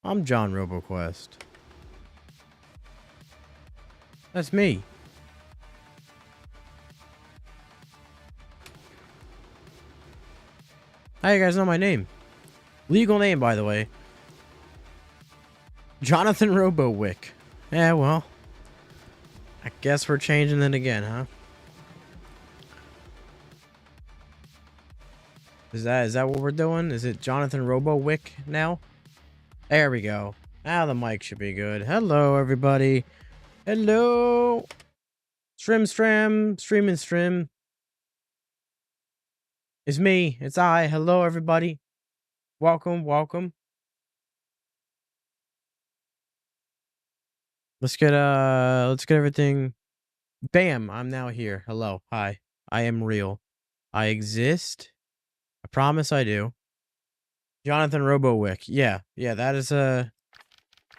I'm John RoboQuest. That's me. How you guys know my name? Legal name, by the way. Jonathan RoboWick. Yeah, well. I guess we're changing it again, huh? Is that what we're doing? Is it Jonathan RoboWick now? There we go. Now the mic should be good. Hello, everybody. Hello. Stream. It's me. It's I. Hello, everybody. Welcome. Let's get everything. Bam, I'm now here. Hello. Hi. I am real. I exist. I promise I do. Jonathan RoboWick. Yeah, that is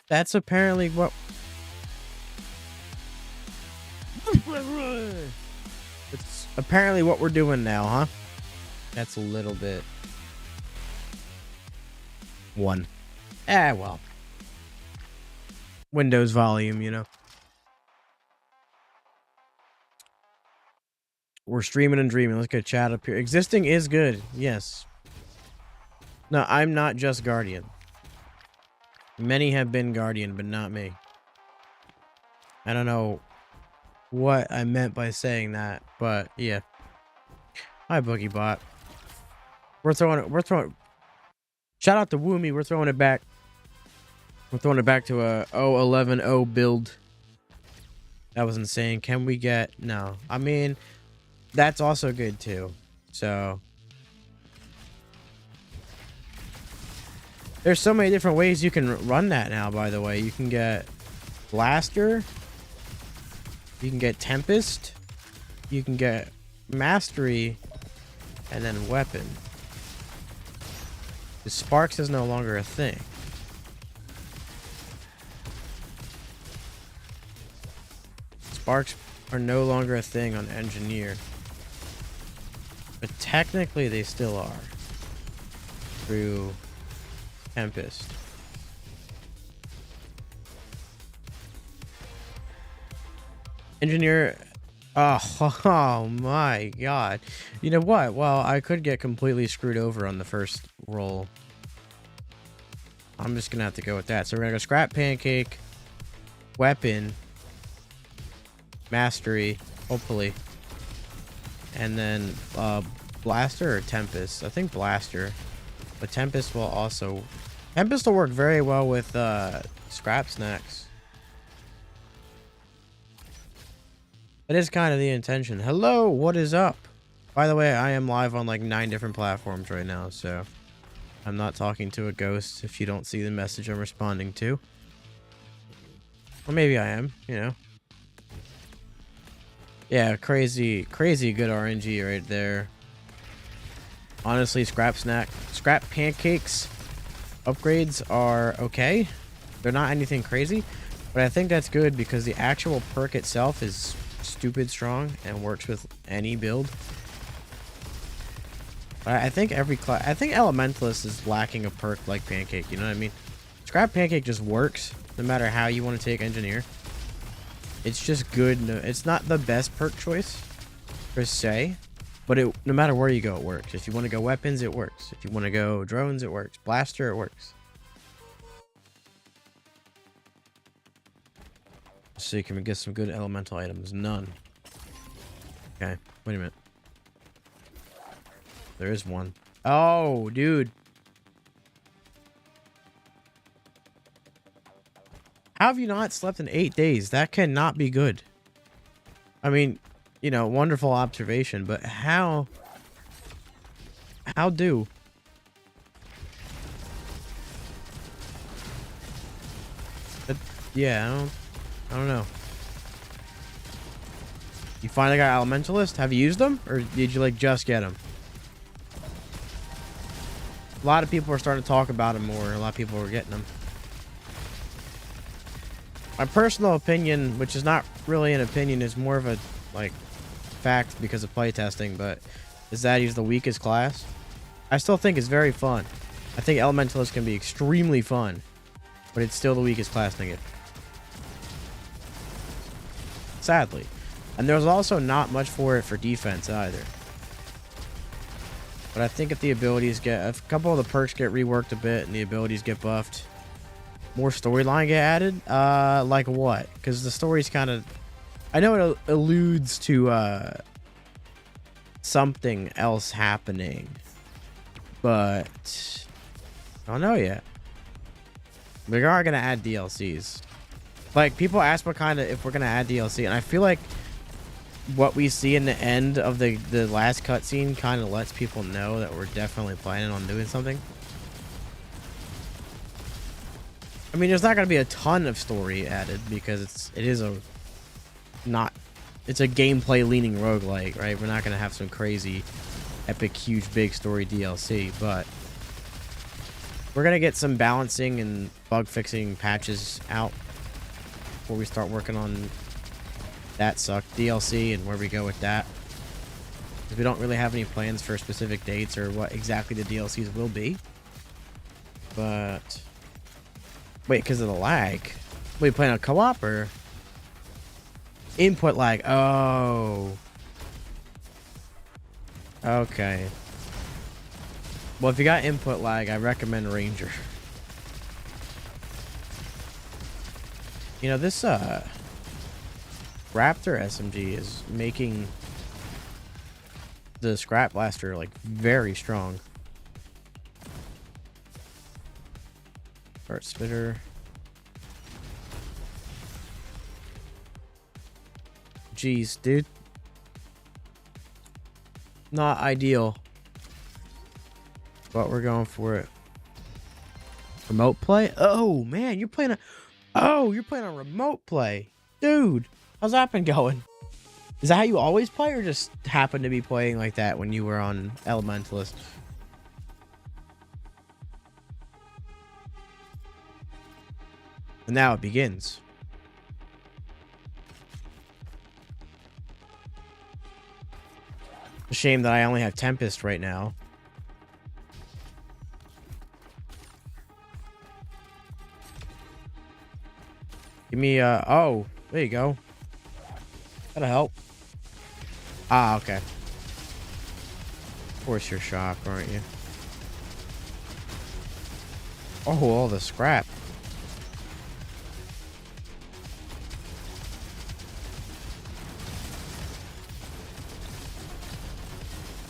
that's apparently what it's apparently what we're doing now, huh? That's a little bit one. Well. Windows volume, you know. We're streaming and dreaming. Let's get chat up here. Existing is good. Yes. No, I'm not just Guardian. Many have been Guardian, but not me. I don't know what I meant by saying that, but yeah. Hi, BoogieBot. We're throwing. Shout out to Woomy. We're throwing it back. We're throwing it back to a 0.11.0 build. That was insane. Can we get... No. I mean, that's also good too. So... There's so many different ways you can run that now, by the way. You can get Blaster. You can get Tempest. You can get Mastery. And then Weapon. The Sparks is no longer a thing. Sparks are no longer a thing on Engineer. But technically they still are. Through Tempest. Engineer. Oh my god. You know what? Well, I could get completely screwed over on the first roll. I'm just gonna have to go with that. So we're gonna go Scrap Pancake, Weapon, Mastery, hopefully. And then Blaster or Tempest? I think Blaster. But Tempest will also... Tempest will work very well with Scrap Snacks. That is kind of the intention. Hello, what is up? By the way, I am live on like 9 different platforms right now, so... I'm not talking to a ghost if you don't see the message I'm responding to. Or maybe I am, you know. Yeah, crazy good RNG right there. Honestly, Scrap Pancakes upgrades are okay. They're not anything crazy, but I think that's good because the actual perk itself is stupid strong and works with any build. I think I think Elementalist is lacking a perk like Pancake, you know what I mean? Scrap Pancake just works no matter how you want to take Engineer. It's just good. It's not the best perk choice per se, but no matter where you go, it works. If you want to go weapons, it works. If you want to go drones, it works. Blaster, it works. Let's see, can we get some good elemental items? None. Okay, wait a minute. There is one. Oh, dude. How have you not slept in 8 days? That cannot be good. I mean, you know, wonderful observation, but how do? Yeah, I don't know. You finally got Elementalist? Have you used them? Or did you like just get them? A lot of people are starting to talk about them more. A lot of people are getting them. My personal opinion, which is not really an opinion, is more of a like, fact because of playtesting, but is that he's the weakest class. I still think it's very fun. I think Elementalist can be extremely fun, but it's still the weakest class, nigga. Sadly. And there's also not much for it for defense either. But I think if the abilities get... If a couple of the perks get reworked a bit and the abilities get buffed, more storyline get added? Like what? Because the story's kind of... I know it alludes to, something else happening. But... I don't know yet. We are going to add DLCs. Like, people ask what kind of... If we're going to add DLC, and I feel like what we see in the end of the last cutscene kind of lets people know that we're definitely planning on doing something. I mean, there's not going to be a ton of story added because it's a gameplay leaning roguelike, right? We're not going to have some crazy epic huge big story DLC, but we're going to get some balancing and bug fixing patches out before we start working on that DLC and where we go with that. Because we don't really have any plans for specific dates or what exactly the DLCs will be. But wait, because of the lag. Wait, playing on co-op or input lag? Oh. Okay. Well, if you got input lag, I recommend Ranger. You know, this Raptor SMG is making the Scrap Blaster like very strong. Heart Spitter. Jeez, dude. Not ideal. But we're going for it. Remote play? Oh man, you're playing a remote play. Dude. How's that been going? Is that how you always play or just happen to be playing like that when you were on Elementalist? And now it begins. A shame that I only have Tempest right now. Give me oh, there you go. That'll help. Ah, okay. Of course you're shocked, aren't you? Oh, all the scrap.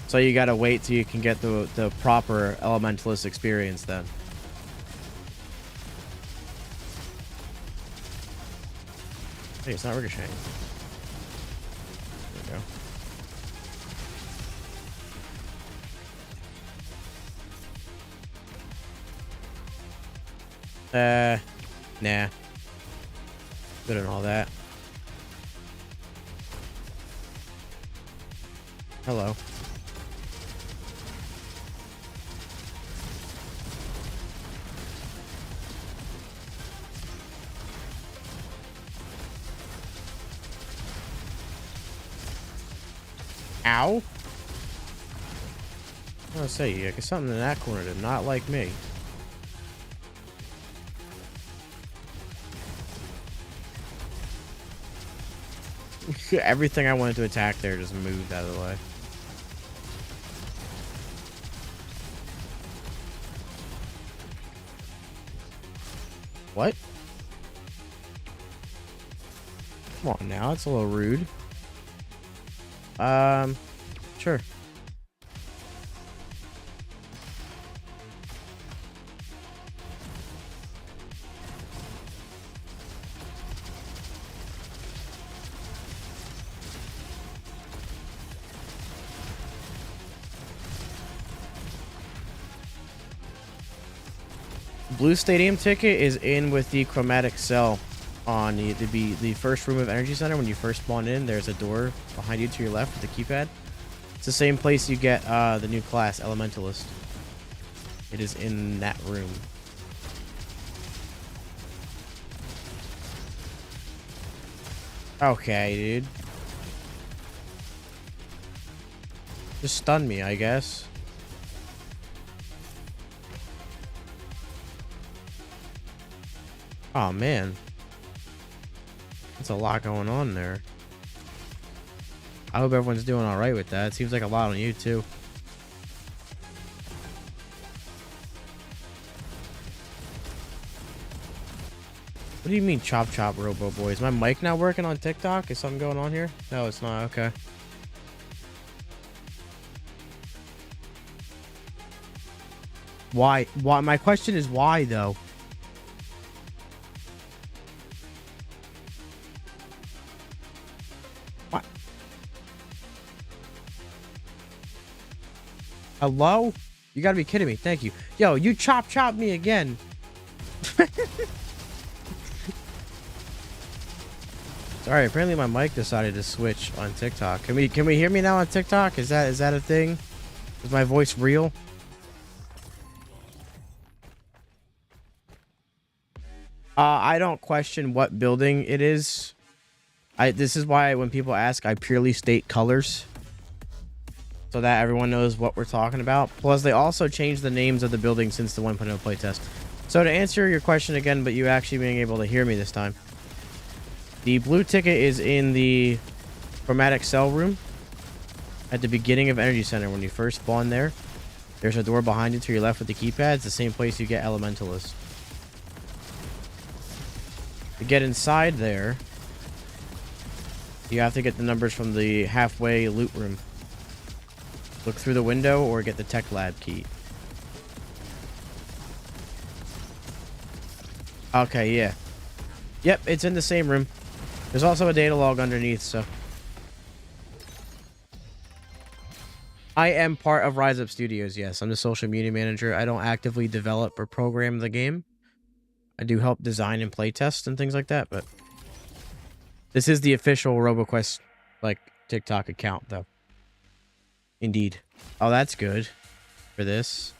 So you gotta wait till you can get the proper Elementalist experience then. Hey, it's not ricocheting. There we go. Nah. Good and all that. Hello. Ow. I was gonna say, like, something in that corner did not like me. Everything I wanted to attack there just moved out of the way. What? Come on now, it's a little rude. Sure. Blue Stadium ticket is in with the chromatic cell on the first room of Energy Center. When you first spawn in, there's a door behind you to your left with the keypad. It's the same place you get the new class, Elementalist. It is in that room. Okay, dude. Just stun me, I guess. Oh, man. That's a lot going on there. I hope everyone's doing alright with that. It seems like a lot on you, too. What do you mean, chop chop, Robo Boy? Is my mic not working on TikTok? Is something going on here? No, it's not. Okay. Why? Why? My question is why, though? What? Hello? You gotta be kidding me. Thank you. Yo, you chop me again. Sorry, apparently my mic decided to switch on TikTok. Can we hear me now on TikTok? Is that a thing? Is my voice real? I don't question what building it is. This is why when people ask, I purely state colors, so that everyone knows what we're talking about. Plus, they also changed the names of the buildings since the 1.0 playtest. So to answer your question again, but you actually being able to hear me this time. The blue ticket is in the chromatic cell room at the beginning of Energy Center. When you first spawn there, there's a door behind you to your left with the keypad. It's the same place you get Elementalist. To get inside there, you have to get the numbers from the halfway loot room. Look through the window or get the tech lab key. Okay, yeah. Yep, it's in the same room. There's also a data log underneath, so. I am part of Rise Up Studios, yes. I'm the social media manager. I don't actively develop or program the game. I do help design and play test and things like that, but this is the official RoboQuest, like, TikTok account, though. Indeed. Oh, that's good for this.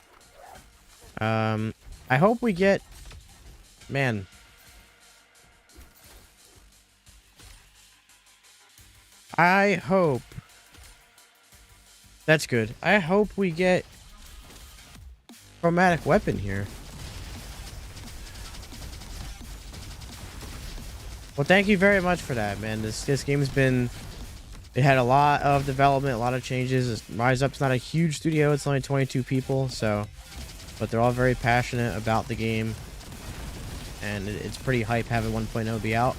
I hope we get... Man... I hope... That's good. I hope we get chromatic weapon here. Well, thank you very much for that, man. This game's been... It had a lot of development, a lot of changes. Rise Up's not a huge studio. It's only 22 people, so... But they're all very passionate about the game. And it's pretty hype having 1.0 be out.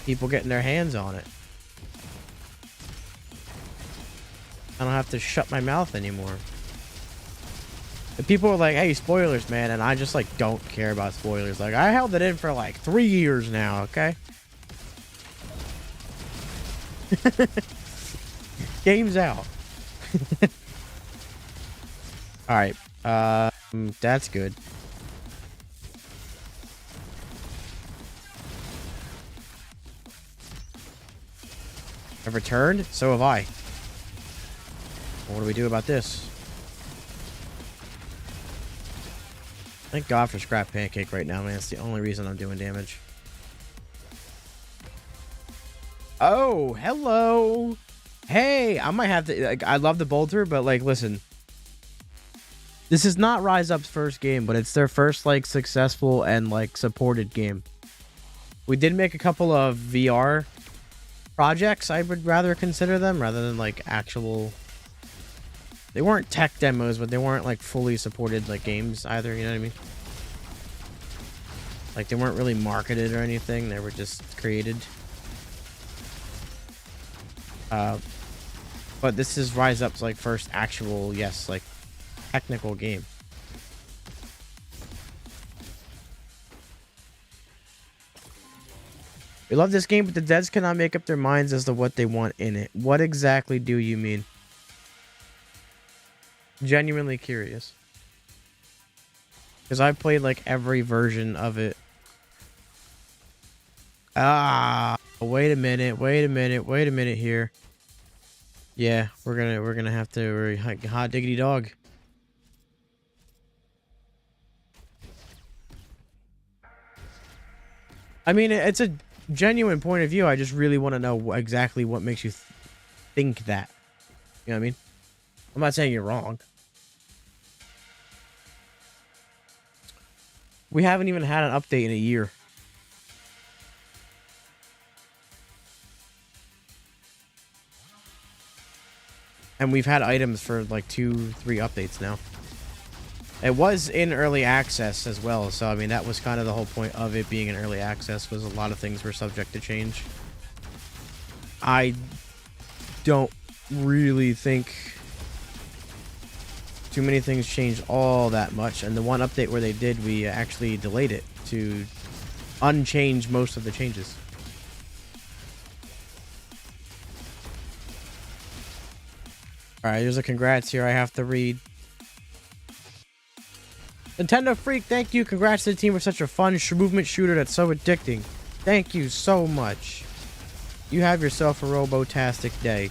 People getting their hands on it. I don't have to shut my mouth anymore. The people are like, hey, spoilers, man. And I just, like, don't care about spoilers. Like, I held it in for, like, 3 years now, okay? Game's out. Alright. That's good. I've returned? So have I. Well, what do we do about this? Thank God for Scrap Pancake right now, man. It's the only reason I'm doing damage. Oh, hello. Hey, I might have to... Like, I love the Bolter, but, like, listen. This is not Rise Up's first game, but it's their first, like, successful and, like, supported game. We did make a couple of VR projects, I would rather consider them, rather than, like, actual... They weren't tech demos, but they weren't, like, fully supported, like, games either, you know what I mean? Like, they weren't really marketed or anything. They were just created. But this is Rise Up's, like, first actual, yes, like, technical game. We love this game, but the devs cannot make up their minds as to what they want in it. What exactly do you mean? Genuinely curious. Because I've played, like, every version of it. Ah, wait a minute here. Yeah, we're gonna have to hot diggity dog. I mean, it's a genuine point of view. I just really want to know exactly what makes you think that. You know what I mean? I'm not saying you're wrong. We haven't even had an update in a year. And we've had items for like 2-3 updates now. It was in early access as well, so I mean that was kind of the whole point of it being in early access, was a lot of things were subject to change. I don't really think too many things changed all that much, and the one update where they did, we actually delayed it to unchange most of the changes. Alright, there's a congrats here I have to read. Nintendo Freak, thank you. Congrats to the team for such a fun movement shooter that's so addicting. Thank you so much. You have yourself a robo-tastic day.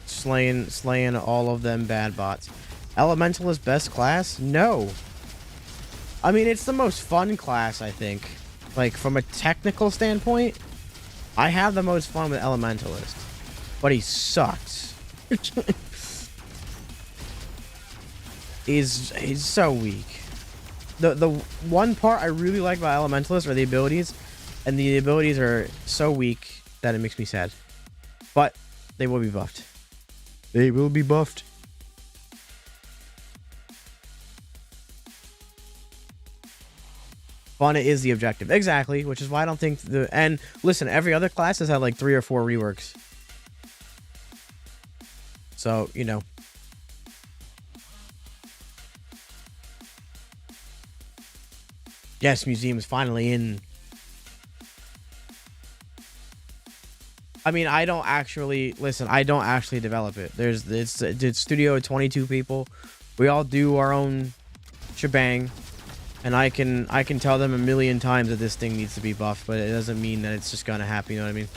Slaying all of them bad bots. Elemental is best class? No. I mean, it's the most fun class, I think. Like, from a technical standpoint, I have the most fun with Elementalist. But he sucks. He's so weak. The one part I really like about Elementalist are the abilities, and the abilities are so weak that it makes me sad. But they will be buffed. They will be buffed. Fun is the objective. Exactly, which is why I don't think and listen, every other class has had like 3 or 4 reworks. So, you know. Yes, museum is finally in. I mean, I don't actually develop it. It's studio of 22 people. We all do our own shebang, and I can tell them a million times that this thing needs to be buffed, but it doesn't mean that it's just gonna happen. You know what I mean?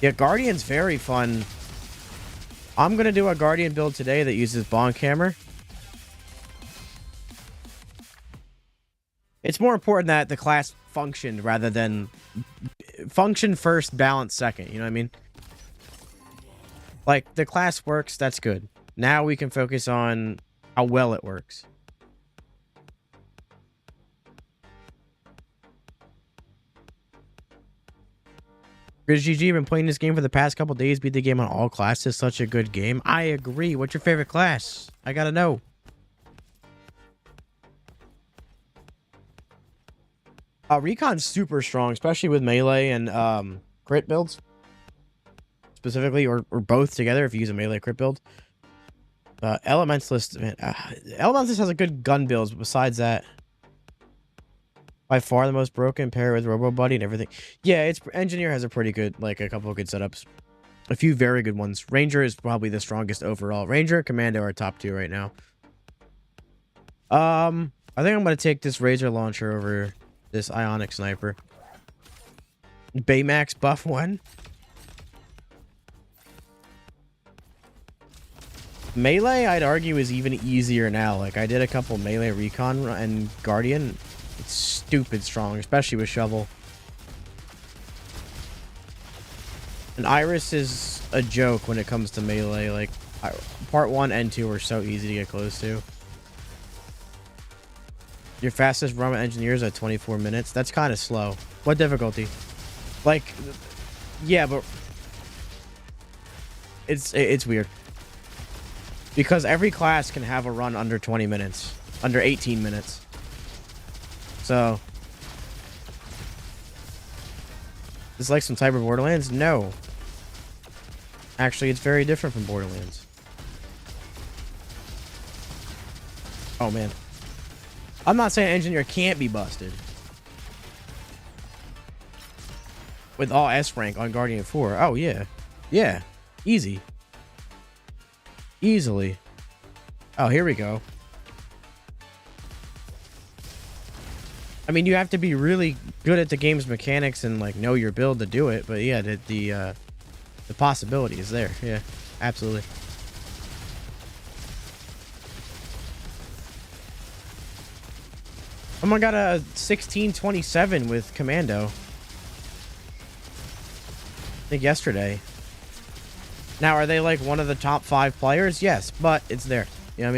Yeah, Guardian's very fun. I'm gonna do a Guardian build today that uses Bonk Hammer. It's more important that the class functioned rather than function first, balance second. You know what I mean? Like, the class works, that's good. Now we can focus on how well it works. GG, been playing this game for the past couple days. Beat the game on all classes. Such a good game. I agree. What's your favorite class? I gotta know. Recon's super strong, especially with melee and crit builds. Specifically, or both together if you use a melee crit build. Elementalist, man, Elementalist has a good gun builds, but besides that, by far the most broken, pair with Robo Buddy and everything. Yeah, it's Engineer has a pretty good, like a couple of good setups. A few very good ones. Ranger is probably the strongest overall. Ranger and Commando are top 2 right now. I think I'm gonna take this Razor Launcher over this Ionic Sniper. Baymax buff 1. Melee, I'd argue, is even easier now. Like, I did a couple melee recon and Guardian. It's stupid strong, especially with Shovel. And Iris is a joke when it comes to melee. Like, part 1 and 2 are so easy to get close to. Your fastest run with Engineers at 24 minutes. That's kind of slow. What difficulty? Like, yeah, but it's weird. Because every class can have a run under 20 minutes. Under 18 minutes. So, is like some type of Borderlands? No. Actually, it's very different from Borderlands. Oh, man. I'm not saying Engineer can't be busted. With all S rank on Guardian 4. Oh, yeah. Yeah. Easy. Easily. Oh, here we go. I mean, you have to be really good at the game's mechanics and like know your build to do it, but yeah, the possibility is there. Yeah, absolutely. Someone got a 1627 with Commando. I think yesterday. Now, are they like one of the top 5 players? Yes, but it's there. You know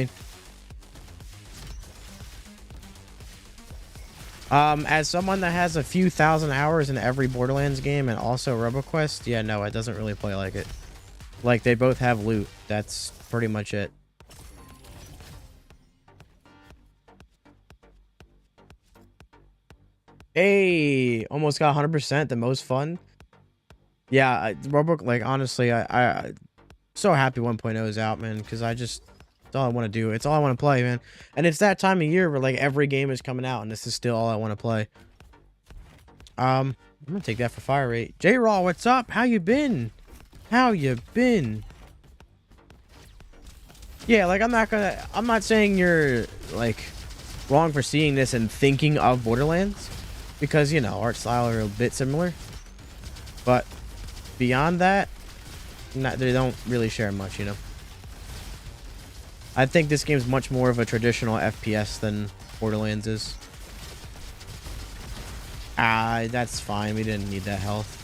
what I mean? As someone that has a few thousand hours in every Borderlands game and also RoboQuest, yeah, no, it doesn't really play like it. Like, they both have loot. That's pretty much it. Hey, almost got 100%, the most fun. Yeah, like, honestly, I so happy 1.0 is out, man, because it's all I want to do. It's all I want to play, man. And it's that time of year where, like, every game is coming out, and this is still all I want to play. I'm gonna take that for fire rate. J-Raw, what's up? How you been? How you been? Yeah, like, I'm not saying you're, like, wrong for seeing this and thinking of Borderlands, because, you know, art style are a bit similar. But beyond that, they don't really share much, you know. I think this game's much more of a traditional FPS than Borderlands is. That's fine. We didn't need that health.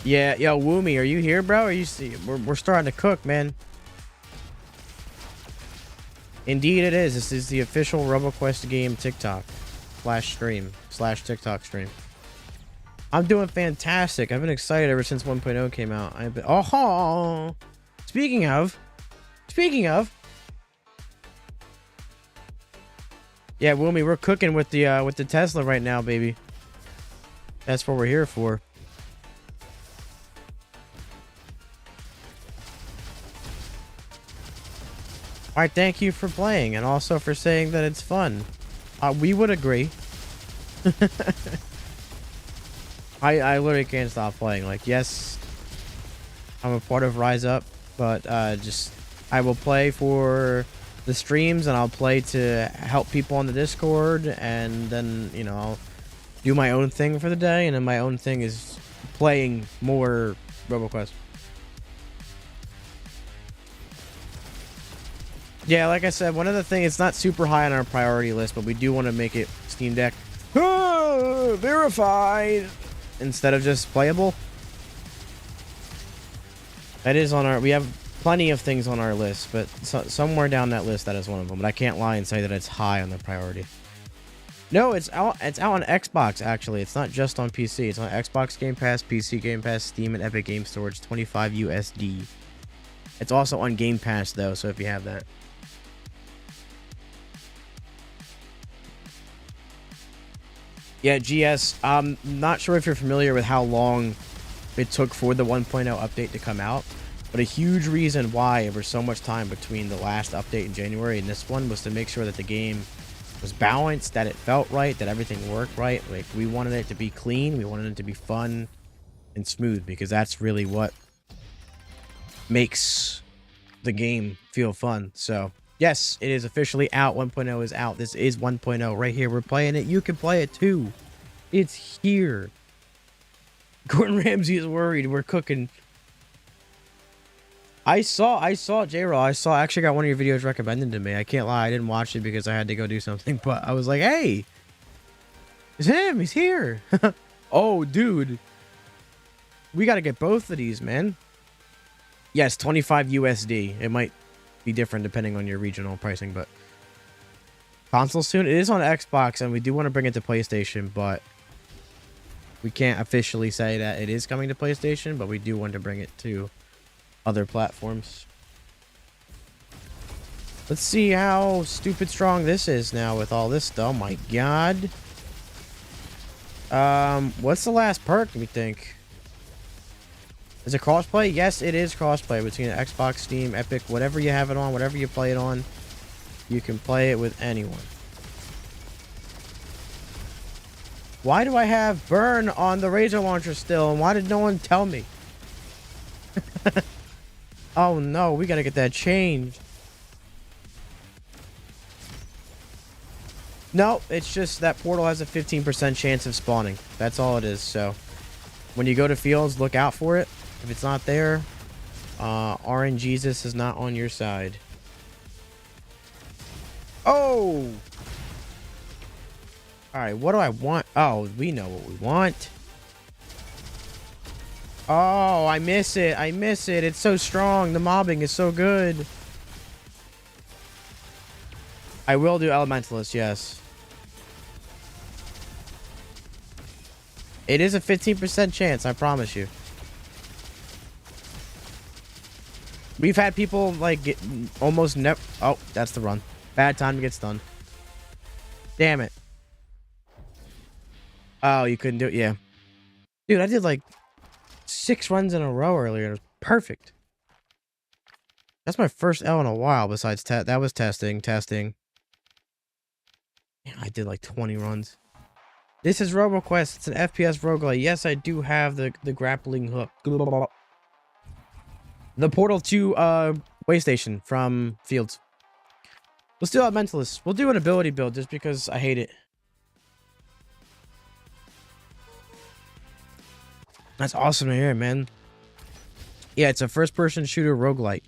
Yeah, yo, Woomy, are you here, bro? Are you see? We're starting to cook, man. Indeed, it is. This is the official RoboQuest game TikTok /stream/TikTok stream. I'm doing fantastic. I've been excited ever since 1.0 came out. Oh, speaking of, yeah, Woomy, we're cooking with the Tesla right now, baby. That's what we're here for. All right, thank you for playing and also for saying that it's fun. We would agree. I literally can't stop playing. Like, yes, I'm a part of Rise Up, but I will play for the streams and I'll play to help people on the Discord, and then, you know, I'll do my own thing for the day, and then my own thing is playing more RoboQuest. Yeah, like I said, one of the things, it's not super high on our priority list, but we do want to make it Steam Deck verified instead of just playable. That is on our, we have plenty of things on our list, but somewhere down that list, that is one of them. But I can't lie and say that it's high on the priority. No, it's out on Xbox, actually. It's not just on PC. It's on Xbox Game Pass, PC Game Pass, Steam, and Epic Game Storage, 25 USD. It's also on Game Pass, though, so if you have that. Yeah, GS, I'm not sure if you're familiar with how long it took for the 1.0 update to come out, but a huge reason why there was so much time between the last update in January and this one was to make sure that the game was balanced, that it felt right, that everything worked right. Like, we wanted it to be clean, we wanted it to be fun and smooth, because that's really what makes the game feel fun. So yes, it is officially out. 1.0 is out. This is 1.0 right here. We're playing it. You can play it too. It's here. Gordon Ramsay is worried. We're cooking. I saw J-Raw. I actually got one of your videos recommended to me. I can't lie. I didn't watch it because I had to go do something, but I was like, hey, it's him. He's here. Oh, dude. We got to get both of these, man. Yes, 25 USD. It might be different depending on your regional pricing, but console soon. It is on Xbox, and we do want to bring it to PlayStation, but we can't officially say that it is coming to PlayStation, but we do want to bring it to other platforms. Let's see how stupid strong this is now with all this stuff. Oh my god. What's the last perk, do we think? Is it crossplay? Yes, it is crossplay between Xbox, Steam, Epic, whatever you have it on, whatever you play it on. You can play it with anyone. Why do I have burn on the Razor launcher still? And why did no one tell me? Oh no, we gotta get that changed. No, it's just that portal has a 15% chance of spawning. That's all it is. So when you go to fields, look out for it. If it's not there, RNGesus is not on your side. Oh! Alright, what do I want? Oh, we know what we want. Oh, I miss it. I miss it. It's so strong. The mobbing is so good. I will do Elementalist, yes. It is a 15% chance, I promise you. We've had people, like, get almost never... Oh, that's the run. Bad time to get stunned. Damn it. Oh, you couldn't do it? Yeah. Dude, I did, like, 6 runs in a row earlier. It was perfect. That's my first L in a while, besides... that was testing. Yeah, I did, like, 20 runs. This is RoboQuest. It's an FPS roguelite. Yes, I do have the grappling hook. The portal to Waystation from Fields. We'll still have Mentalist. We'll do an ability build just because I hate it. That's awesome to hear, man. Yeah, it's a first-person shooter roguelite.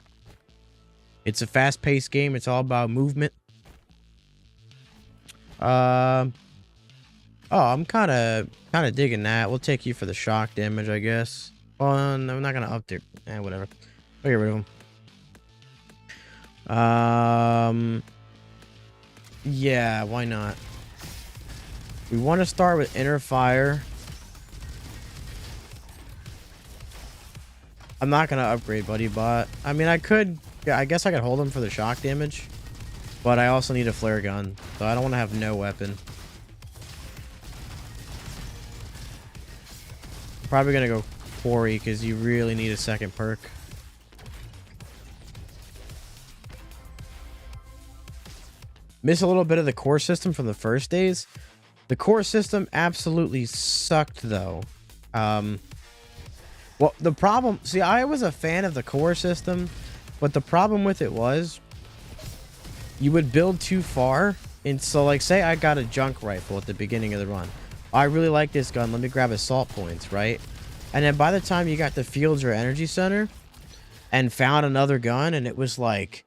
It's a fast-paced game. It's all about movement. Oh, I'm kind of digging that. We'll take you for the shock damage, I guess. Oh, no, I'm not gonna update. Whatever. I'll get rid of him. Yeah, why not? We want to start with Inner Fire. I'm not gonna upgrade Buddy Bot. I mean, I could. Yeah, I guess I could hold him for the shock damage. But I also need a flare gun, so I don't want to have no weapon. Probably gonna go Quarry because you really need a second perk. Miss a little bit of the core system from the first days. The core system absolutely sucked though. Well, the problem, see, I was a fan of the core system, but the problem with it was you would build too far. And so, like, say I got a junk rifle at the beginning of the run. I really like this gun. Let me grab assault points, right? And then by the time you got to Fields or Energy Center and found another gun and it was like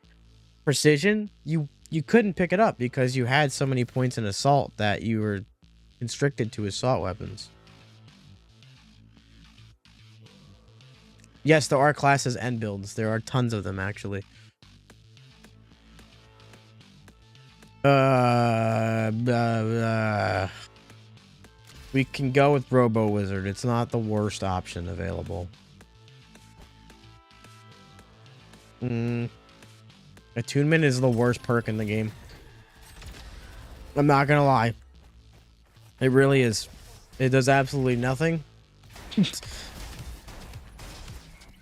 precision, you couldn't pick it up because you had so many points in assault that you were constricted to assault weapons. Yes, there are classes and builds. There are tons of them, actually. We can go with Robo Wizard. It's not the worst option available. Attunement is the worst perk in the game. I'm not gonna lie. It really is. It does absolutely nothing.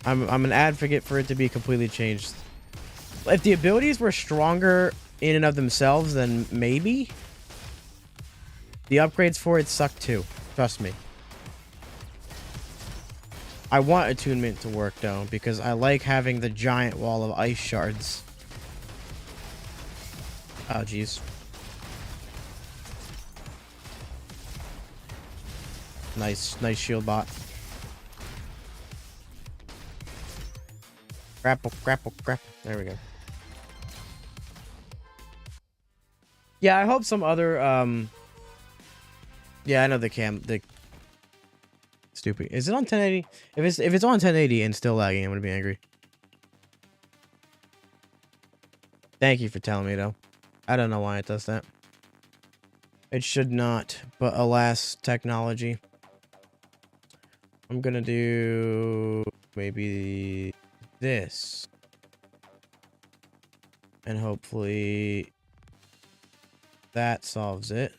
I'm an advocate for it to be completely changed. If the abilities were stronger in and of themselves, then maybe. The upgrades for it suck too. Trust me. I want attunement to work though, because I like having the giant wall of ice shards. Oh, jeez. Nice shield bot. Grapple. There we go. Yeah, I hope some other, yeah, I know the stupid. Is it on 1080? If it's on 1080 and still lagging, I'm gonna be angry. Thank you for telling me though. I don't know why it does that. It should not, but alas, technology. I'm gonna do maybe this. And hopefully that solves it.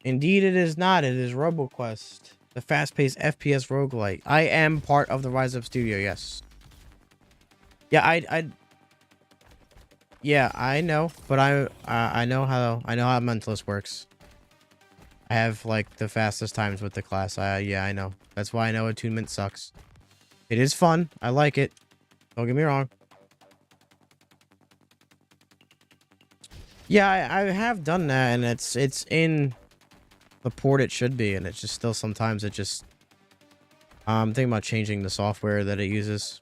Indeed, it is not. It is RoboQuest, the fast-paced FPS roguelite. I am part of the Rise Up Studio, yes. Yeah, yeah, I know, but I know how Mentalist works. I have like the fastest times with the class. Yeah, I know. That's why I know attunement sucks. It is fun. I like it. Don't get me wrong. Yeah, I have done that, and it's in the port it should be, and it's just still sometimes it just. I'm thinking about changing the software that it uses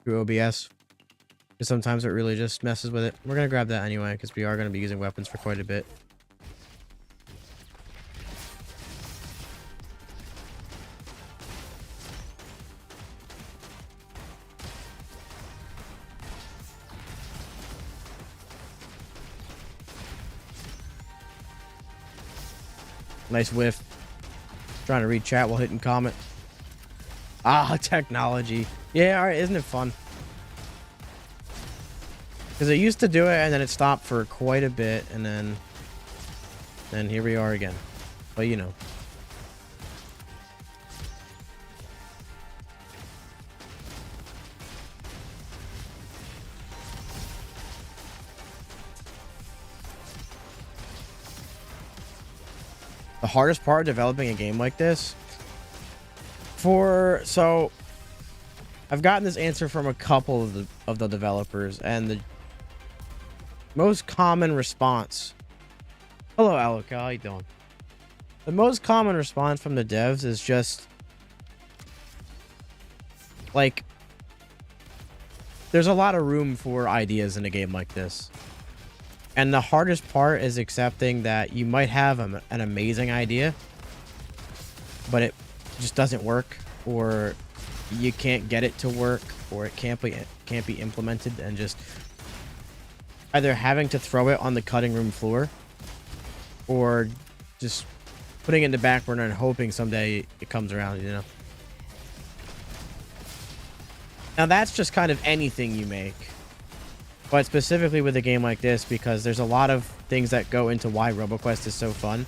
through OBS. Because sometimes it really just messes with it. We're going to grab that anyway, because we are going to be using weapons for quite a bit. Nice whiff. Trying to read chat while hitting comment. Ah, technology. Yeah, alright, isn't it fun? Because it used to do it, and then it stopped for quite a bit, and then here we are again. But you know. The hardest part of developing a game like this, so I've gotten this answer from a couple of the developers, and the most common response. Hello, Alok. How you doing? The most common response from the devs is just like, there's a lot of room for ideas in a game like this. And the hardest part is accepting that you might have an amazing idea, but it just doesn't work, or you can't get it to work, or it can't be implemented, and just either having to throw it on the cutting room floor, or just putting it in the back burner and hoping someday it comes around, you know? Now that's just kind of anything you make. But specifically with a game like this, because there's a lot of things that go into why RoboQuest is so fun,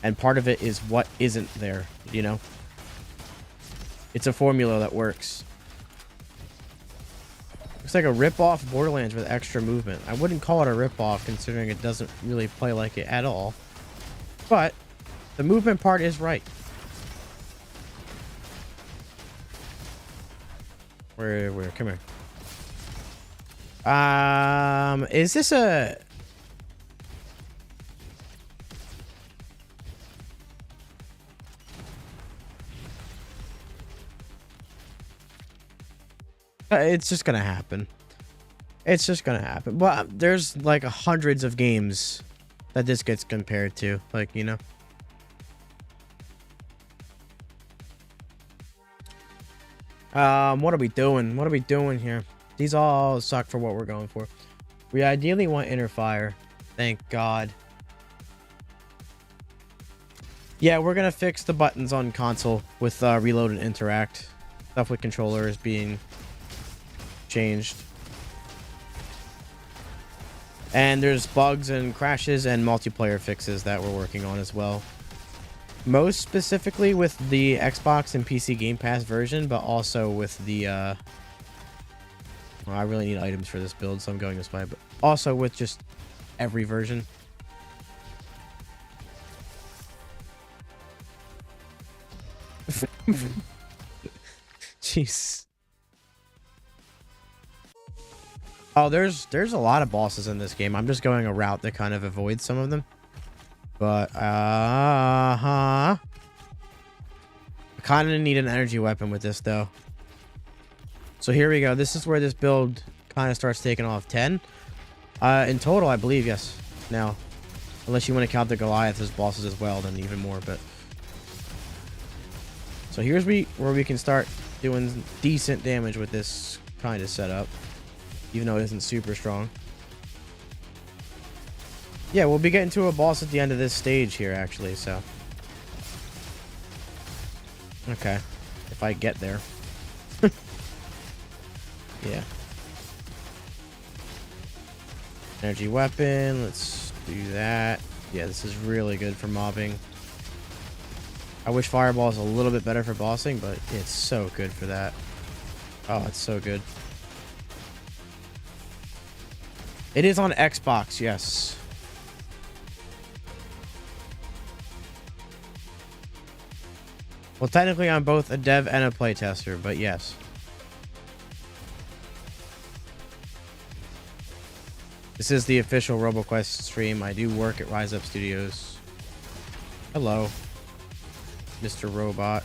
and part of it is what isn't there, you know? It's a formula that works. Looks like a rip-off Borderlands with extra movement. I wouldn't call it a rip-off, considering it doesn't really play like it at all. But the movement part is right. Where? Come here. Is this a... It's just gonna happen. It's just gonna happen. But there's like hundreds of games that this gets compared to, like, you know. What are we doing? What are we doing here? These all suck for what we're going for. We ideally want inner fire. Thank God. Yeah, we're gonna fix the buttons on console with reload and interact. Stuff with controller is being changed. And there's bugs and crashes and multiplayer fixes that we're working on as well. Most specifically with the Xbox and PC Game Pass version, but also with the well, I really need items for this build, so I'm going this way, but also with just every version. Jeez. Oh, there's a lot of bosses in this game. I'm just going a route that kind of avoids some of them. But I kind of need an energy weapon with this though. So here we go. This is where this build kind of starts taking off. 10 in total, I believe. Yes. Now, unless you want to count the Goliaths as bosses as well, then even more. But so here's where we can start doing decent damage with this kind of setup, even though it isn't super strong. Yeah, we'll be getting to a boss at the end of this stage here, actually, so. Okay. If I get there. Yeah. Energy weapon. Let's do that. Yeah, this is really good for mobbing. I wish Fireball is a little bit better for bossing, but it's so good for that. Oh, it's so good. It is on Xbox, yes. Well, technically I'm both a dev and a playtester, but yes. This is the official RoboQuest stream. I do work at Rise Up Studios. Hello, Mr. Robot.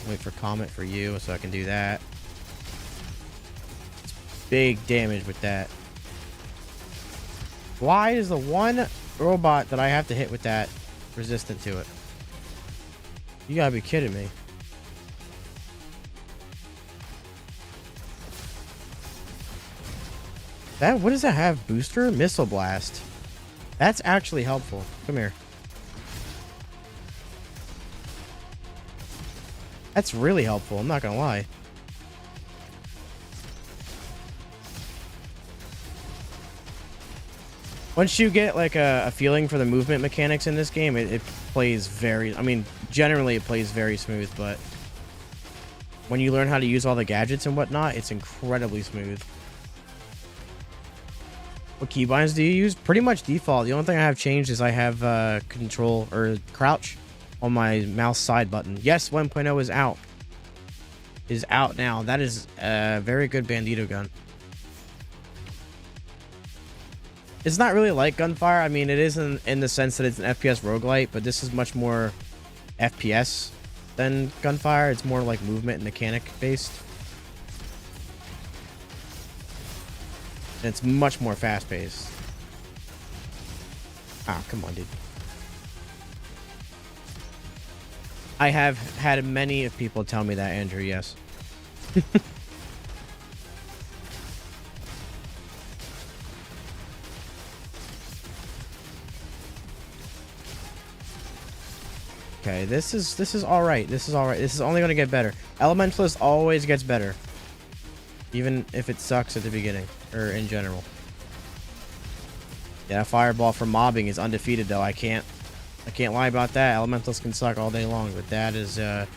Wait for comment for you so I can do that. big damage with that. Why is the one robot that I have to hit with that resistant to it? You gotta be kidding me. That, what does that have? Booster? Missile Blast. That's actually helpful. Come here. That's really helpful, I'm not gonna lie. Once you get like a feeling for the movement mechanics in this game, it plays very, I mean, generally it plays very smooth, but when you learn how to use all the gadgets and whatnot, it's incredibly smooth. What keybinds do you use? Pretty much default. The only thing I have changed is I have control or crouch on my mouse side button. Yes, 1.0 is out. Is out now. That is a very good Bandito gun. It's not really like Gunfire. I mean, it is in the sense that it's an FPS roguelite, but this is much more FPS than Gunfire. It's more like movement and mechanic based. And it's much more fast paced. Ah, come on, dude. I have had many of people tell me that, Andrew, yes. Okay, this is all right. This is all right. This is only going to get better. Elementalist always gets better, even if it sucks at the beginning or in general. Yeah, Fireball for mobbing is undefeated though. I can't lie about that. Elementals can suck all day long, but that is if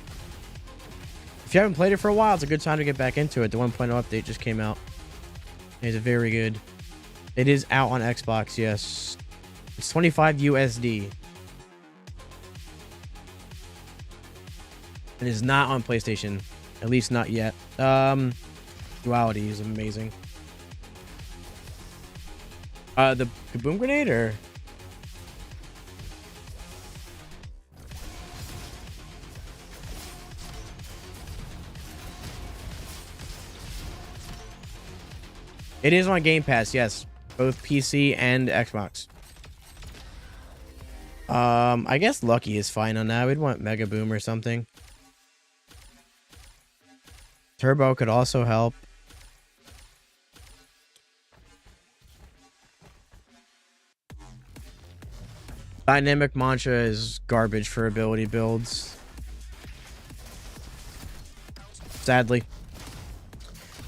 you haven't played it for a while, it's a good time to get back into it. The 1.0 update just came out. It's very good. It is out on Xbox, yes. It's 25 USD. It is not on PlayStation, at least not yet. Duality is amazing. The Kaboom Grenade or it is on Game Pass, yes, both PC and Xbox. I guess Lucky is fine on that. We'd want Mega Boom or something. Turbo could also help. Dynamic Mantra is garbage for ability builds. Sadly.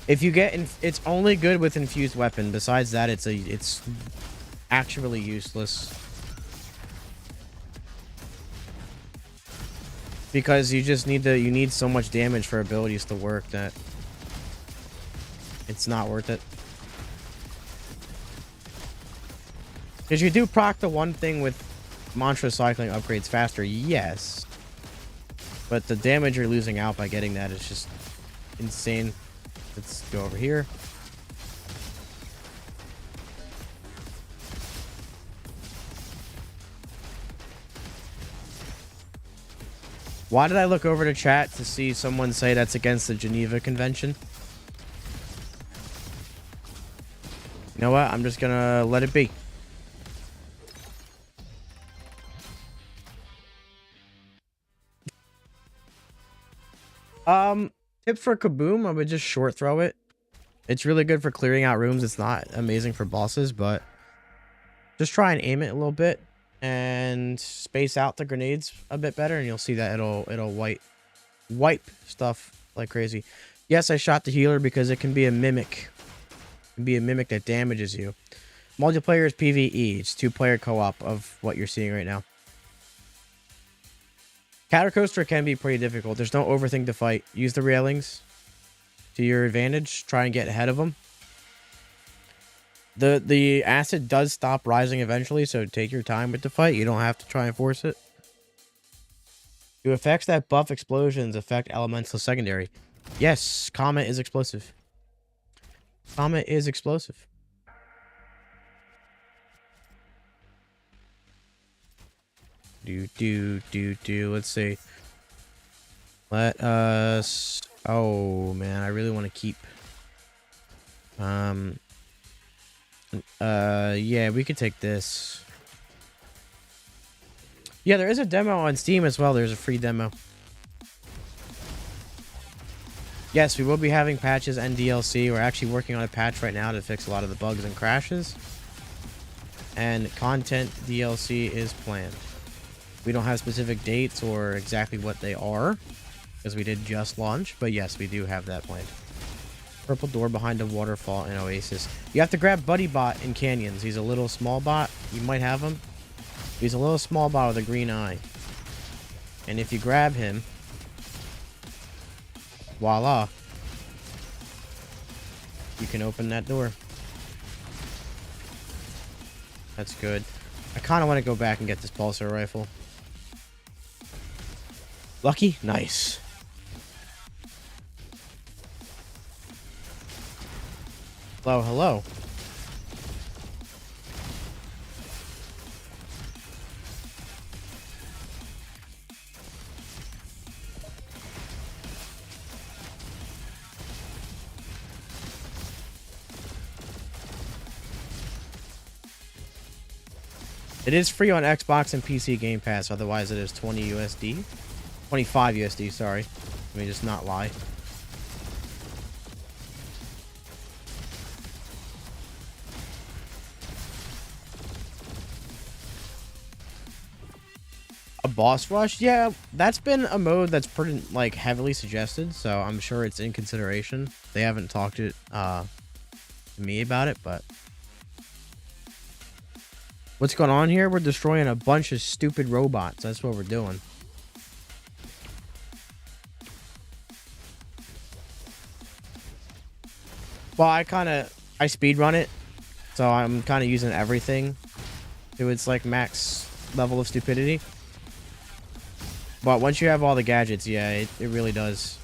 If you get it's only good with infused weapon. Besides that, it's actually useless. Because you just need you need so much damage for abilities to work that it's not worth it. Because you do proc the one thing with Mantra cycling upgrades faster, yes. But the damage you're losing out by getting that is just insane. Let's go over here. Why did I look over to chat to see someone say that's against the Geneva Convention? You know what? I'm just gonna let it be. Tip for Kaboom, I would just short throw it. It's really good for clearing out rooms. It's not amazing for bosses, but just try and aim it a little bit and space out the grenades a bit better, and you'll see that it'll wipe stuff like crazy. Yes, I shot the healer because it can be a mimic. It can be a mimic that damages you. Multiplayer is PvE. It's two-player co-op of what you're seeing right now. Coaster can be pretty difficult. There's no overthink to fight. Use the railings to your advantage. Try and get ahead of them. The acid does stop rising eventually, so take your time with the fight. You don't have to try and force it. Do effects that buff explosions affect elemental secondary? Yes, Comet is explosive. Comet is explosive. Let's see. Let us... Oh, man, I really want to keep Um. Yeah, we could take this. Yeah, there is a demo on Steam as well. There's a free demo. Yes, we will be having patches and DLC. We're actually working on a patch right now to fix a lot of the bugs and crashes. And content DLC is planned. We don't have specific dates or exactly what they are, because we did just launch, but yes, we do have that planned. Purple door behind a waterfall in Oasis. You have to grab Buddy Bot in Canyons. He's a little small bot. You might have him. He's a little small bot with a green eye. And if you grab him, voila, you can open that door. That's good. I kind of want to go back and get this pulsar rifle. Lucky? Nice. Hello, hello. It is free on Xbox and PC Game Pass, otherwise it is 20 USD. 25 USD, sorry. Let me just not lie. A boss rush? Yeah, that's been a mode that's pretty, like, heavily suggested, so I'm sure it's in consideration. They haven't talked to me about it, but... What's going on here? We're destroying a bunch of stupid robots. That's what we're doing. Well, I speedrun it, so I'm kind of using everything to its, like, max level of stupidity. But once you have all the gadgets, yeah, it really does.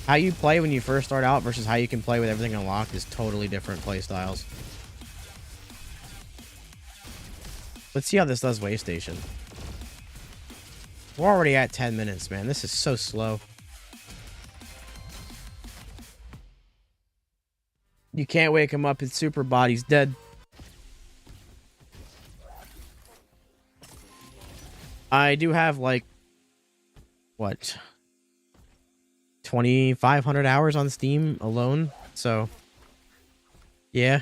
How you play when you first start out versus how you can play with everything unlocked is totally different play styles. Let's see how this does Way Station. We're already at 10 minutes, man. This is so slow. You can't wake him up. His super body's dead. I do have, like, what? 2,500 hours on Steam alone. So, yeah.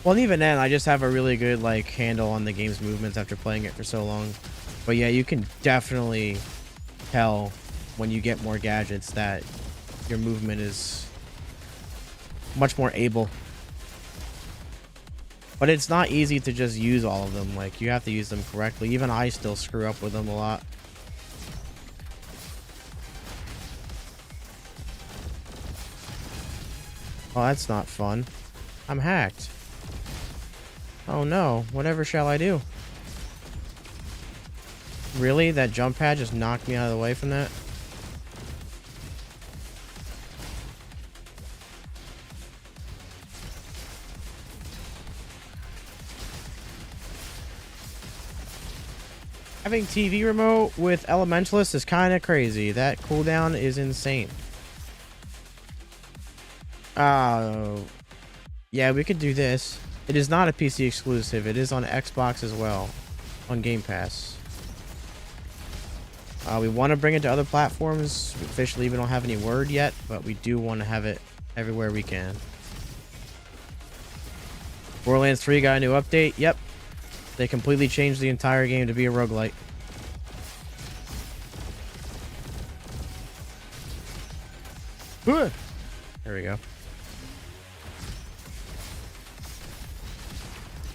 Well, even then, I just have a really good, like, handle on the game's movements after playing it for so long. But yeah, you can definitely tell when you get more gadgets that your movement is much more able. But it's not easy to just use all of them. Like, you have to use them correctly. Even I still screw up with them a lot. Oh, that's not fun. I'm hacked. Oh no, whatever shall I do? Really? That jump pad just knocked me out of the way from that? Having TV remote with Elementalist is kind of crazy. That cooldown is insane. Oh. Yeah, we could do this. It is not a PC exclusive. It is on Xbox as well. On Game Pass. We want to bring it to other platforms. Officially, we don't have any word yet, but we do want to have it everywhere we can. Borderlands 3 got a new update. Yep. They completely changed the entire game to be a roguelite. There we go.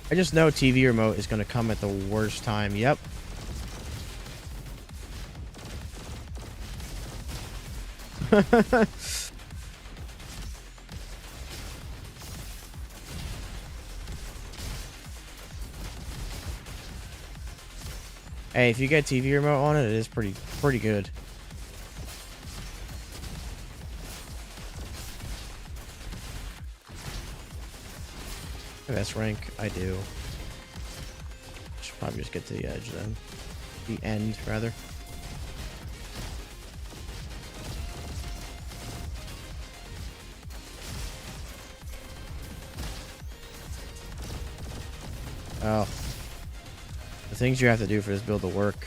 I just know TV remote is going to come at the worst time. Yep. Hey, if you get TV remote on it, it is pretty good. S rank, I do. Should probably just get to the edge then. The end, rather. Oh. The things you have to do for this build to work.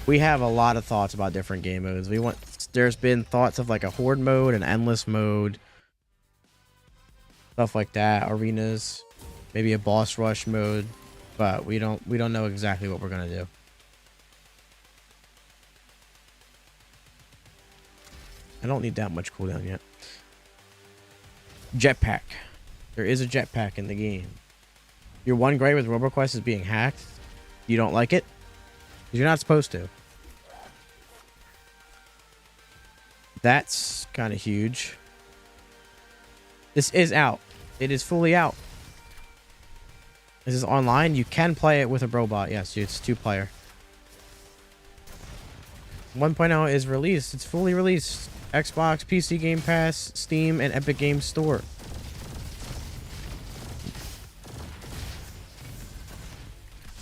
We have a lot of thoughts about different game modes. There's been thoughts of like a horde mode, an endless mode, stuff like that, arenas, maybe a boss rush mode, but we don't know exactly what we're gonna do. I don't need that much cooldown yet. Jetpack. There is a jetpack in the game. Your one gripe with RoboQuest is being hacked. You don't like it? You're not supposed to. That's kind of huge. This is out. It is fully out. This is online. You can play it with a robot. Yes, it's 2-player. 1.0 is released. It's fully released. Xbox, PC Game Pass, Steam, and Epic Games Store.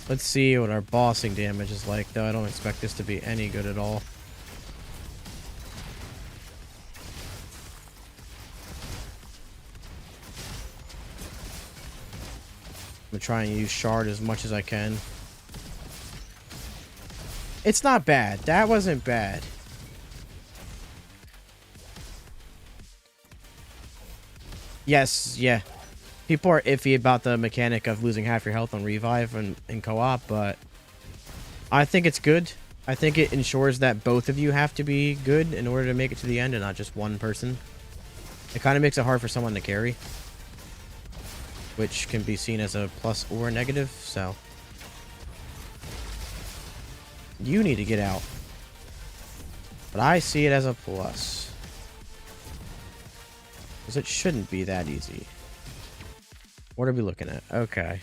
Let's see what our bossing damage is like, though. I don't expect this to be any good at all. I'm gonna try and use Shard as much as I can. It's not bad. That wasn't bad. Yes, yeah. People are iffy about the mechanic of losing half your health on revive in co-op, but I think it's good. I think it ensures that both of you have to be good in order to make it to the end and not just one person. It kind of makes it hard for someone to carry, which can be seen as a plus or a negative, so. You need to get out. But I see it as a plus. Because it shouldn't be that easy. What are we looking at? Okay.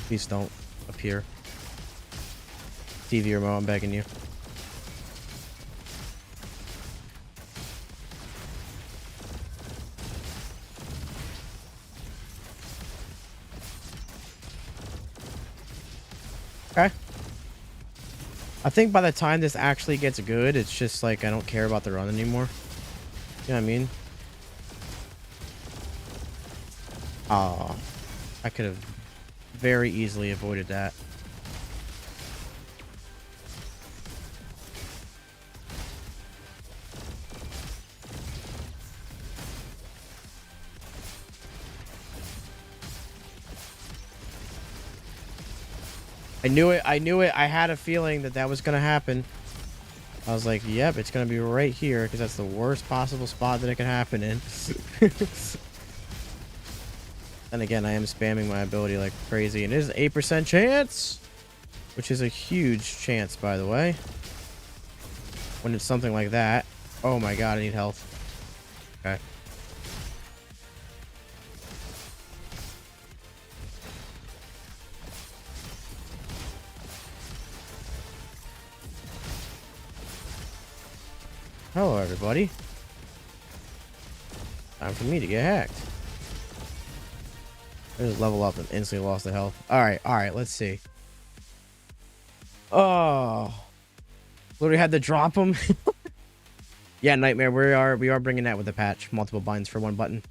Please don't appear. TV remote, I'm begging you. Okay. I think by the time this actually gets good, it's just like I don't care about the run anymore. You know what I mean? Oh, I could have very easily avoided that. I knew it. I knew it. I had a feeling that that was going to happen. I was like, yep, it's going to be right here because that's the worst possible spot that it can happen in. And again, I am spamming my ability like crazy. And it is an 8% chance, which is a huge chance, by the way. When it's something like that. Oh my god, I need health. Okay. Hello, everybody. Time for me to get hacked. I just level up and instantly lost the health. Alright, let's see. Oh. Literally had to drop him. Yeah, Nightmare, we are bringing that with the patch. Multiple binds for one button.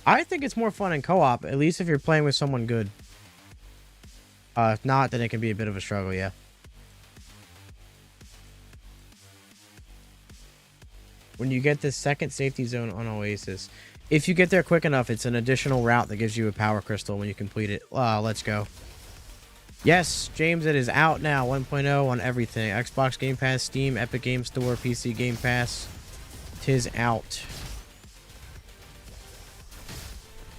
I think it's more fun in co-op, at least if you're playing with someone good. If not, then it can be a bit of a struggle, yeah. When you get the second safety zone on Oasis, if you get there quick enough, it's an additional route that gives you a power crystal when you complete it. Let's go. Yes, James, it is out now, 1.0 on everything. Xbox Game Pass, Steam, Epic Games Store, PC Game Pass. 'Tis out.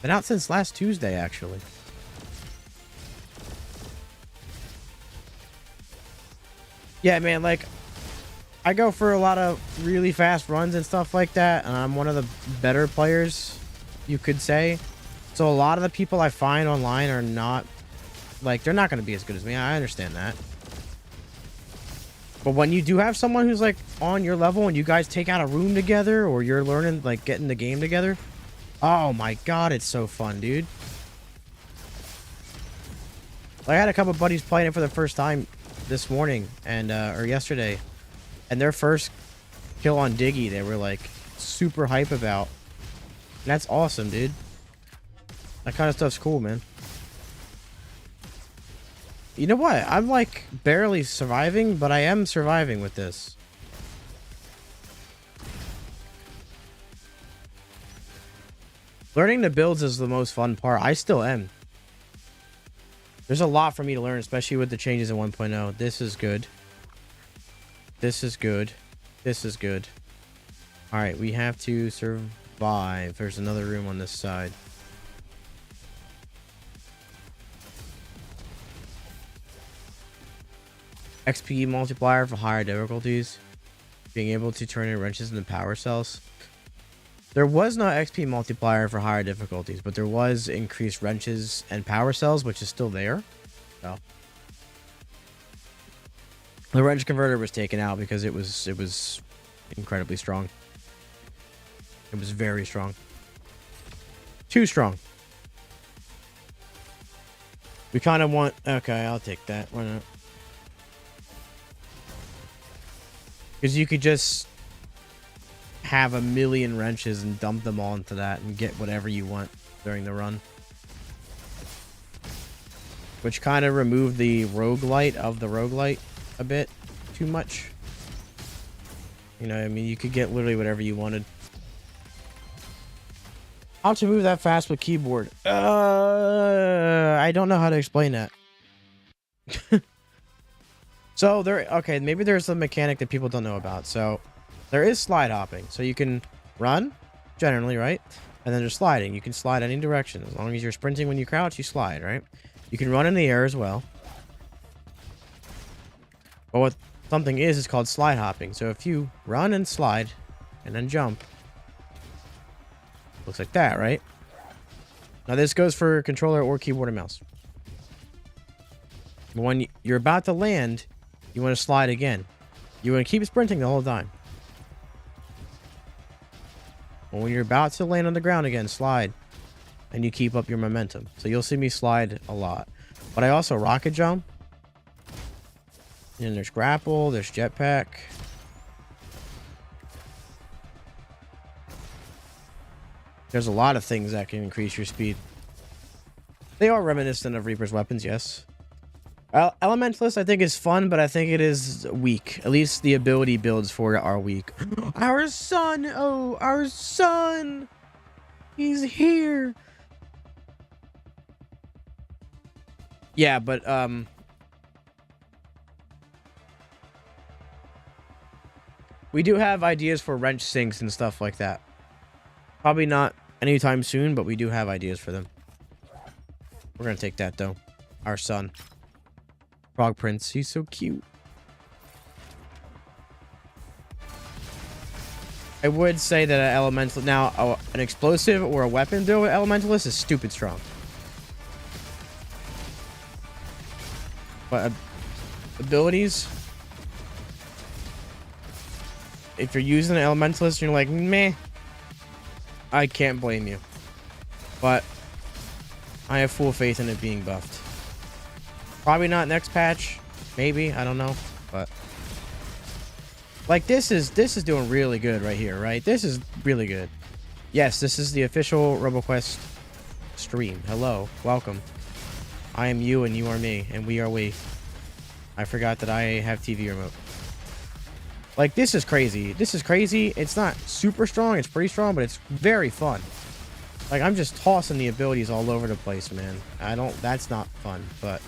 Been out since last Tuesday, actually. Yeah, man, like, I go for a lot of really fast runs and stuff like that, and I'm one of the better players, you could say. So a lot of the people I find online are not, like, they're not going to be as good as me. I understand that. But when you do have someone who's, like, on your level and you guys take out a room together, or you're learning, like, getting the game together, oh my god, it's so fun, dude. I had a couple buddies playing it for the first time this morning and or yesterday, and their first kill on Diggy, they were like super hype about. And that's awesome, dude. That kind of stuff's cool, man. You know what? I'm like barely surviving, but I am surviving with this. Learning the builds is the most fun part. I still am. There's a lot for me to learn, especially with the changes in 1.0. This is good. This is good. This is good. All right, we have to survive. There's another room on this side. XP multiplier for higher difficulties. Being able to turn in wrenches into power cells. There was no XP multiplier for higher difficulties, but there was increased wrenches and power cells, which is still there. So the wrench converter was taken out because it was incredibly strong. It was very strong. Too strong. We kind of want... Okay, I'll take that. Why not? Because you could just have a million wrenches and dump them all into that and get whatever you want during the run. Which kind of removed the roguelite of the roguelite a bit too much. You know what I mean? You could get literally whatever you wanted. How to move that fast with keyboard? I don't know how to explain that. So okay, maybe there's a mechanic that people don't know about. So there is slide hopping. So you can run, generally, right? And then there's sliding. You can slide any direction. As long as you're sprinting when you crouch, you slide, right? You can run in the air as well. But what something is called slide hopping. So if you run and slide and then jump, looks like that, right? Now this goes for controller or keyboard and mouse. When you're about to land, you want to slide again. You want to keep sprinting the whole time. But when you're about to land on the ground again, slide. And you keep up your momentum. So you'll see me slide a lot. But I also rocket jump. And there's grapple, there's jetpack. There's a lot of things that can increase your speed. They are reminiscent of Reaper's weapons, yes. Elementalist, I think, is fun, but I think it is weak. At least the ability builds for it are weak. Our son! Oh, our son! He's here! Yeah, but, we do have ideas for wrench sinks and stuff like that. Probably not anytime soon, but we do have ideas for them. We're gonna take that, though. Our son. Frog Prince. He's so cute. I would say that an elemental... Now, an explosive or a weapon build with Elementalist is stupid strong. But abilities... If you're using an Elementalist, you're like, meh. I can't blame you. But I have full faith in it being buffed. Probably not next patch. Maybe. I don't know. But like this is doing really good right here, right? This is really good. Yes, this is the official RoboQuest stream. Hello. Welcome. I am you and you are me and we are we. I forgot that I have TV remote. Like this is crazy. This is crazy. It's not super strong. It's pretty strong, but it's very fun. Like I'm just tossing the abilities all over the place, man. That's not fun, but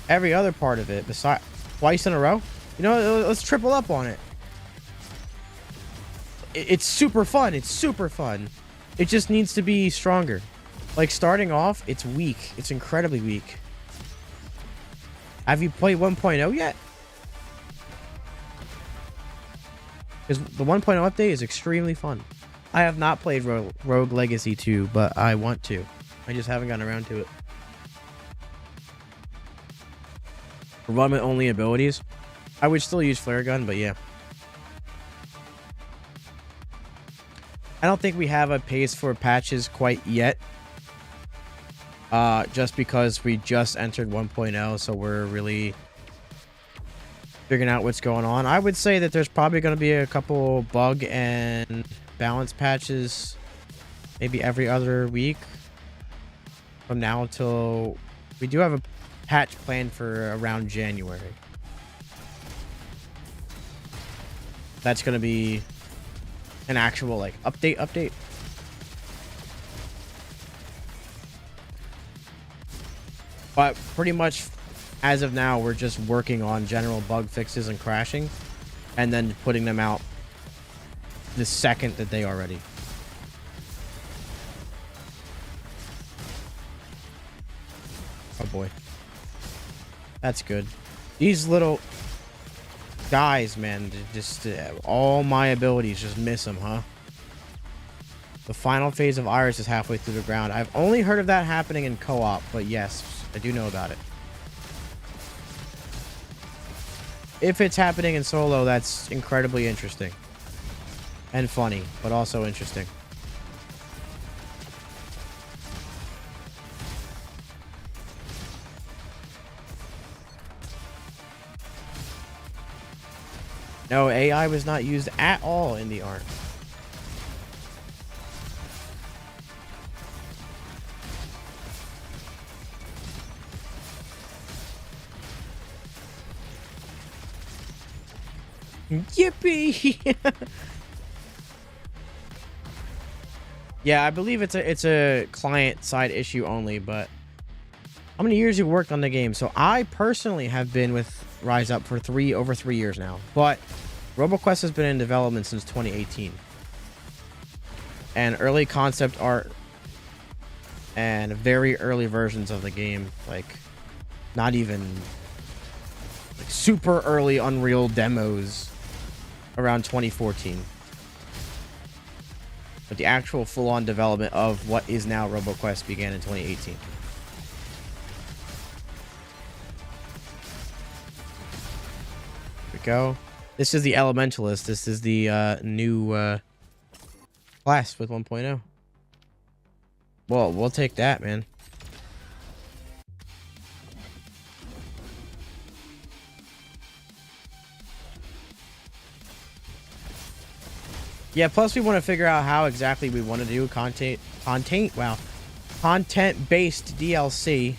every other part of it, besides twice in a row, you know, let's triple up on it. It's super fun. It's super fun. It just needs to be stronger. Like starting off, it's weak. It's incredibly weak. Have you played 1.0 yet? Because the 1.0 update is extremely fun. I have not played Rogue Legacy 2, but I want to. I just haven't gotten around to it. Run with only abilities. I would still use flare gun, but yeah. I don't think we have a pace for patches quite yet. just because we just entered 1.0, so we're really figuring out what's going on. I would say that there's probably going to be a couple bug and balance patches maybe every other week from now until we do have a patch planned for around January. That's going to be an actual like update. But pretty much as of now, we're just working on general bug fixes and crashing, and then putting them out the second that they are ready. Oh boy. That's good. These little guys, man, just all my abilities just miss them, huh? The final phase of Iris is halfway through the ground. I've only heard of that happening in co-op, but yes, I do know about it. If it's happening in solo, that's incredibly interesting. And funny, but also interesting. No, AI was not used at all in the art. Yippee! Yeah, I believe it's a client side issue only, but how many years you worked on the game? So I personally have been with Rise Up for over 3 years now, but RoboQuest has been in development since 2018. And early concept art and very early versions of the game, like not even like super early Unreal demos around 2014. But the actual full-on development of what is now RoboQuest began in 2018. Here we go. This is the Elementalist. This is the new class with 1.0. Well, we'll take that, man. Yeah, plus we want to figure out how exactly we want to do content-based DLC,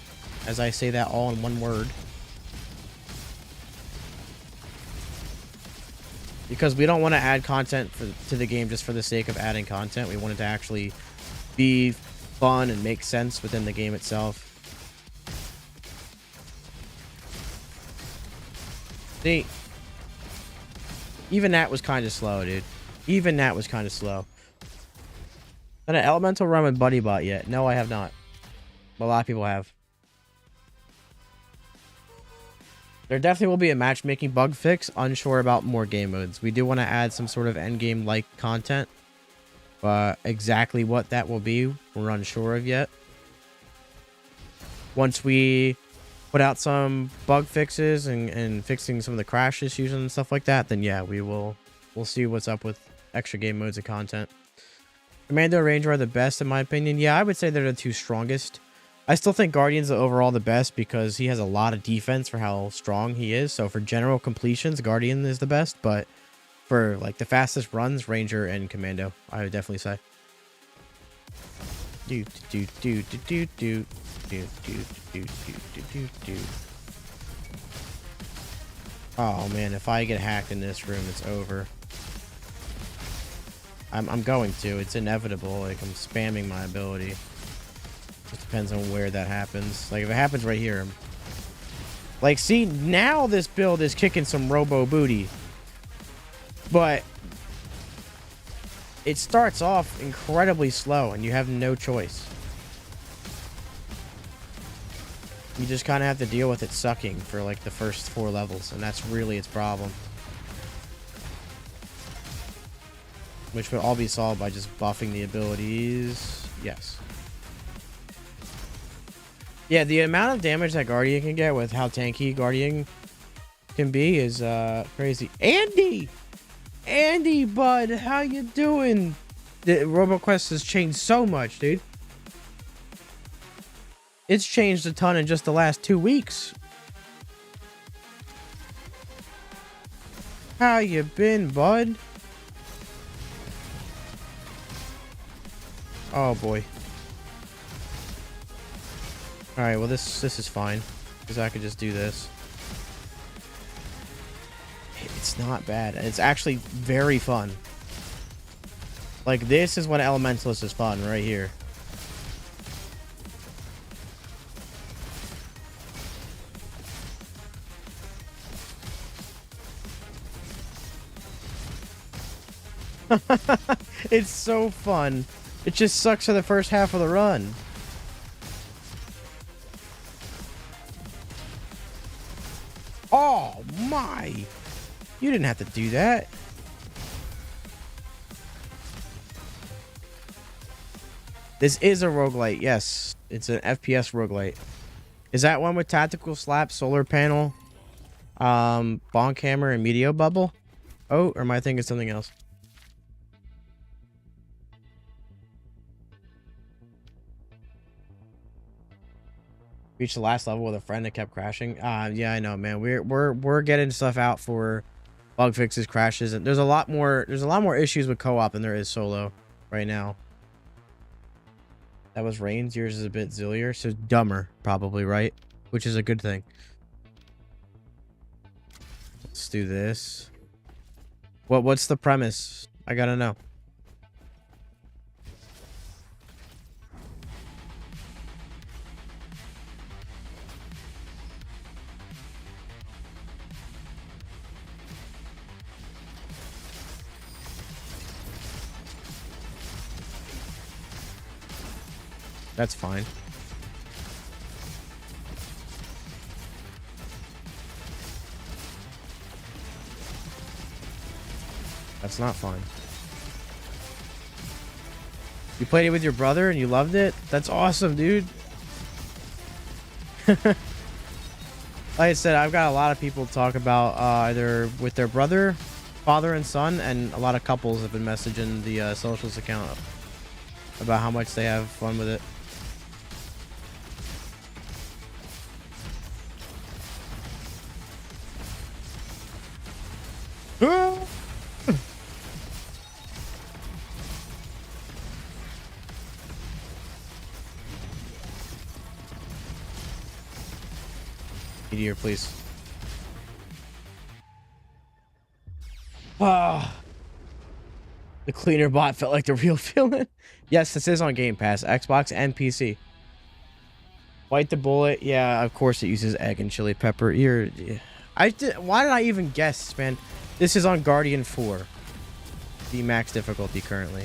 as I say that all in one word. Because we don't want to add content to the game just for the sake of adding content. We want it to actually be fun and make sense within the game itself. See, even that was kind of slow, dude. Even that was kind of slow. Done an elemental run with BuddyBot yet? No, I have not. But a lot of people have. There definitely will be a matchmaking bug fix. Unsure about more game modes. We do want to add some sort of endgame-like content. But exactly what that will be, we're unsure of yet. Once we put out some bug fixes and fixing some of the crash issues and stuff like that, then yeah, we'll see what's up with extra game modes and content. Commando and Ranger are the best in my opinion. Yeah, I would say they're the two strongest. I still think Guardian's overall the best because he has a lot of defense for how strong he is. So for general completions, Guardian is the best, but for like the fastest runs, Ranger and Commando, I would definitely say. Oh man, if I get hacked in this room, it's over. I'm going to. It's inevitable. Like, I'm spamming my ability. Just depends on where that happens. Like, if it happens right here. Like, see, now this build is kicking some robo booty. But it starts off incredibly slow, and you have no choice. You just kind of have to deal with it sucking for, like, the first 4 levels, and that's really its problem. Which would all be solved by just buffing the abilities. Yes. Yeah, the amount of damage that Guardian can get with how tanky Guardian can be is crazy. Andy! Andy, bud, how you doing? The RoboQuest has changed so much, dude. It's changed a ton in just the last 2 weeks. How you been, bud? Oh boy. All right, well this is fine because I could just do this. It's not bad. It's actually very fun. Like, this is when Elementalist is fun, right here. It's so fun. It just sucks for the first half of the run. Oh my! You didn't have to do that. This is a roguelite, yes. It's an FPS roguelite. Is that one with tactical slap, solar panel, bonk hammer, and meteor bubble? Oh, or am I thinking something else? Reached the last level with a friend that kept crashing. Yeah, I know, man. We're getting stuff out for bug fixes, crashes, and there's a lot more issues with co-op than there is solo right now. That was Rain's. Yours is a bit zillier, so dumber, probably, right? Which is a good thing. Let's do this. What's the premise? I gotta know. That's fine. That's not fine. You played it with your brother and you loved it? That's awesome, dude. Like I said, I've got a lot of people talk about either with their brother, father and son, and a lot of couples have been messaging the socials account about how much they have fun with it. Meteor, please. Ah, the cleaner bot felt like the real feeling. Yes, this is on Game Pass, Xbox and PC. Bite the bullet. Yeah, of course it uses egg and chili pepper. Why did I even guess, man? This is on Guardian 4. The max difficulty currently.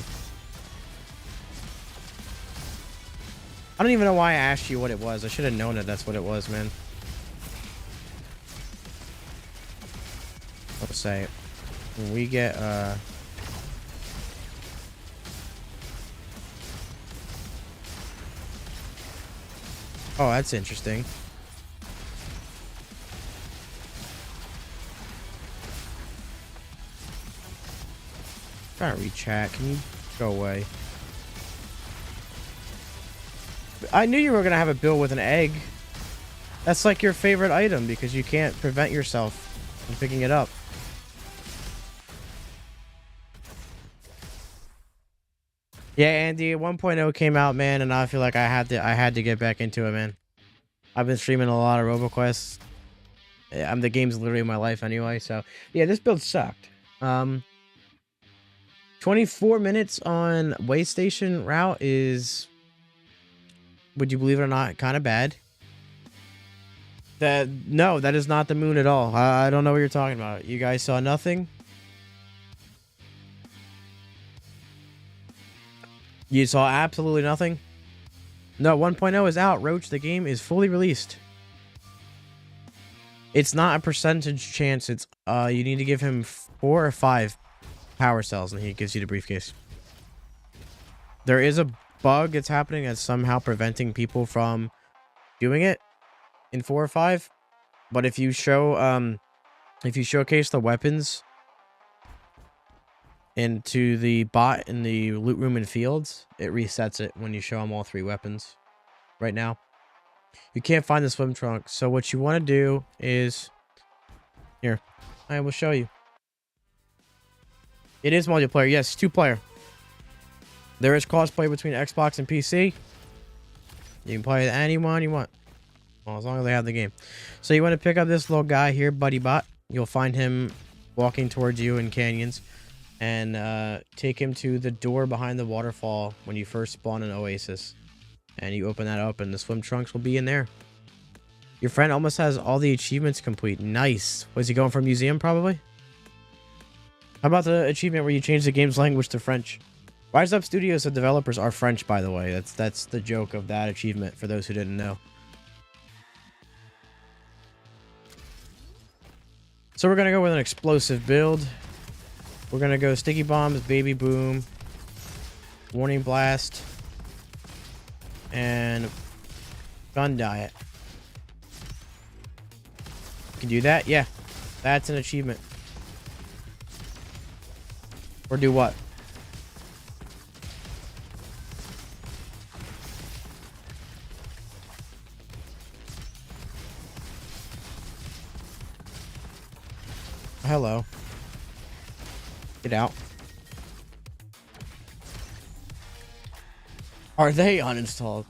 I don't even know why I asked you what it was. I should have known that that's what it was, man. Let's say when we get oh, that's interesting. Trying to read chat. Can you go away? I knew you were gonna have a bill with an egg. That's like your favorite item because you can't prevent yourself from picking it up. Yeah, Andy, 1.0 came out, man, and I feel like I had to get back into it, man. I've been streaming a lot of RoboQuest. The game's literally my life anyway, so yeah, this build sucked. 24 minutes on Waystation route is, would you believe it or not, kind of bad. No, that is not the moon at all. I don't know what you're talking about. You guys saw nothing? You saw absolutely nothing? No, 1.0 is out, Roach. The game is fully released. It's not a percentage chance. It's you need to give him 4 or 5 power cells and he gives you the briefcase. There is a bug that's happening that's somehow preventing people from doing it in 4 or 5. But if you show if you showcase the weapons into the bot in the loot room and fields, it resets it when you show them all 3 weapons right now. You can't find the swim trunk. So what you want to do is... Here. I will show you. It is multiplayer. Yes, 2-player. There is crossplay between Xbox and PC. You can play with anyone you want. Well, as long as they have the game. So you want to pick up this little guy here, BuddyBot. You'll find him walking towards you in canyons. And take him to the door behind the waterfall when you first spawn an oasis. And you open that up and the swim trunks will be in there. Your friend almost has all the achievements complete. Nice. Was he going for a museum probably? How about the achievement where you change the game's language to French? Rise Up Studios, the developers are French, by the way. That's the joke of that achievement for those who didn't know. So we're going to go with an explosive build. We're going to go Sticky Bombs, Baby Boom, Warning Blast, and Gun Diet. You can do that? Yeah. That's an achievement. Or do what? Hello. Get out. Are they uninstalled?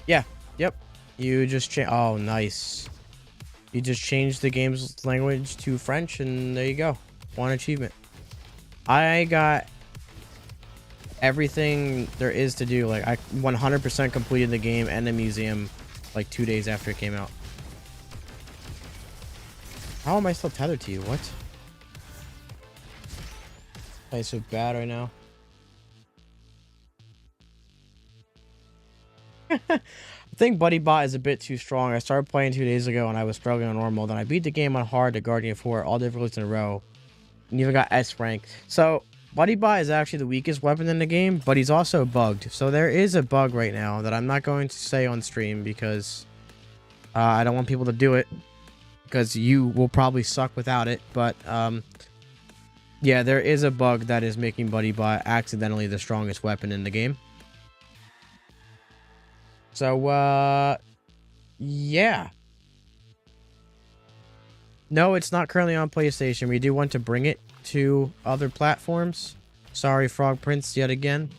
Yeah. Yep. You just change. Oh, nice. You just changed the game's language to French, and there you go. One achievement. I got everything there is to do. Like, I 100% completed the game and the museum like 2 days after it came out. How am I still tethered to you? What? Why so bad right now? I think BuddyBot is a bit too strong. I started playing 2 days ago and I was struggling on normal. Then I beat the game on hard to Guardian 4, all difficulties in a row. And even got S rank. So BuddyBot is actually the weakest weapon in the game, but he's also bugged. So there is a bug right now that I'm not going to say on stream because I don't want people to do it. Because you will probably suck without it. But yeah, there is a bug that is making BuddyBot accidentally the strongest weapon in the game. So, yeah. No, it's not currently on PlayStation. We do want to bring it to other platforms. Sorry, Frog Prince, yet again.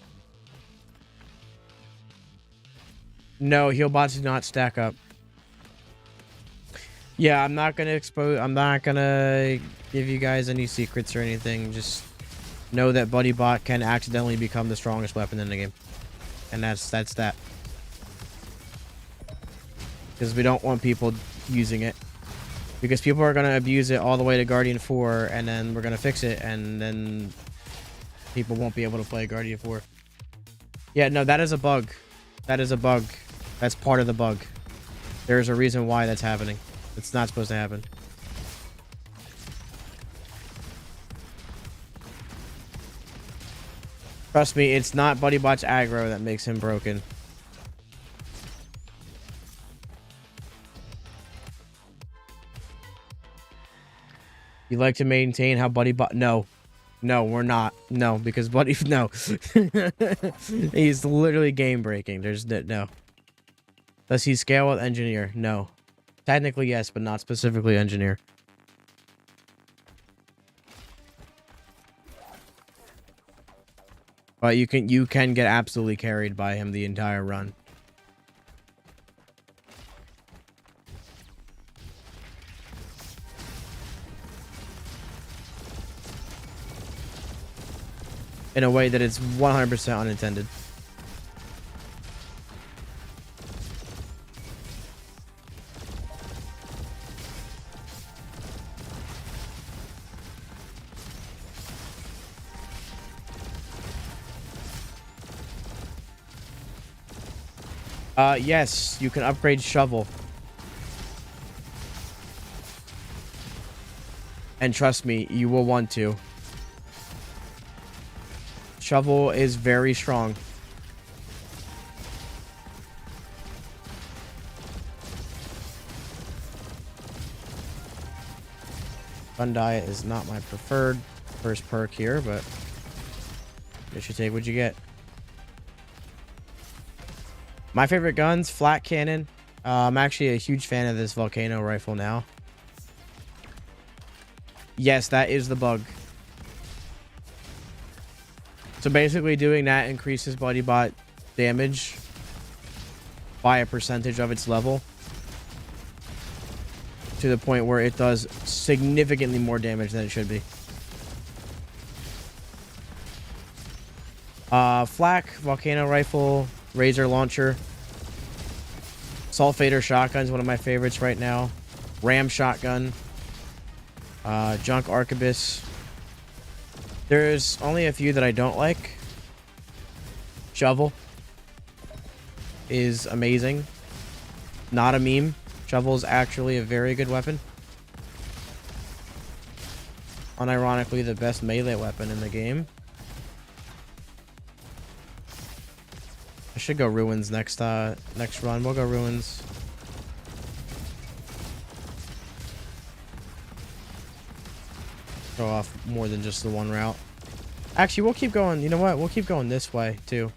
No, Healbots do not stack up. Yeah, I'm not gonna give you guys any secrets or anything. Just know that BuddyBot can accidentally become the strongest weapon in the game. And that's that. Because we don't want people using it. Because people are going to abuse it all the way to Guardian 4, and then we're going to fix it, and then people won't be able to play Guardian 4. Yeah, no, that is a bug. That is a bug. That's part of the bug. There's a reason why that's happening. It's not supposed to happen. Trust me, it's not BuddyBot's aggro that makes him broken. You like to maintain how BuddyBot... No. No, we're not. No, because Buddy... No. He's literally game breaking. There's... No. Does he scale with Engineer? No. Technically, yes, but not specifically Engineer. But you can get absolutely carried by him the entire run. In a way that is 100% unintended. Yes, you can upgrade Shovel. And trust me, you will want to. Shovel is very strong. Gun Diet is not my preferred first perk here, but you should take what you get. My favorite guns, flat cannon. I'm actually a huge fan of this volcano rifle now. Yes, that is the bug. So basically doing that increases Buddybot damage by a percentage of its level, to the point where it does significantly more damage than it should be. Flak, volcano rifle, razor launcher, sulfater shotgun is one of my favorites right now. Ram shotgun, junk arquebus. There's only a few that I don't like. Shovel is amazing. Not a meme. Shovel is actually a very good weapon. Unironically, the best melee weapon in the game. I should go ruins next run. We'll go ruins. Go off more than just the one route. Actually, we'll keep going. You know what? We'll keep going this way too.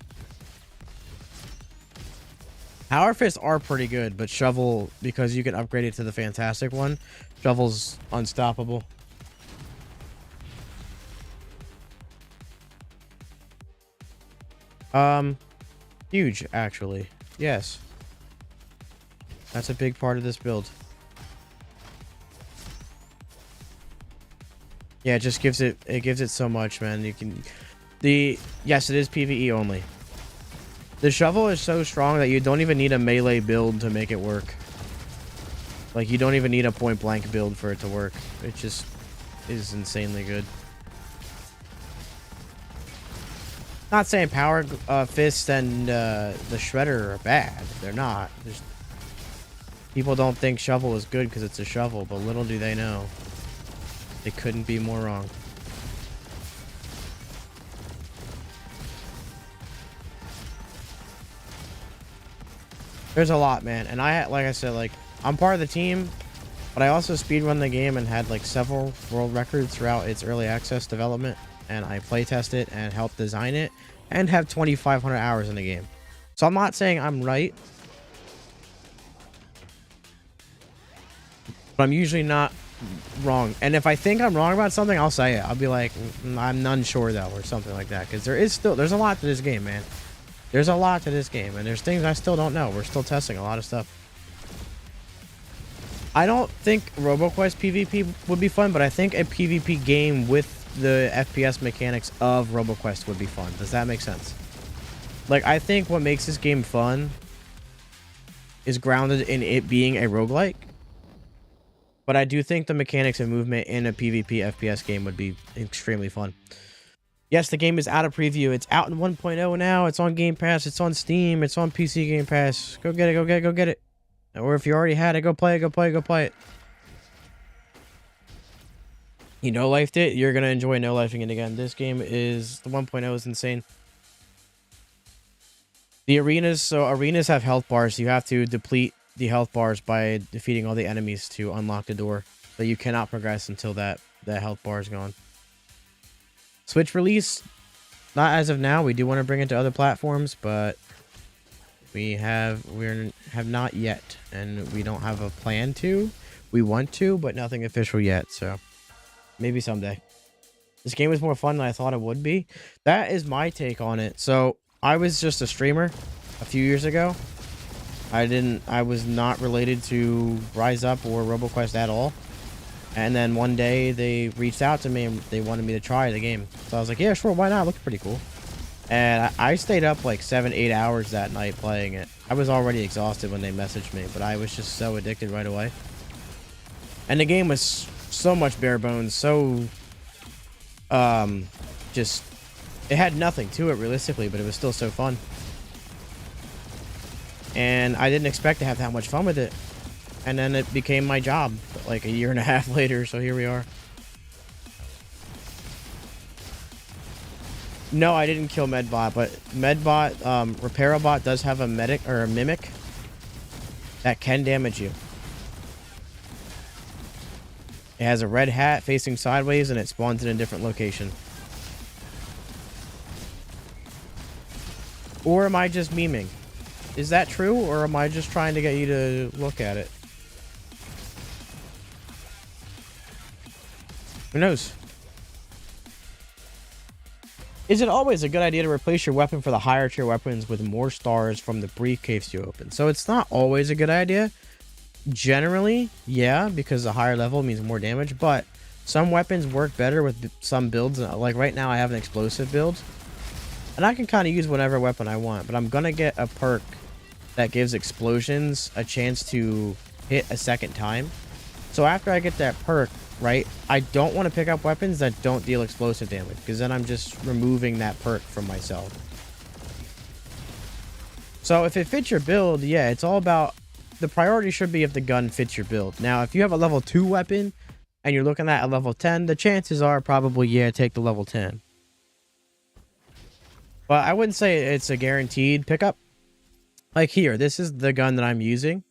Power fists are pretty good, but shovel, because you can upgrade it to the fantastic one, shovel's unstoppable. Huge, actually. Yes. That's a big part of this build. Yeah, it just gives it so much, man. You can yes, it is PvE only. The shovel is so strong that you don't even need a melee build to make it work. Like, you don't even need a point blank build for it to work. It just is insanely good. Not saying power fist and the shredder are bad. They're not. People don't think shovel is good because it's a shovel, but little do they know. They couldn't be more wrong. There's a lot, man. And like I said, like, I'm part of the team, but I also speedrun the game and had like several world records throughout its early access development. And I playtest it and helped design it and have 2,500 hours in the game. So I'm not saying I'm right, but I'm usually not wrong. And if I think I'm wrong about something, I'll say it. I'll be like, I'm unsure though, or something like that. Because there's a lot to this game, man. There's a lot to this game, and there's things I still don't know. We're still testing a lot of stuff. I don't think RoboQuest PvP would be fun, but I think a PvP game with the FPS mechanics of RoboQuest would be fun. Does that make sense? Like, I think what makes this game fun is grounded in it being a roguelike. But I do think the mechanics and movement in a PvP FPS game would be extremely fun. Yes, the game is out of preview. It's out in 1.0 now. It's on Game Pass. It's on Steam. It's on PC Game Pass. Go get it. Go get it. Go get it. Or if you already had it, go play it. Go play it. Go play it. You no-lifed it. You're going to enjoy no-lifing it again. This game is... The 1.0 is insane. The arenas... So arenas have health bars. You have to deplete the health bars by defeating all the enemies to unlock the door. So you cannot progress until that health bar is gone. Switch release, not as of now. We do want to bring it to other platforms, but we have not yet, and we don't have a plan to. We want to, but nothing official yet. So maybe someday. This game was more fun than I thought it would be. That is my take on it. So I was just a streamer a few years ago. I was not related to Rise Up or RoboQuest at all. And then one day they reached out to me and they wanted me to try the game. So I was like, yeah, sure, why not? It looks pretty cool. And I stayed up like 7-8 hours that night playing it. I was already exhausted when they messaged me, but I was just so addicted right away. And the game was so much bare bones, so just, it had nothing to it realistically, but it was still so fun. And I didn't expect to have that much fun with it. And then it became my job like a year and a half later, so here we are. No, I didn't kill Medbot, but Medbot, Repairobot does have a medic or a mimic that can damage you. It has a red hat facing sideways and it spawns in a different location. Or am I just memeing? Is that true, or am I just trying to get you to look at it? Who knows? Is it always a good idea to replace your weapon for the higher tier weapons with more stars from the briefcase you open? So it's not always a good idea. Generally, yeah, because the higher level means more damage, but some weapons work better with some builds. Like right now I have an explosive build, and I can kind of use whatever weapon I want, but I'm gonna get a perk that gives explosions a chance to hit a second time. So after I get that perk, right, I don't want to pick up weapons that don't deal explosive damage, because then I'm just removing that perk from myself. So if it fits your build, yeah, it's all about, the priority should be if the gun fits your build. Now, if you have a level 2 weapon and you're looking at a level 10, the chances are probably, yeah, take the level 10. But I wouldn't say it's a guaranteed pickup. Like here, this is the gun that I'm using.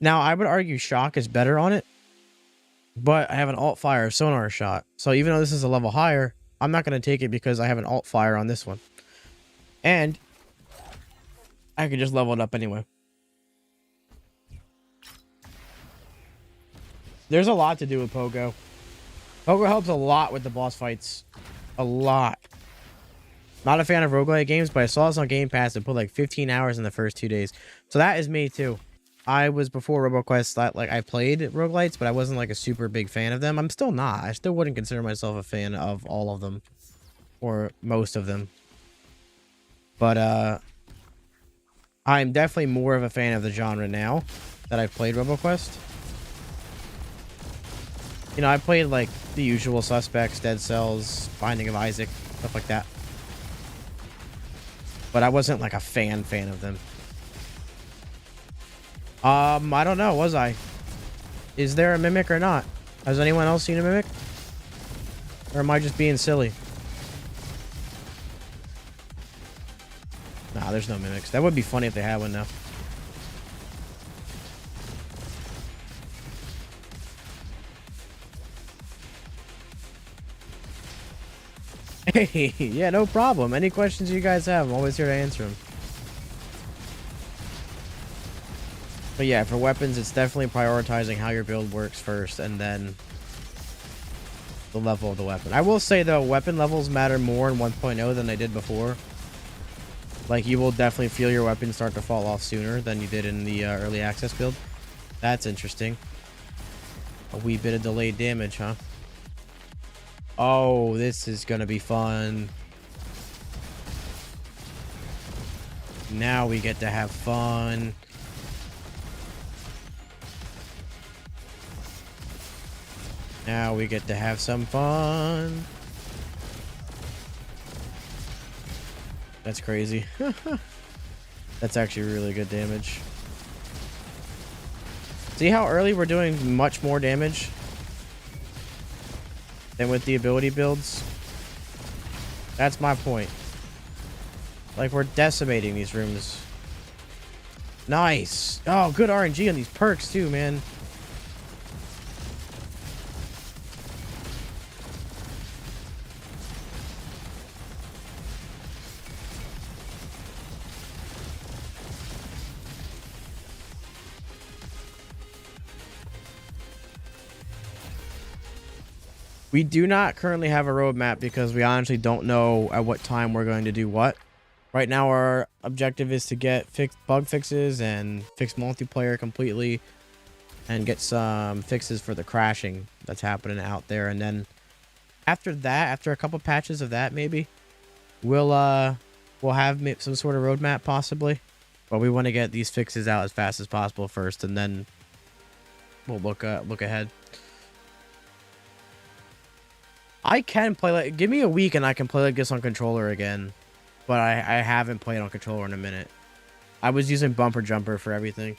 Now, I would argue shock is better on it, but I have an alt fire sonar shot. So even though this is a level higher, I'm not going to take it because I have an alt fire on this one. And I could just level it up anyway. There's a lot to do with Pogo. Pogo helps a lot with the boss fights. A lot. Not a fan of roguelite games, but I saw this on Game Pass and put like 15 hours in the first 2 days. So that is me too. I was before RoboQuest, like I played roguelites, but I wasn't like a super big fan of them. I'm still not. I still wouldn't consider myself a fan of all of them. Or most of them. But I'm definitely more of a fan of the genre now that I've played RoboQuest. You know, I played like the usual suspects, Dead Cells, Binding of Isaac, stuff like that. But I wasn't like a fan of them. I don't know, was I? Is there a Mimic or not? Has anyone else seen a Mimic? Or am I just being silly? Nah, there's no Mimics. That would be funny if they had one now. Hey, yeah, no problem. Any questions you guys have, I'm always here to answer them. But yeah, for weapons, it's definitely prioritizing how your build works first, and then the level of the weapon. I will say, though, weapon levels matter more in 1.0 than they did before. Like, you will definitely feel your weapon start to fall off sooner than you did in the early access build. That's interesting. A wee bit of delayed damage, huh? Oh, this is gonna be fun. Now we get to have fun. Now we get to have some fun. That's crazy. That's actually really good damage. See how early we're doing much more damage than with the ability builds? That's my point. Like, we're decimating these rooms. Nice. Oh, good RNG on these perks too, man. We do not currently have a roadmap because we honestly don't know at what time we're going to do what. Right now, our objective is to get bug fixes and fix multiplayer completely, and get some fixes for the crashing that's happening out there. And then after that, after a couple patches of that, maybe we'll have some sort of roadmap possibly. But we want to get these fixes out as fast as possible first, and then we'll look ahead. I can play like, give me a week and I can play like this on controller again. But I haven't played on controller in a minute. I was using bumper jumper for everything.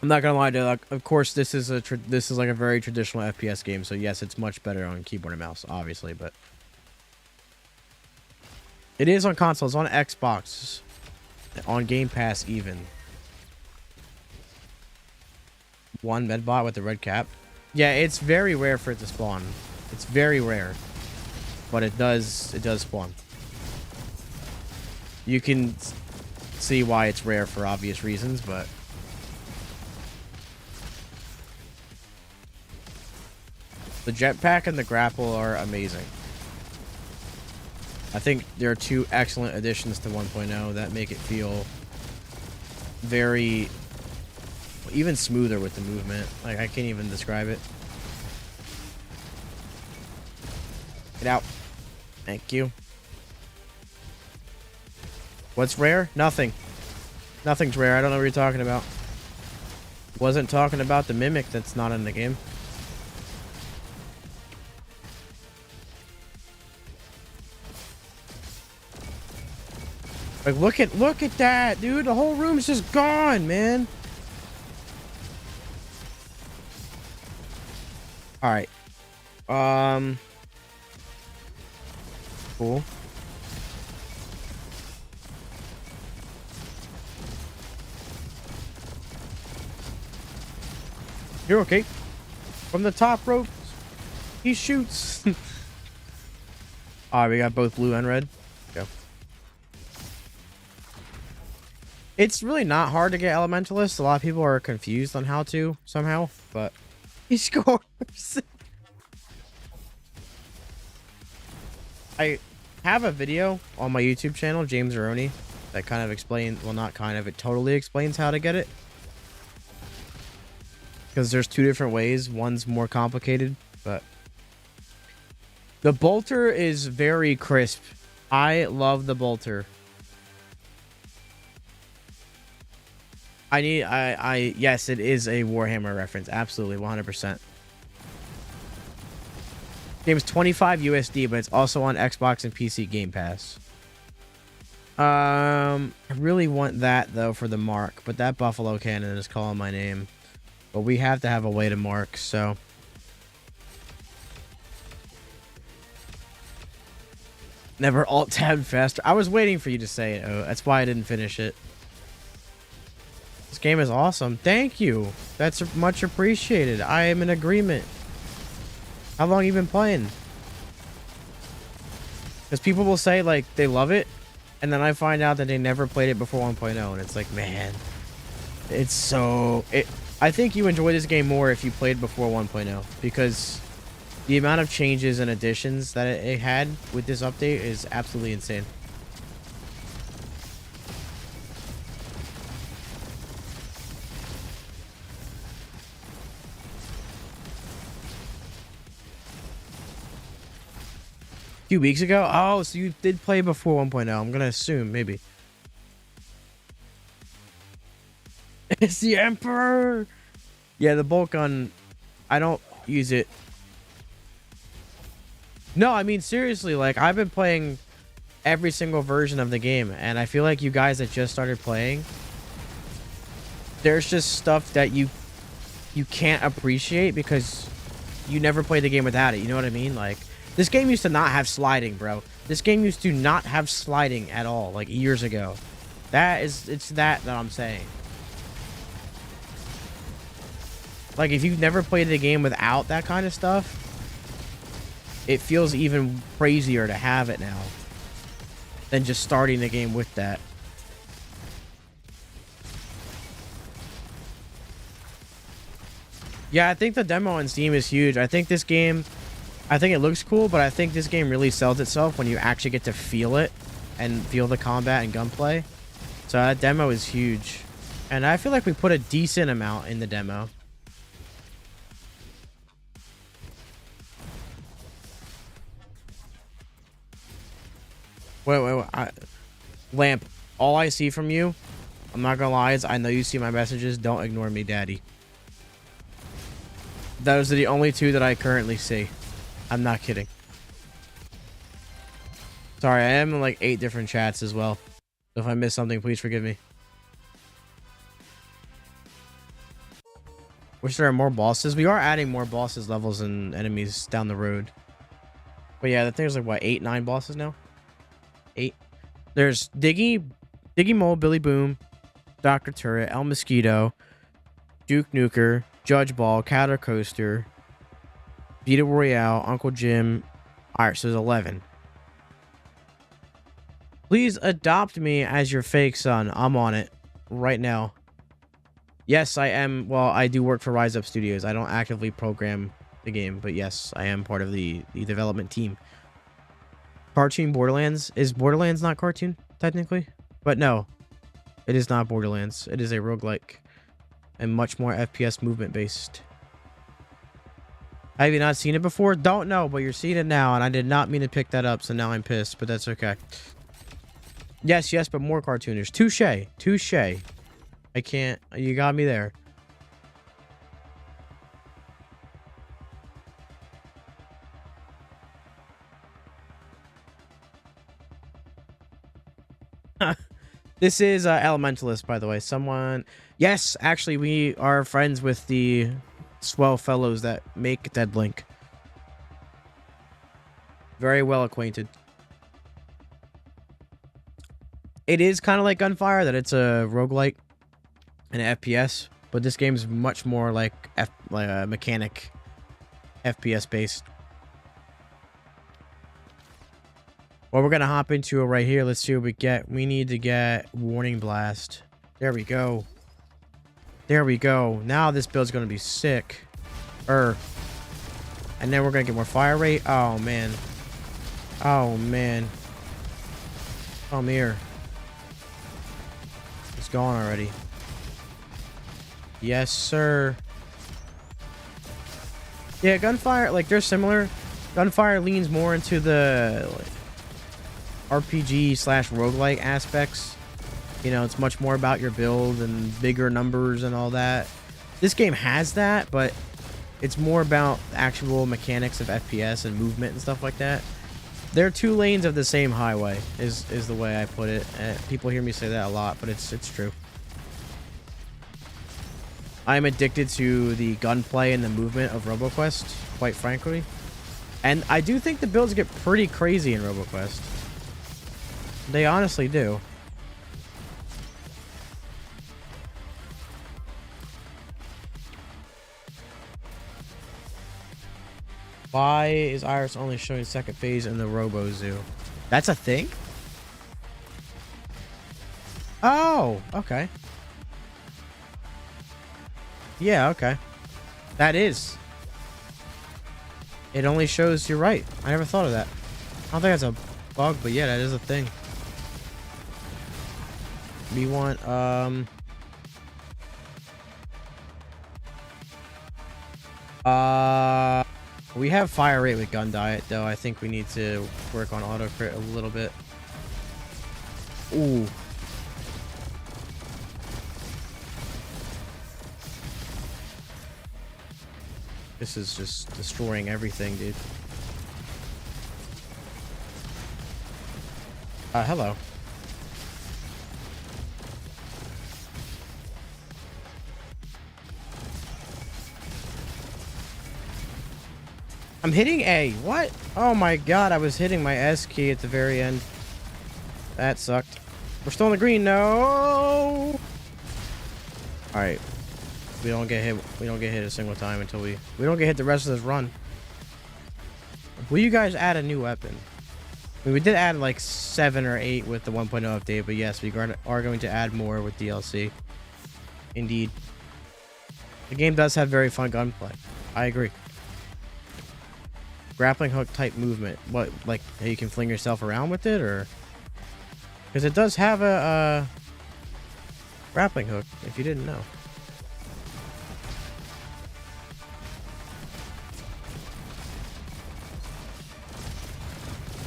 I'm not gonna lie to you, like, of course this is like a very traditional FPS game, so yes, it's much better on keyboard and mouse, obviously, but it is on consoles, on Xbox, on Game Pass even. One medbot with the red cap. Yeah, it's very rare for it to spawn. It's very rare. But it does spawn. You can see why it's rare for obvious reasons, but the jetpack and the grapple are amazing. I think there are two excellent additions to 1.0 that make it feel very, even smoother with the movement. Like, I can't even describe it. Get out. Thank you. What's rare? Nothing. Nothing's rare. I don't know what you're talking about. Wasn't talking about the Mimic that's not in the game. Like, look at that, dude. The whole room's just gone, man. All right. Cool. You're okay. From the top rope, he shoots. All right, we got both blue and red. Go. It's really not hard to get Elementalist. A lot of people are confused on how to somehow, but he scores. I have a video on my YouTube channel, James Aroni, that kind of explains, well, not kind of, it totally explains how to get it. Because there's two different ways. One's more complicated, but the bolter is very crisp. I love the bolter. Yes, it is a Warhammer reference. Absolutely, 100%. Game's $25 USD, but it's also on Xbox and PC Game Pass. I really want that though for the mark, but that Buffalo Cannon is calling my name. But we have to have a way to mark, so never alt tabbed faster. I was waiting for you to say it. Oh, that's why I didn't finish it. This game is awesome. Thank you. That's much appreciated. I am in agreement. How long you been playing? Because people will say like they love it, and then I find out that they never played it before 1.0, and it's like, man, it's so I think you enjoy this game more if you played before 1.0, because the amount of changes and additions that it had with this update is absolutely insane. A few weeks ago? Oh, so you did play before 1.0. I'm gonna assume, maybe. It's the Emperor! Yeah, the bolt gun, I don't use it. No, I mean, seriously, like, I've been playing every single version of the game, and I feel like you guys that just started playing, there's just stuff that you can't appreciate because you never played the game without it, you know what I mean? Like, this game used to not have sliding, bro. This game used to not have sliding at all, like, years ago. It's that I'm saying. Like, if you've never played the game without that kind of stuff, it feels even crazier to have it now than just starting the game with that. Yeah, I think the demo on Steam is huge. I think this game, I think it looks cool, but I think this game really sells itself when you actually get to feel it and feel the combat and gunplay. So that demo is huge. And I feel like we put a decent amount in the demo. Wait. Lamp, all I see from you, I'm not gonna lie, is I know you see my messages. Don't ignore me, daddy. Those are the only two that I currently see. I'm not kidding. Sorry, I am in like 8 different chats as well. So if I miss something, please forgive me. Wish there are more bosses. We are adding more bosses, levels, and enemies down the road. But yeah, I think there's like, what, 8, 9 bosses now? 8. There's Diggy Mole, Billy Boom, Dr. Turret, El Mosquito, Duke Nuker, Judge Ball, Counter Coaster, Vita Royale, Uncle Jim. Alright, so there's 11. Please adopt me as your fake son. I'm on it right now. Yes, I am. Well, I do work for Rise Up Studios. I don't actively program the game, but yes, I am part of the development team. Cartoon Borderlands. Is Borderlands not cartoon, technically? But no, it is not Borderlands. It is a roguelike and much more FPS movement based. Have you not seen it before? Don't know, but you're seeing it now, and I did not mean to pick that up, so now I'm pissed, but that's okay. Yes, yes, but more cartoonish. Touche. Touche. I can't. You got me there. This is Elementalist, by the way. Someone... Yes, actually, we are friends with the swell fellows that make Dead Link. Very well acquainted. It is kind of like Gunfire, that it's a roguelike and an FPS, but this game's much more like a mechanic FPS based. Well, we're gonna hop into it right here. Let's see what we get. We need to get Warning Blast. There we go. There we go. Now this build's gonna be sick. And then we're gonna get more fire rate. Oh man. Oh man. Come here. It's gone already. Yes, sir. Yeah, Gunfire, like, they're similar. Gunfire leans more into the RPG slash roguelike aspects. You know, it's much more about your build and bigger numbers and all that. This game has that, but it's more about actual mechanics of FPS and movement and stuff like that. They're two lanes of the same highway, is the way I put it. People hear me say that a lot, but it's true. I'm addicted to the gunplay and the movement of RoboQuest, quite frankly. And I do think the builds get pretty crazy in RoboQuest. They honestly do. Why is Iris only showing second phase in the Robo Zoo? That's a thing? Oh, okay. Yeah, okay. That is. It only shows you're right. I never thought of that. I don't think that's a bug, but yeah, that is a thing. We want, we have fire rate with gun diet, though. I think we need to work on auto crit a little bit. Ooh. This is just destroying everything, dude. Hello. I'm hitting A. What? Oh my god, I was hitting my S key at the very end. That sucked. We're still in the green. No! Alright. We don't get hit. We don't get hit a single time until we don't get hit the rest of this run. Will you guys add a new weapon? I mean, we did add like 7 or 8 with the 1.0 update, but yes, we are going to add more with DLC. Indeed. The game does have very fun gunplay. I agree. Grappling hook type movement. What, like you can fling yourself around with it, or? Because it does have a grappling hook, if you didn't know.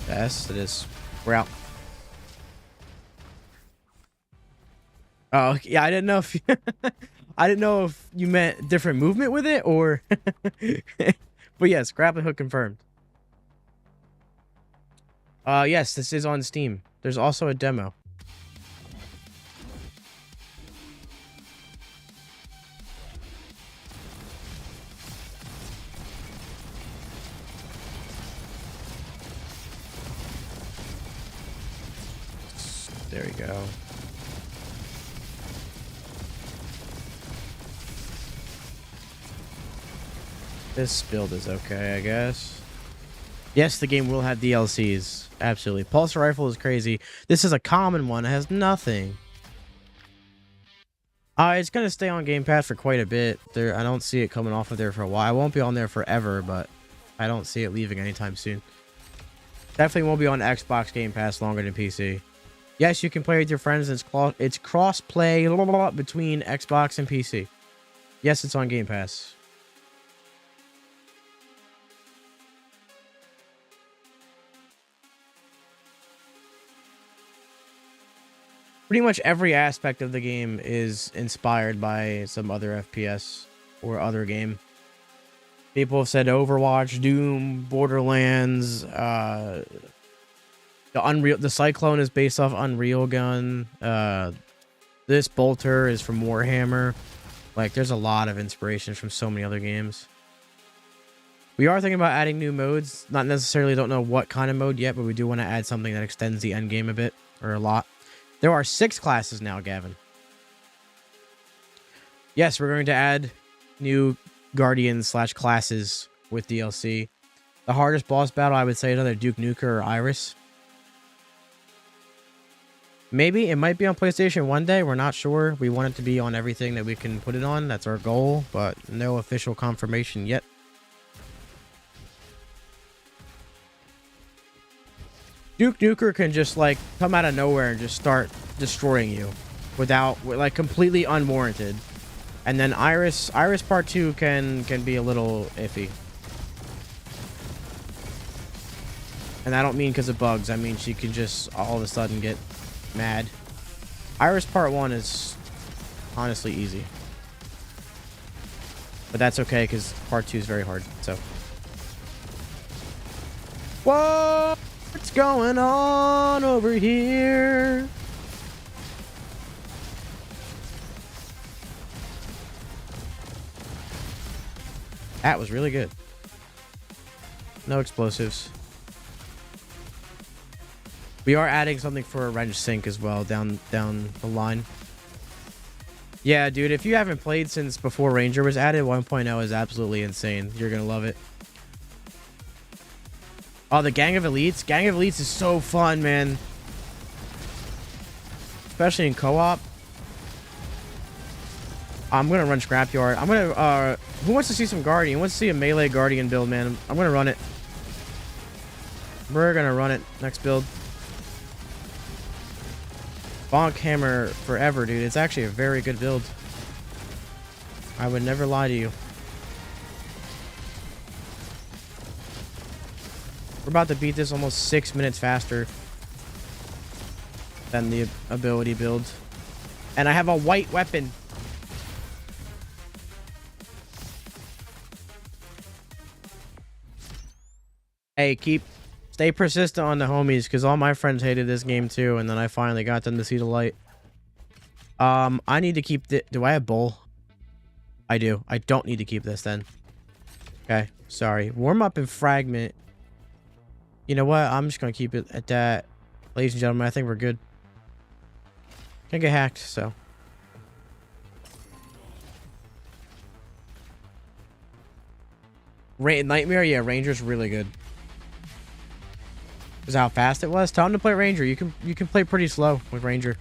Yes, it is. We're out. Oh, yeah, I didn't know if I didn't know if you meant different movement with it or but yes, grappling hook confirmed. Yes, this is on Steam. There's also a demo. There we go. This build is okay, I guess. Yes, the game will have DLCs. Absolutely. Pulsar Rifle is crazy. This is a common one. It has nothing. It's going to stay on Game Pass for quite a bit. I don't see it coming off of there for a while. I won't be on there forever, but I don't see it leaving anytime soon. Definitely won't be on Xbox Game Pass longer than PC. Yes, you can play with your friends. It's cross-play between Xbox and PC. Yes, it's on Game Pass. Pretty much every aspect of the game is inspired by some other FPS or other game. People have said Overwatch, Doom, Borderlands, the Cyclone is based off Unreal Gun. This Bolter is from Warhammer. Like, there's a lot of inspiration from so many other games. We are thinking about adding new modes. Not necessarily don't know what kind of mode yet, but we do want to add something that extends the end game a bit, or a lot. There are 6 classes now, Gavin. Yes, we're going to add new Guardians / classes with DLC. The hardest boss battle, I would say, is either Duke Nukem or Iris. Maybe it might be on PlayStation one day. We're not sure. We want it to be on everything that we can put it on. That's our goal, but no official confirmation yet. Duke Nukem can just like come out of nowhere and just start destroying you without, like, completely unwarranted. And then Iris Part 2 can be a little iffy. And I don't mean because of bugs. I mean she can just all of a sudden get mad. Iris Part 1 is honestly easy. But that's okay because Part 2 is very hard. So. Whoa! What's going on over here? That was really good. No explosives. We are adding something for a wrench sync as well down the line. Yeah, dude, if you haven't played since before Ranger was added, 1.0 is absolutely insane. You're gonna love it. Oh, the Gang of Elites. Gang of Elites is so fun, man. Especially in co-op. I'm gonna run Scrapyard. I'm gonna, who wants to see some Guardian? Who wants to see a melee Guardian build, man? I'm gonna run it. We're gonna run it next build. Bonk Hammer forever, dude. It's actually a very good build. I would never lie to you. We're about to beat this almost 6 minutes faster than the ability build. And I have a white weapon. Hey, stay persistent on the homies, because all my friends hated this game too, and then I finally got them to see the light. I need to keep do I have Bull? I do. I don't need to keep this then. Okay, sorry. Warm up and Fragment. You know what? I'm just gonna keep it at that. Ladies and gentlemen, I think we're good. Can't get hacked, so. Nightmare? Yeah, Ranger's really good. Is how fast it was. Tell him to play Ranger. You can play pretty slow with Ranger.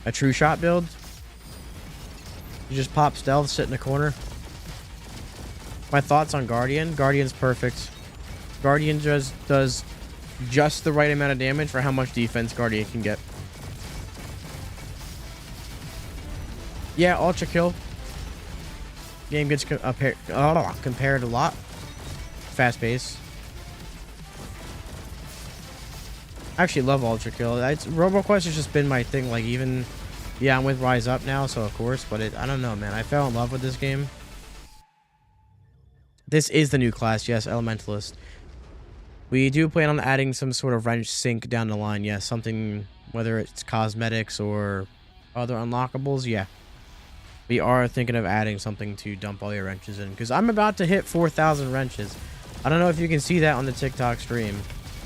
A true shot build. You just pop stealth, sit in the corner. My thoughts on Guardian. Guardian's perfect. Guardian just does just the right amount of damage for how much defense Guardian can get. Yeah, Ultra Kill. Game gets compared a lot. Fast pace. I actually love Ultra Kill. RoboQuest has just been my thing. Like, even, yeah, I'm with Rise Up now, so of course. But I don't know, man. I fell in love with this game. This is the new class, yes, Elementalist. We do plan on adding some sort of wrench sync down the line, yes. Something, whether it's cosmetics or other unlockables, yeah. We are thinking of adding something to dump all your wrenches in, because I'm about to hit 4,000 wrenches. I don't know if you can see that on the TikTok stream,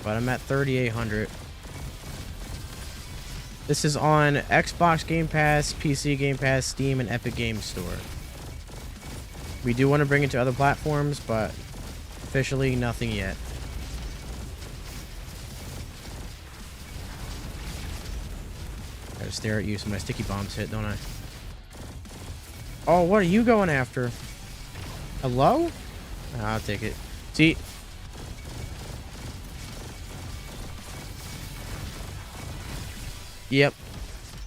but I'm at 3,800. This is on Xbox Game Pass, PC Game Pass, Steam, and Epic Games Store. We do want to bring it to other platforms, but officially nothing yet. Gotta stare at you so my sticky bombs hit, don't I? Oh, what are you going after? Hello? I'll take it. See? Yep.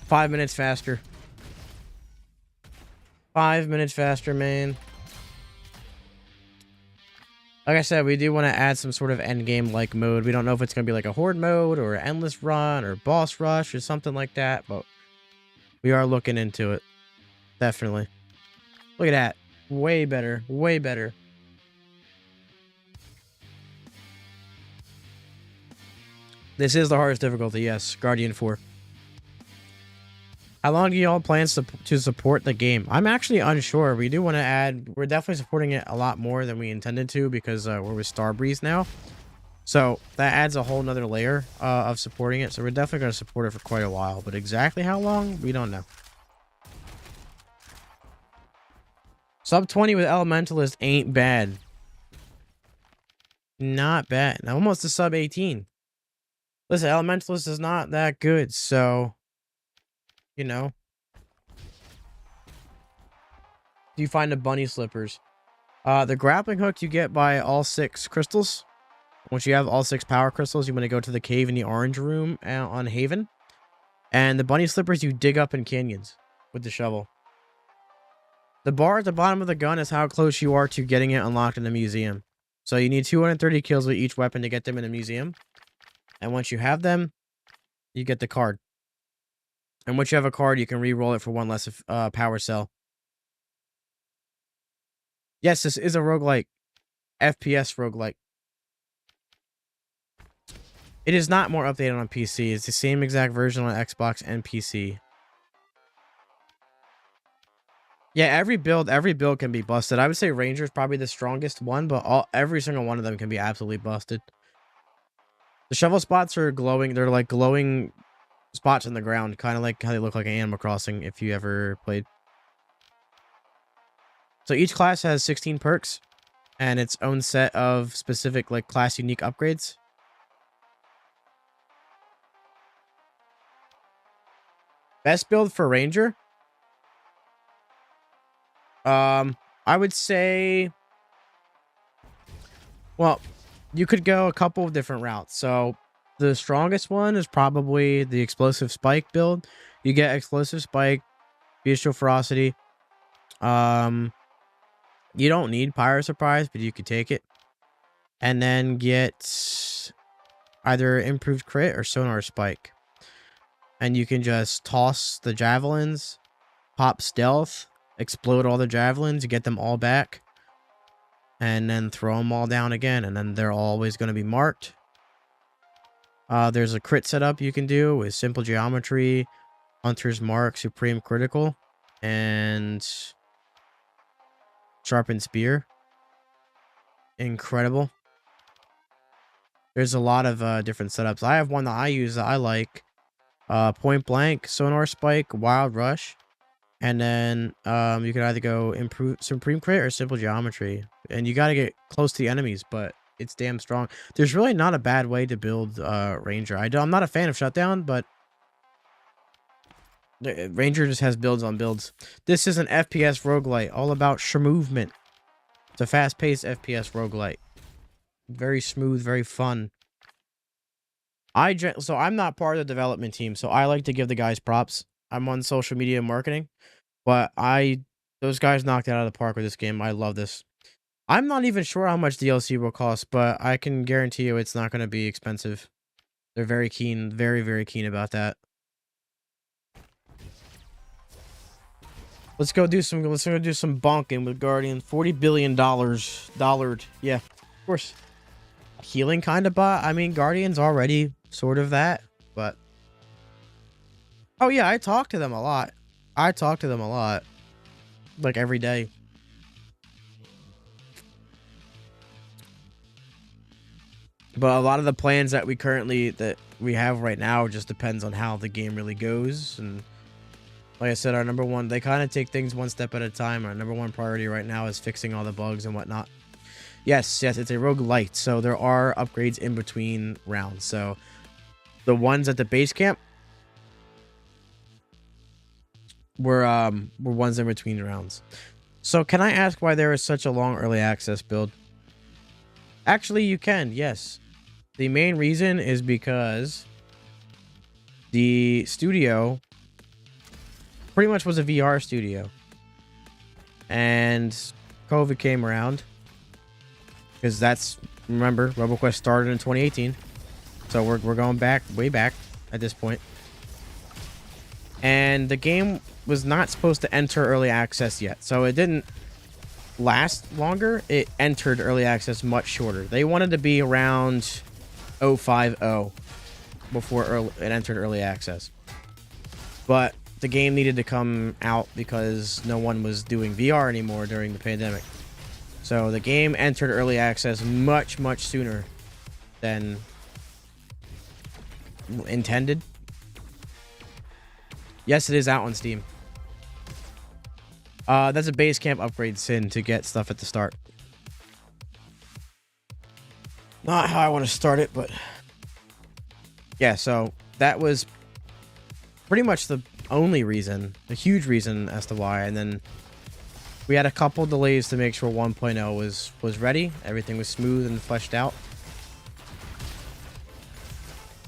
5 minutes faster. 5 minutes faster, man. Like I said, we do want to add some sort of endgame-like mode. We don't know if it's going to be like a horde mode or endless run or boss rush or something like that, but we are looking into it. Definitely. Look at that. Way better. Way better. This is the hardest difficulty, yes. Guardian 4. How long do y'all plan to support the game? I'm actually unsure. We do want to add... We're definitely supporting it a lot more than we intended to because we're with Starbreeze now. So that adds a whole nother layer of supporting it. So we're definitely going to support it for quite a while. But exactly how long? We don't know. Sub 20 with Elementalist ain't bad. Not bad. Almost a sub 18. Listen, Elementalist is not that good, so... You know. Do you find the bunny slippers? The grappling hook you get by all 6 crystals. Once you have all 6 power crystals, you want to go to the cave in the orange room on Haven. And the bunny slippers you dig up in canyons with the shovel. The bar at the bottom of the gun is how close you are to getting it unlocked in the museum. So you need 230 kills with each weapon to get them in the museum. And once you have them, you get the card. And once you have a card, you can re-roll it for 1 less power cell. Yes, this is a roguelike. FPS roguelike. It is not more updated on PC. It's the same exact version on Xbox and PC. Yeah, every build can be busted. I would say Ranger is probably the strongest one, but every single one of them can be absolutely busted. The shovel spots are glowing. They're like glowing spots in the ground, kind of like how they look like Animal Crossing if you ever played. So each class has 16 perks and its own set of specific like class unique upgrades. Best build for Ranger? I would say, well, you could go a couple of different routes. So the strongest one is probably the explosive spike build. You get explosive spike, bestial ferocity. You don't need pyro surprise, but you could take it. And then get either improved crit or sonar spike. And you can just toss the javelins, pop stealth, explode all the javelins, get them all back, and then throw them all down again. And then they're always going to be marked. There's a crit setup you can do with simple geometry, Hunter's Mark, Supreme Critical, and Sharpened Spear. Incredible. There's a lot of different setups. I have one that I use that I like. Point Blank, Sonar Spike, Wild Rush. And then you can either go improve Supreme Crit or Simple Geometry. And you got to get close to the enemies, but it's damn strong. There's really not a bad way to build Ranger. I'm not a fan of Shutdown, but Ranger just has builds on builds. This is an FPS roguelite, all about movement. It's a fast-paced FPS roguelite. Very smooth, very fun. So I'm not part of the development team, so I like to give the guys props. I'm on social media marketing, but those guys knocked it out of the park with this game. I love this. I'm not even sure how much DLC will cost, but I can guarantee you it's not going to be expensive. They're very keen, very, very keen about that. Let's go do some bonking with Guardian. $40 billion. Yeah, of course. Healing kind of bot. I mean, Guardian's already sort of that, but oh yeah, I talk to them a lot. Like every day. But a lot of the plans that we have right now just depends on how the game really goes. And like I said, our number one, they kind of take things one step at a time. Our number one priority right now is fixing all the bugs and whatnot. Yes, it's a roguelite. So there are upgrades in between rounds. So the ones at the base camp were ones in between rounds. So can I ask why there is such a long early access build? Actually, you can, yes. The main reason is because the studio pretty much was a VR studio. And COVID came around. Because that's, remember, RoboQuest started in 2018. So we're going back, way back at this point. And the game was not supposed to enter early access yet. So it didn't last longer. It entered early access much shorter. They wanted to be around 050 before it entered early access. But the game needed to come out because no one was doing VR anymore during the pandemic. So the game entered early access much sooner than intended. Yes, it is out on Steam. That's a base camp upgrade, Sin, to get stuff at the start. Not how I want to start it, but yeah, so that was pretty much the only reason, a huge reason as to why. And then we had a couple delays to make sure 1.0 was ready. Everything was smooth and fleshed out.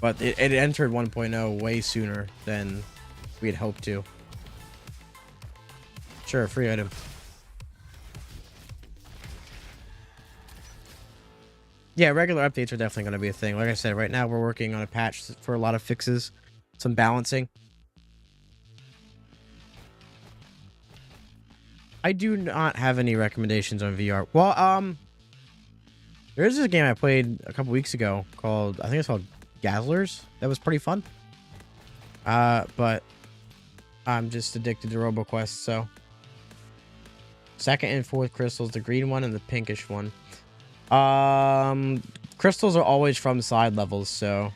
But it entered 1.0 way sooner than we had hoped to. Sure, free item. Yeah, regular updates are definitely going to be a thing. Like I said, right now we're working on a patch for a lot of fixes, some balancing. I do not have any recommendations on VR. Well, there's this game I played a couple weeks ago called, I think it's called Gazzlers. That was pretty fun. But I'm just addicted to RoboQuest, so. Second and fourth crystals, the green one and the pinkish one. Crystals are always from side levels, so.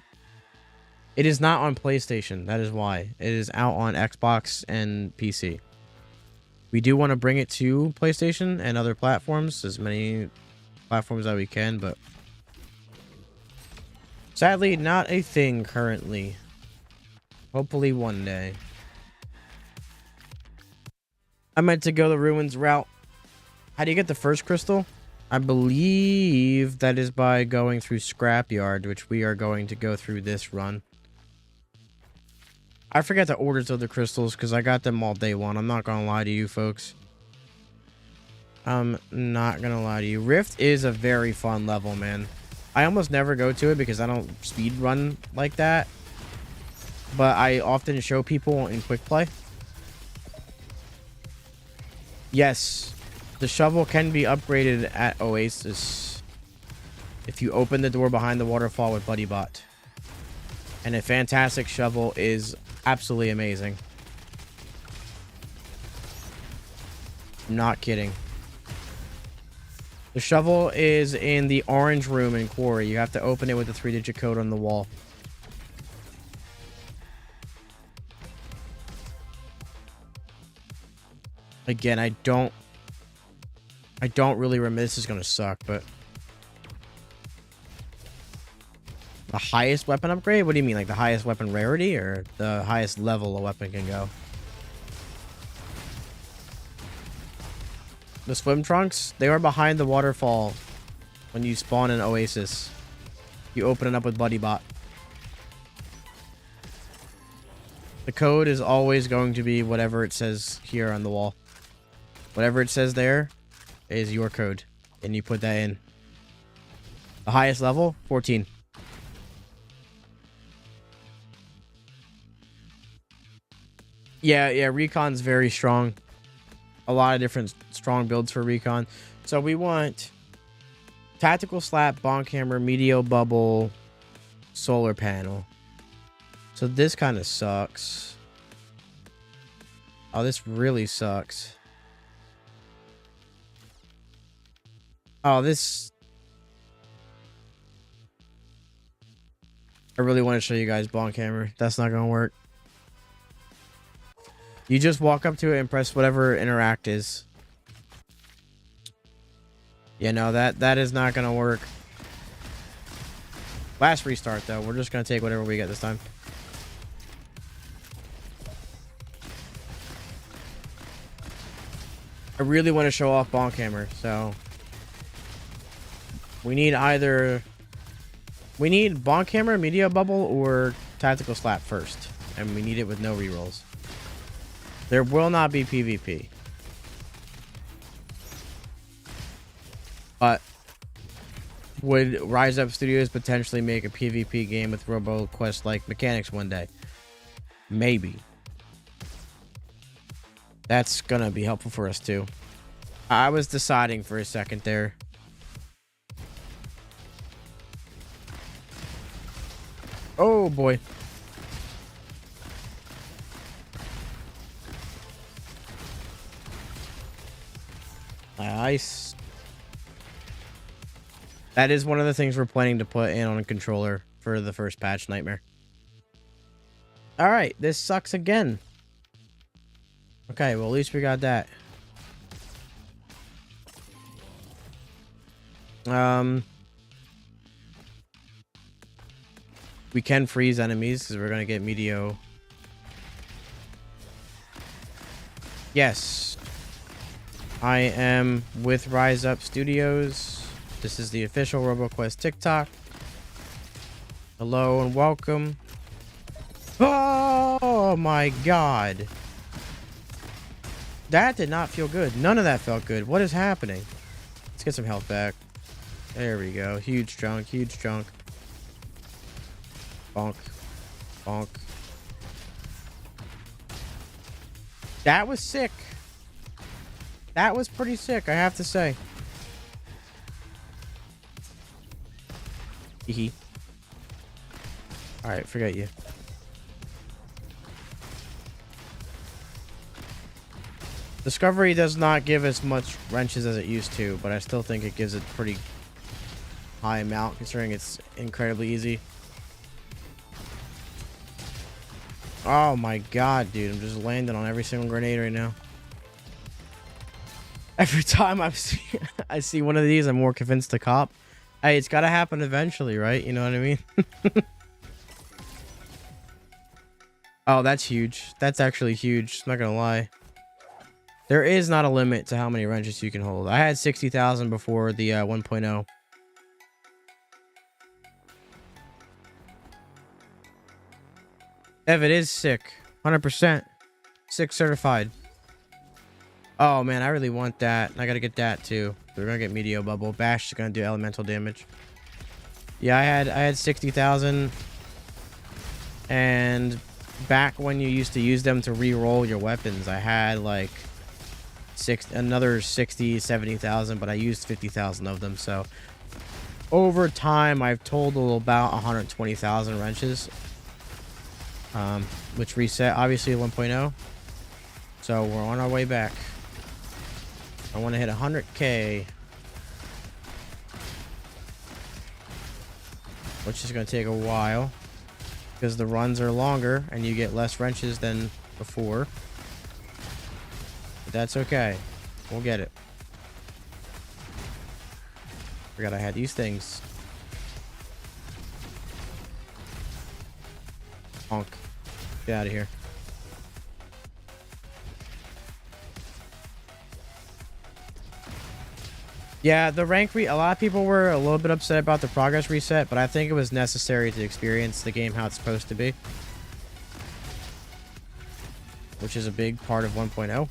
It is not on PlayStation. That is why. It is out on Xbox and PC. We do want to bring it to PlayStation and other platforms, as many platforms that we can, but sadly, not a thing currently. Hopefully one day. I meant to go the ruins route. How do you get the first crystal? I believe that is by going through Scrapyard, which we are going to go through this run. I forget the orders of the crystals because I got them all day one. I'm not going to lie to you folks. I'm not going to lie to you. Rift is a very fun level, man. I almost never go to it because I don't speed run like that. But I often show people in quick play. Yes, the shovel can be upgraded at Oasis if you open the door behind the waterfall with BuddyBot. And a fantastic shovel is absolutely amazing. I'm not kidding. The shovel is in the orange room in Quarry. You have to open it with the 3-digit code on the wall. Again, I don't really remember. This is gonna suck, but the highest weapon upgrade? What do you mean, like the highest weapon rarity or the highest level a weapon can go? The swim trunks, they are behind the waterfall when you spawn in Oasis. You open it up with BuddyBot. The code is always going to be whatever it says here on the wall. Whatever it says there is your code, and you put that in. The highest level, 14. Yeah, Recon's very strong. A lot of different strong builds for Recon. So we want Tactical Slap, Bonk Hammer, Meteor Bubble, Solar Panel. So this kind of sucks. Oh, this really sucks. Oh, this... I really want to show you guys Bonk Hammer. That's not going to work. You just walk up to it and press whatever interact is. Yeah, no, that is not gonna work. Last restart though. We're just gonna take whatever we get this time. I really want to show off Bonk Hammer, so we need either Bonk Hammer, Meteor Bubble, or Tactical Slap first, and we need it with no rerolls. There will not be PvP, but would Rise Up Studios potentially make a PvP game with RoboQuest like mechanics one day? Maybe. That's gonna be helpful for us too. I was deciding for a second there. Oh boy. Nice. That is one of the things we're planning to put in on a controller for the first patch, Nightmare. Alright, this sucks again. Okay, well at least we got that. We can freeze enemies because we're gonna get Meteo. Yes. I am with Rise Up Studios. This is the official RoboQuest TikTok. Hello and welcome. Oh my god. That did not feel good. None of that felt good. What is happening? Let's get some health back. There we go. Huge chunk, huge chunk. Bonk. Bonk. That was sick. That was pretty sick, I have to say. Hee. Alright, forget you. Discovery does not give as much wrenches as it used to, but I still think it gives it pretty high amount considering it's incredibly easy. Oh my god, dude. I'm just landing on every single grenade right now. Every time I see one of these, I'm more convinced to cop. Hey, it's gotta happen eventually, right? You know what I mean? Oh, that's huge. That's actually huge. I'm not gonna lie. There is not a limit to how many wrenches you can hold. I had 60,000 before the 1.0. Ev, it is sick. 100%. Sick certified. Oh, man, I really want that. I gotta get that, too. We're gonna get Meteo Bubble. Bash is gonna do elemental damage. Yeah, I had 60,000. And back when you used to use them to re-roll your weapons, I had, like, another 60, 70,000, but I used 50,000 of them, so over time, I've totaled about 120,000 wrenches. Which reset obviously 1.0, so we're on our way back. I want to hit 100k, which is going to take a while because the runs are longer and you get less wrenches than before, but that's okay. We'll get it. Forgot I had these things. Honk. Get out of here. Yeah, the rank a lot of people were a little bit upset about the progress reset, but I think it was necessary to experience the game how it's supposed to be, which is a big part of 1.0.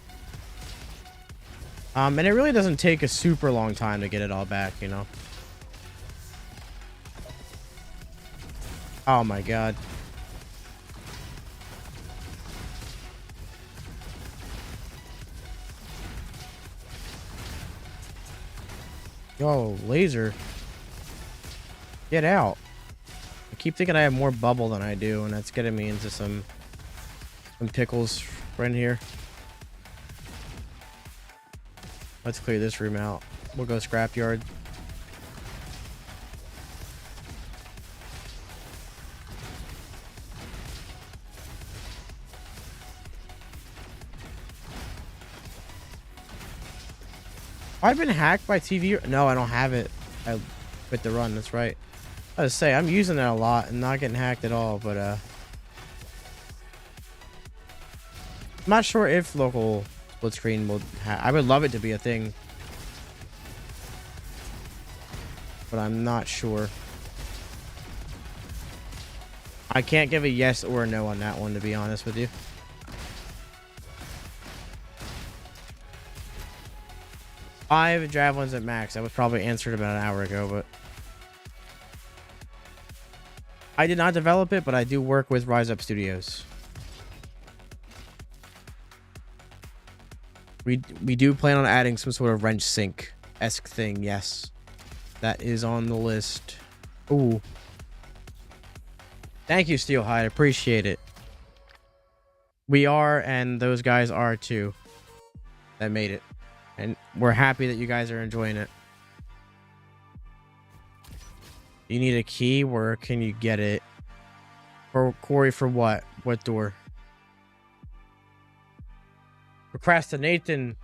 And it really doesn't take a super long time to get it all back, you know. Oh my god. Yo, laser. Get out. I keep thinking I have more bubble than I do, and that's getting me into some pickles right here. Let's clear this room out. We'll go scrapyard. I've been hacked by TV. No, I don't have it. I quit the run. That's right. I was say I'm using it a lot and not getting hacked at all, but I'm not sure if local split screen will. I would love it to be a thing, but I'm not sure. I can't give a yes or a no on that one, to be honest with you. 5 javelins at max. I was probably answered about an hour ago, but I did not develop it, but I do work with Rise Up Studios. We do plan on adding some sort of wrench sync-esque thing. Yes, that is on the list. Ooh. Thank you, Steelhide. Appreciate it. We are, and those guys are too. That made it. And we're happy that you guys are enjoying it. You need a key. Where can you get it? For Corey, for what? What door? Procrastinating.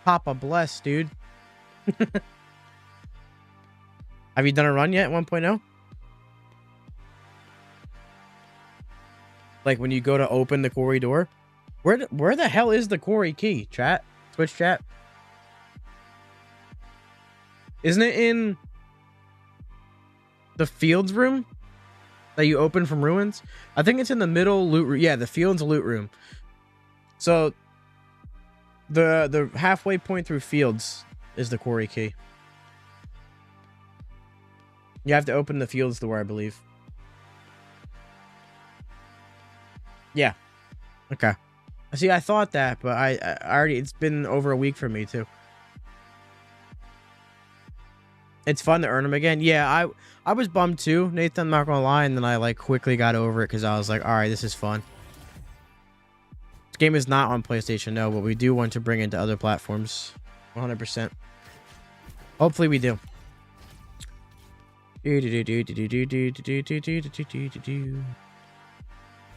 Papa bless, dude. Have you done a run yet? 1.0? Like when you go to open the Corey door? Where the hell is the Corey key? Chat? Twitch chat? Isn't it in the fields room that you open from ruins? I think it's in the middle loot room. Yeah, the fields loot room. So the halfway point through fields is the Corey key. You have to open the fields door, I believe. Yeah. Okay. See, I thought that, but I already, it's been over a week for me too. It's fun to earn them again. Yeah, I was bummed too, Nathan, I'm not gonna lie, and then I like quickly got over it because I was like, all right, this is fun. This game is not on PlayStation, no, but we do want to bring it to other platforms. 100%. Hopefully we do.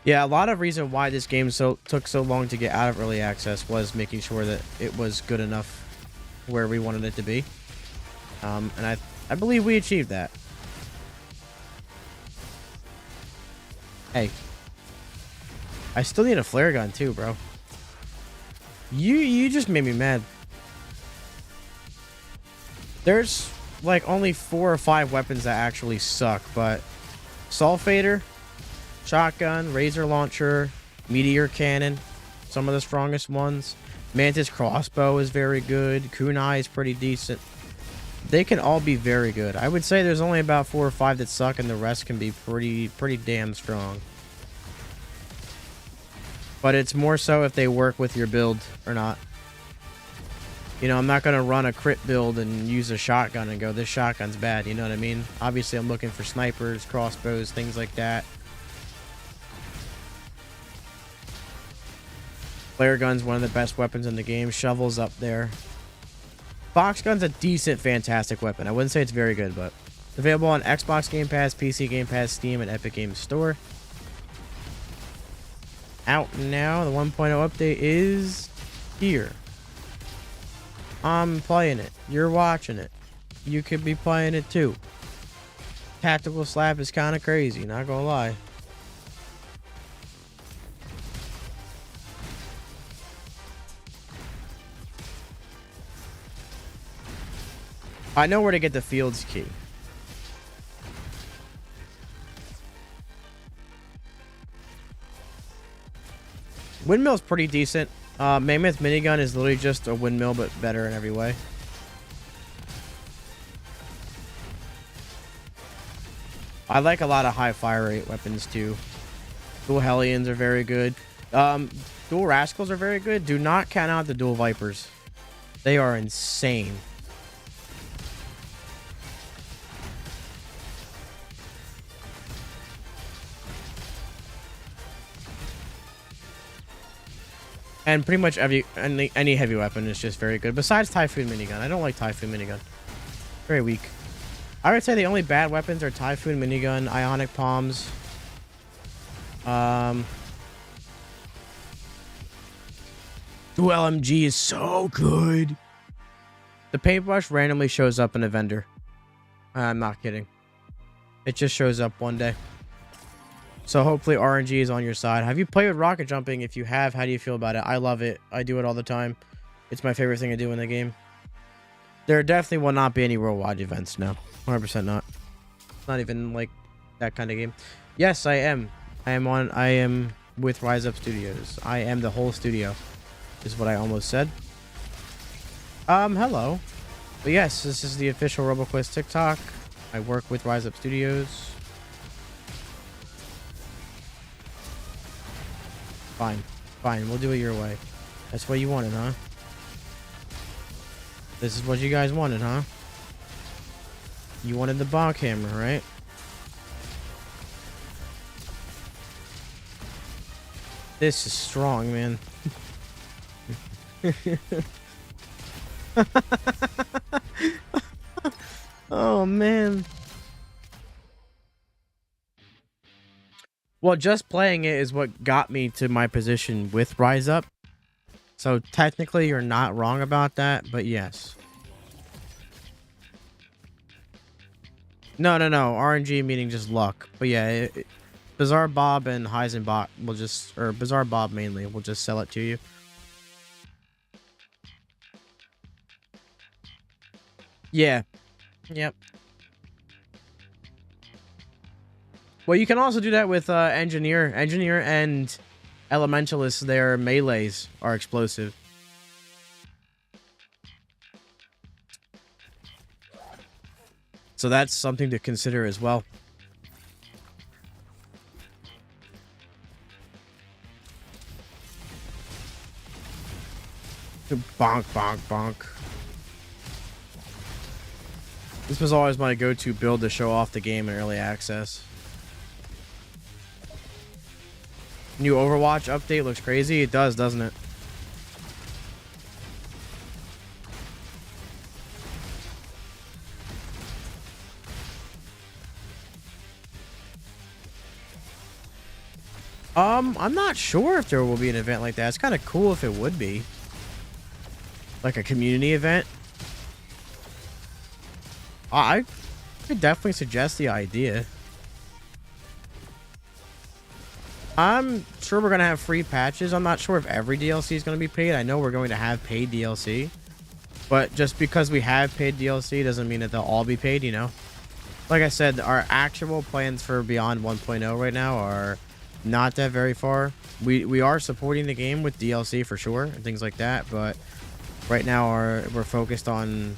Yeah, a lot of reason why this game took so long to get out of early access was making sure that it was good enough where we wanted it to be. And I believe we achieved that. Hey. I still need a flare gun too, bro. You just made me mad. There's like only 4 or 5 weapons that actually suck, but Sulfater, Shotgun, Razor Launcher, Meteor Cannon, some of the strongest ones. Mantis Crossbow is very good. Kunai is pretty decent. They can all be very good. I would say there's only about 4 or 5 that suck, and the rest can be pretty damn strong. But it's more so if they work with your build or not. You know, I'm not going to run a crit build and use a shotgun and go, this shotgun's bad, you know what I mean? Obviously, I'm looking for snipers, crossbows, things like that. Flare gun's one of the best weapons in the game. Shovel's up there. Fox gun's a decent, fantastic weapon. I wouldn't say it's very good, but available on Xbox Game Pass, PC Game Pass, Steam, and Epic Games Store. Out now. The 1.0 update is here. I'm playing it. You're watching it. You could be playing it too. Tactical Slap is kind of crazy, not gonna lie. I know where to get the Fields key. Windmill's pretty decent. Mammoth minigun is literally just a windmill, but better in every way. I like a lot of high fire rate weapons too. Dual Hellions are very good. Dual Rascals are very good. Do not count out the Dual Vipers. They are insane. And pretty much any heavy weapon is just very good. Besides Typhoon Minigun. I don't like Typhoon Minigun. Very weak. I would say the only bad weapons are Typhoon Minigun, Ionic Palms. Dual LMG is so good. The paintbrush randomly shows up in a vendor. I'm not kidding. It just shows up one day. So hopefully RNG is on your side. Have you played with rocket jumping? If you have, how do you feel about it? I love it. I do it all the time. It's my favorite thing to do in the game. There definitely will not be any worldwide events. No, 100% not. Not even like that kind of game. Yes, I am. I am with Rise Up Studios. I am the whole studio, is what I almost said. Hello. But yes, this is the official RoboQuest TikTok. I work with Rise Up Studios. Fine. Fine, we'll do it your way. That's what you wanted, huh? This is what you guys wanted, huh? You wanted the bonk hammer, right? This is strong, man. Oh, man. Well, just playing it is what got me to my position with Rise Up. So technically, you're not wrong about that, but yes. No. RNG meaning just luck. But yeah, Bizarre Bob and Heisenbot will just, or Bizarre Bob mainly, will just sell it to you. Yeah. Yep. Well, you can also do that with Engineer. Engineer and Elementalist, their melees are explosive. So that's something to consider as well. Bonk, bonk, bonk. This was always my go-to build to show off the game in early access. New Overwatch update looks crazy. It does, doesn't it? I'm not sure if there will be an event like that. It's kind of cool if it would be. Like a community event. I could definitely suggest the idea. I'm sure we're going to have free patches. I'm not sure if every DLC is going to be paid. I know we're going to have paid DLC. But just because we have paid DLC doesn't mean that they'll all be paid, you know? Like I said, our actual plans for Beyond 1.0 right now are not that very far. We are supporting the game with DLC for sure and things like that. But right now we're focused on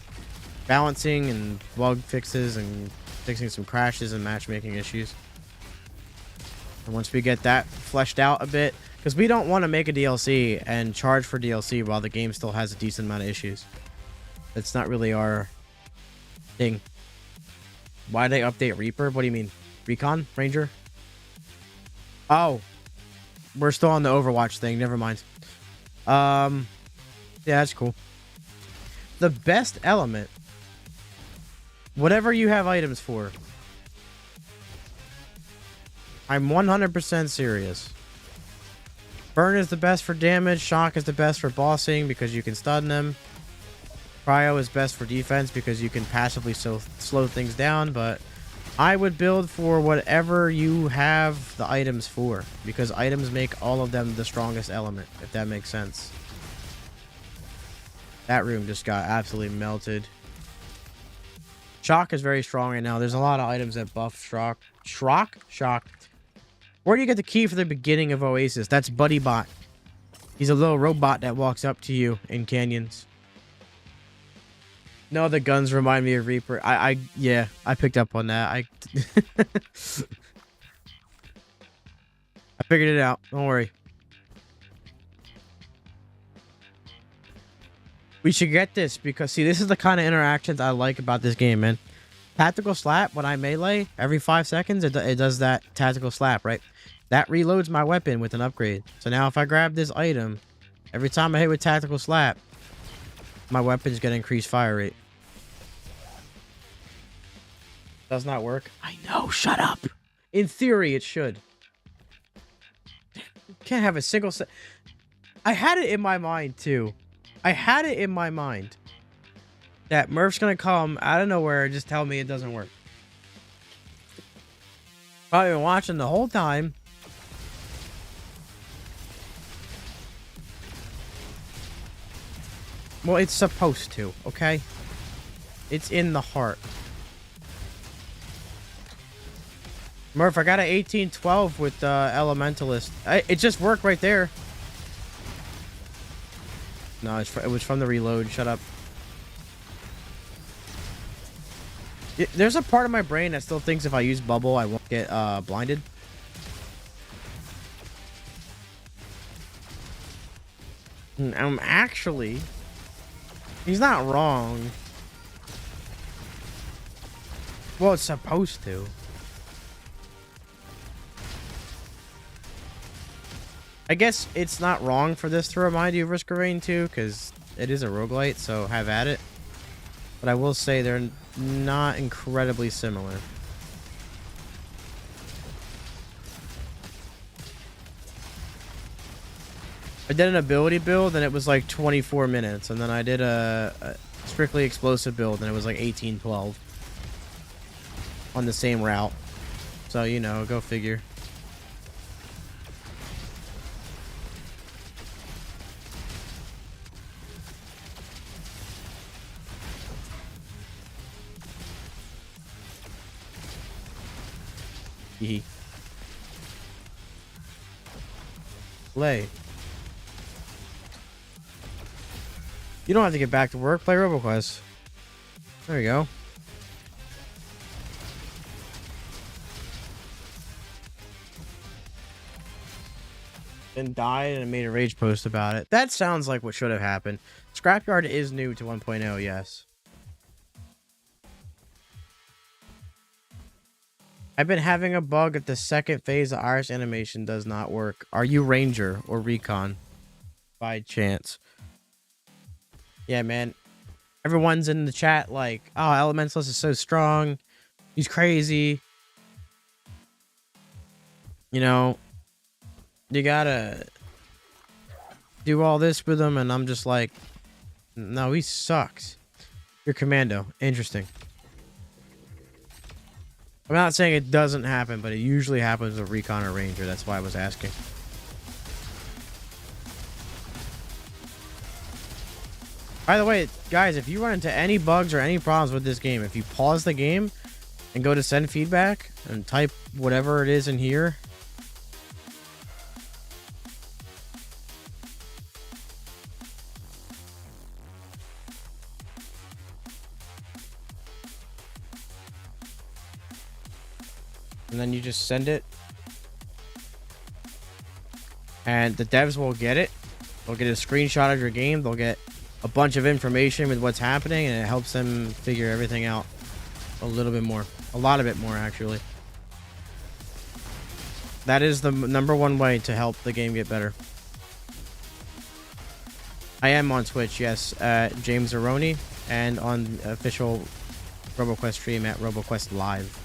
balancing and bug fixes and fixing some crashes and matchmaking issues. And once we get that fleshed out a bit, because we don't want to make a DLC and charge for DLC while the game still has a decent amount of issues. That's not really our thing. Why they update Reaper? What do you mean? Recon? Ranger? Oh. We're still on the Overwatch thing. Never mind. Yeah, that's cool. The best element. Whatever you have items for. I'm 100% serious. Burn is the best for damage. Shock is the best for bossing because you can stun them. Cryo is best for defense because you can passively slow things down. But I would build for whatever you have the items for. Because items make all of them the strongest element. If that makes sense. That room just got absolutely melted. Shock is very strong right now. There's a lot of items that buff Shock. Shock. Where do you get the key for the beginning of Oasis? That's BuddyBot. He's a little robot that walks up to you in canyons. No, the guns remind me of Reaper. Yeah, I picked up on that. I figured it out. Don't worry. We should get this because, see, this is the kind of interactions I like about this game, man. Tactical slap, when I melee, every 5 seconds, it does that tactical slap, right? That reloads my weapon with an upgrade. So now if I grab this item, every time I hit with tactical slap, my weapon's going to increase fire rate. Does not work. I know, shut up. In theory, it should. Can't have a single I had it in my mind, too. I had it in my mind That Murph's gonna come out of nowhere and just tell me it doesn't work. Probably been watching the whole time. Well, it's supposed to, okay? It's in the heart. Murph, I got an 1812 with Elementalist. It just worked right there. No, it was from the reload. Shut up. There's a part of my brain that still thinks if I use bubble, I won't get blinded. Actually, he's not wrong. Well, it's supposed to. I guess it's not wrong for this to remind you of Risk of Rain 2, because it is a roguelite, so have at it. But I will say they're not incredibly similar. I did an ability build, and it was like 24 minutes, and then I did a strictly explosive build, and it was like 1812 on the same route. So, you know, go figure. Play. You don't have to get back to work. Play RoboQuest. There you go. Then died and made a rage post about it. That sounds like what should have happened. Scrapyard is new to 1.0, yes. I've been having a bug that the second phase of Iris animation does not work. Are you Ranger or Recon? By chance. Yeah, man. Everyone's in the chat like, oh, Elementalist is so strong. He's crazy. You know, you gotta do all this with him, and I'm just like, no, he sucks. You're Commando. Interesting. I'm not saying it doesn't happen, but it usually happens with Recon or Ranger. That's why I was asking. By the way, guys, if you run into any bugs or any problems with this game, if you pause the game and go to send feedback and type whatever it is in here, and then you just send it, and the devs will get it. They'll get a screenshot of your game. They'll get a bunch of information with what's happening, and it helps them figure everything out a little bit more. A lot of it more, actually. That is the #1 way to help the game get better. I am on Twitch, yes, James Aroni, and on official RoboQuest stream at RoboQuest Live.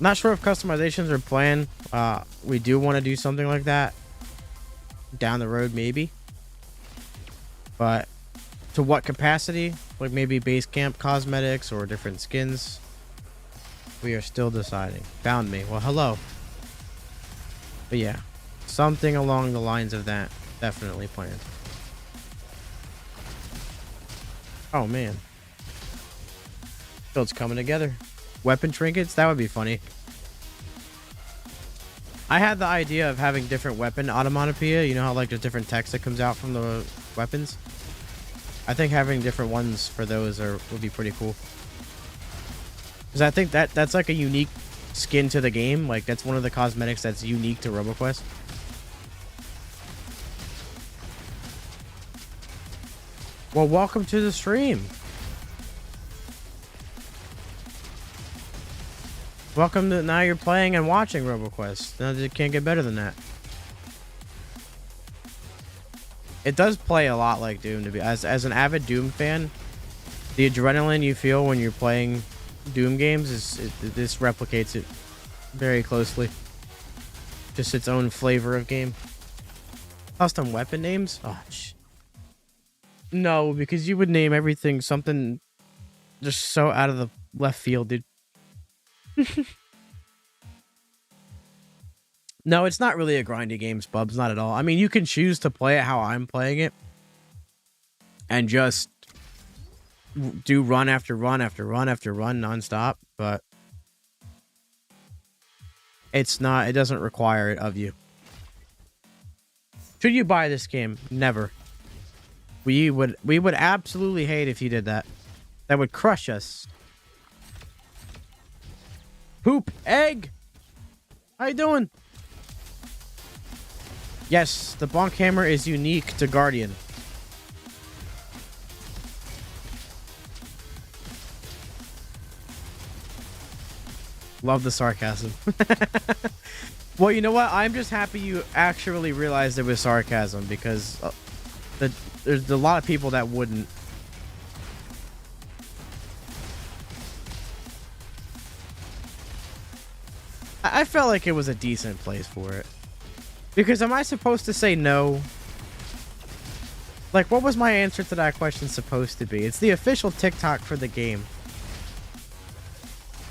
Not sure if customizations are planned. We do want to do something like that down the road, maybe. But to what capacity? Like maybe base camp cosmetics or different skins? We are still deciding. Found me. Well, hello. But yeah, something along the lines of that. Definitely planned. Oh, man. Build's coming together. Weapon trinkets? That would be funny. I had the idea of having different weapon automatopoeia. You know how like there's different text that comes out from the weapons? I think having different ones for those would be pretty cool. Because I think that's like a unique skin to the game. Like that's one of the cosmetics that's unique to RoboQuest. Well, welcome to the stream. Welcome to, now you're playing and watching RoboQuest. Now it can't get better than that. It does play a lot like Doom, to be as an avid Doom fan. The adrenaline you feel when you're playing Doom games this replicates it very closely. Just its own flavor of game. Custom weapon names? Oh, no, because you would name everything something just so out of the left field, dude. No, it's not really a grindy game, Bubs. Not at all. I mean, you can choose to play it how I'm playing it. And just do run after run after run after run nonstop. But it's not, it doesn't require it of you. Should you buy this game? Never. We would absolutely hate if you did that. That would crush us. Poop egg. How you doing? Yes, the bonk hammer is unique to Guardian. Love the sarcasm. Well, you know what? I'm just happy you actually realized it was sarcasm, because there's a lot of people that wouldn't. I felt like it was a decent place for it. Because am I supposed to say no? Like, what was my answer to that question supposed to be? It's the official TikTok for the game.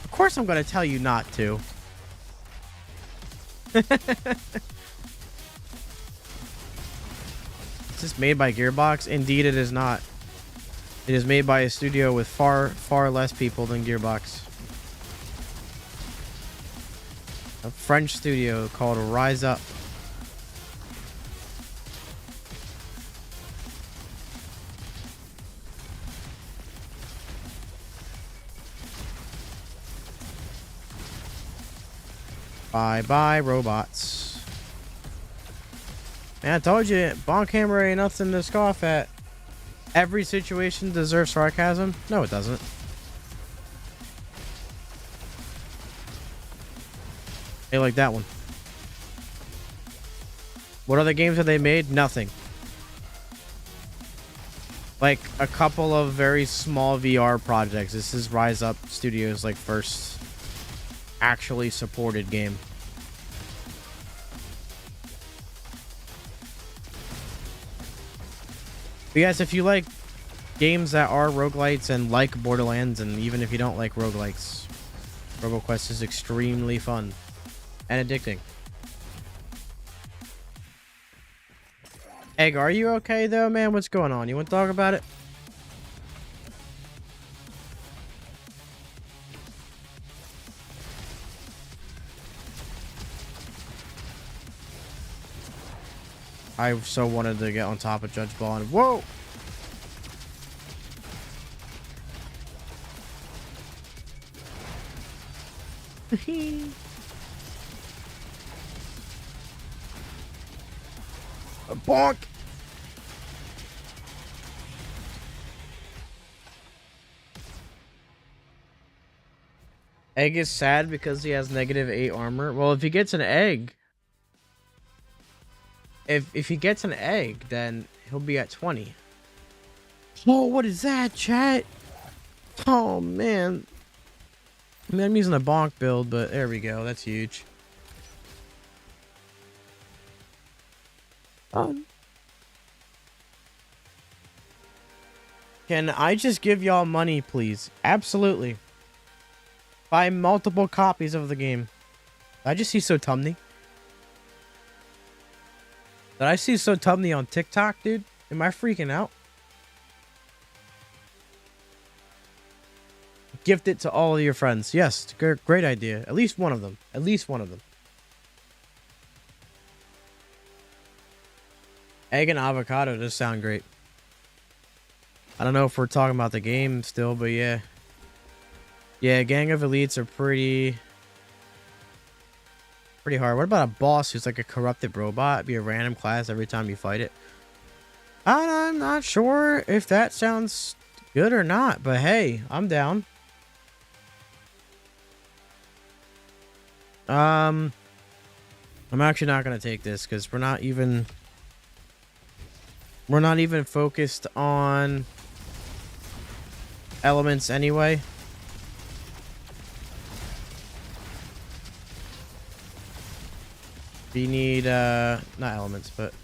Of course I'm going to tell you not to. Is this made by Gearbox? Indeed it is not. It is made by a studio with far less people than Gearbox. A French studio called Rise Up. Bye-bye, robots. Man, I told you, bonk hammer ain't nothing to scoff at. Every situation deserves sarcasm? No, it doesn't. Hey, like that one. What other games have they made? Nothing. Like, a couple of very small VR projects. This is Rise Up Studios' like first actually supported game. But yes, if you like games that are roguelites and like Borderlands, and even if you don't like roguelites, RoboQuest is extremely fun and addicting. Egg, are you okay though, man? What's going on? You want to talk about it? I so wanted to get on top of Judge Ball and whoa! A bonk! Egg is sad because he has -8 armor. Well, if he gets an egg... If he gets an egg, then he'll be at 20. Oh, what is that, chat? Oh, man. I mean, I'm using a bonk build, but there we go. That's huge. Can I just give y'all money, please? Absolutely. Buy multiple copies of the game. Did I just see Sotumney? Did I see Sotumney on TikTok, dude? Am I freaking out? Gift it to all of your friends. Yes, great idea. At least one of them. At least one of them. Egg and avocado does sound great. I don't know if we're talking about the game still, but yeah. Yeah, Gang of Elites are pretty hard. What about a boss who's like a corrupted robot? Be a random class every time you fight it. I'm not sure if that sounds good or not, but hey, I'm down. I'm actually not gonna take this because we're not even focused on elements anyway. We need not elements, but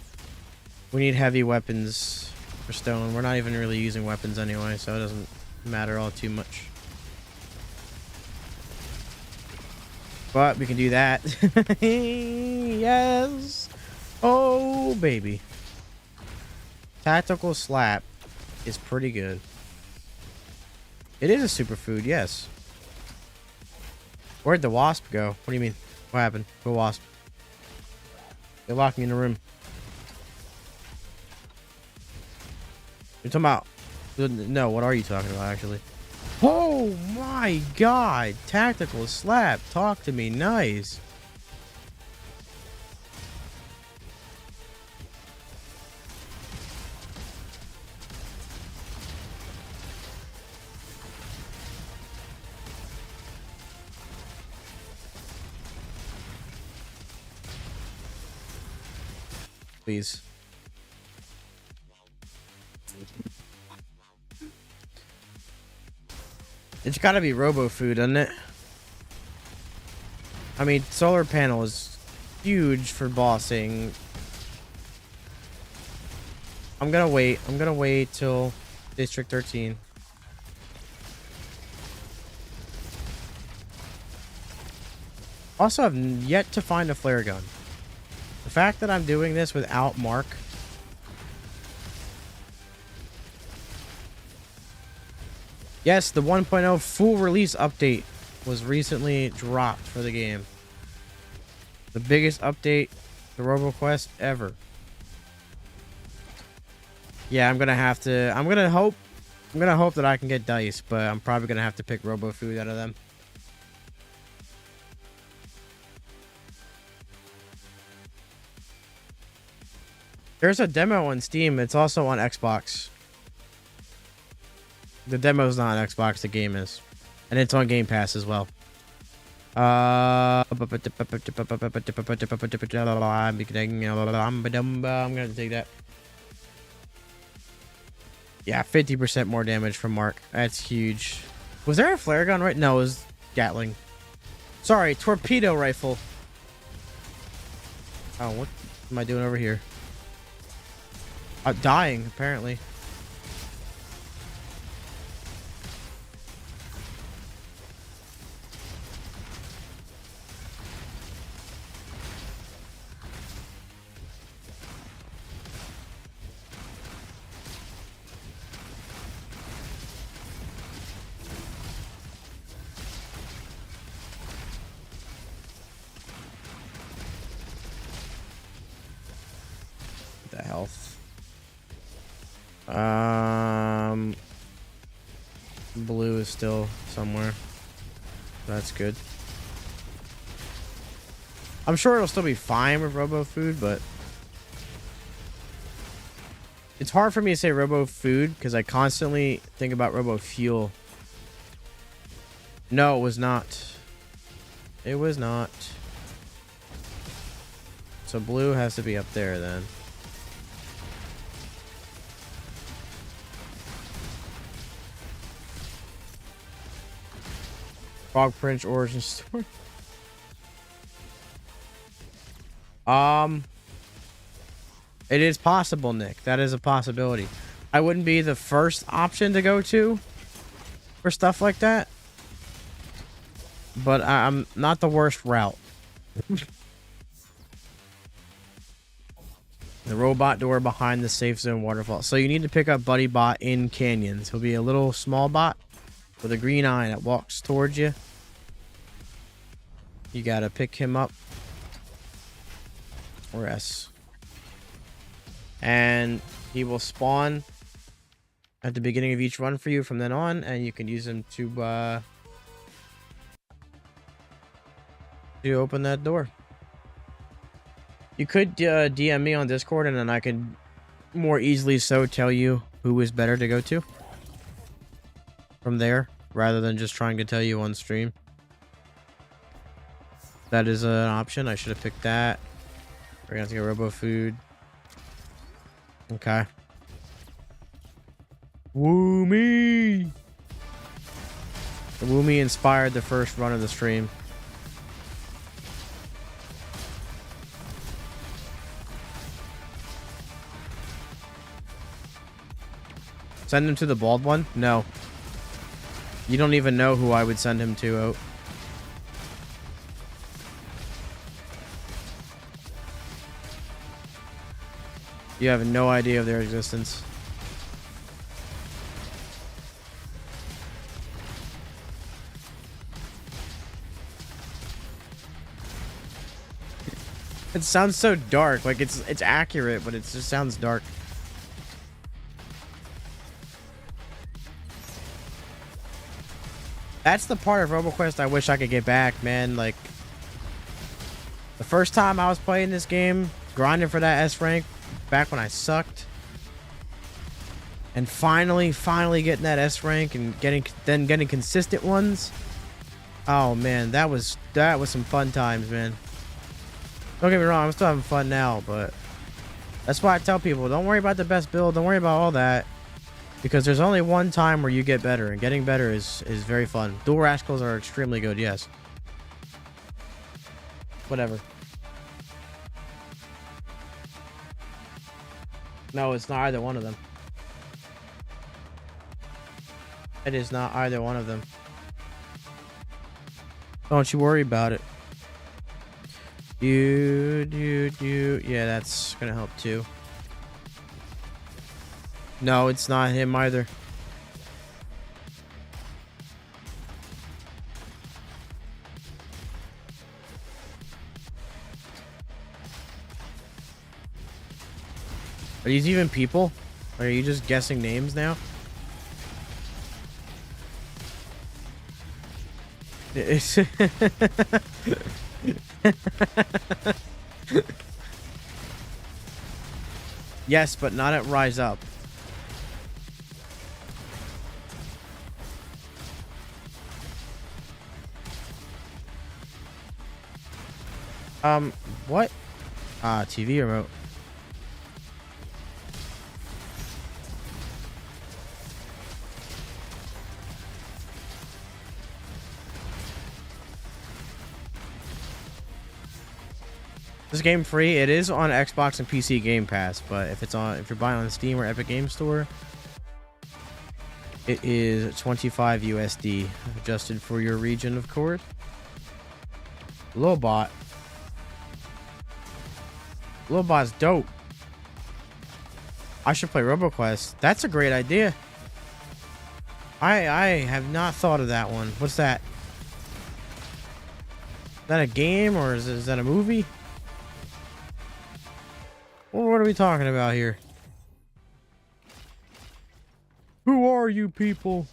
We need heavy weapons for stone. We're not even really using weapons anyway, so it doesn't matter all too much. But we can do that. Yes. Oh, baby. Tactical slap is pretty good. It is a superfood, yes. Where'd the wasp go? What do you mean? What happened? The wasp. They locked me in a room. You're talking about... No, what are you talking about, actually? Oh my god! Tactical slap. Talk to me nice. Please. It's gotta be robo food, doesn't it? I mean, solar panel is huge for bossing. I'm gonna wait. I'm gonna wait till District 13. Also, I've yet to find a flare gun. The fact that I'm doing this without Mark. Yes, the 1.0 full release update was recently dropped for the game. The biggest update to RoboQuest ever. Yeah, I'm gonna have to. I'm gonna hope that I can get dice, but I'm probably gonna have to pick Robo Food out of them. There's a demo on Steam. It's also on Xbox. The demo's not on Xbox. The game is, and it's on Game Pass as well. I'm gonna take that. Yeah, 50% more damage from Mark. That's huge. Was there a flare gun right? No, it was Gatling. Sorry, torpedo rifle. Oh, what am I doing over here? Dying, apparently. The health. Blue is still somewhere. That's good. I'm sure it'll still be fine with Robo Food, but it's hard for me to say Robo Food because I constantly think about Robo Fuel. No, it was not. It was not. So blue has to be up there then. Frog Prince origin story. It is possible, Nick. That is a possibility. I wouldn't be the first option to go to for stuff like that, but I'm not the worst route. The robot door behind the safe zone waterfall. So you need to pick up Buddy Bot in canyons. He'll be a little small bot with a green eye that walks towards you. You gotta pick him up. Or S. And he will spawn at the beginning of each run for you from then on, and you can use him to open that door. You could DM me on Discord, and then I could more easily so tell you who is better to go to from there, rather than just trying to tell you on stream. That is an option. I should have picked that. We're gonna have to get Robo Food. Okay. Woomy! The Woomy inspired the first run of the stream. Send him to the bald one? No. You don't even know who I would send him to, Oat. You have no idea of their existence. It sounds so dark. Like it's accurate, but it just sounds dark. That's the part of RoboQuest I wish I could get back, man. Like the first time I was playing this game, grinding for that S rank back when I sucked. And finally getting that S rank and getting consistent ones. Oh man, that was some fun times, man. Don't get me wrong, I'm still having fun now, but that's why I tell people, don't worry about the best build, don't worry about all that. Because there's only one time where you get better, and getting better is very fun. Dual Rascals are extremely good, yes. Whatever. No, it's not either one of them. It is not either one of them. Don't you worry about it. Yeah, that's gonna help too. No, it's not him either. Are these even people? Or are you just guessing names now? It's yes, but not at Rise Up. What? TV remote. This game free. It is on Xbox and PC Game Pass, but if you're buying on Steam or Epic Game Store, it is 25 USD adjusted for your region, of course. Lobot. Lobot's dope. I should play RoboQuest. That's a great idea. I have not thought of that one. What's that? Is that a game or is that a movie? Well, what are we talking about here? Who are you people?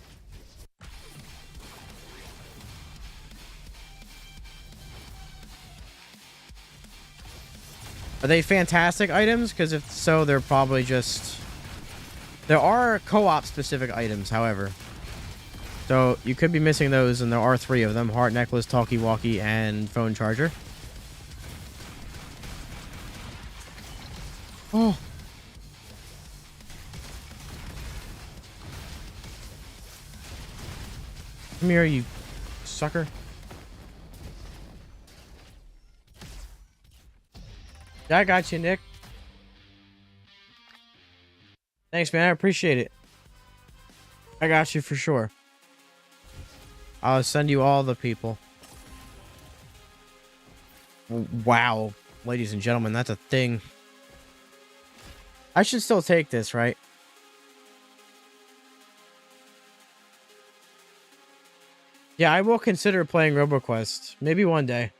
Are they fantastic items? Because if so, they're probably just... There are co-op specific items, however. So you could be missing those, and there are 3 of them. Heart Necklace, Talkie-Walkie, and Phone Charger. Oh. Come here, you sucker. I got you, Nick. Thanks, man. I appreciate it. I got you for sure. I'll send you all the people. Wow. Ladies and gentlemen, that's a thing. I should still take this, right? Yeah, I will consider playing RoboQuest. Maybe one day.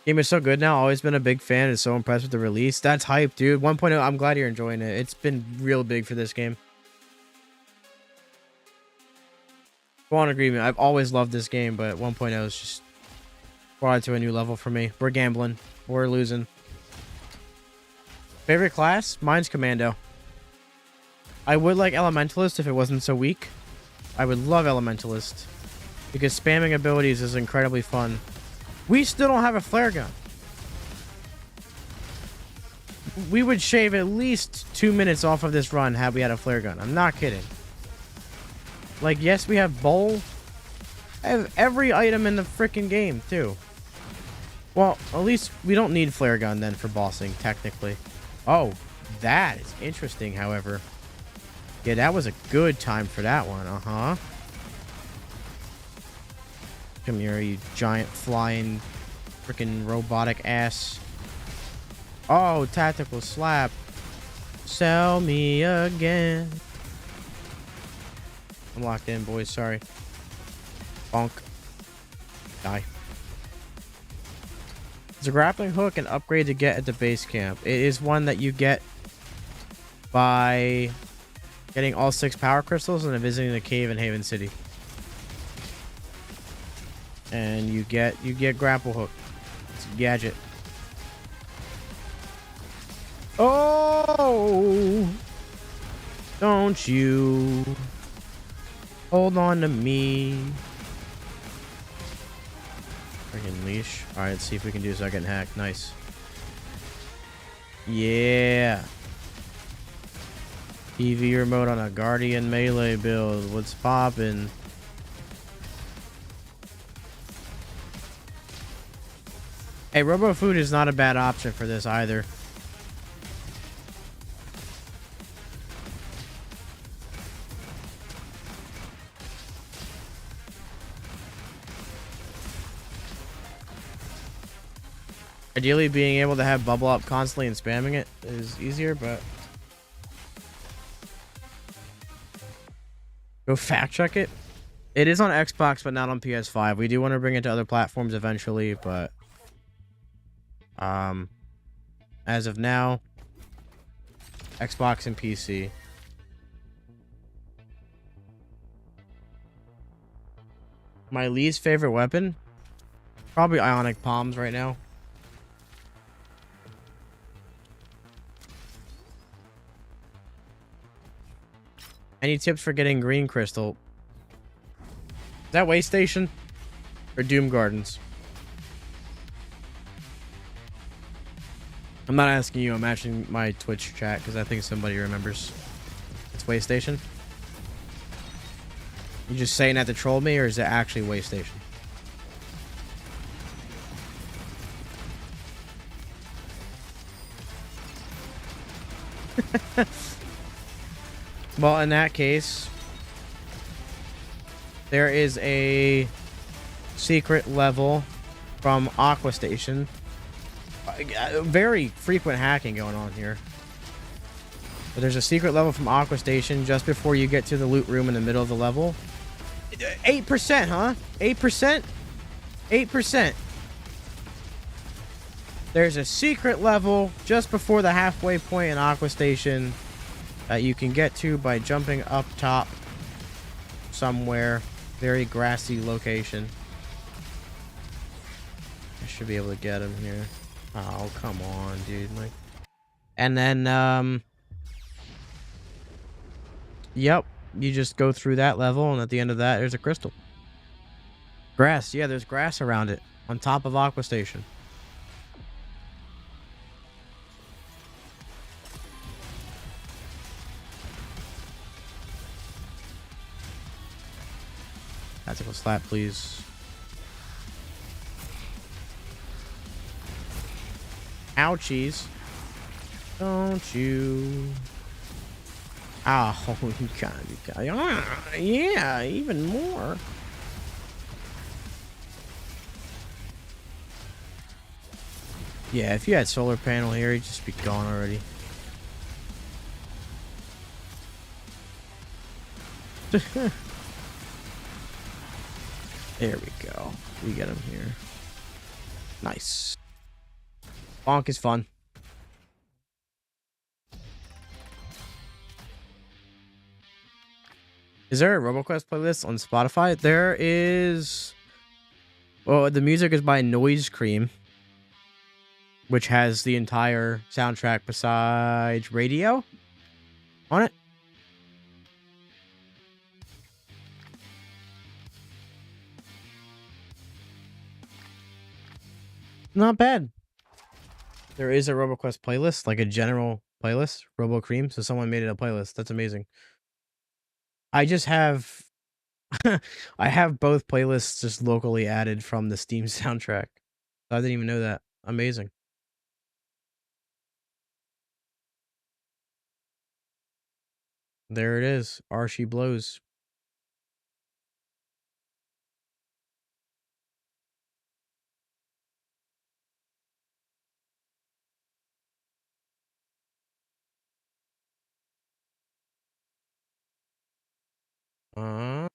Game is so good now. Always been a big fan and so impressed with the release. That's hype, dude. 1.0, I'm glad you're enjoying it. It's been real big for this game. Full on agreement. I've always loved this game, but 1.0 is just brought it to a new level for me. We're gambling. We're losing. Favorite class? Mine's Commando. I would like Elementalist if it wasn't so weak. I would love Elementalist because spamming abilities is incredibly fun. We still don't have a flare gun. We would shave at least 2 minutes off of this run had we had a flare gun. I'm not kidding. Like, yes, we have Bowl, I have every item in the freaking game, too. Well, at least we don't need flare gun then for bossing, technically. Oh, that is interesting, however. Yeah, that was a good time for that one, uh-huh. Come here, you giant flying freaking robotic ass. Oh, tactical slap. Sell me again. I'm locked in, boys. Sorry. Bonk. Die. It's a grappling hook and upgrade to get at the base camp. It is one that you get by getting all 6 power crystals and then visiting the cave in Haven City. And you get grapple hook. It's a gadget. Oh! Don't you hold on to me. Freaking leash. Alright, let's see if we can do so I get hacked. Nice. Yeah. TV remote on a Guardian melee build. What's poppin'? Hey, Robo Food is not a bad option for this either. Ideally, being able to have bubble up constantly and spamming it is easier, but go fact check it. It is on Xbox, but not on PS5. We do want to bring it to other platforms eventually, but as of now, Xbox and PC. My least favorite weapon? Probably Ionic Palms right now. Any tips for getting green crystal? Is that Way Station? Or Doom Gardens? I'm not asking you, I'm asking my Twitch chat because I think somebody remembers. It's Way Station? You just saying that to troll me, or is it actually Way Station? Well, in that case, there is a secret level from Aqua Station. Very frequent hacking going on here. But there's a secret level from Aqua Station just before you get to the loot room in the middle of the level. 8%, huh? 8%? 8%. There's a secret level just before the halfway point in Aqua Station that you can get to by jumping up top somewhere. Very grassy location. I should be able to get him here. Oh, come on, dude. Like, and then, yep, you just go through that level, and at the end of that, there's a crystal. Grass, yeah, there's grass around it, on top of Aqua Station. Tactical slap, please. Ouchies. Don't you... Oh, you got yeah, even more. Yeah, if you had solar panel here, you'd just be gone already. There we go. We get him here. Nice. Bonk is fun. Is there a RoboQuest playlist on Spotify? There is. Well, the music is by Noise Cream, which has the entire soundtrack besides radio on it. Not bad. There is a RoboQuest playlist, like a general playlist, Robo Cream. So someone made it a playlist. That's amazing. I just have I have both playlists just locally added from the Steam soundtrack. I didn't even know that. Amazing. There it is. Archie blows.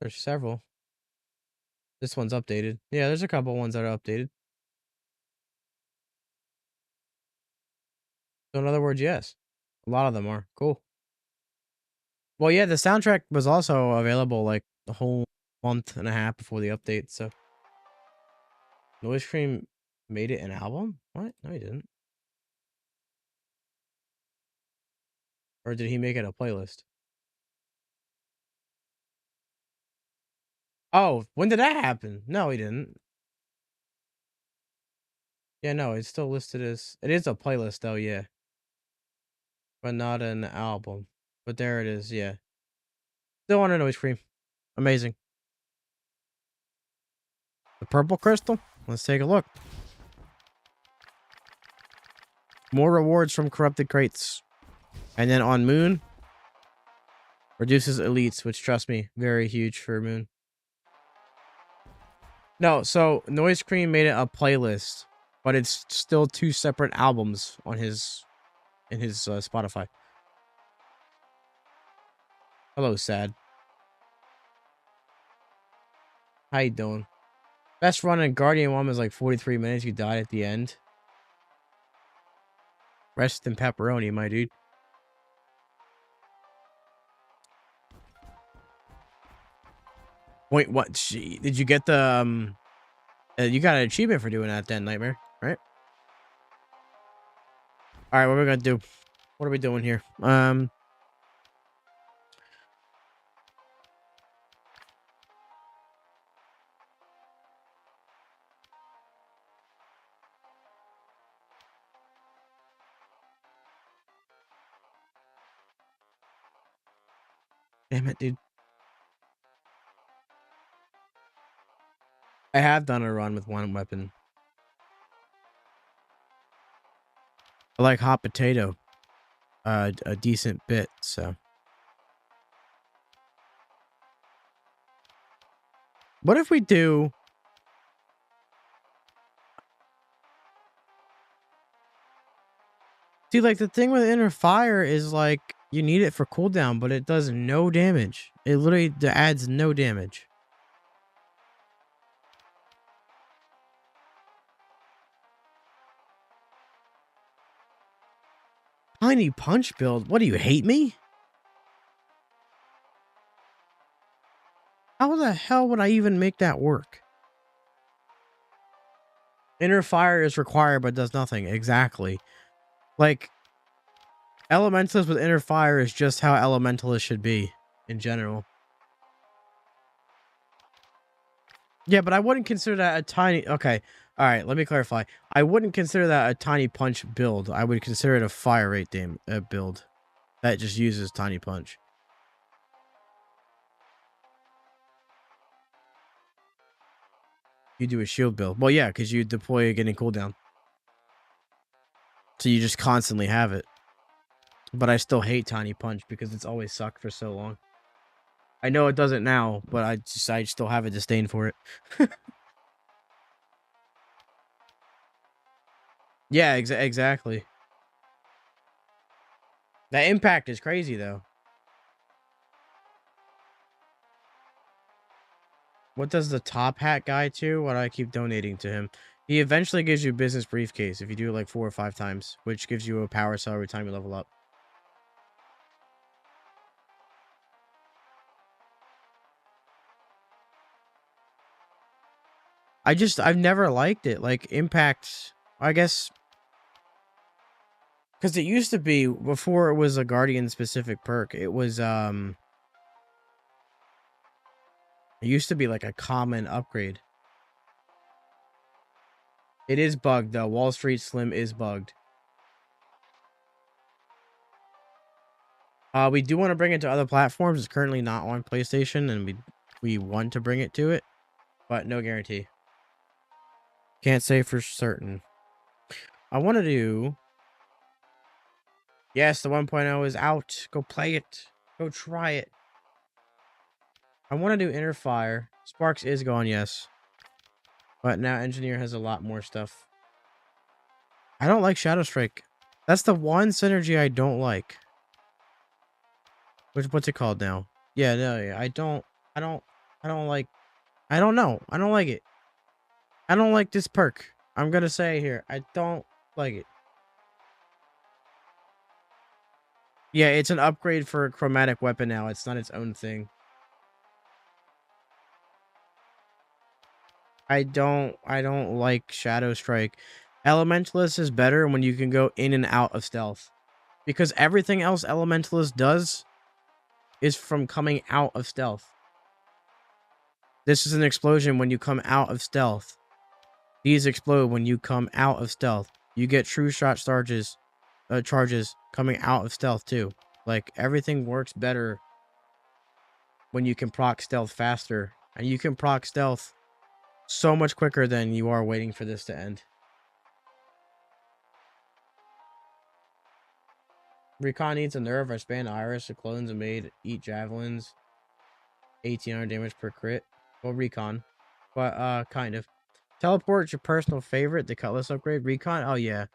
There's several. This one's updated. Yeah, there's a couple ones that are updated. So in other words, yes. A lot of them are. Cool. Well, yeah, the soundtrack was also available like the whole month and a half before the update, so Noise Cream made it an album? What? No, he didn't. Or did he make it a playlist? Oh, when did that happen? No, he didn't. Yeah, no, it's still listed as... It is a playlist, though, yeah. But not an album. But there it is, yeah. Still on a Noise Cream. Amazing. The purple crystal? Let's take a look. More rewards from corrupted crates. And then on Moon, reduces elites, which, trust me, very huge for Moon. No, so Noise Cream made it a playlist, but it's still two separate albums on his Spotify. Hello, Sad. How you doing? Best run in Guardian 1 was like 43 minutes. You died at the end. Rest in pepperoni, my dude. Wait, what? Did you get the you got an achievement for doing that then, Nightmare, right? All right, what are we gonna do? What are we doing here? Damn it, dude. I have done a run with one weapon. I like hot potato a decent bit, so. What if we do... See, like, the thing with Inner Fire is, like, you need it for cooldown, but it does no damage. It literally adds no damage. Tiny Punch build? What, do you hate me? How the hell would I even make that work? Inner Fire is required, but does nothing. Exactly. Like, Elementalist with Inner Fire is just how Elementalist should be, in general. Yeah, but I wouldn't consider that a tiny... Okay, alright, let me clarify. I wouldn't consider that a Tiny Punch build. I would consider it a Fire Rate build. That just uses Tiny Punch. You do a shield build. Well, yeah, because you deploy it getting cooldown. So you just constantly have it. But I still hate Tiny Punch because it's always sucked for so long. I know it doesn't now, but I still have a disdain for it. Yeah, exactly. That impact is crazy, though. What does the top hat guy do? Why do I keep donating to him? He eventually gives you a business briefcase if you do it like 4 or 5 times, which gives you a power cell every time you level up. I've never liked it. Like, Impact, I guess... Because it used to be, before it was a Guardian-specific perk, it was, it used to be like a common upgrade. It is bugged, though. Wall Street Slim is bugged. We do want to bring it to other platforms. It's currently not on PlayStation, and we want to bring it to it, but no guarantee. Can't say for certain. I want to do... Yes, the 1.0 is out. Go play it. Go try it. I want to do Inner Fire. Sparks is gone, yes. But now Engineer has a lot more stuff. I don't like Shadow Strike. That's the one synergy I don't like. What's it called now? Yeah, no, yeah. I don't like... I don't know. I don't like it. I don't like this perk. I'm gonna say here. I don't like it. Yeah, it's an upgrade for a chromatic weapon now. It's not its own thing. I don't like Shadow Strike. Elementalist is better when you can go in and out of stealth. Because everything else Elementalist does is from coming out of stealth. This is an explosion when you come out of stealth. These explode when you come out of stealth. You get true shot charges coming out of stealth too. Like, everything works better when you can proc stealth faster. And you can proc stealth so much quicker than you are waiting for this to end. Recon needs a nerve. I span Iris. The clones are made. Eat javelins. 1800 damage per crit. Well, Recon. But, kind of. Teleport is your personal favorite. The Cutlass upgrade. Recon? Oh, yeah.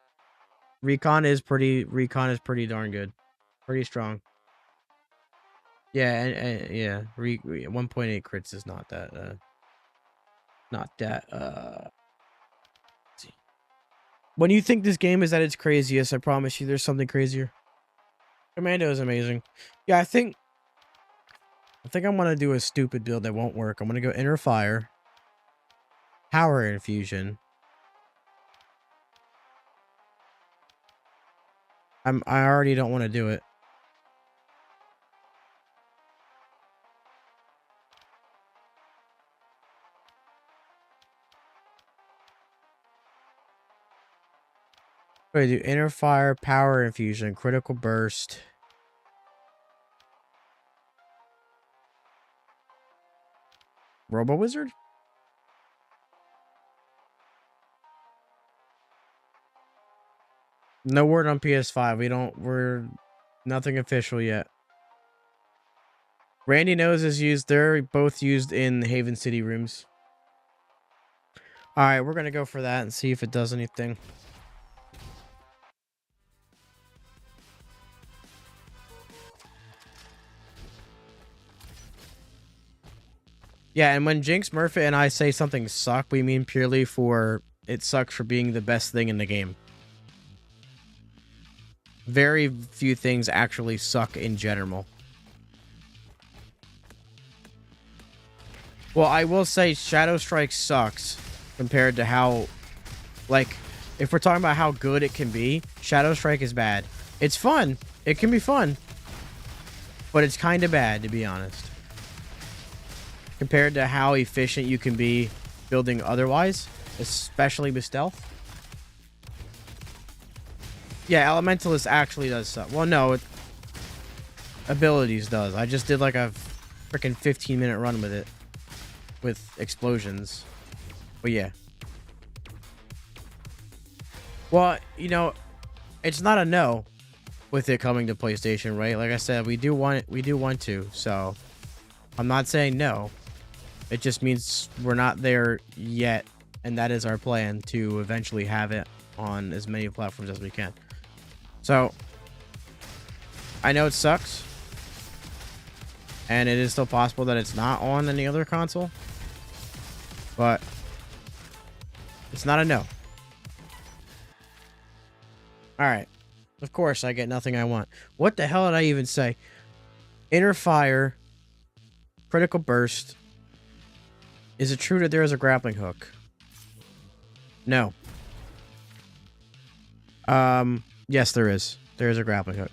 Recon is pretty darn good. Pretty strong. Yeah, and yeah. 1.8 crits is not that, see. When you think this game is at its craziest, I promise you there's something crazier. Commando is amazing. Yeah, I think I'm gonna do a stupid build that won't work. I'm gonna go Inner Fire, Power Infusion. I already don't want to do it. Wait, do Inner Fire, Power Infusion, Critical Burst. Robo Wizard? No word on PS5. We're nothing official yet. Randy knows is used. They're both used in Haven City rooms. All right, we're going to go for that and see if it does anything. Yeah, and when Jinx, Murphy, and I say something suck, we mean purely for it sucks for being the best thing in the game. Very few things actually suck in general. Well, I will say Shadow Strike sucks compared to how, like, if we're talking about how good it can be, Shadow Strike is bad. It's fun. It can be fun. But it's kind of bad, to be honest. Compared to how efficient you can be building otherwise, especially with stealth. Yeah, Elementalist actually does suck. Well, no, abilities does. I just did like a freaking 15-minute run with it. With explosions. But yeah. Well, you know, it's not a no with it coming to PlayStation, right? Like I said, we do want to, so I'm not saying no. It just means we're not there yet, and that is our plan to eventually have it on as many platforms as we can. So, I know it sucks, and it is still possible that it's not on any other console, but it's not a no. Alright. Of course, I get nothing I want. What the hell did I even say? Inner Fire, Critical Burst. Is it true that there is a grappling hook? No. Yes, there is. There is a grappling hook.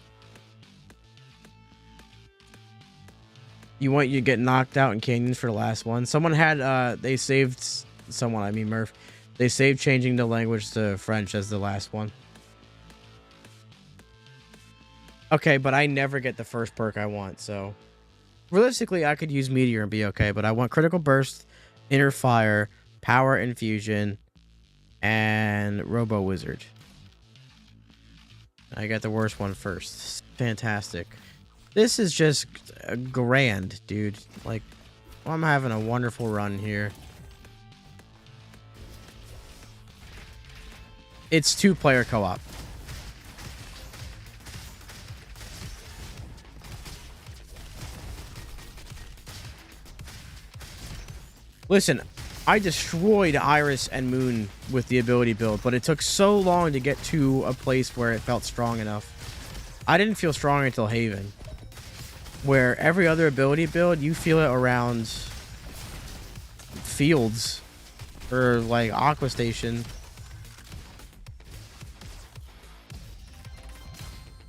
You get knocked out in canyons for the last one. Someone had, they saved someone, I mean Murph. They saved changing the language to French as the last one. Okay, but I never get the first perk I want, so Realistically, I could use Meteor and be okay, but I want Critical Burst, Inner Fire, Power Infusion, and Robo Wizard. I got the worst one first. Fantastic. This is just grand, dude. Like, I'm having a wonderful run here. It's 2-player co-op. Listen, I destroyed Iris and Moon with the ability build, but it took so long to get to a place where it felt strong enough. I didn't feel strong until Haven, where every other ability build, you feel it around fields or like Aqua Station.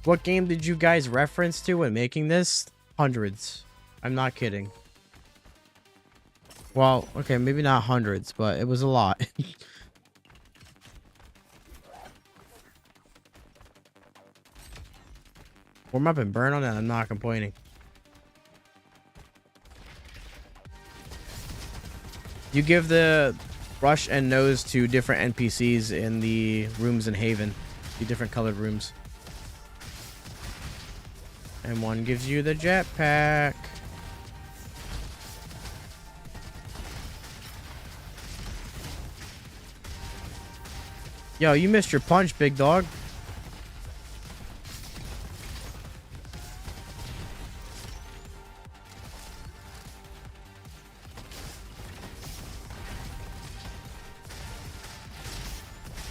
What game did you guys reference to when making this? Hundreds. I'm not kidding. Well, okay, maybe not hundreds, but it was a lot. Warm up and burn on that, I'm not complaining. You give the brush and nose to different NPCs in the rooms in Haven. The different colored rooms. And one gives you the jetpack. Yo, you missed your punch, big dog.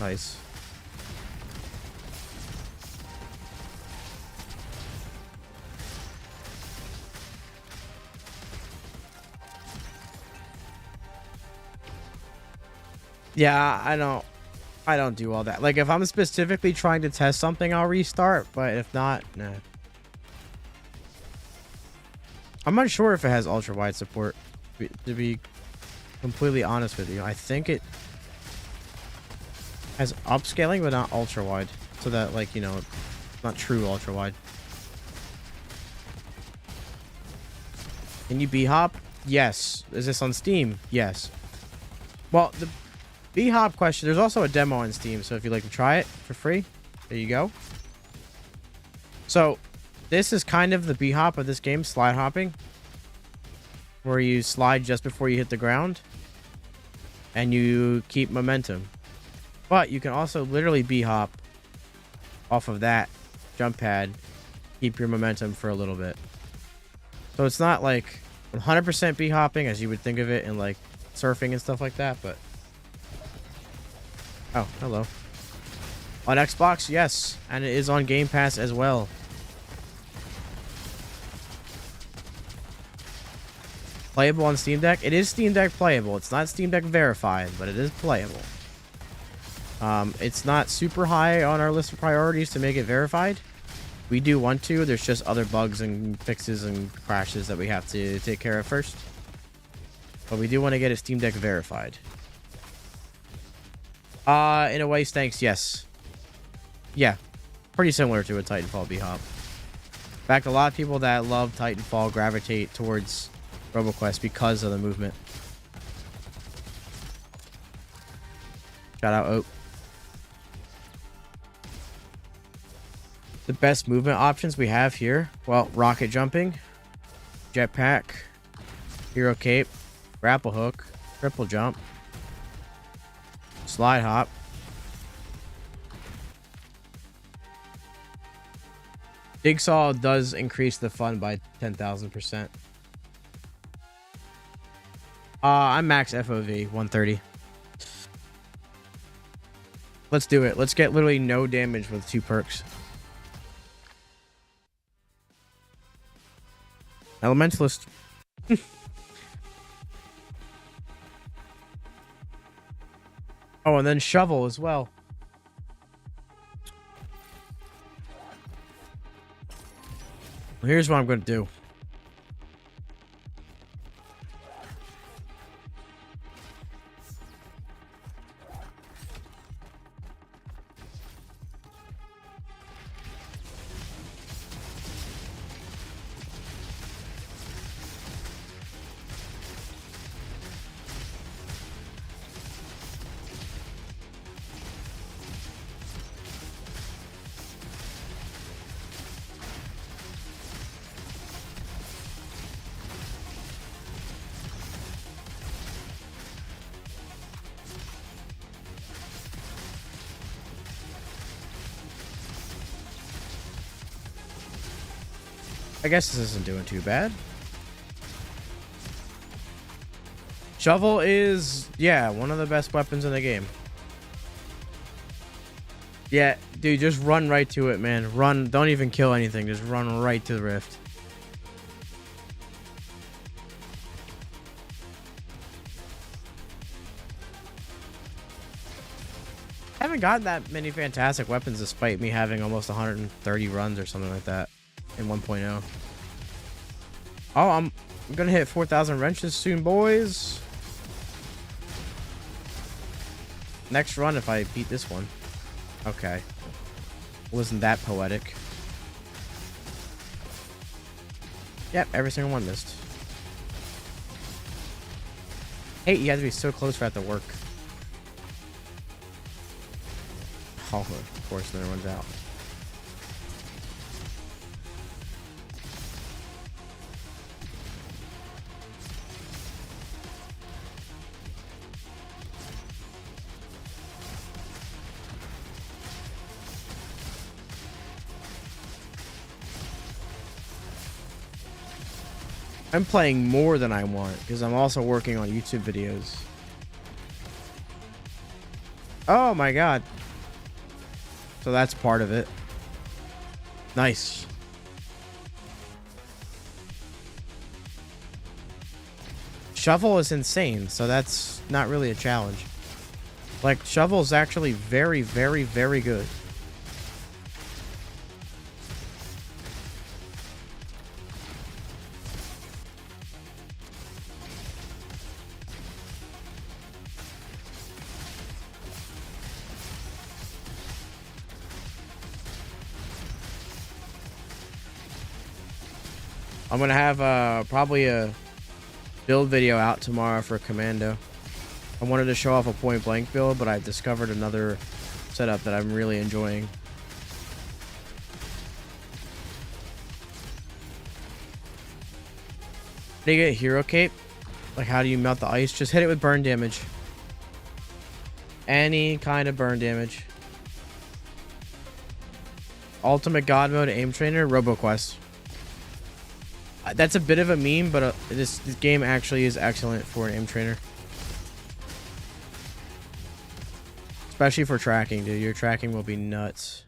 Nice. Yeah, I don't do all that. Like, if I'm specifically trying to test something, I'll restart. But if not, nah. I'm unsure if it has ultra-wide support, to be completely honest with you. I think it has upscaling, but not ultra-wide. So that, like, you know, not true ultra-wide. Can you B-hop? Yes. Is this on Steam? Yes. Well, the B-hop question, there's also a demo on Steam, so if you'd like to try it for free, there you go. So, this is kind of the B-hop of this game, slide hopping, where you slide just before you hit the ground, and you keep momentum. But you can also literally B-hop off of that jump pad, keep your momentum for a little bit. So it's not like 100% B-hopping as you would think of it in like surfing and stuff like that, but... Oh, hello. On Xbox, yes. And it is on Game Pass as well. Playable on Steam Deck? It is Steam Deck playable. It's not Steam Deck verified, but it is playable. It's not super high on our list of priorities to make it verified. We do want to. There's just other bugs and fixes and crashes that we have to take care of first. But we do want to get it Steam Deck verified. In a way, thanks, yes. Yeah, pretty similar to a Titanfall B-hop. In fact, a lot of people that love Titanfall gravitate towards RoboQuest because of the movement. Shout out Oak. The best movement options we have here, well, rocket jumping, jetpack, hero cape, grapple hook, triple jump, slide hop. Jigsaw does increase the fun by 10,000%. I'm max FOV 130. Let's do it. Let's get literally no damage with 2 perks. Elementalist. Oh, and then shovel as well. Here's what I'm going to do. I guess this isn't doing too bad. Shovel is, yeah, one of the best weapons in the game. Yeah, dude, just run right to it, man. Run. Don't even kill anything. Just run right to the rift. I haven't gotten that many fantastic weapons despite me having almost 130 runs or something like that in 1.0. Oh, I'm gonna hit 4,000 wrenches soon, boys. Next run if I beat this one. Okay. Wasn't that poetic? Yep, every single one missed. Hey, you have to be so close for that to work. Oh, of course, then it runs out. I'm playing more than I want because I'm also working on YouTube videos. Oh my god. So that's part of it. Nice. Shovel is insane, so that's not really a challenge. Like, Shovel is actually very, very, very good. I'm gonna have probably a build video out tomorrow for Commando. I wanted to show off a point blank build, but I discovered another setup that I'm really enjoying. Do you get hero cape? Like, how do you melt the ice? Just hit it with burn damage. Any kind of burn damage. Ultimate God Mode Aim Trainer, RoboQuest. That's a bit of a meme, but this game actually is excellent for an aim trainer. Especially for tracking, dude. Your tracking will be nuts.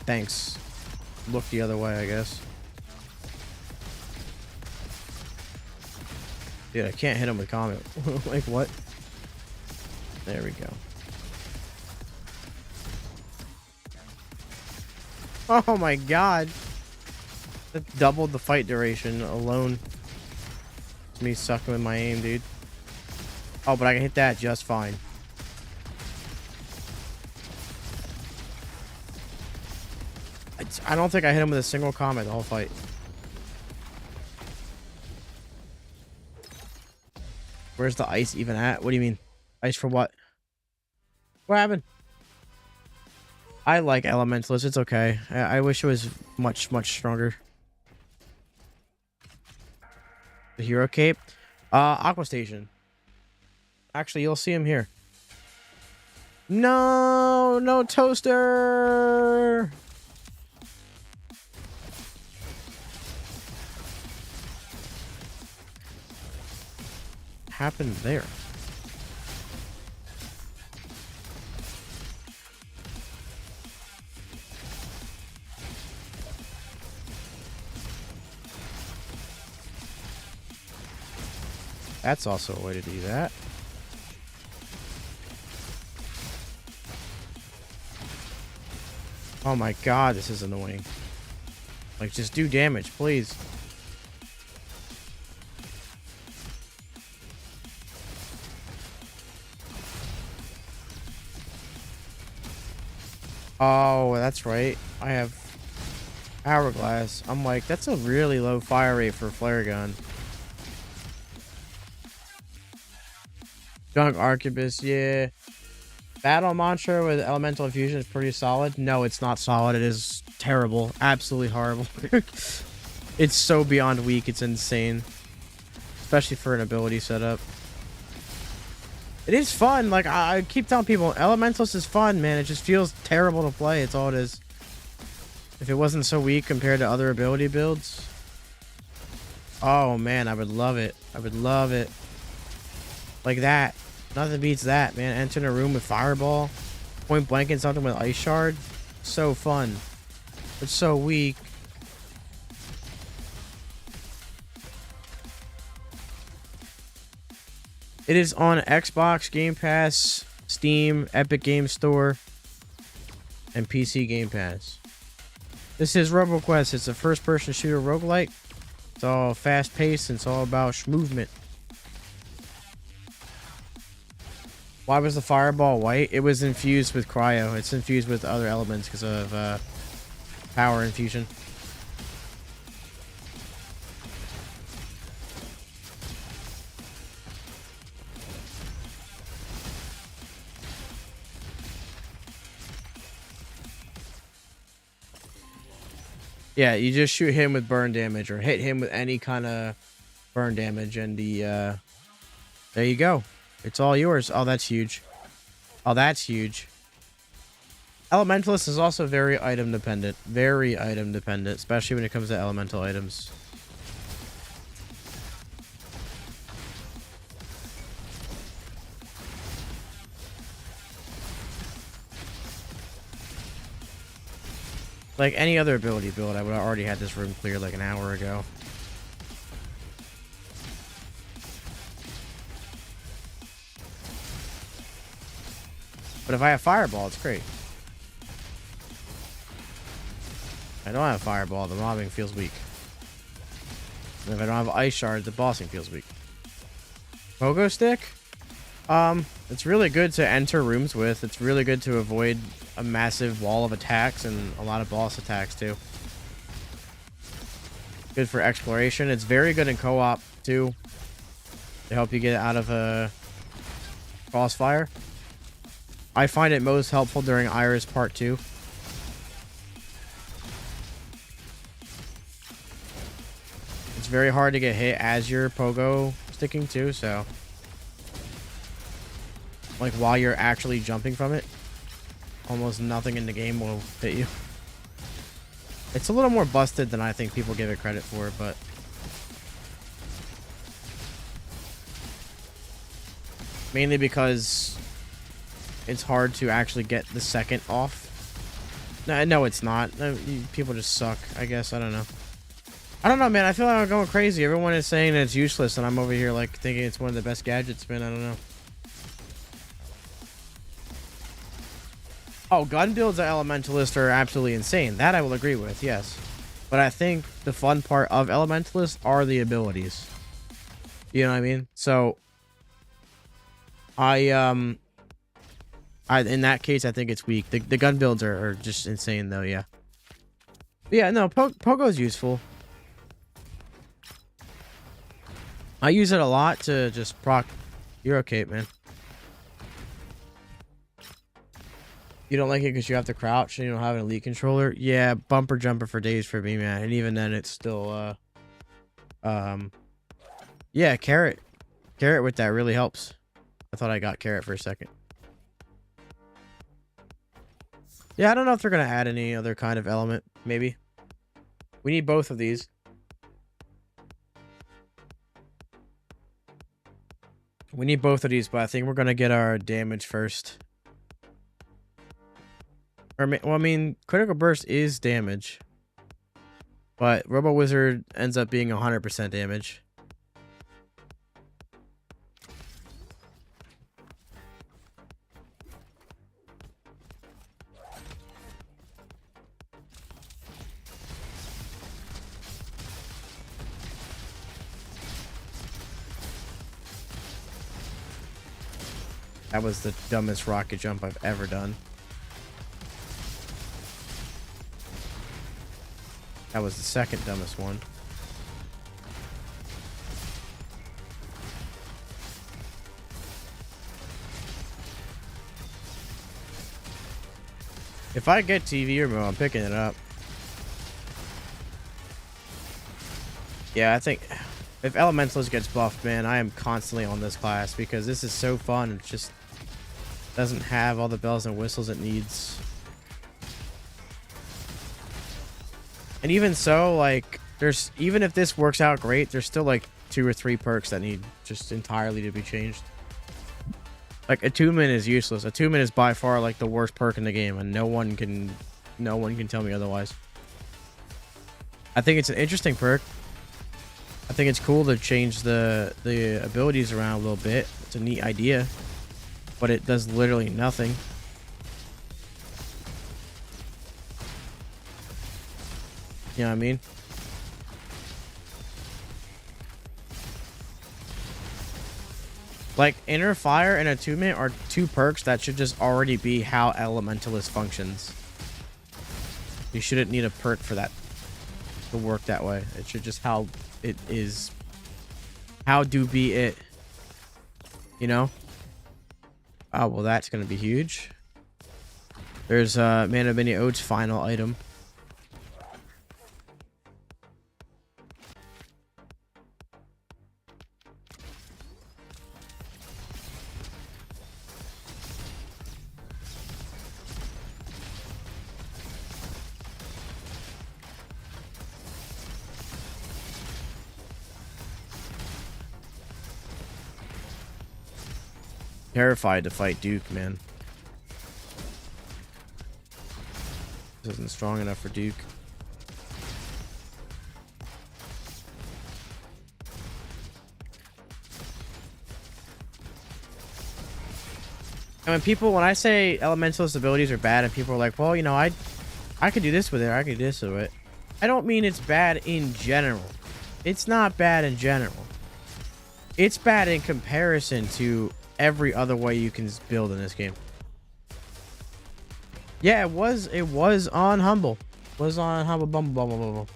Thanks. Look the other way, I guess. Dude, I can't hit him with Comet. Like, what? There we go. Oh my god. That doubled the fight duration alone. It's me sucking with my aim, dude. Oh, but I can hit that just fine. I don't think I hit him with a single Comet the whole fight. Where's the ice even at? What do you mean? Ice for what? What happened? I like Elementalist. It's okay. I wish it was much, much stronger. The hero cape? Aqua Station. Actually, you'll see him here. No! No toaster! Happened there? That's also a way to do that. Oh my god, this is annoying. Like, just do damage, please. Oh, that's right. I have Hourglass. I'm like, that's a really low fire rate for a flare gun. Junk Arquebus, yeah. Battle Mantra with Elemental Infusion is pretty solid. No, it's not solid. It is terrible. Absolutely horrible. It's so beyond weak. It's insane. especially for an ability setup. It is fun. Like, I keep telling people, Elementalist is fun, man. It just feels terrible to play. It's all it is. If it wasn't so weak compared to other ability builds. Oh, man, I would love it. I would love it. Like that. Nothing beats that, man. Entering a room with Fireball. Point blanking something with Ice Shard. So fun. It's so weak. It is on Xbox Game Pass, Steam, Epic Game Store, and PC Game Pass. This is RoboQuest. It's a first-person shooter roguelike. It's all fast-paced and it's all about movement. Why was the Fireball white? It was infused with Cryo. It's infused with other elements because of power infusion. Yeah, you just shoot him with burn damage or hit him with any kind of burn damage and the there you go. It's all yours. Oh, that's huge. Oh, that's huge. Elementalist is also very item dependent. Very item dependent, especially when it comes to elemental items. Like any other ability build, I would have already had this room cleared like an hour ago. But if I have Fireball, it's great. If I don't have Fireball, the mobbing feels weak. And if I don't have Ice Shard, the bossing feels weak. Pogo Stick? It's really good to enter rooms with. It's really good to avoid a massive wall of attacks and a lot of boss attacks too. Good for exploration. It's very good in co-op too, to help you get out of a crossfire. I find it most helpful during Iris Part 2. It's very hard to get hit as you're pogo sticking too, so like while you're actually jumping from it, almost nothing in the game will hit you. It's a little more busted than I think people give it credit for, but mainly because it's hard to actually get the second off. No, it's not. People just suck, I guess. I don't know. I don't know, man. I feel like I'm going crazy. Everyone is saying it's useless, and I'm over here like thinking it's one of the best gadgets, man. I don't know. Oh, gun builds at Elementalist are absolutely insane. That I will agree with, yes. But I think the fun part of Elementalist are the abilities. You know what I mean? So, in that case, I think it's weak. The gun builds are just insane, though, yeah. But yeah, no, Pogo's useful. I use it a lot to just proc. You're okay, man. You don't like it because you have to crouch and you don't have an elite controller? Yeah, bumper jumper for days for me, man. And even then, it's still, yeah, carrot. Carrot with that really helps. I thought I got carrot for a second. Yeah, I don't know if they're going to add any other kind of element. Maybe. We need both of these. We need both of these, but I think we're going to get our damage first. Or, well, I mean, Critical Burst is damage. But Robo Wizard ends up being 100% damage. That was the dumbest rocket jump I've ever done. That was the second dumbest one. If I get TV remote, I'm picking it up. Yeah, I think If Elementalist gets buffed, man, I am constantly on this class because this is so fun. It just doesn't have all the bells and whistles it needs. And even so, like, there's, even if this works out great, there's still like 2 or 3 perks that need just entirely to be changed. Like, Attunement is useless. Attunement is by far like the worst perk in the game, and no one can tell me otherwise. I think it's an interesting perk. I think it's cool to change the abilities around a little bit. It's a neat idea, but it does literally nothing. You know what I mean? Like, Inner Fire and Attunement are 2 perks that should just already be how Elementalist functions. You shouldn't need a perk for that to work that way. It should just how it is. How do be it. You know? Oh, well, that's going to be huge. There's Mana Mini Oats final item. Terrified to fight Duke, man. This isn't strong enough for Duke. And when I say Elementalist abilities are bad, and people are like, well, you know, I could do this with it, I could do this with it. I don't mean it's bad in general. It's not bad in general. It's bad in comparison to every other way you can build in this game. Yeah, it was on Humble. It was on Humble Bumble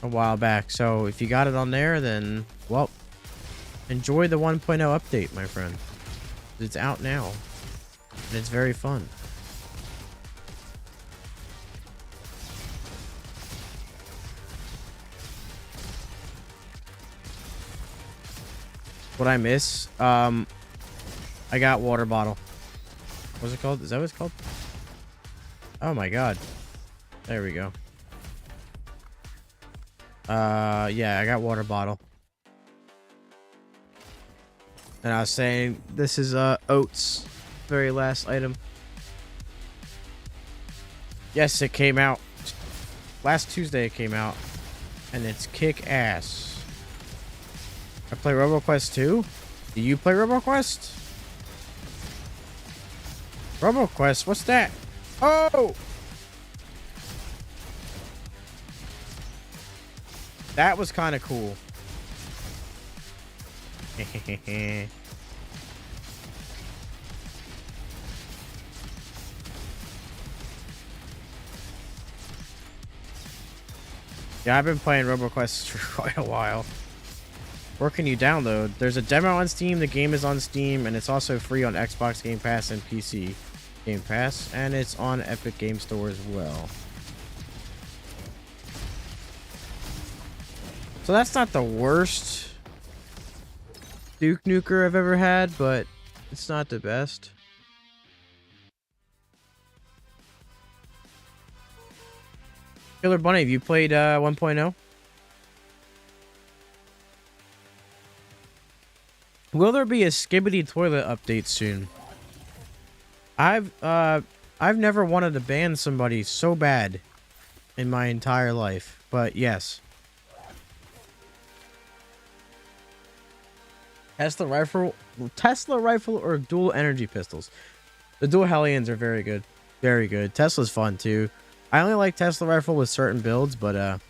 a while back. So if you got it on there, then, well, enjoy the 1.0 update, my friend. It's out now, and it's very fun. What I miss, I got water bottle. What's it called? Is that what it's called? Oh my god. There we go. Yeah, I got water bottle. And I was saying, this is Oats, very last item. Yes, it came out last Tuesday. It came out, and it's kick ass. I play RoboQuest 2. Do you play RoboQuest? RoboQuest, what's that? Oh! That was kind of cool. Yeah, I've been playing RoboQuest for quite a while. Where can you download? There's a demo on Steam, the game is on Steam, and it's also free on Xbox Game Pass and PC Game Pass, and it's on Epic Game Store as well. So that's not the worst Duke Nuker I've ever had, but it's not the best. Killer Bunny, have you played 1.0? Will there be a Skibidi Toilet update soon? I've never wanted to ban somebody so bad in my entire life, but yes. Tesla rifle or dual energy pistols? The dual Hellions are very good. Very good. Tesla's fun too. I only like Tesla rifle with certain builds, but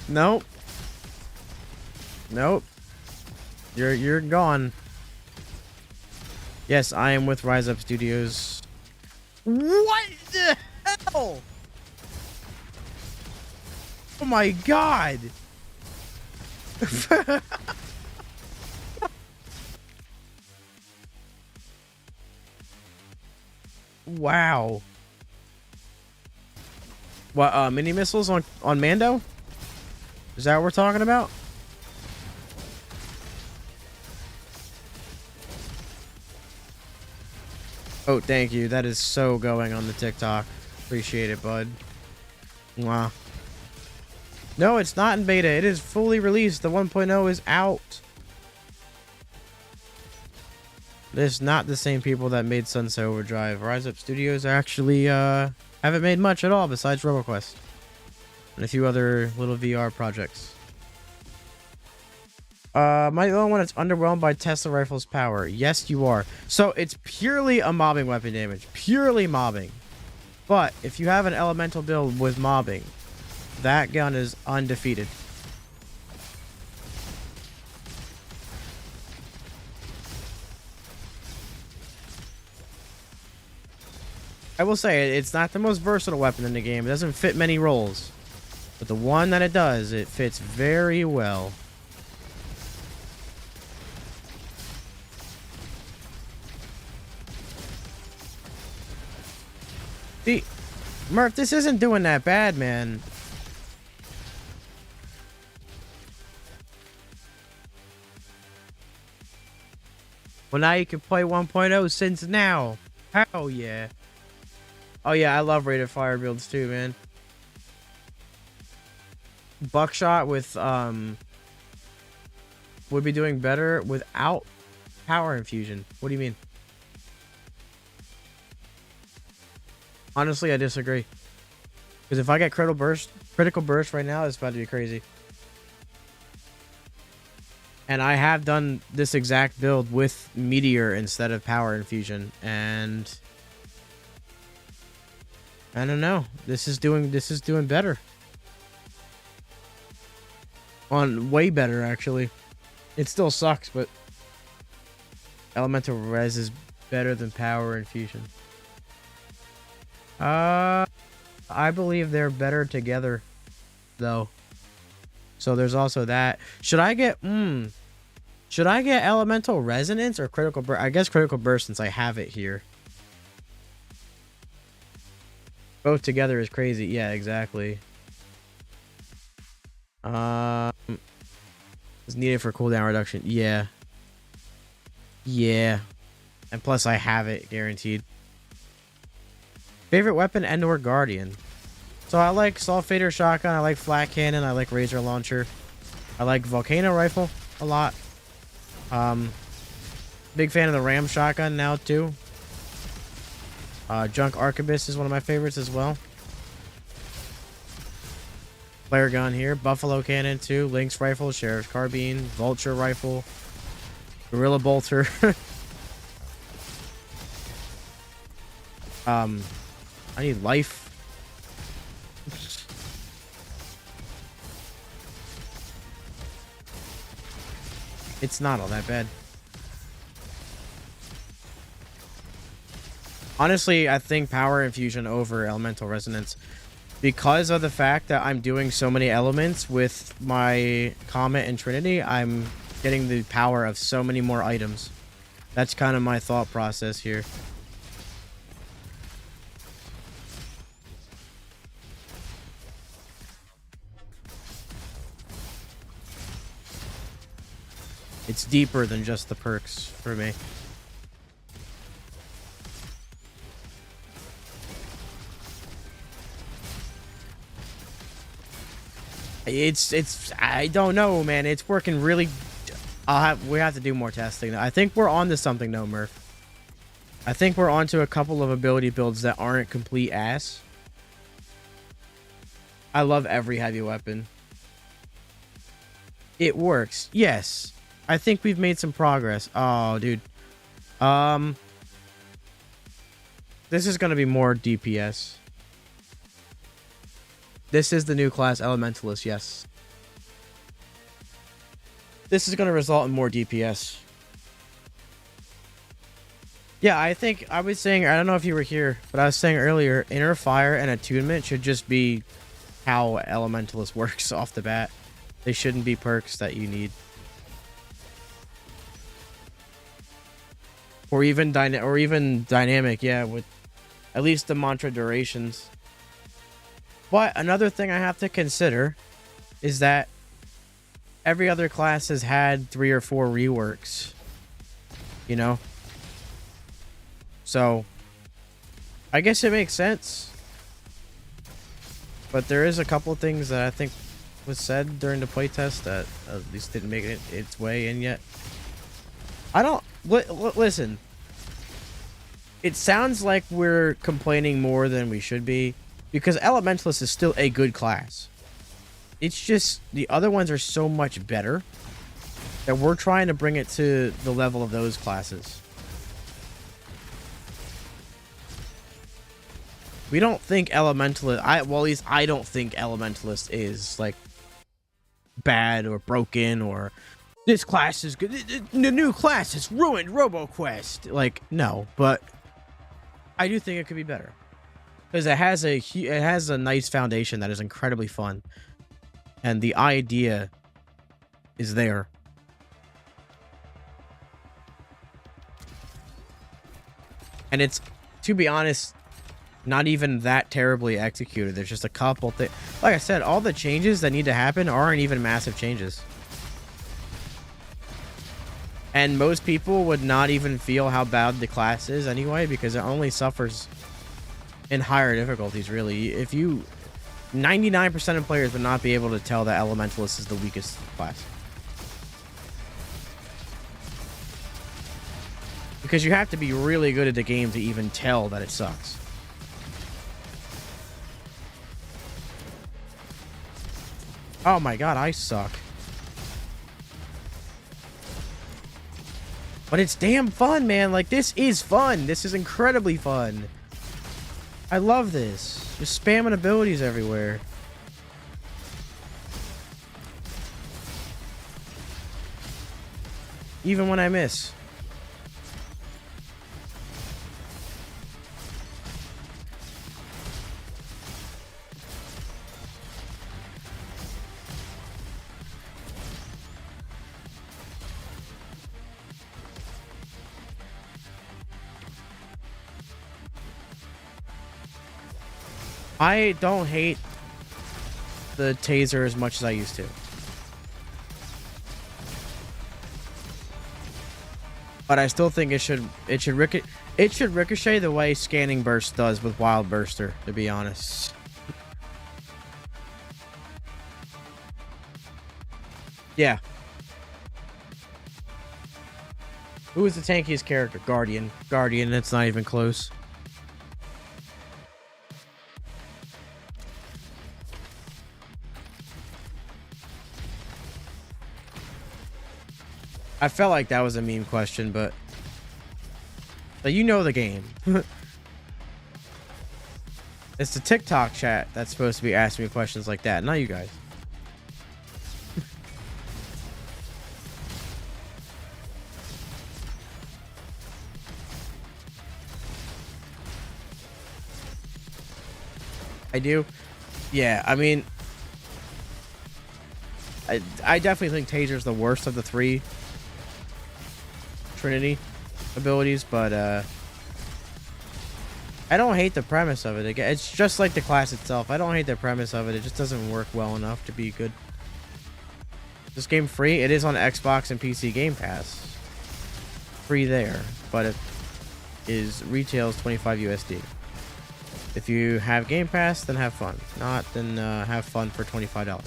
Nope. Nope. You're gone. Yes, I am with Rise Up Studios. What the hell? Oh my god. Wow. What, mini missiles on Mando? Is that what we're talking about? Oh, thank you. That is so going on the TikTok. Appreciate it, bud. Wow. No, it's not in beta. It is fully released. The 1.0 is out. This is not the same people that made Sunset Overdrive. Rise Up Studios actually haven't made much at all besides RoboQuest and a few other little VR projects. My only one that's underwhelmed by Tesla Rifle's power. Yes, you are. So it's purely a mobbing weapon damage. Purely mobbing. But if you have an elemental build with mobbing, that gun is undefeated. I will say, it's not the most versatile weapon in the game. It doesn't fit many roles. But the one that it does, it fits very well. See, Murph, this isn't doing that bad, man. Well, now you can play 1.0 since now. Hell yeah. Oh yeah, I love rated fire builds too, man. Buckshot with would be doing better without power infusion. What do you mean? Honestly, I disagree. Because if I get critical burst right now, it's about to be crazy. And I have done this exact build with Meteor instead of power infusion, and I don't know. This is doing better. Way better actually. It still sucks, but elemental res is better than power infusion. I believe they're better together though. So there's also that. Should I get elemental resonance or critical burst? I guess critical burst since I have it here. Both together is crazy. Yeah, exactly. It's needed for cooldown reduction. Yeah. Yeah. And plus I have it guaranteed. Favorite weapon and/or Guardian. So I like Sulfater Shotgun, I like Flat Cannon, I like Razor Launcher. I like Volcano Rifle a lot. Big fan of the Ram Shotgun now too. Junk Arquebus is one of my favorites as well. Flare gun here. Buffalo Cannon too. Lynx Rifle, Sheriff's Carbine, Vulture Rifle, Gorilla Bolter. I need life. It's not all that bad. Honestly, I think power infusion over elemental resonance because of the fact that I'm doing so many elements with my Comet and Trinity. I'm getting the power of so many more items. That's kind of my thought process here. It's deeper than just the perks for me. It's I don't know, man. It's working really. We have to do more testing. I think we're on to something though, Murph. I think we're onto a couple of ability builds that aren't complete ass. I love every heavy weapon. It works. Yes. I think we've made some progress. Oh, dude. This is going to be more DPS. This is the new class Elementalist, yes. This is going to result in more DPS. Yeah, I think I was saying, I don't know if you were here, but I was saying earlier, Inner Fire and Attunement should just be how Elementalist works off the bat. They shouldn't be perks that you need. Or even dynamic, yeah, with at least the mantra durations. But another thing I have to consider is that every other class has had 3 or 4 reworks, you know? So, I guess it makes sense. But there is a couple of things that I think was said during the playtest that at least didn't make it its way in yet. I don't... listen. It sounds like we're complaining more than we should be, because Elementalist is still a good class. It's just the other ones are so much better that we're trying to bring it to the level of those classes. We don't think Elementalist... well, at least I don't think Elementalist is, like, bad or broken or... This class is good. The new class has ruined RoboQuest. Like, no, but I do think it could be better. Because it has a nice foundation that is incredibly fun. And the idea is there. And it's, to be honest, not even that terribly executed. There's just a couple things. Like I said, all the changes that need to happen aren't even massive changes. And most people would not even feel how bad the class is anyway, because it only suffers in higher difficulties, really. If you... 99% of players would not be able to tell that Elementalist is the weakest class. Because you have to be really good at the game to even tell that it sucks. Oh my god, I suck. But it's damn fun, man. Like, this is fun. This is incredibly fun. I love this. Just spamming abilities everywhere. Even when I miss. I don't hate the taser as much as I used to. But I still think it should ricochet the way Scanning Burst does with Wild Burster, to be honest. Yeah. Who is the tankiest character? Guardian. Guardian, it's not even close. I felt like that was a meme question, but you know the game. It's the TikTok chat that's supposed to be asking me questions like that, not you guys. I do. Yeah, I mean, I definitely think Taser's the worst of the 3 Trinity abilities, but I don't hate the premise of it. Again, it's just like the class itself. I don't hate the premise of it. It just doesn't work well enough to be good. This game free? It is on Xbox and PC Game Pass. Free there, but it is retails 25 USD. If you have Game Pass, then have fun. Not, then have fun for $25.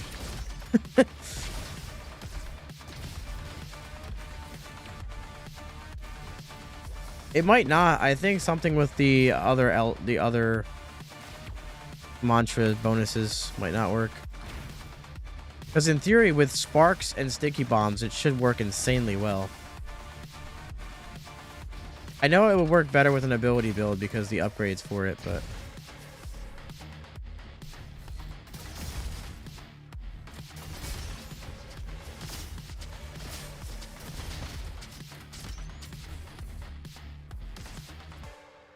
It might not. I think something with the other mantra bonuses might not work. Because in theory, with sparks and sticky bombs, it should work insanely well. I know it would work better with an ability build because the upgrades for it, but...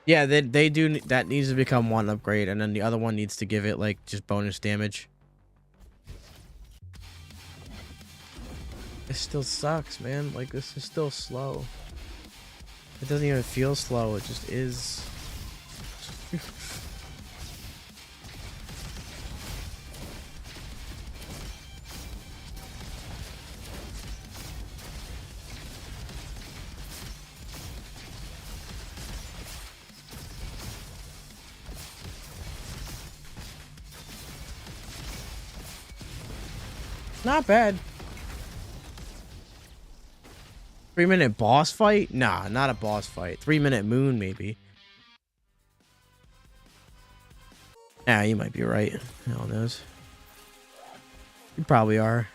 Yeah, they do. That needs to become one upgrade, and then the other one needs to give it like just bonus damage. It still sucks, man. Like, this is still slow. It doesn't even feel slow. It just is. Not bad. 3-minute boss fight? Nah, not a boss fight. 3-minute moon, maybe. Yeah, you might be right. Hell knows. You probably are.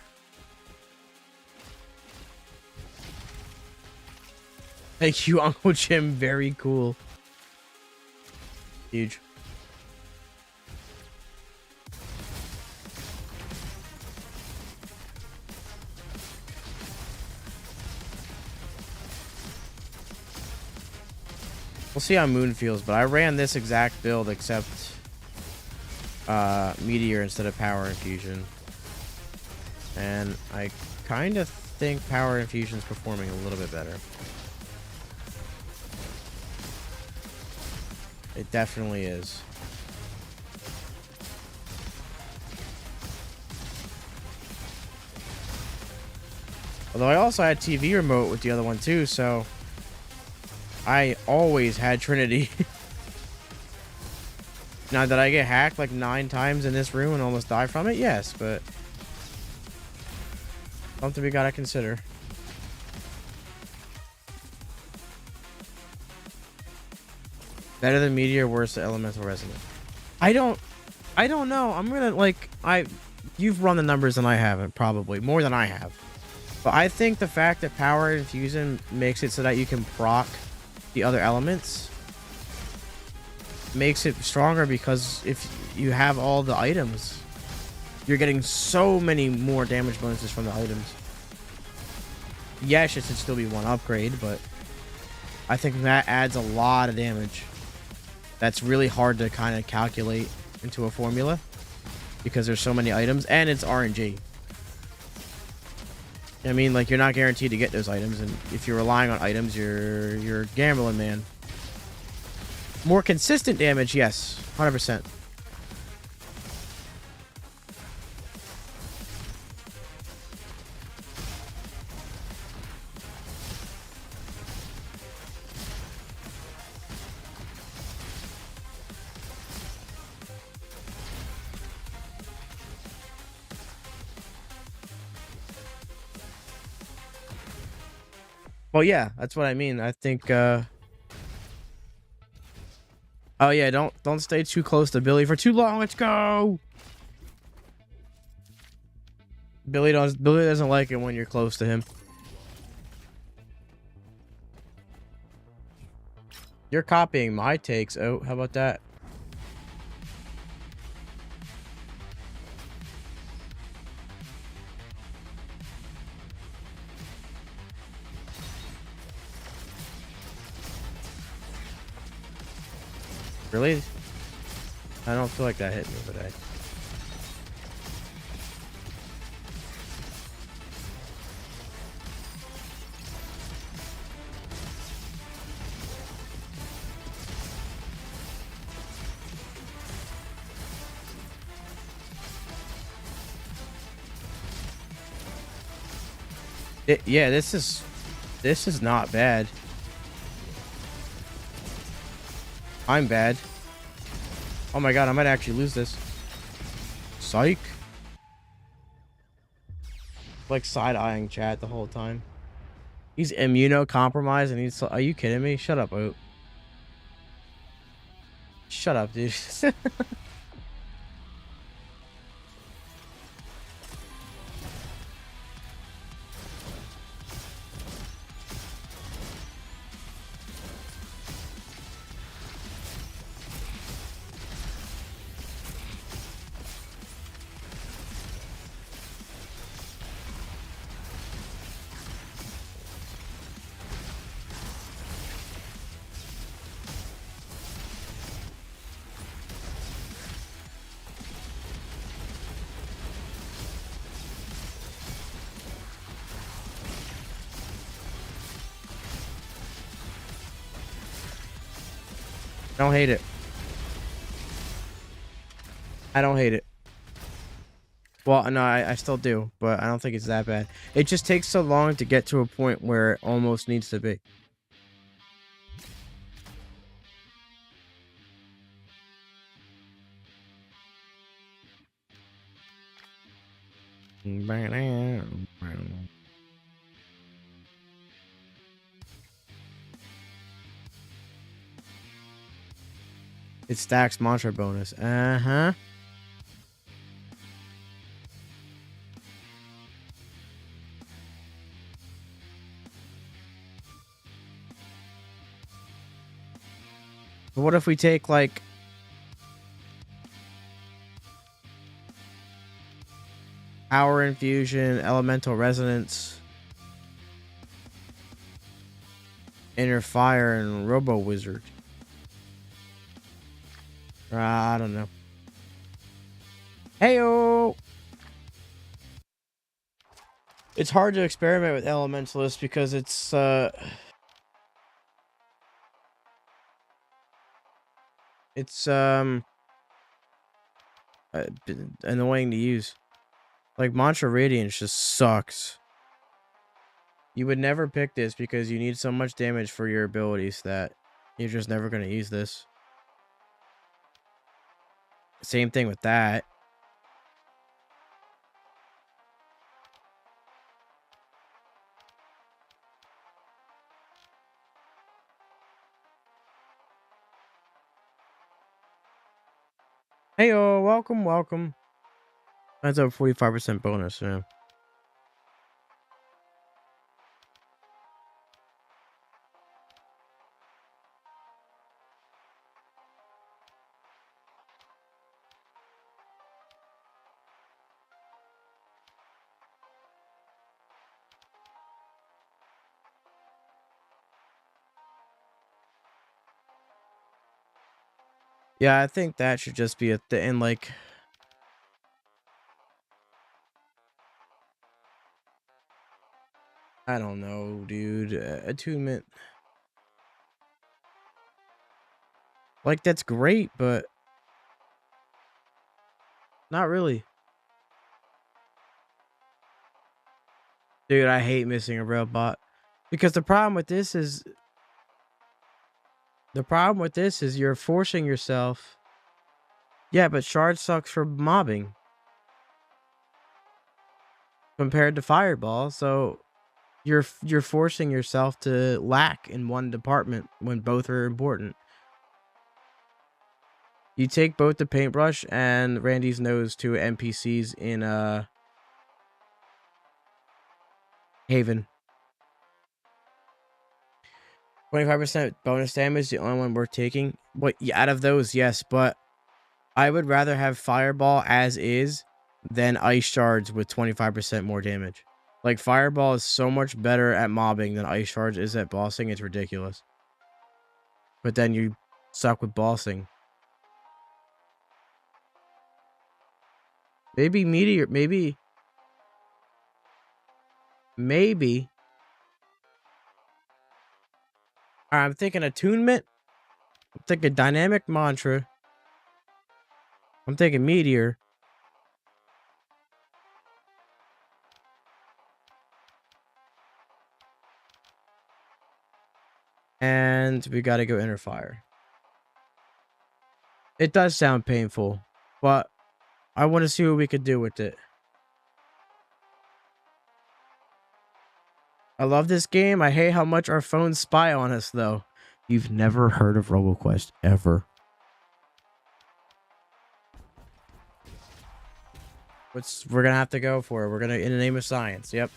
Thank you, Uncle Jim. Very cool. Huge. We'll see how Moon feels, but I ran this exact build except Meteor instead of Power Infusion. And I kind of think Power Infusion's performing a little bit better. It definitely is. Although I also had TV remote with the other one too, so I always had Trinity. Now, did I get hacked like 9 times in this room and almost die from it? Yes, but something we gotta consider. Better than Meteor, worse than Elemental Resonant. I don't know. I'm gonna like you've run the numbers and I haven't, probably more than I have. But I think the fact that Power Infusion makes it so that you can proc the other elements makes it stronger, because if you have all the items, you're getting so many more damage bonuses from the items. Yes, it should still be one upgrade, but I think that adds a lot of damage. That's really hard to kind of calculate into a formula because there's so many items and it's RNG. I mean, like, you're not guaranteed to get those items, and if you're relying on items, you're gambling, man. More consistent damage, yes, 100%. Well, yeah, that's what I mean. I think, oh yeah, don't stay too close to Billy for too long. Let's go. Billy doesn't like it when you're close to him. You're copying my takes. Oh, how about that? Really? I don't feel like that hit me today. Yeah, this is not bad. I'm bad. Oh my god, I might actually lose this. Psych. Like side-eyeing chat the whole time. He's immunocompromised and he's... Are you kidding me? Shut up, Oat. Shut up, dude. I don't hate it. I don't hate it. Well, no, I still do, but I don't think it's that bad. It just takes so long to get to a point where it almost needs to be. It stacks mantra bonus. Uh-huh. What if we take like Power Infusion, Elemental Resonance, Inner Fire, and Robo Wizard? I don't know. Heyo! It's hard to experiment with Elementalist because it's annoying to use. Like Mantra Radiance just sucks. You would never pick this because you need so much damage for your abilities that you're just never going to use this. Same thing with that. Heyo, welcome, welcome. That's a 45% bonus, yeah. Yeah, I think that should just be a thing, like... I don't know, dude. Attunement. Like, that's great, but... not really. Dude, I hate missing a robot. Because the problem with this is... you're forcing yourself... Yeah, but Shard sucks for mobbing. Compared to Fireball, so... You're forcing yourself to lack in one department when both are important. You take both the paintbrush and Randy's nose to NPCs in Haven. 25% bonus damage, the only one worth taking. But yeah, out of those, yes, but I would rather have Fireball as is than Ice Shards with 25% more damage. Like, Fireball is so much better at mobbing than Ice Shards is at bossing. It's ridiculous. But then you suck with bossing. Maybe Meteor, maybe. I'm thinking Attunement. I'm thinking Dynamic Mantra. I'm thinking Meteor. And we gotta go Inner Fire. It does sound painful, but I want to see what we could do with it. I love this game. I hate how much our phones spy on us, though. You've never heard of RoboQuest, ever. We're gonna have to go for it. We're gonna, in the name of science. Yep.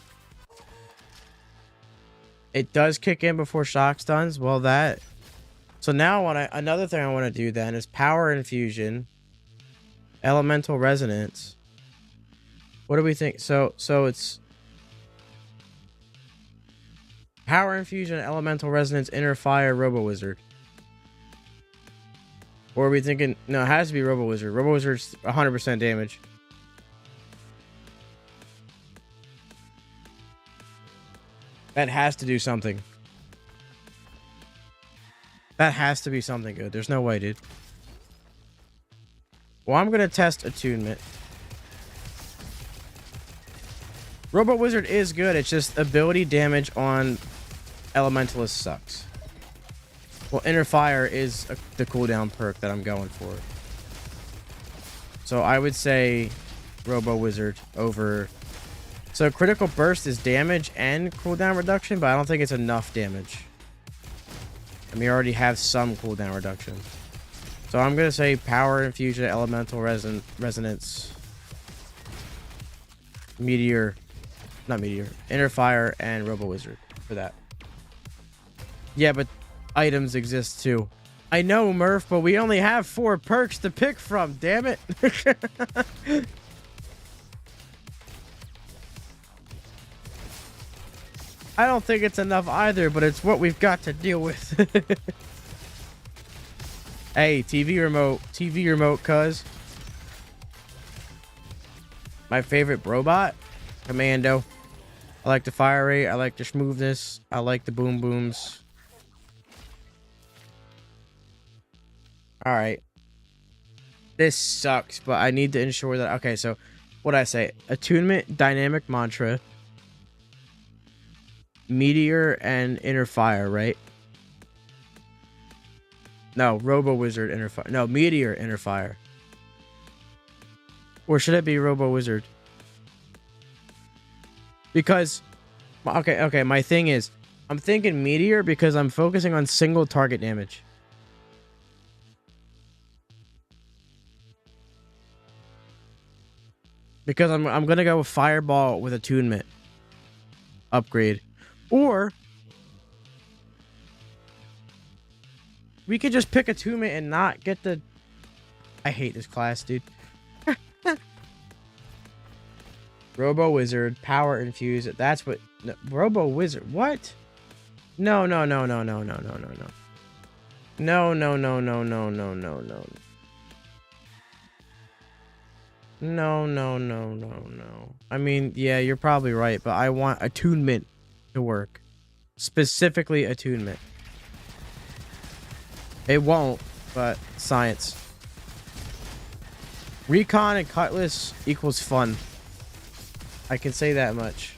It does kick in before shock stuns. Well, that. So now another thing I want to do then is Power Infusion, Elemental Resonance. What do we think? So it's Power Infusion, Elemental Resonance, Inner Fire, Robo Wizard. Or are we thinking? No, it has to be Robo Wizard. Robo Wizard's 100% damage. That has to do something. That has to be something good. There's no way, dude. Well, I'm going to test Attunement. Robo Wizard is good. It's just ability damage on Elementalist sucks. Well, Inner Fire is the cooldown perk that I'm going for. So I would say Robo Wizard over So critical burst is damage and cooldown reduction, but I don't think it's enough damage. And we already have some cooldown reduction. So I'm going to say power infusion, elemental resonance, meteor, not meteor, inner fire, and robo wizard for that. Yeah, but items exist too. I know, Murph, but we only have 4 perks to pick from, damn it. I don't think it's enough either, but it's what we've got to deal with. Hey, TV remote, cuz. My favorite robot? Commando. I like the fire rate, I like the smoothness, I like the boom booms. Alright. This sucks, but I need to ensure that... Okay, so what I say? Attunement, dynamic mantra, meteor, and inner fire, right? No, robo wizard, inner fire. No, meteor, inner fire. Or should it be robo wizard? Because... Okay, my thing is... I'm thinking meteor because I'm focusing on single target damage. Because I'm gonna go with fireball with attunement upgrade, or we could just pick attunement and not get the... I hate this class, dude. Robo wizard, power infused. That's what... No, robo wizard. What? No. No. I mean, yeah, you're probably right, but I want attunement to work. Specifically attunement. It won't, but science. Recon and Cutlass equals fun. I can say that much.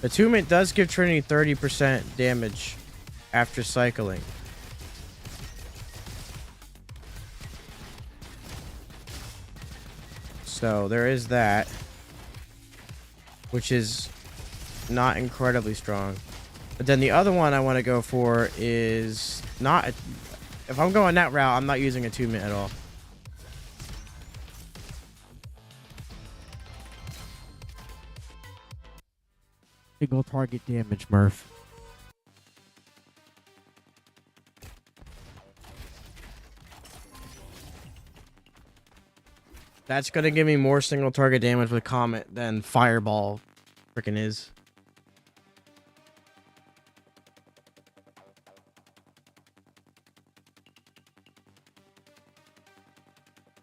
Attunement does give Trinity 30% damage after cycling. So there is that, which is not incredibly strong. But then the other one I want to go for is not... If I'm going that route, I'm not using attunement at all. Single target damage, Murph. That's gonna give me more single target damage with Comet than Fireball freaking is.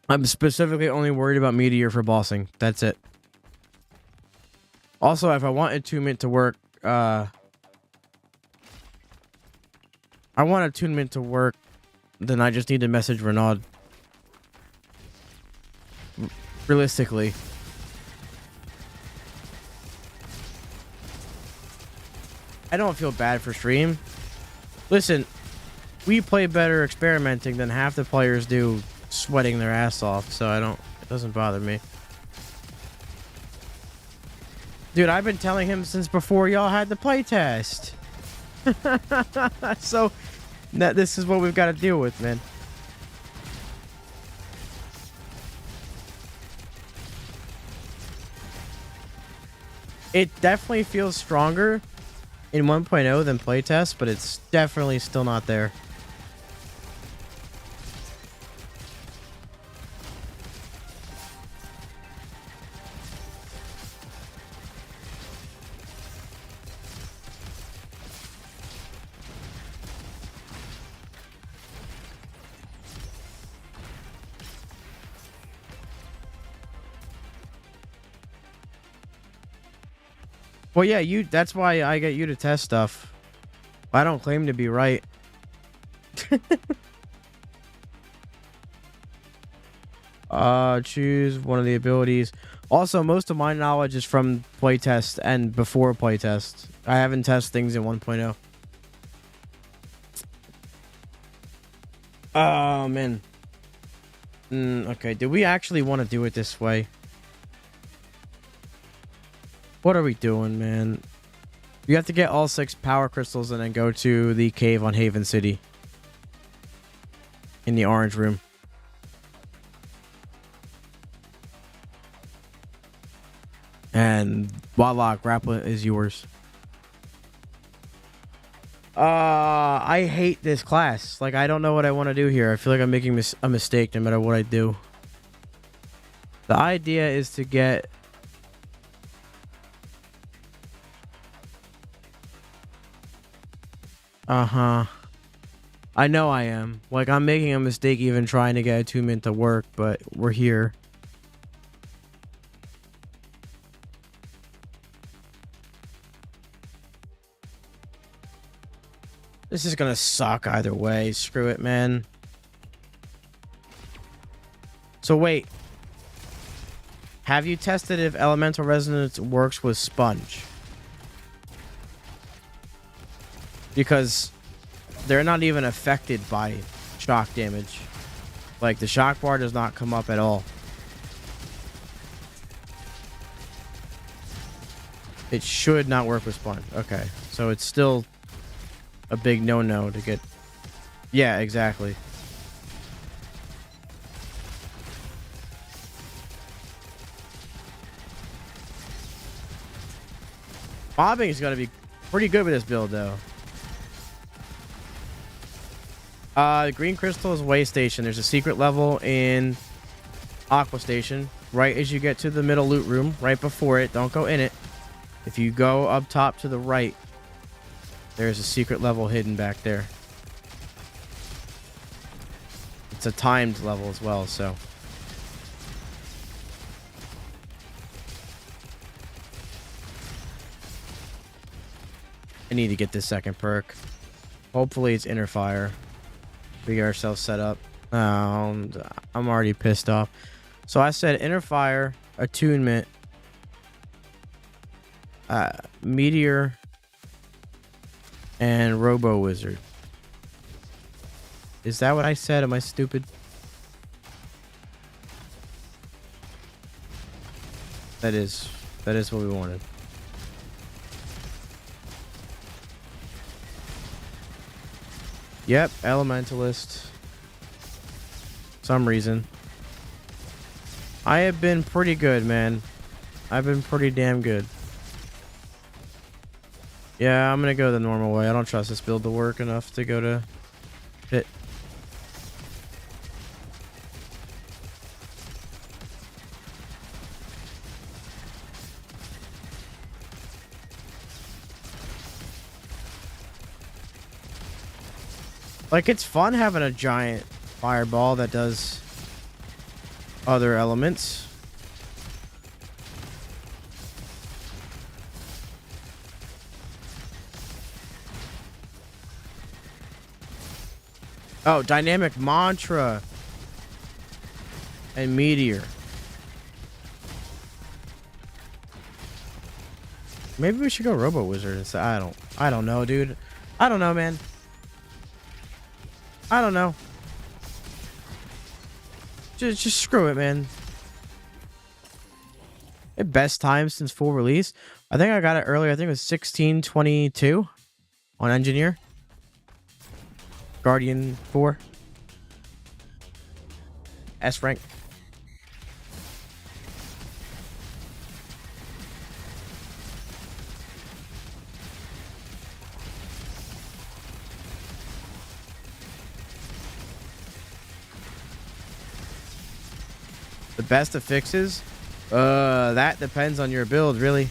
I'm specifically only worried about Meteor for bossing. That's it. Also, if I want attunement to work, I want attunement to work, then I just need to message Renaud. Realistically. I don't feel bad for stream. Listen, we play better experimenting than half the players do sweating their ass off, so it doesn't bother me. Dude, I've been telling him since before y'all had the playtest. So, this is what we've got to deal with, man. It definitely feels stronger in 1.0 than playtest, but it's definitely still not there. Well, yeah, that's why I get you to test stuff. I don't claim to be right. Choose one of the abilities. Also, most of my knowledge is from playtest and before playtest. I haven't tested things in 1.0. Oh, man. Okay, do we actually want to do it this way? What are we doing, man? You have to get all 6 power crystals and then go to the cave on Haven City. In the orange room. And voila, Grappa is yours. I hate this class. Like, I don't know what I want to do here. I feel like I'm making a mistake no matter what I do. The idea is to get... Uh-huh. I know I am. Like, I'm making a mistake even trying to get attunement to work, but we're here. This is gonna suck either way. Screw it, man. So wait. Have you tested if elemental resonance works with sponge? Because they're not even affected by shock damage. Like, the shock bar does not come up at all. It should not work with sponge. Okay, so it's still a big no-no to get... Yeah, exactly. Mobbing is going to be pretty good with this build, though. Green Crystal is Way Station. There's a secret level in Aqua Station. Right as you get to the middle loot room, right before it. Don't go in it. If you go up top to the right, there's a secret level hidden back there. It's a timed level as well, so... I need to get this second perk. Hopefully it's Inner Fire. We get ourselves set up. I'm already pissed off. So I said Inner Fire, Attunement, Meteor, and Robo Wizard. Is that what I said? Am I stupid? That is what we wanted. Yep, Elementalist. Some reason. I have been pretty good, man. I've been pretty damn good. Yeah, I'm gonna go the normal way. I don't trust this build to work enough to go to pit. Like, it's fun having a giant fireball that does other elements. Oh, Dynamic Mantra and Meteor. Maybe we should go Robo Wizard instead. I don't know, dude. I don't know, man. I don't know. Just screw it, man. The best time since full release. I think I got it earlier. I think it was 1622 on Engineer. Guardian 4. S rank. The best of fixes? That depends on your build, really.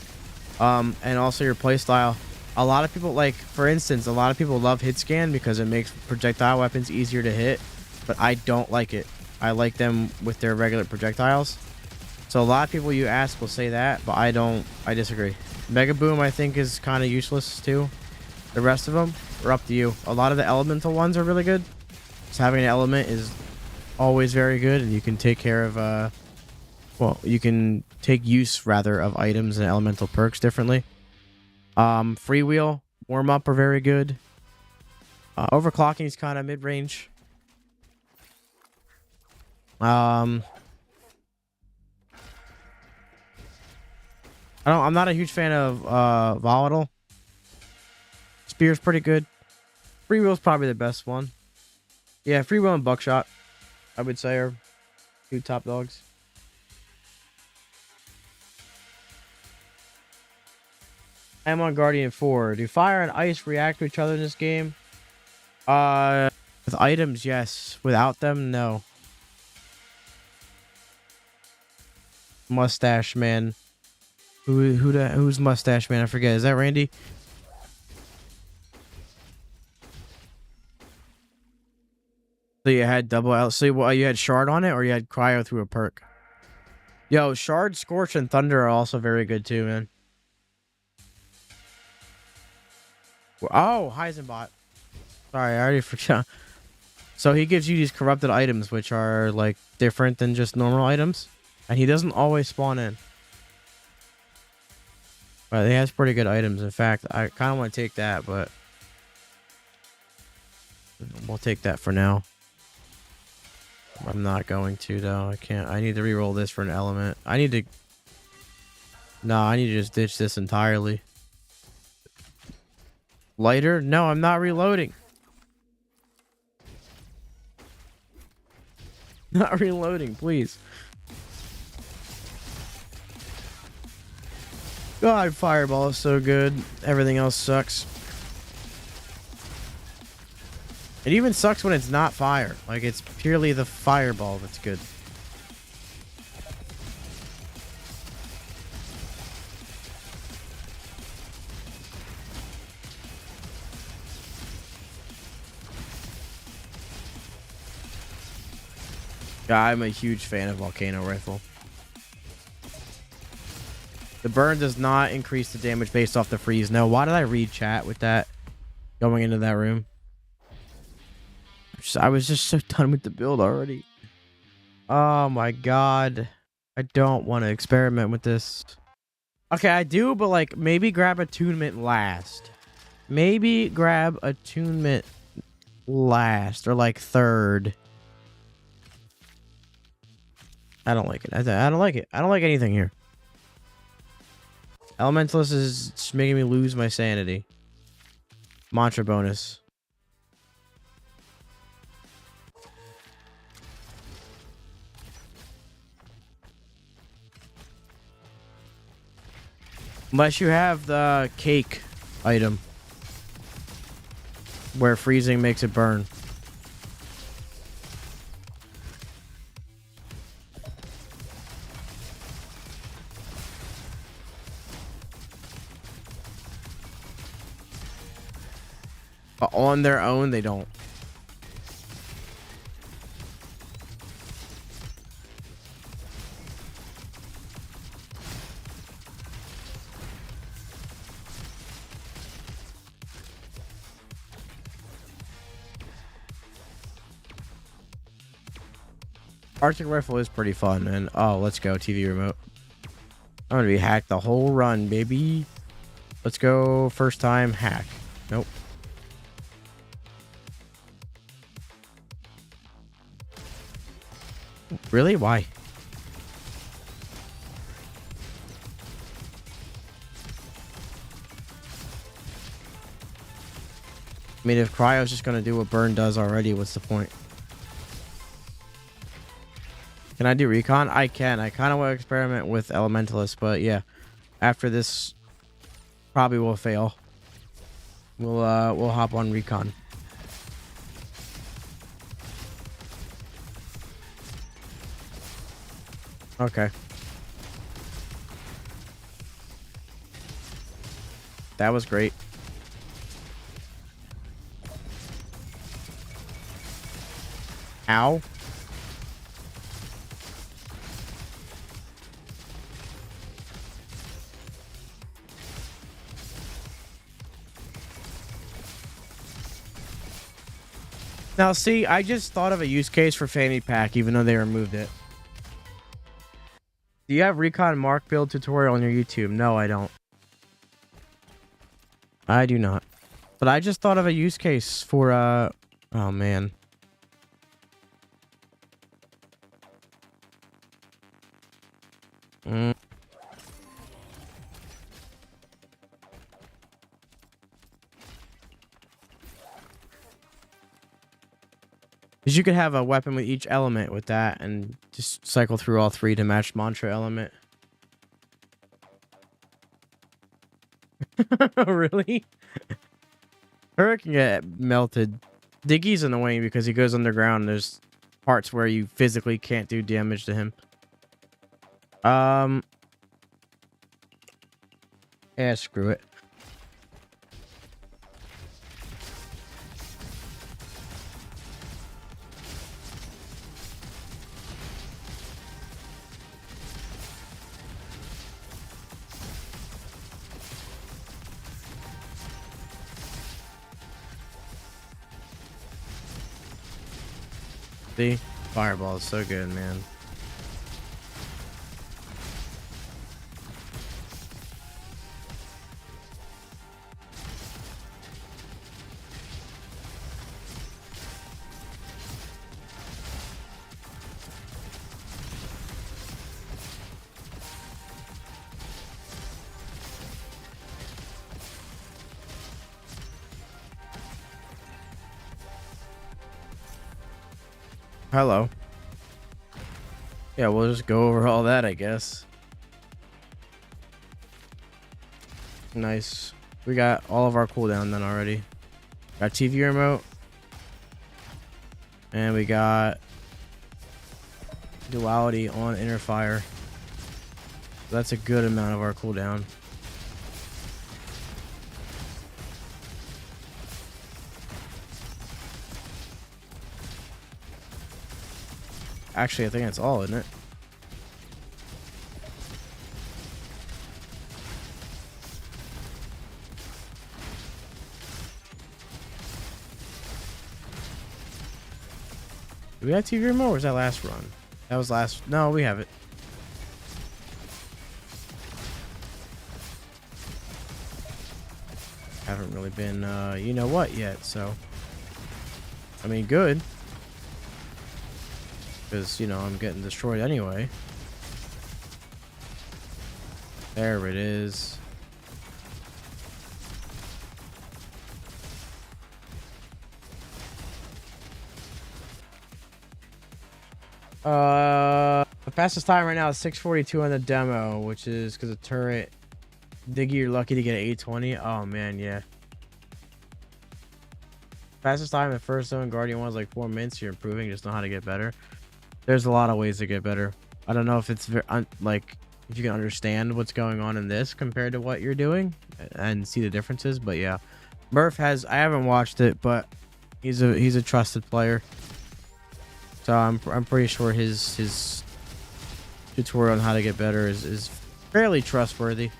And also your playstyle. A lot of people, like, for instance, a lot of people love hit scan because it makes projectile weapons easier to hit, but I don't like it. I like them with their regular projectiles. So a lot of people you ask will say that, but I don't. I disagree. Mega Boom, I think, is kind of useless too. The rest of them are up to you. A lot of the elemental ones are really good. So having an element is always very good, and you can take care of well, you can take use rather of items and elemental perks differently. Freewheel, warm up are very good. Overclocking is kind of mid-range. Um, I'm not a huge fan of volatile. Spear's pretty good. Free will's probably the best one. Yeah, free will and buckshot, I would say, are two top dogs. I'm on Guardian 4. Do fire and ice react to each other in this game? With items, yes. Without them, no. Mustache Man. Who's Mustache Man? I forget. Is that Randy? So you had double L. So you had Shard on it, or you had Cryo through a perk? Yo, Shard, Scorch, and Thunder are also very good too, man. Oh, Heisenbot. Sorry, I already forgot. So he gives you these corrupted items, which are like different than just normal items, and he doesn't always spawn in. But he has pretty good items. In fact, I kind of want to take that, but we'll take that for now. I'm not going to though. I can't. I need to reroll this for an element. I need to. No, I need to just ditch this entirely. Lighter? No, I'm not reloading. Not reloading, please. God, Fireball is so good. Everything else sucks. It even sucks when it's not fire. Like, it's purely the Fireball that's good. Yeah, I'm a huge fan of Volcano Rifle. The burn does not increase the damage based off the freeze. No, why did I read chat with that going into that room? I was just so done with the build already. Oh my god. I don't want to experiment with this. Okay, I do, but like maybe grab attunement last. Maybe grab attunement last or like third. I don't like it. I don't like it. I don't like anything here. Elementalist is just making me lose my sanity. Mantra bonus. Unless you have the cake item. Where freezing makes it burn. But on their own, they don't. Arctic Rifle is pretty fun, and oh, let's go, TV remote. I'm gonna be hacked the whole run, baby. Let's go, first time hack. Nope. Really? Why? I mean, if Cryo's just gonna do what Burn does already, what's the point? Can I do recon? I can. I kind of want to experiment with Elementalist, but yeah, after this, probably will fail. We'll hop on recon. Okay. That was great. Ow. Now, see, I just thought of a use case for Fanny Pack, even though they removed it. Do you have Recon Mark build tutorial on your YouTube? No, I don't. I do not. But I just thought of a use case for, oh, man. Mm. 'Cause you could have a weapon with each element with that and just cycle through all three to match mantra element. Really? Her can get melted. Diggy's annoying because he goes underground. There's parts where you physically can't do damage to him. Yeah, screw it. See? Fireball is so good, man. Hello. Yeah, we'll just go over all that, I guess. Nice. We got all of our cooldown done already. Got TV remote. And we got duality on inner fire. That's a good amount of our cooldown. Actually, I think that's all, isn't it? Do we have TV remote or was that last run? That was last. No, we have it. Haven't really been, you know what yet, so. I mean, good. Because, you know, I'm getting destroyed anyway. There it is. The fastest time right now is 6:42 on the demo, which is because of turret. Diggy, you're lucky to get an 820. Oh man, yeah. Fastest time in first zone Guardian 1 is like 4 minutes. You're improving, just know how to get better. There's a lot of ways to get better. I don't know if it's like if you can understand what's going on in this compared to what you're doing and see the differences, but yeah. Murph has, I haven't watched it, but he's a trusted player. So I'm pretty sure his tutorial on how to get better is fairly trustworthy.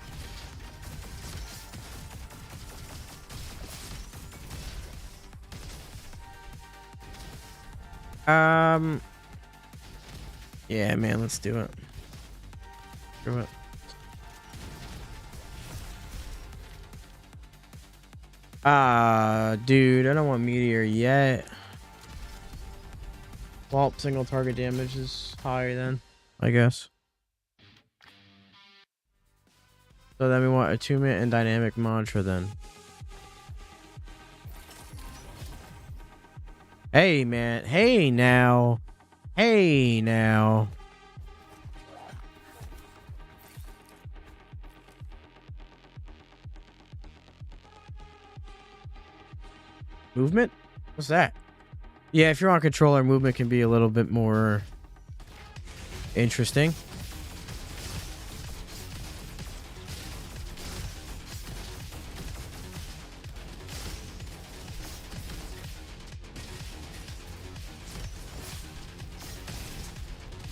Yeah, man, let's do it. Screw it. Dude, I don't want meteor yet. Well, single target damage is higher then, I guess. So then we want attunement and dynamic mantra then. Hey, man. Hey, now. Hey, now. Movement? What's that? Yeah, if you're on controller, movement can be a little bit more interesting.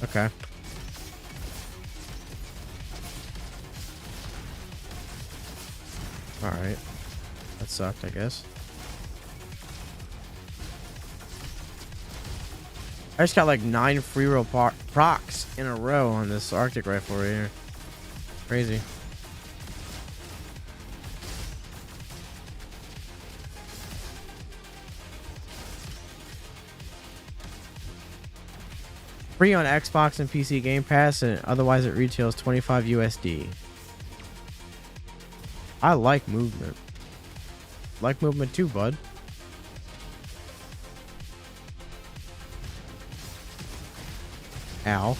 Okay. All right. That sucked, I guess. I just got like 9 free roll procs in a row on this Arctic rifle right here. Crazy. Free on Xbox and PC Game Pass, and otherwise it retails 25 USD. I like movement. Like movement too, bud. Ow.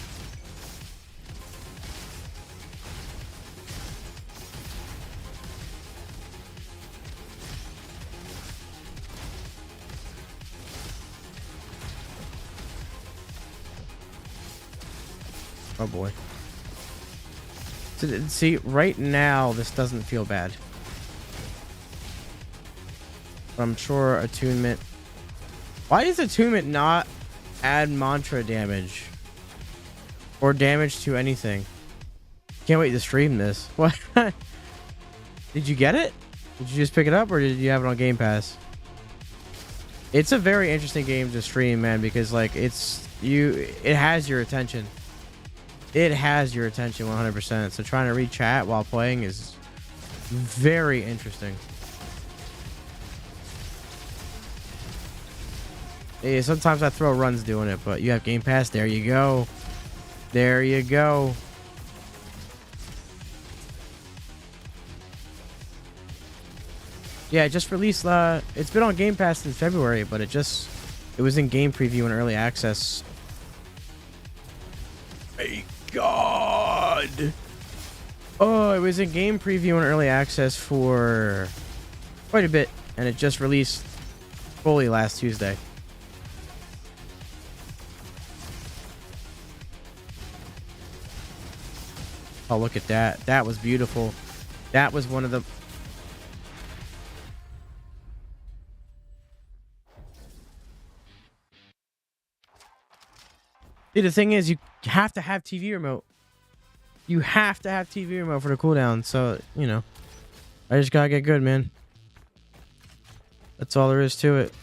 Oh boy. See, right now this doesn't feel bad. But I'm sure attunement. Why does attunement not add mantra damage? Or damage to anything? Can't wait to stream this. What? Did you get it? Did you just pick it up, or did you have it on Game Pass? It's a very interesting game to stream, man, because like it has your attention. It has your attention 100%. So trying to read chat while playing is very interesting. Yeah, sometimes I throw runs doing it, but you have Game Pass. There you go. There you go. Yeah, it just released. It's been on Game Pass since February, but it was in game preview and early access. My God. Oh, it was in game preview and early access for quite a bit, and it just released fully last Tuesday. Oh, look at that. That was beautiful. That was one of the... Dude, the thing is, you have to have TV remote. You have to have TV remote for the cooldown. So, you know, I just gotta get good, man. That's all there is to it.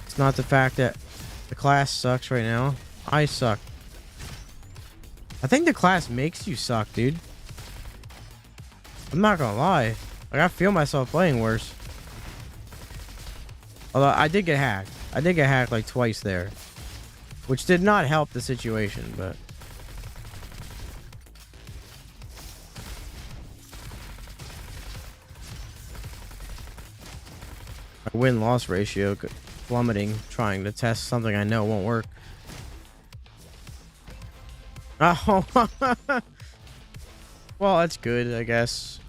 It's not the fact that the class sucks right now. I suck. I think the class makes you suck, dude. I'm not gonna lie. Like, I feel myself playing worse. Although I did get hacked. I did get hacked like twice there, which did not help the situation, but... My win-loss ratio plummeting, trying to test something I know won't work. Oh, well, that's good, I guess.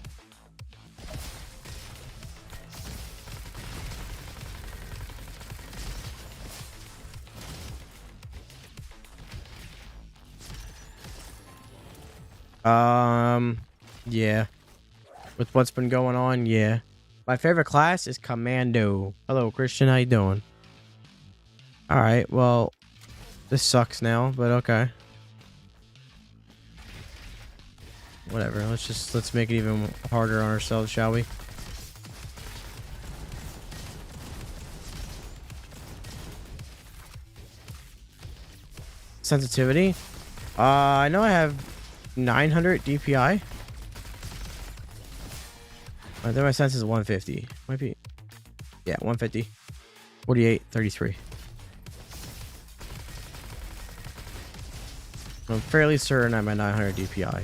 Yeah. With what's been going on, yeah. My favorite class is Commando. Hello, Christian. How you doing? All right. Well, this sucks now, but okay. Whatever. Let's make it even harder on ourselves, shall we? Sensitivity. I know I have 900 DPI. I think my sense is 150. Might be. Yeah, 150. 48, 33. I'm fairly certain I'm at 900 DPI.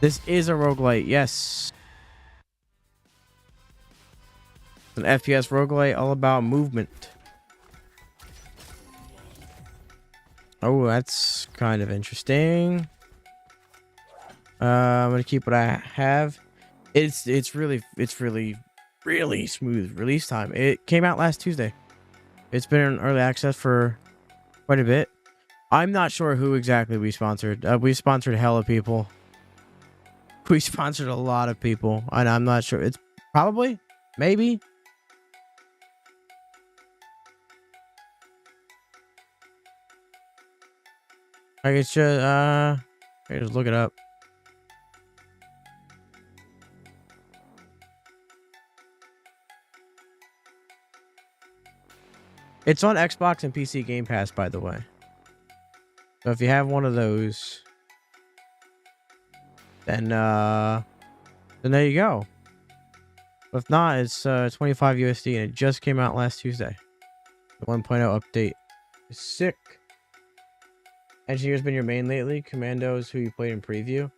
This is a roguelite, yes. It's an FPS roguelite all about movement. Oh, that's kind of interesting. I'm gonna keep what I have. It's really smooth release time. It came out last Tuesday. It's been in early access for quite a bit. I'm not sure who exactly we sponsored. We sponsored hella people. We sponsored a lot of people, and I'm not sure. It's probably, maybe. I guess just look it up. It's on Xbox and PC Game Pass, by the way. So if you have one of those, then there you go. But if not, it's 25 USD, and it just came out last Tuesday. The 1.0 update is sick. Engineer's been your main lately. Commando's who you played in preview.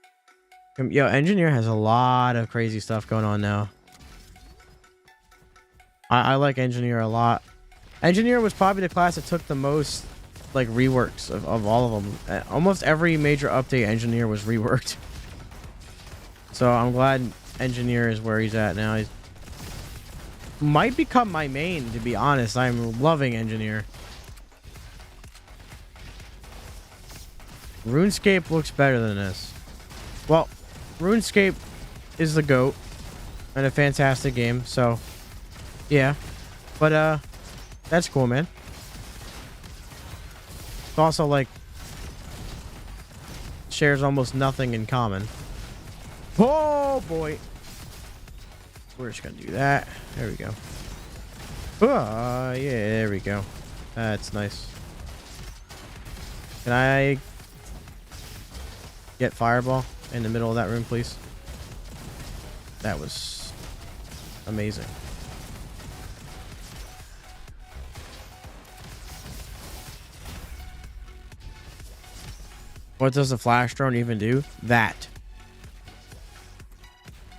Yo, Engineer has a lot of crazy stuff going on now. I like Engineer a lot. Engineer was probably the class that took the most like reworks of all of them. Almost every major update Engineer was reworked. So I'm glad Engineer is where he's at now. He might become my main, to be honest. I'm loving Engineer. RuneScape looks better than this. Well, RuneScape is the GOAT and a fantastic game, so yeah. But that's cool, man. It's also like shares almost nothing in common. Oh boy. We're just gonna do that. There we go. Yeah, there we go. That's nice. Can I get Fireball in the middle of that room, please? That was amazing. What does the flash drone even do? That.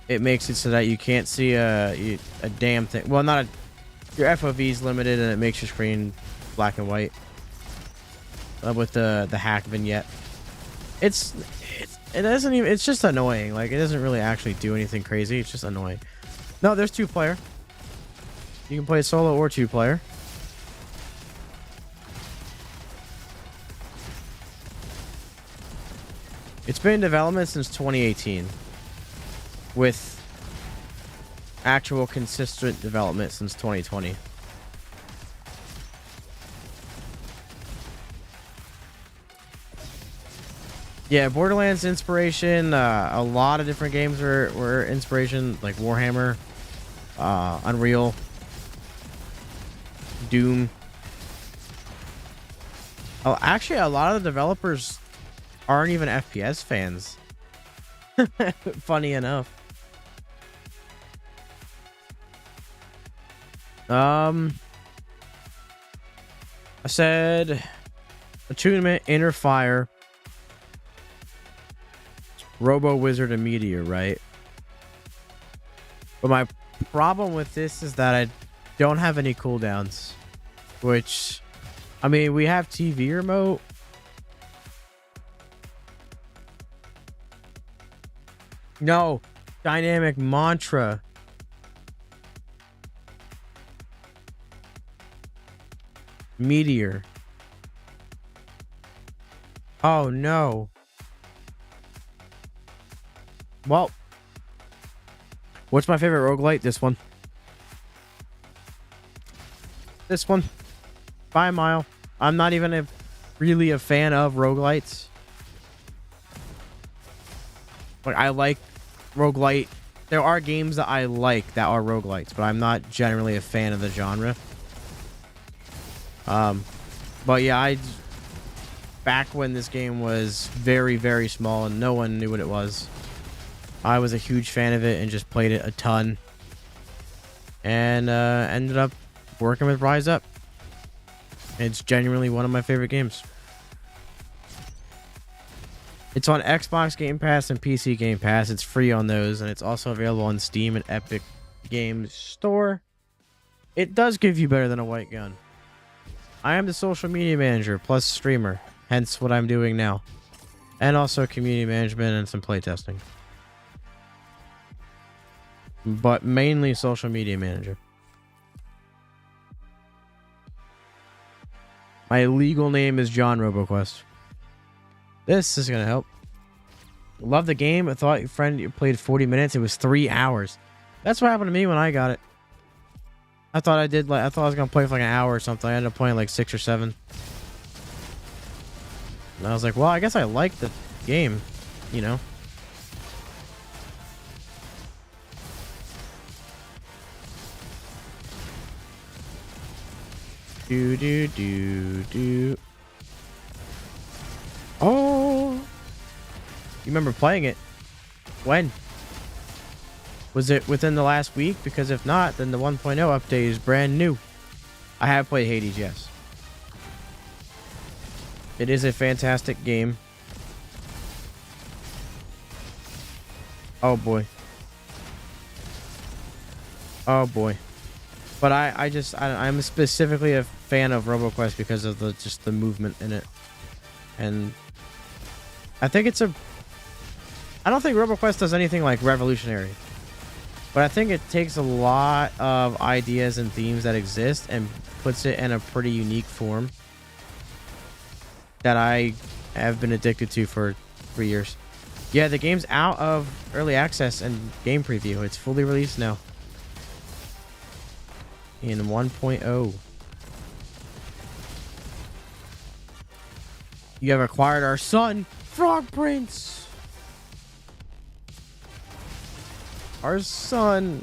It makes it so that you can't see a damn thing. Well, not a... Your FOV is limited, and it makes your screen black and white. With the hack vignette. It doesn't even... It's just annoying. Like, it doesn't really actually do anything crazy. It's just annoying. No, there's 2-player. You can play solo or 2-player. It's been in development since 2018. With actual consistent development since 2020. Yeah, Borderlands inspiration. A lot of different games were inspiration, like Warhammer, Unreal, Doom. Oh, actually, a lot of the developers aren't even FPS fans. Funny enough. I said attunement, inner fire, Robo Wizard, and Meteor, right? But my problem with this is that I don't have any cooldowns, which, I mean, we have TV remote. No, dynamic mantra. Meteor. Oh no. Well, what's my favorite roguelite? This one. This one. By a mile. I'm not even really a fan of roguelites. Like, I like roguelite. There are games that I like that are roguelites, but I'm not generally a fan of the genre. But yeah, back when this game was very, very small and no one knew what it was, I was a huge fan of it and just played it a ton. And ended up working with Rise Up. It's genuinely one of my favorite games. It's on Xbox Game Pass and PC Game Pass. It's free on those, and it's also available on Steam and Epic Games Store. It does give you better than a white gun. I am the social media manager plus streamer, hence what I'm doing now. And also community management and some playtesting. But mainly social media manager. My legal name is John RoboQuest. This is going to help. Love the game. I thought your friend you played 40 minutes. It was 3 hours. That's what happened to me when I got it. I thought I was gonna play for like an hour or something. I ended up playing like 6 or 7. And I was like, well, I guess I like the game, you know. Do do do do. Oh, you remember playing it? When? Was it within the last week? Because if not, then the 1.0 update is brand new. I have played Hades, yes. It is a fantastic game. Oh boy. Oh boy. But I'm specifically a fan of RoboQuest because of just the movement in it. And I think I don't think RoboQuest does anything like revolutionary. But I think it takes a lot of ideas and themes that exist and puts it in a pretty unique form that I have been addicted to for 3 years. Yeah, the game's out of early access and game preview. It's fully released now. In 1.0. You have acquired our son, Frog Prince. Our son.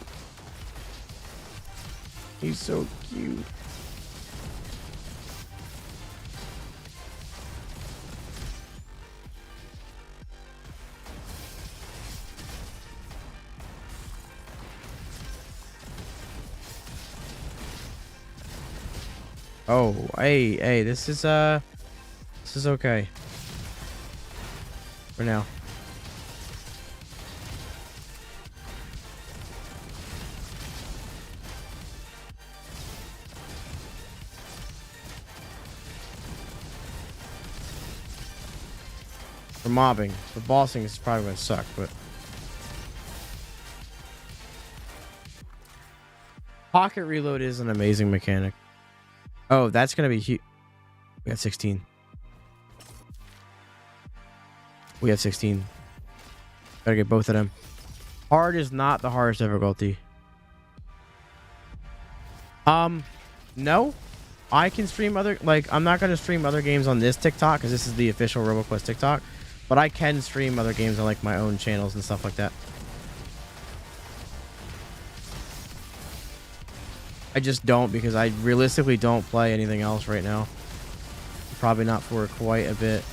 He's so cute. Oh, hey, this is okay. For now. For mobbing. For bossing is probably gonna suck, but pocket reload is an amazing mechanic. Oh, that's gonna be huge. We got 16. We have 16. Gotta get both of them. Hard is not the hardest difficulty. No. I can stream other, like, I'm not gonna stream other games on this TikTok because this is the official RoboQuest TikTok. But I can stream other games on like my own channels and stuff like that. I just don't because I realistically don't play anything else right now. Probably not for quite a bit.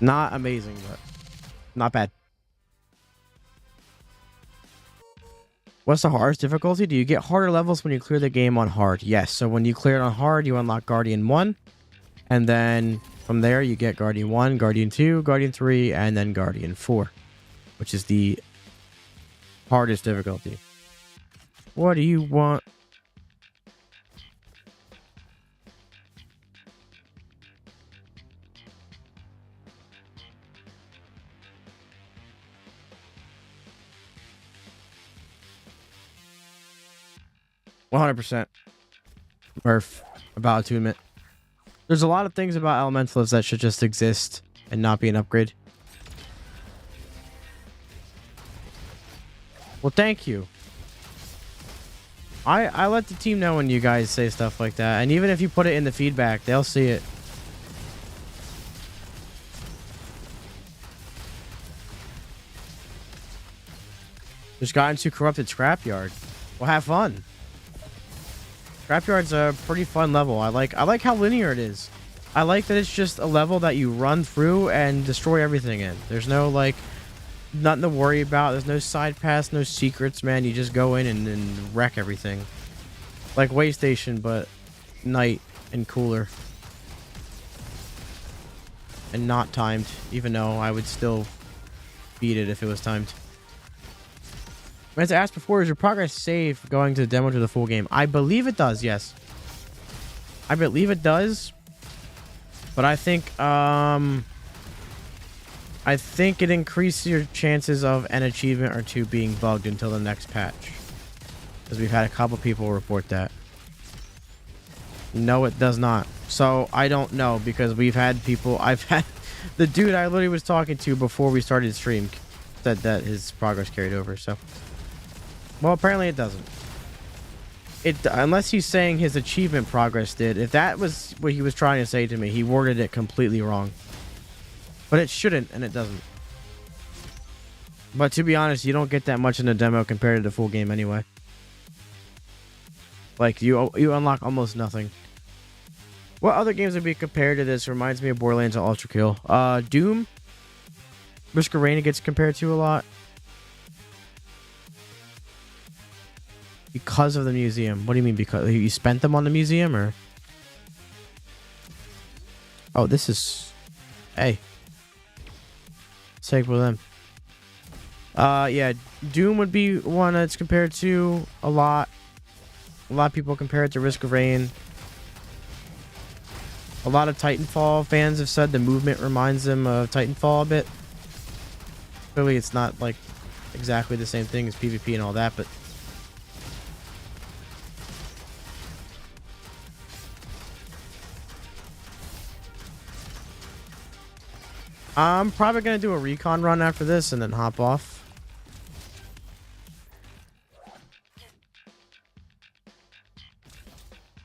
Not amazing, but not bad. What's the hardest difficulty? Do you get harder levels when you clear the game on hard? Yes. So when you clear it on hard, you unlock Guardian 1. And then from there, you get Guardian 1, Guardian 2, Guardian 3, and then Guardian 4. Which is the hardest difficulty. What do you want? %. Murph, about to admit. There's a lot of things about Elementalists that should just exist and not be an upgrade. Well, thank you. I let the team know when you guys say stuff like that. And even if you put it in the feedback, they'll see it. Just got into Corrupted Scrapyard. Well, have fun. Scrapyard's a pretty fun level. I like how linear it is. I like that it's just a level that you run through and destroy everything in. There's no, like, nothing to worry about. There's no side paths, no secrets, man. You just go in and wreck everything. Like Waystation, but night and cooler. And not timed, even though I would still beat it if it was timed. As I asked before, is your progress save going to the demo to the full game? I believe it does, yes. I believe it does. But I think it increases your chances of an achievement or two being bugged until the next patch. Because we've had a couple people report that. No, it does not. So I don't know, because we've had people, I've had the dude I literally was talking to before we started the stream said that his progress carried over. So, well, apparently it doesn't. Unless he's saying his achievement progress did. If that was what he was trying to say to me, he worded it completely wrong. But it shouldn't, and it doesn't. But to be honest, you don't get that much in the demo compared to the full game anyway. Like, you unlock almost nothing. What other games would be compared to this? Reminds me of Borderlands and Ultra Kill. Doom. Risk of Rain gets compared to a lot. Because of the museum. What do you mean because? You spent them on the museum, or? Oh, this is... Hey. Take with them. Yeah. Doom would be one that's compared to a lot. A lot of people compare it to Risk of Rain. A lot of Titanfall fans have said the movement reminds them of Titanfall a bit. Clearly, it's not like exactly the same thing as PvP and all that, but I'm probably gonna do a recon run after this and then hop off.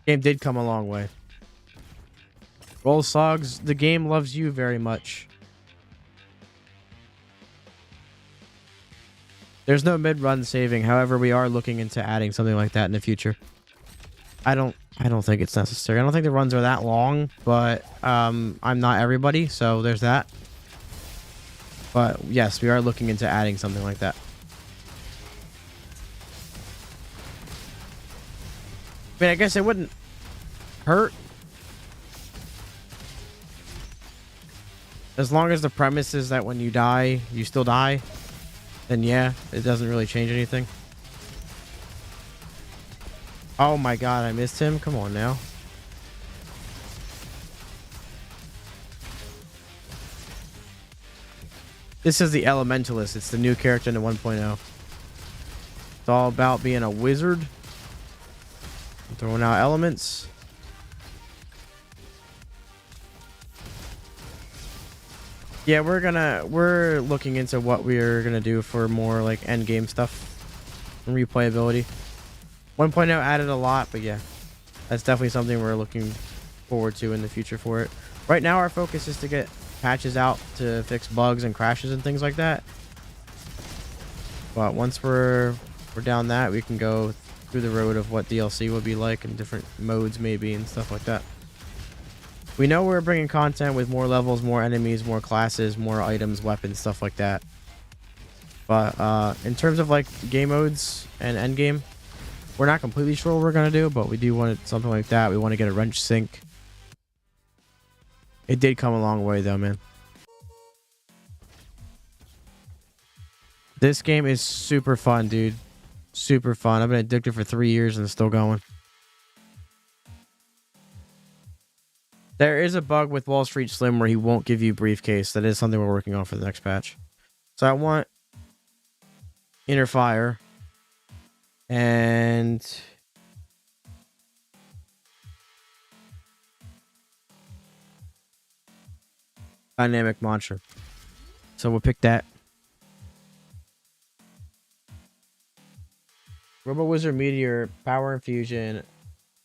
Game did come a long way. Roll Sogs, the game loves you very much. There's no mid-run saving. However, we are looking into adding something like that in the future. I don't think it's necessary. I don't think the runs are that long, but I'm not everybody, so there's that. But yes, we are looking into adding something like that. I mean, I guess it wouldn't hurt. As long as the premise is that when you die, you still die, then yeah, it doesn't really change anything. Oh my god, I missed him. Come on now. This is the Elementalist. It's the new character in the 1.0. It's all about being a wizard. Throwing out elements. Yeah, we're looking into what we're gonna do for more like end game stuff and replayability. 1.0 added a lot, but yeah, that's definitely something we're looking forward to in the future for it. Right now, our focus is to get patches out to fix bugs and crashes and things like that. But once we're down that, we can go through the road of what DLC would be like and different modes maybe and stuff like that. We know we're bringing content with more levels, more enemies, more classes, more items, weapons, stuff like that. But in terms of like game modes and end game, we're not completely sure what we're gonna do, but we do want something like that. We want to get a wrench sync. It did come a long way though, man. This game is super fun, dude. Super fun. I've been addicted for 3 years and it's still going. There is a bug with Wall Street Slim where he won't give you briefcase. That is something we're working on for the next patch. So I want Inner Fire and Dynamic Mantra. So we'll pick that. Robo Wizard Meteor, Power Infusion,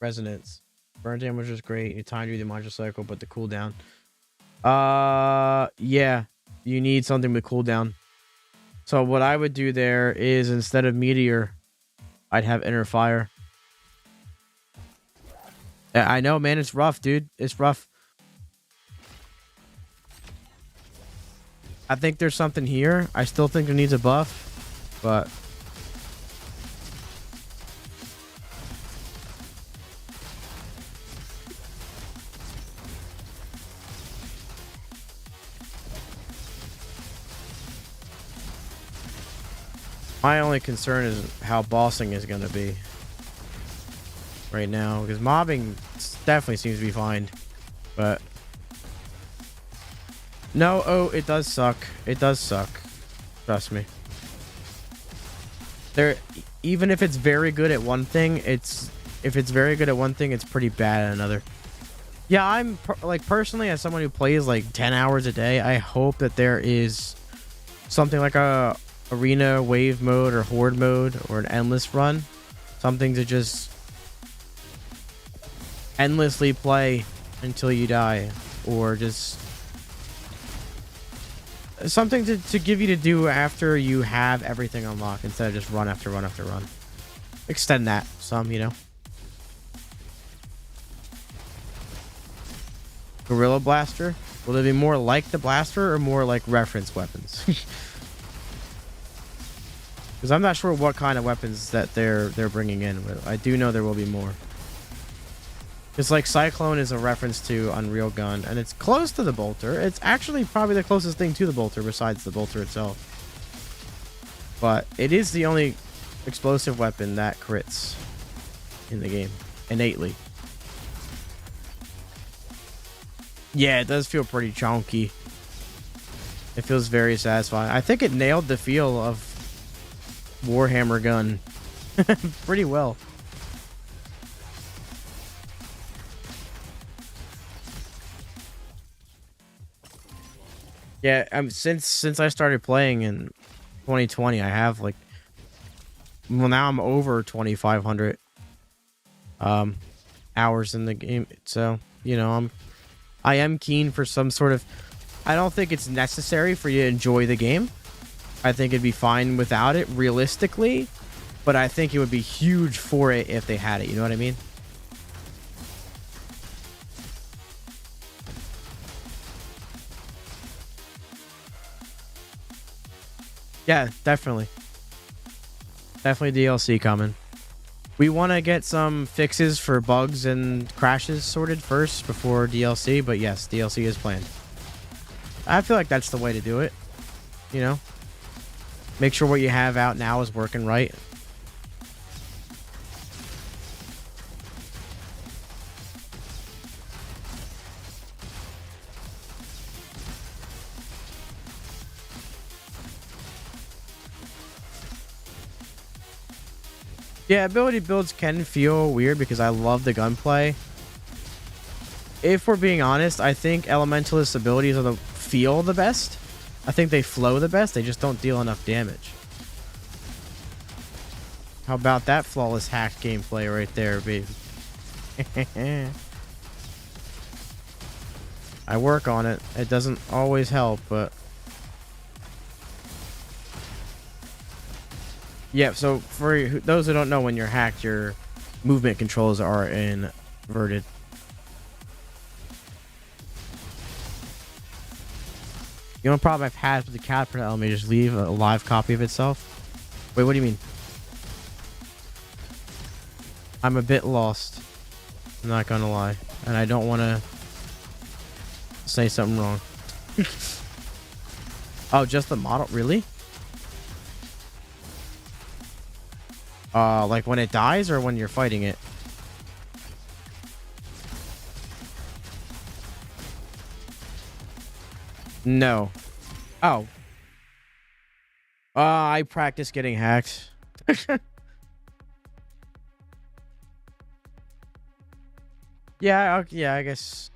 Resonance. Burn damage is great. You time to do the mantra cycle, but the cooldown. Yeah. You need something with cooldown. So what I would do there is instead of Meteor, I'd have Inner Fire. Yeah, I know, man. It's rough, dude. It's rough. I think there's something here. I still think it needs a buff, but My only concern is how bossing is going to be right now, because mobbing definitely seems to be fine, but no, oh, it does suck. It does suck. Trust me. There, even if it's very good at one thing, it's pretty bad at another. Yeah, I'm like, personally, as someone who plays like 10 hours a day, I hope that there is something like a arena wave mode or horde mode or an endless run, something to just endlessly play until you die, or just something to give you to do after you have everything unlocked instead of just run after run after run. Extend that some, you know. Gorilla Blaster? Will it be more like the blaster or more like reference weapons? Because I'm not sure what kind of weapons that they're bringing in, but I do know there will be more. It's like Cyclone is a reference to Unreal Gun, and it's close to the Bolter. It's actually probably the closest thing to the Bolter besides the Bolter itself. But it is the only explosive weapon that crits in the game, innately. Yeah, it does feel pretty chunky. It feels very satisfying. I think it nailed the feel of Warhammer gun pretty well. Yeah, since I started playing in 2020, I have like, well, now I'm over 2,500 hours in the game. So, you know, I am keen for some sort of, I don't think it's necessary for you to enjoy the game. I think it'd be fine without it realistically, but I think it would be huge for it if they had it, you know what I mean? Yeah, definitely. Definitely DLC coming. We want to get some fixes for bugs and crashes sorted first before DLC, but yes, DLC is planned. I feel like that's the way to do it, you know? Make sure what you have out now is working right. Yeah, ability builds can feel weird because I love the gunplay. If we're being honest, I think Elementalist abilities feel the best. I think they flow the best. They just don't deal enough damage. How about that flawless hack gameplay right there, baby? I work on it. It doesn't always help, but... yeah, so for those who don't know, when you're hacked, your movement controls are inverted. The only problem I've had with the Caterpillar element is just leave a live copy of itself. Wait, what do you mean? I'm a bit lost. I'm not gonna lie. And I don't want to say something wrong. Oh, just the model? Really? Like when it dies or when you're fighting it? No. Oh. I practice getting hacked. Yeah, yeah, I guess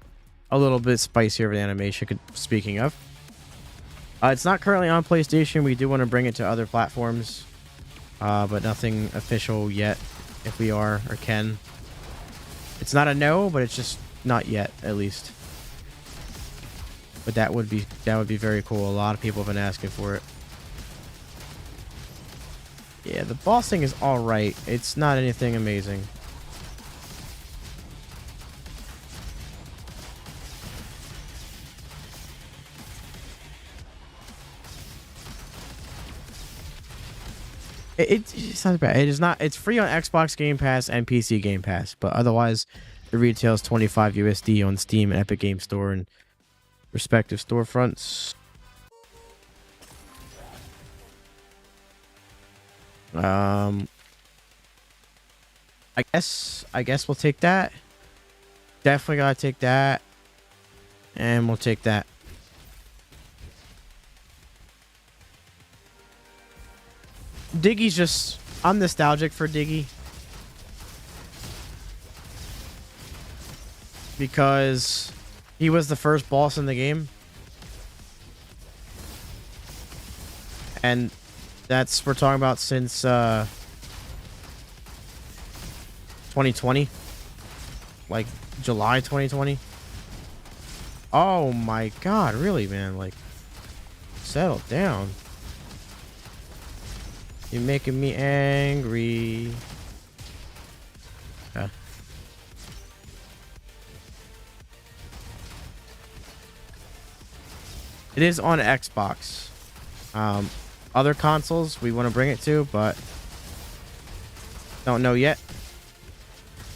a little bit spicier of an animation. Speaking of, it's not currently on PlayStation. We do want to bring it to other platforms, but nothing official yet. If we are or can, it's not a no, but it's just not yet, at least. But that would be very cool. A lot of people have been asking for it. Yeah, the bossing is all right. It's not anything amazing. It's not bad. It is not. It's free on Xbox Game Pass and PC Game Pass, but otherwise, it retails 25 USD on Steam and Epic Game Store and respective storefronts. Um, I guess we'll take that. Definitely gotta take that, and we'll take that. Diggy's just... I'm nostalgic for Diggy. Because he was the first boss in the game. And that's... We're talking about since, 2020. Like, July 2020. Oh my god, really, man? Like, settle down. You're making me angry. Yeah. It is on Xbox. Other consoles we want to bring it to, but don't know yet.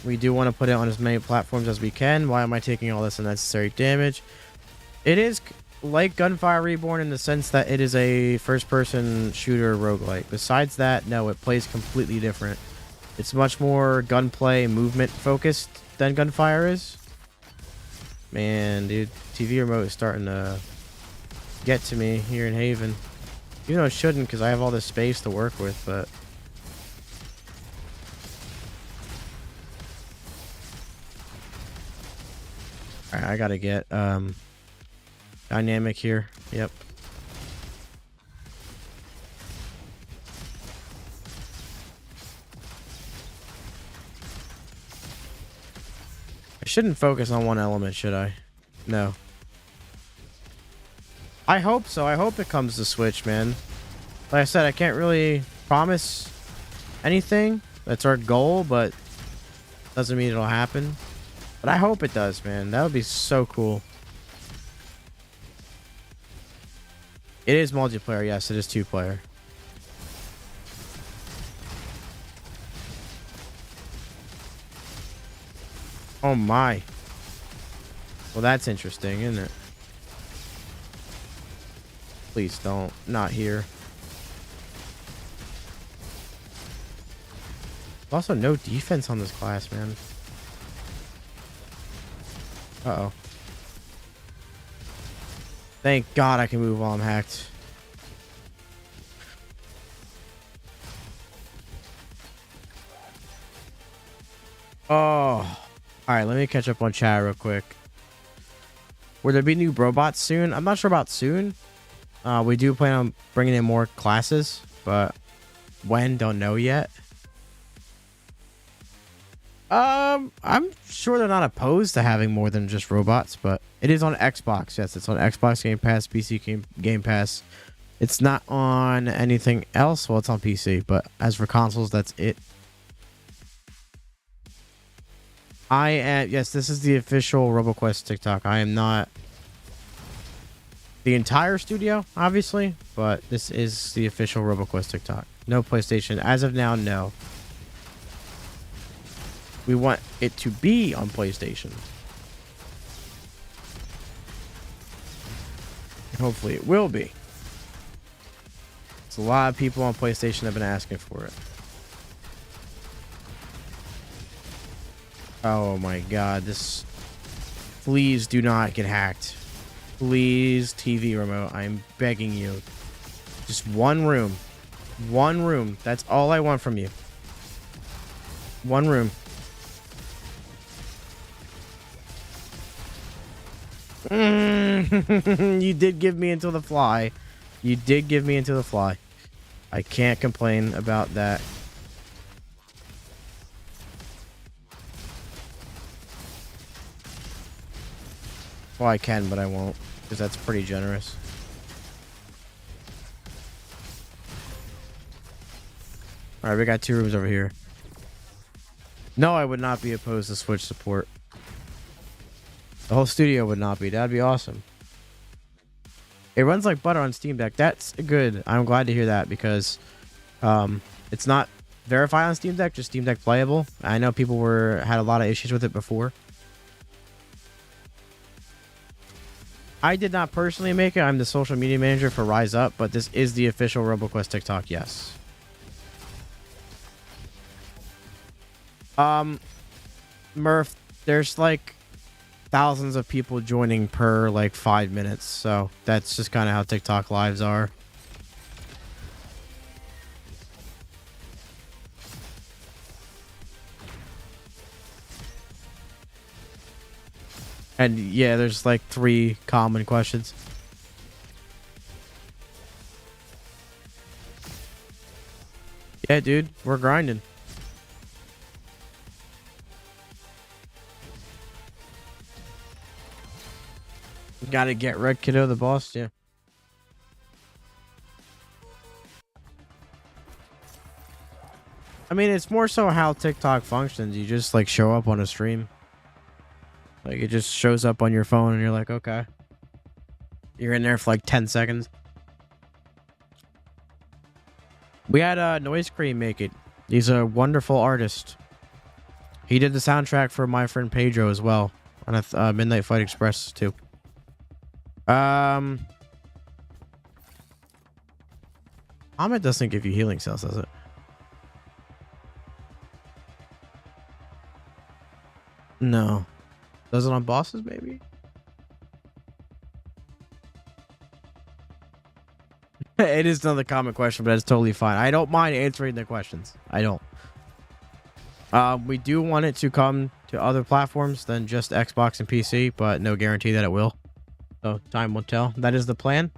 We do want to put it on as many platforms as we can. Why am I taking all this unnecessary damage? It is like Gunfire Reborn in the sense that it is a first-person shooter roguelike. Besides that, no, it plays completely different. It's much more gunplay, movement-focused than Gunfire is. Man, dude, TV remote is starting to get to me here in Haven. Even though it shouldn't, because I have all this space to work with, but... Alright, I gotta get, dynamic here. Yep. I shouldn't focus on one element, should I? No. I hope so. I hope it comes to Switch, man. Like I said, I can't really promise anything. That's our goal, but doesn't mean it'll happen. But I hope it does, man. That would be so cool. It is multiplayer. Yes, it is 2-player. Oh my. Well, that's interesting, isn't it? Please don't. Not here. Also, no defense on this class, man. Uh-oh. Thank God I can move while I'm hacked. Oh. Alright, let me catch up on chat real quick. Will there be new robots soon? I'm not sure about soon. We do plan on bringing in more classes, but when, don't know yet. I'm sure they're not opposed to having more than just robots, but it is on Xbox. Yes, it's on Xbox Game Pass, PC Game Pass. It's not on anything else. Well, it's on PC, but as for consoles, that's it. Yes, this is the official RoboQuest TikTok. I am not the entire studio, obviously, but this is the official RoboQuest TikTok. No PlayStation. As of now, no. We want it to be on PlayStation. And hopefully it will be. It's a lot of people on PlayStation have been asking for it. Oh my god, this... Please do not get hacked. Please, TV remote, I'm begging you. Just one room. One room. That's all I want from you. One room. You did give me until the fly. You did give me until the fly. I can't complain about that. Well, I can, but I won't, because that's pretty generous. Alright, we got 2 rooms over here. No, I would not be opposed to Switch support. The whole studio would not be. That'd be awesome. It runs like butter on Steam Deck. That's good. I'm glad to hear that, because it's not verified on Steam Deck, just Steam Deck playable. I know people had a lot of issues with it before. I did not personally make it. I'm the social media manager for Rise Up, but this is the official RoboQuest TikTok, yes. Murph, there's like thousands of people joining per like 5 minutes, so that's just kind of how TikTok lives are. And yeah, there's like 3 common questions. Yeah, dude, we're grinding. Gotta get Red Kiddo the boss, yeah. I mean, it's more so how TikTok functions. You just like show up on a stream. Like it just shows up on your phone and you're like, okay. You're in there for like 10 seconds. We had Noise Cream make it. He's a wonderful artist. He did the soundtrack for my friend Pedro as well on a Midnight Fight Express too. Amit doesn't give you healing cells, does it? No. Does it on bosses, maybe? It is another common question, but it's totally fine. I don't mind answering the questions. I don't. We do want it to come to other platforms than just Xbox and PC, but no guarantee that it will. So time will tell. That is the plan.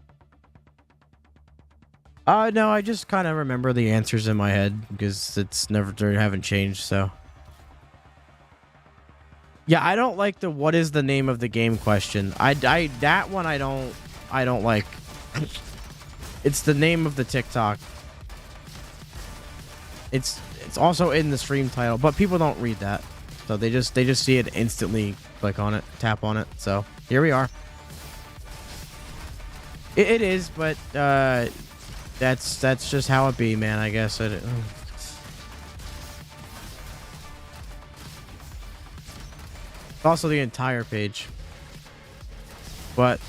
No, I just kind of remember the answers in my head because it's never, they haven't changed, so. Yeah, I don't like the what is the name of the game question. That one I don't like. It's the name of the TikTok. It's also in the stream title, but people don't read that. So they just see it instantly, click on it, tap on it. So here we are. It is, but that's just how it be, man. I guess it. Also the entire page, but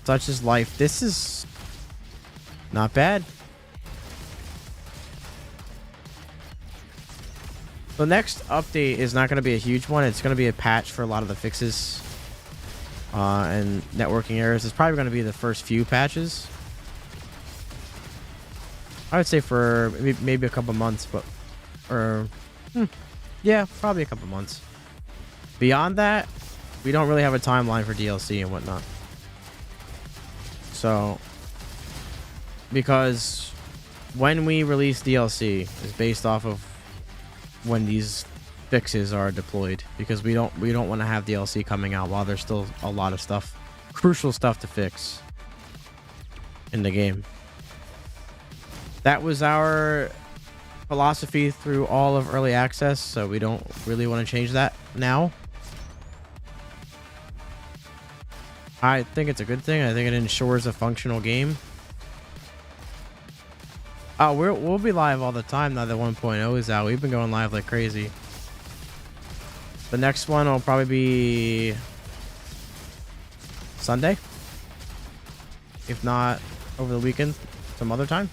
such is life. This is not bad. The next update is not going to be a huge one. It's going to be a patch for a lot of the fixes and networking errors. It's probably going to be the first few patches. I would say for maybe a couple months, but yeah, probably a couple months. Beyond that, we don't really have a timeline for DLC and whatnot. So, because when we release DLC is based off of when these fixes are deployed, because we don't want to have DLC coming out while there's still a lot of stuff, crucial stuff to fix in the game. That was our philosophy through all of early access, so we don't really want to change that now. I think it's a good thing. I think it ensures a functional game. Oh, we'll be live all the time now that 1.0 is out. We've been going live like crazy. The next one will probably be Sunday, if not over the weekend, some other time,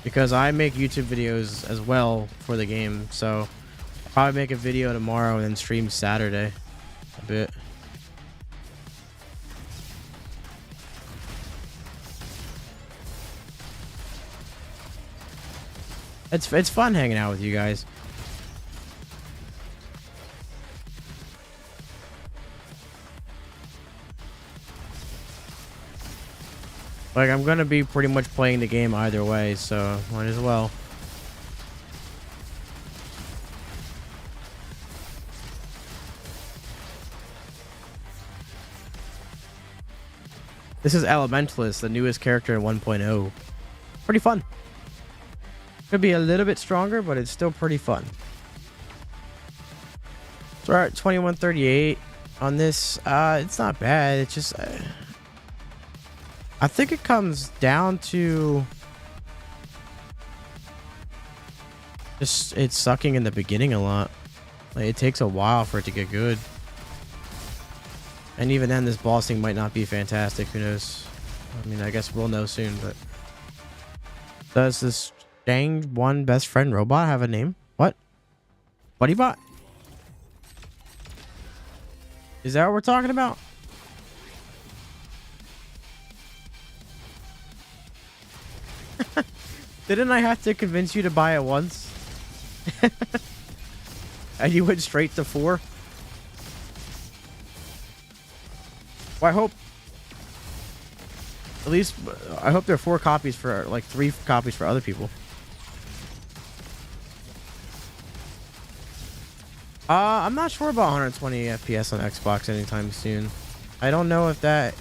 because I make YouTube videos as well for the game. So I'll probably make a video tomorrow and then stream Saturday a bit. It's fun hanging out with you guys. Like, I'm gonna be pretty much playing the game either way, so might as well. This is Elementalist, the newest character in 1.0. Pretty fun. Could be a little bit stronger, but it's still pretty fun. So we're at 2138 on this. It's not bad. It's just I think it comes down to just it's sucking in the beginning a lot. Like, it takes a while for it to get good. And even then, this bossing might not be fantastic. Who knows? I mean, I guess we'll know soon, but does this dang one best friend robot have a name? What? Buddy bot? Is that what we're talking about? Didn't I have to convince you to buy it once? And you went straight to 4? Well, I hope... At least, I hope there are 4 copies for, like, 3 copies for other people. I'm not sure about 120 FPS on Xbox anytime soon. I don't know if that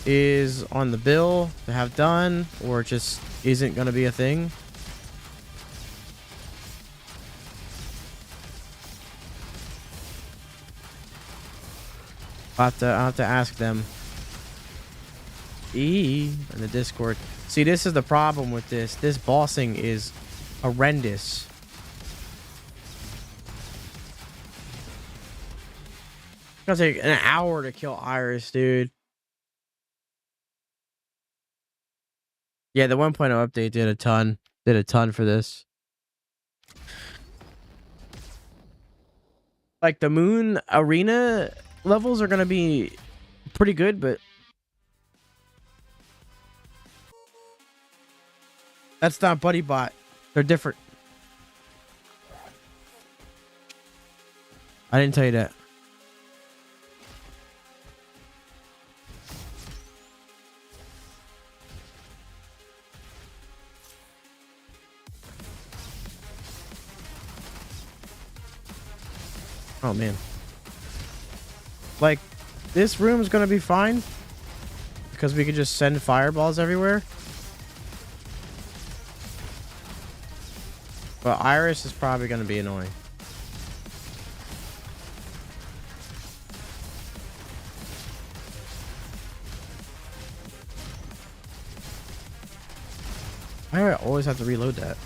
is on the bill to have done or just isn't going to be a thing. I'll have to ask them. In the Discord. See, this is the problem with this. This bossing is horrendous. It's gonna take an hour to kill Iris, dude. Yeah, the 1.0 update did a ton. Did a ton for this. Like, the Moon Arena levels are gonna be pretty good, but that's not Buddy Bot. They're different. I didn't tell you that. Oh, man. Like, this room is going to be fine because we could just send fireballs everywhere. But Iris is probably going to be annoying. I always have to reload that.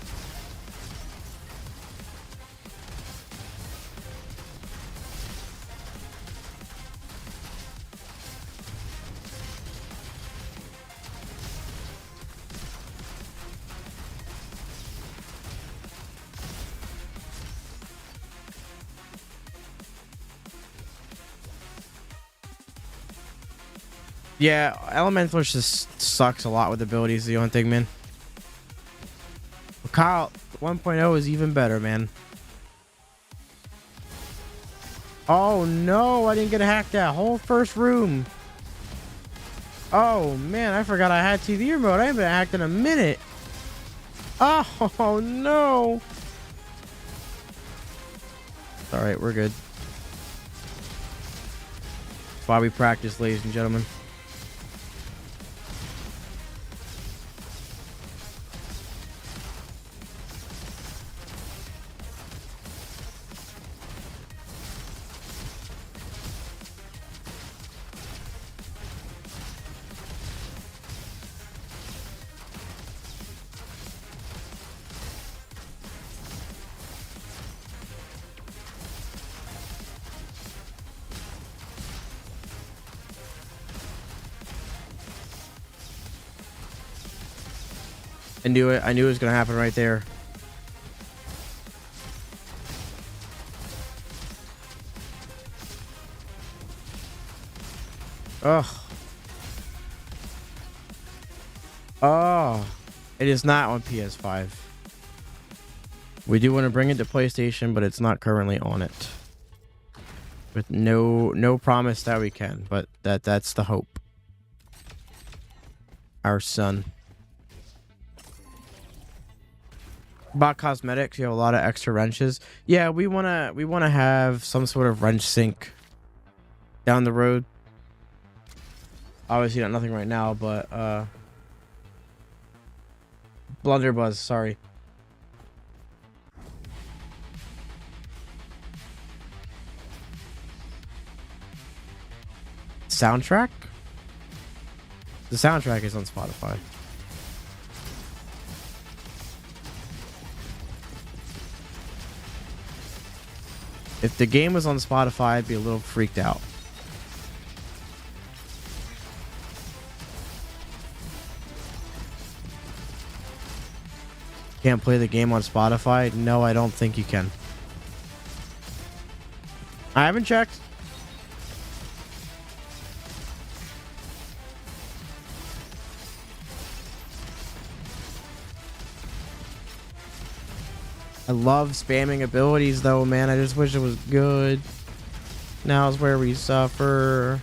Yeah, Elemental just sucks a lot with abilities, the only thing, man. Kyle, 1.0 is even better, man. Oh, no, I didn't get to hack that whole first room. Oh, man, I forgot I had TV remote. I haven't been hacked in a minute. Oh, no. All right, we're good. That's why we practice, ladies and gentlemen. I knew it. I knew it was going to happen right there. Ugh. Oh. It is not on PS5. We do want to bring it to PlayStation, but it's not currently on it. With no promise that we can, but that's the hope. Our son. About cosmetics, you have a lot of extra wrenches. Yeah, we wanna have some sort of wrench sink down the road. Obviously, not nothing right now, but Blunderbuzz, sorry. Soundtrack? The soundtrack is on Spotify. If the game was on Spotify, I'd be a little freaked out. Can't play the game on Spotify? No, I don't think you can. I haven't checked. I love spamming abilities though, man. I just wish it was good. Now is where we suffer.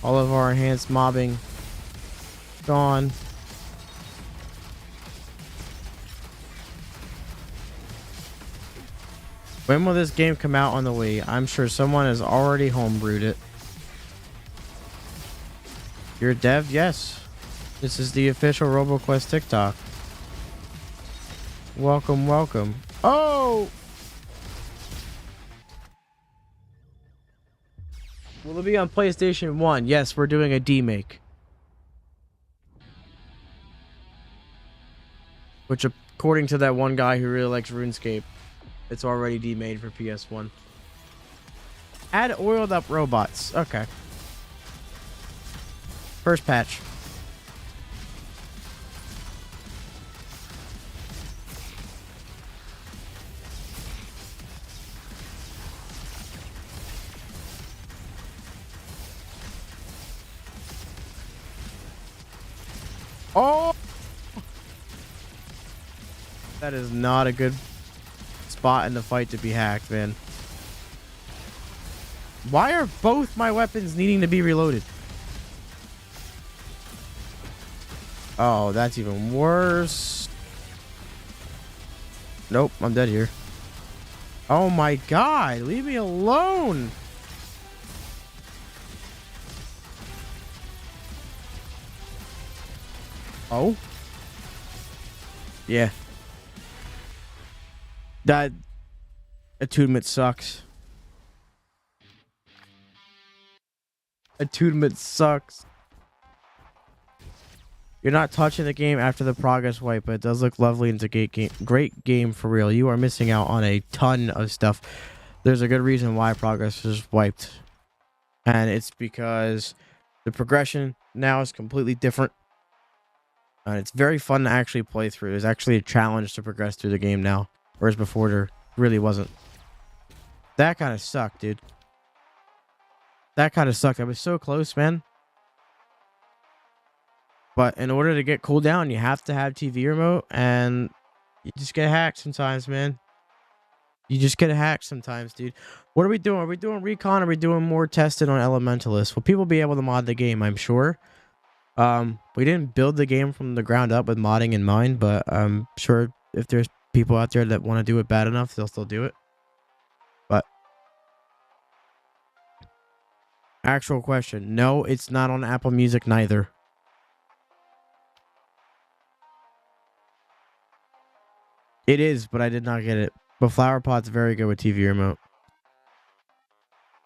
All of our enhanced mobbing gone. When will this game come out on the Wii? I'm sure someone has already homebrewed it. You're a dev? Yes. This is the official RoboQuest TikTok. Welcome, welcome. Oh! Will it be on PlayStation 1? Yes, we're doing a demake. Which, according to that one guy who really likes RuneScape, it's already demade for PS1. Add oiled up robots. Okay. First patch. Oh! That is not a good spot in the fight to be hacked, man. Why are both my weapons needing to be reloaded? Oh, that's even worse. Nope, I'm dead here. Oh my god, leave me alone. Oh? Yeah. That attunement sucks. Attunement sucks. You're not touching the game after the progress wipe, but it does look lovely and it's a great game for real. You are missing out on a ton of stuff. There's a good reason why progress is wiped. And it's because the progression now is completely different. And it's very fun to actually play through. There's actually a challenge to progress through the game now. Whereas before there really wasn't. That kind of sucked, dude. That kind of sucked. I was so close, man. But in order to get cooldown, you have to have TV remote. And you just get hacked sometimes, man. You just get hacked sometimes, dude. What are we doing? Are we doing recon? Or are we doing more testing on Elementalist? Will people be able to mod the game? I'm sure. We didn't build the game from the ground up with modding in mind, but I'm sure if there's people out there that want to do it bad enough, they'll still do it. But actual question, no, it's not on Apple Music neither. It is, but I did not get it. But Flowerpot's very good with TV remote.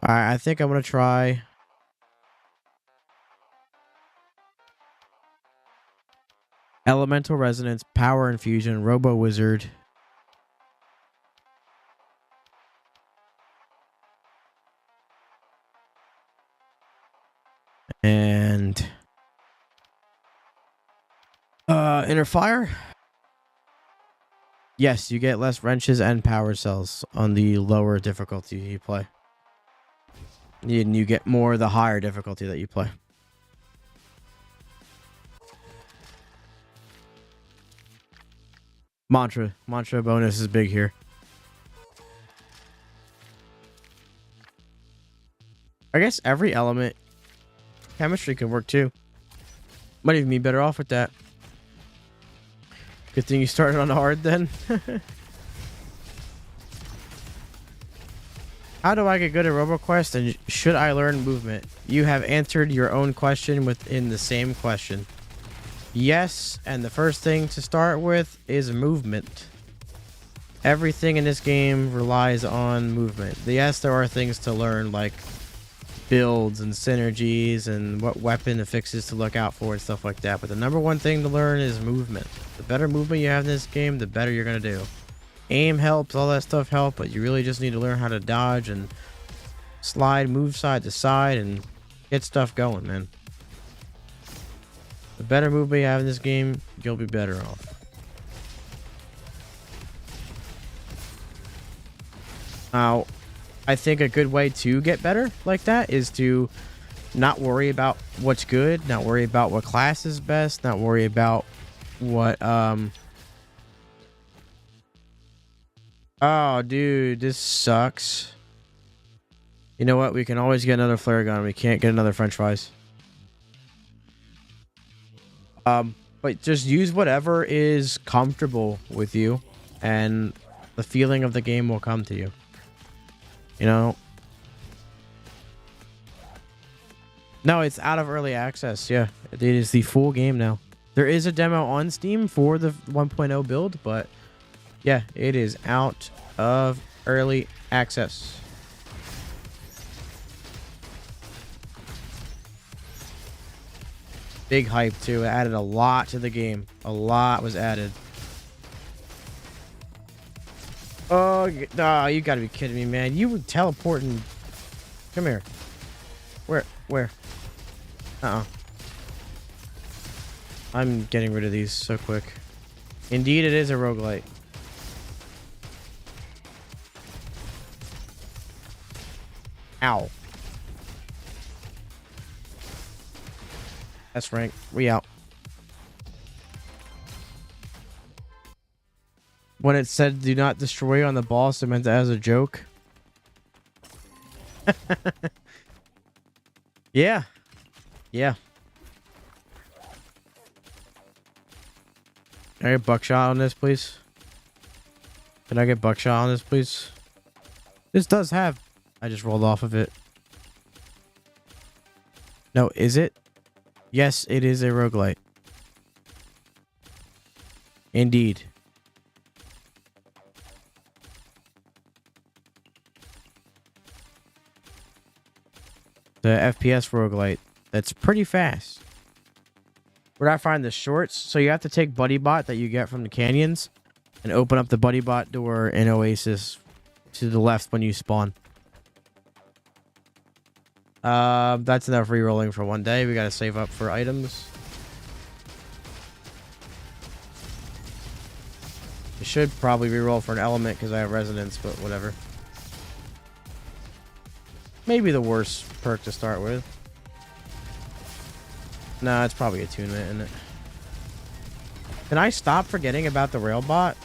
All right, I think I'm gonna try Elemental Resonance, Power Infusion, Robo Wizard. And Inner Fire. Yes, you get less wrenches and power cells on the lower difficulty you play. And you get more the higher difficulty that you play. Mantra bonus is big here. I guess every element chemistry can work too. Might even be better off with that. Good thing you started on hard then. How do I get good at RoboQuest, and should I learn movement? You have answered your own question within the same question. Yes, and the first thing to start with is movement. Everything in this game relies on movement. Yes, there are things to learn like builds and synergies and what weapon affixes to look out for and stuff like that. But the number one thing to learn is movement. The better movement you have in this game, the better you're going to do. Aim helps, all that stuff helps, but you really just need to learn how to dodge and slide, move side to side, and get stuff going, man. The better movement you have in this game, you'll be better off. Now, I think a good way to get better like that is to not worry about what's good, not worry about what class is best, not worry about what oh dude, this sucks. You know what? We can always get another flare gun. We can't get another French fries. But just use whatever is comfortable with you, and the feeling of the game will come to you. You know? No, it's out of early access. Yeah, it is the full game now. There is a demo on Steam for the 1.0 build, but yeah, it is out of early access. Big hype too. It added a lot to the game. A lot was added. Oh, no, you gotta be kidding me, man. You were teleporting. Come here. Where? I'm getting rid of these so quick. Indeed, it is a roguelite. Ow. That's Frank. We out. When it said do not destroy on the boss, it meant that as a joke. Yeah. Yeah. Can I get buckshot on this, please? Can I get buckshot on this, please? This does have... I just rolled off of it. No, is it? Yes, it is a roguelite. Indeed. The FPS roguelite. That's pretty fast. Where I find the shorts, so you have to take Buddy Bot that you get from the canyons and open up the Buddy Bot door in Oasis to the left when you spawn. That's enough re-rolling for one day. We gotta save up for items. I should probably re-roll for an element because I have resonance, but whatever. Maybe the worst perk to start with. Nah, it's probably attunement, isn't it? Can I stop forgetting about the rail bot?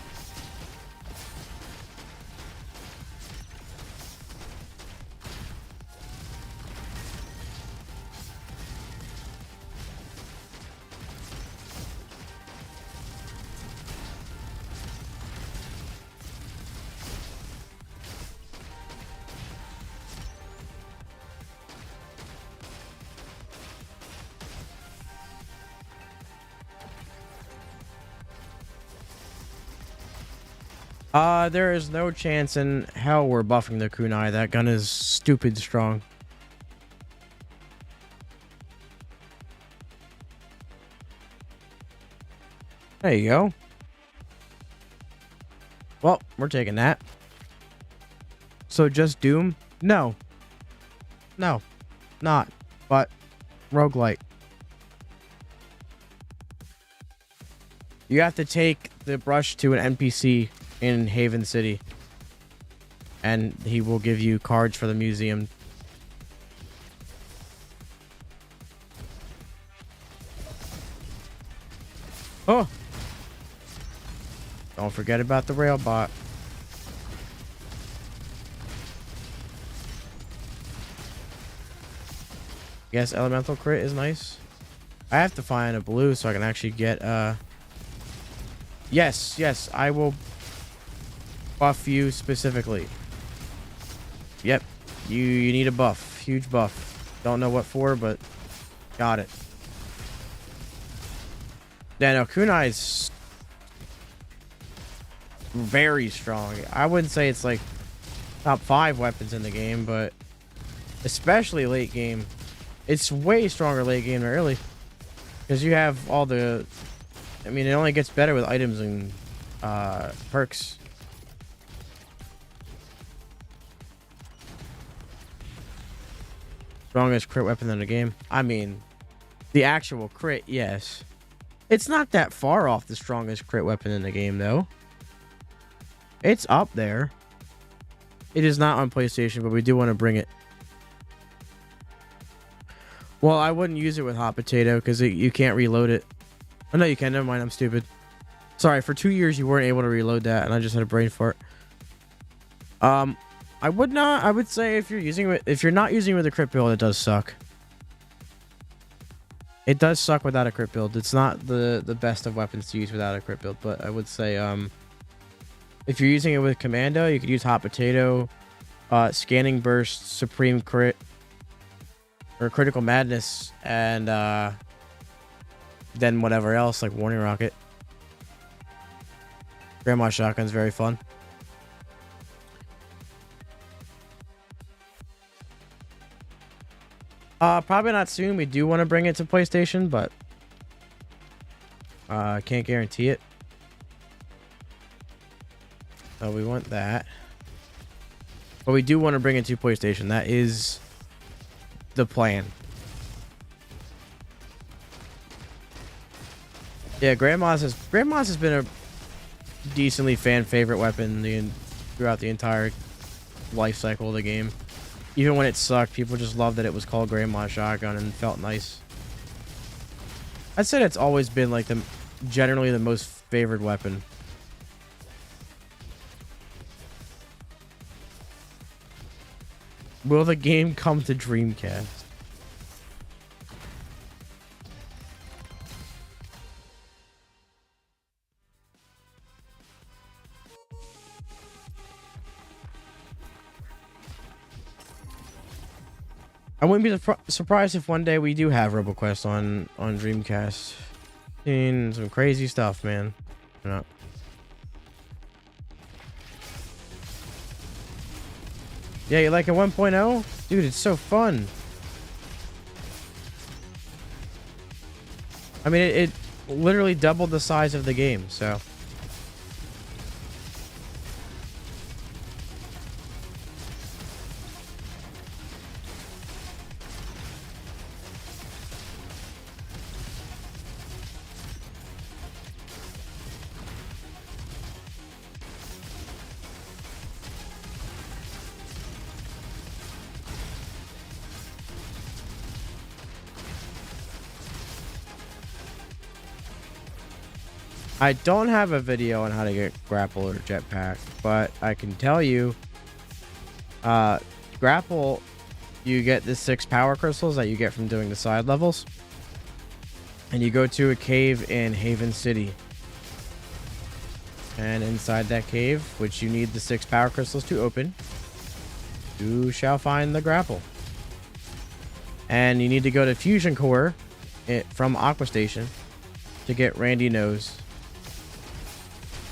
There is no chance in hell we're buffing the kunai. That gun is stupid strong. There you go. Well, we're taking that. So just Doom? No. No. Not. But roguelite. You have to take the brush to an NPC in Haven City, and he will give you cards for the museum. Oh, don't forget about the rail bot. Yes, elemental crit is nice. I have to find a blue so I can actually get yes, I will buff you specifically. Yep. You need a buff. Huge buff. Don't know what for, but got it. Yeah, no, kunai's very strong. I wouldn't say it's like top 5 weapons in the game, but especially late game. It's way stronger late game than early. Because you have all the... I mean, it only gets better with items and perks. Strongest crit weapon in the game. I mean, the actual crit, yes. It's not that far off the strongest crit weapon in the game, though. It's up there. It is not on PlayStation, but we do want to bring it. Well, I wouldn't use it with Hot Potato because you can't reload it. Oh, no, you can. Never mind. I'm stupid. Sorry. For 2 years, you weren't able to reload that, and I just had a brain fart. I would not. I would say if you're not using it with a crit build, it does suck. It does suck without a crit build. It's not the best of weapons to use without a crit build, but I would say if you're using it with Commando, you could use Hot Potato, Scanning Burst, Supreme Crit, or Critical Madness, and then whatever else like Warning Rocket. Grandma Shotgun's very fun. Probably not soon. We do want to bring it to PlayStation, but can't guarantee it. So we want that. But we do want to bring it to PlayStation. That is the plan. Yeah, Grandma's has been a decently fan favorite weapon throughout the entire life cycle of the game. Even when it sucked, people just loved that it was called Grandma Shotgun and felt nice. I'd say it's always been like generally the most favored weapon. Will the game come to Dreamcast? I wouldn't be surprised if one day we do have RoboQuest on Dreamcast. Seen some crazy stuff, man. You know. Yeah, you like a 1.0? Dude, it's so fun. I mean, it literally doubled the size of the game, so... I don't have a video on how to get grapple or jetpack, but I can tell you, grapple, you get the 6 power crystals that you get from doing the side levels, and you go to a cave in Haven City, and inside that cave, which you need the 6 power crystals to open, you shall find the grapple. And you need to go to Fusion Core from Aqua Station to get Randy Nose.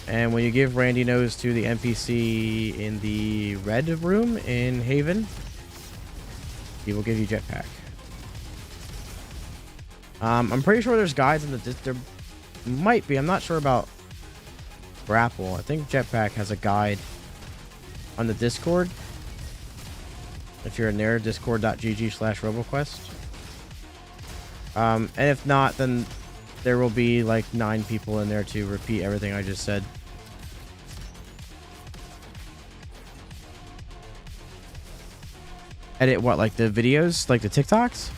And when you give Randy Nose to the NPC in the red room in Haven, he will give you jetpack. I'm pretty sure there's guides in there might be. I'm not sure about grapple. I think jetpack has a guide on the Discord. If you're in there, discord.gg/RoboQuest. And if not, then there will be like 9 people in there to repeat everything I just said. Edit what, like the videos, like the TikToks?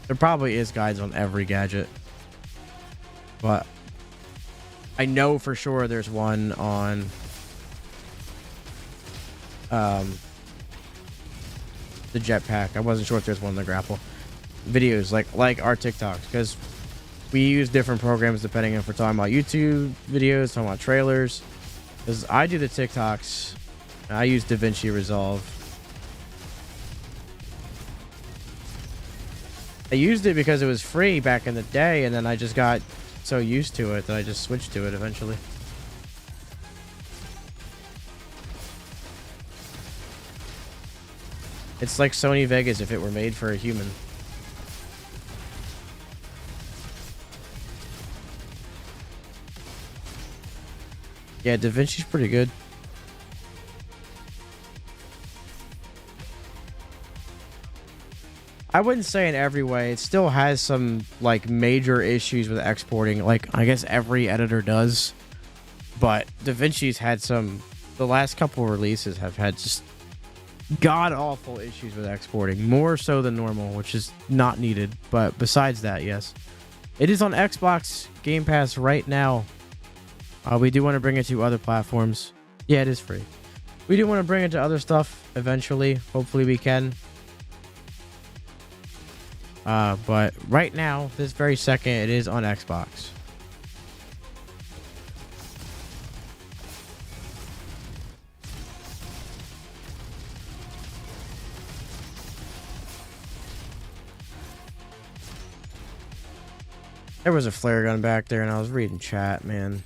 There probably is guides on every gadget, but I know for sure there's one on the jetpack. I wasn't sure if there's one on the grapple. Videos like our TikToks, because we use different programs depending if we're talking about YouTube videos, talking about trailers. Because I do the TikToks, I use DaVinci Resolve. I used it because it was free back in the day, and then I just got so used to it that I just switched to it eventually. It's like Sony Vegas if it were made for a human. Yeah, DaVinci's pretty good. I wouldn't say in every way. It still has some like major issues with exporting. Like I guess every editor does. But DaVinci's had some. The last couple releases have had just god awful issues with exporting, more so than normal, which is not needed. But besides that, yes, it is on Xbox Game Pass right now. We do want to bring it to other platforms. Yeah, it is free. We do want to bring it to other stuff eventually. Hopefully we can. But right now, this very second, it is on Xbox. There was a flare gun back there, and I was reading chat, man.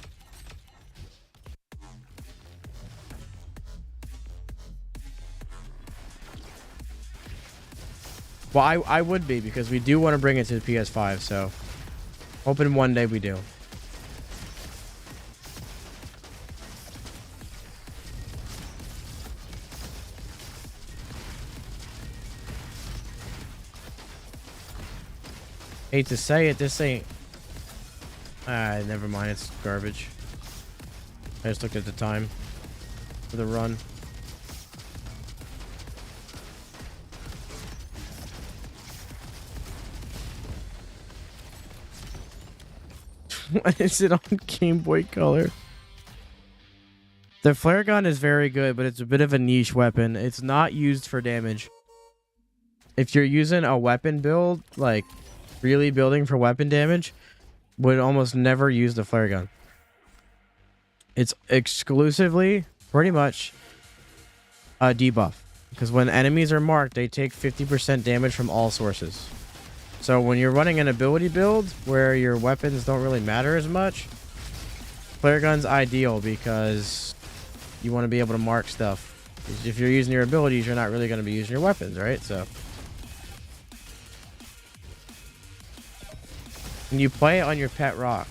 Well, I would be, because we do want to bring it to the PS5, so hoping one day we do. Hate to say it, this ain't... never mind, it's garbage. I just looked at the time for the run. Why is it on Game Boy Color? The flare gun is very good, but it's a bit of a niche weapon. It's not used for damage. If you're using a weapon build, like really building for weapon damage, would almost never use the flare gun. It's exclusively, pretty much, a debuff. Because when enemies are marked, they take 50% damage from all sources. So when you're running an ability build where your weapons don't really matter as much, flare gun's ideal because you want to be able to mark stuff. If you're using your abilities, you're not really going to be using your weapons, right? So and you play it on your pet rock.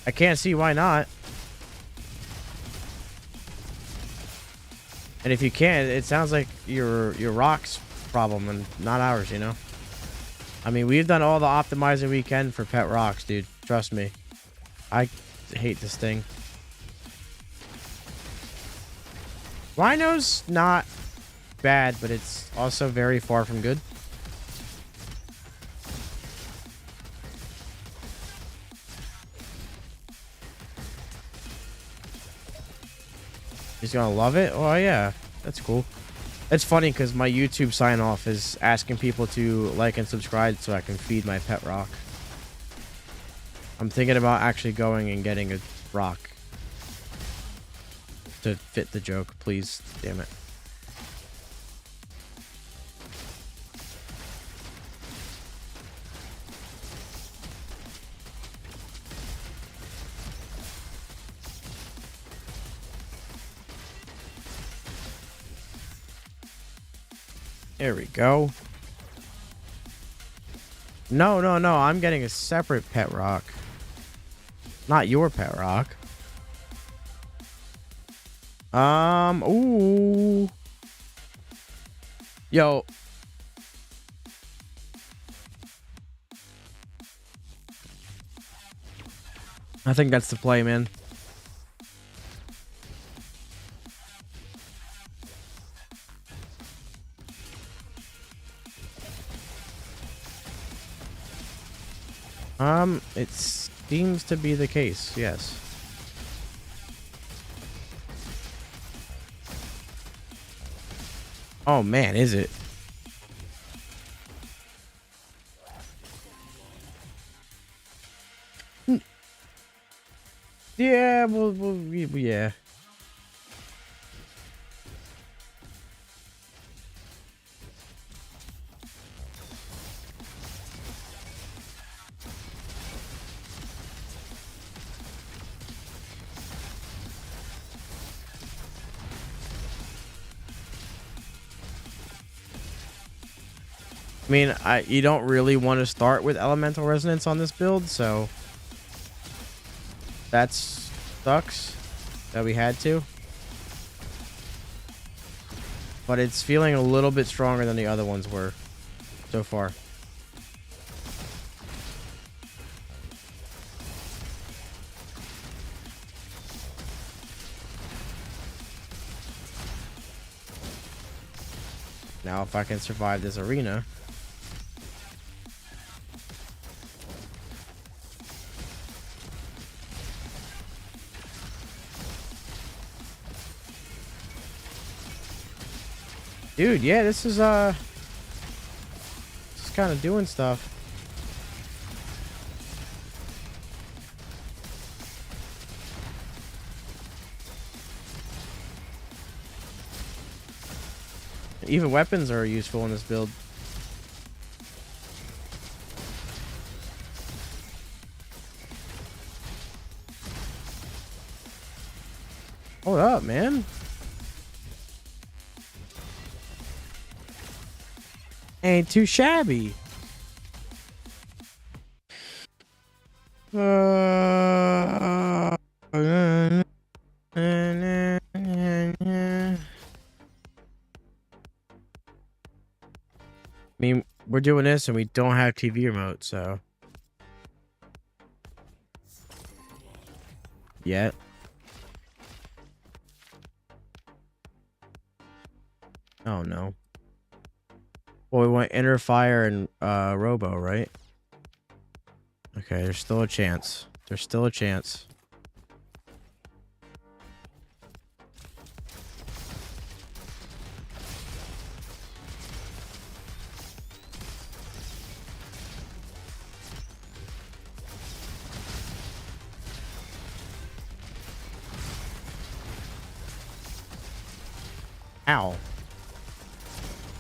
I can't see why not. And if you can, it sounds like your rock's problem and not ours, you know? I mean, we've done all the optimizing we can for pet rocks, dude. Trust me. I hate this thing. Rhino's not bad, but it's also very far from good. He's gonna love it? Oh, yeah. That's cool. It's funny because my YouTube sign off is asking people to like and subscribe so I can feed my pet rock. I'm thinking about actually going and getting a rock to fit the joke, please. Damn it. There we go. No, no, no. I'm getting a separate pet rock. Not your pet rock. Ooh. Yo. I think that's the play, man. It seems to be the case, yes. Oh man, is it? Yeah, well, yeah. I mean, you don't really want to start with Elemental Resonance on this build, so that sucks that we had to. but it's feeling a little bit stronger than the other ones were so far. Now, if I can survive this arena. Dude, yeah, this is kind of doing stuff. Even weapons are useful in this build. Hold up, man. Ain't too shabby. I mean, we're doing this and we don't have TV remote, so. Yet. Oh no. Well, we want Inner Fire and Robo, right? Okay, there's still a chance. There's still a chance. Ow.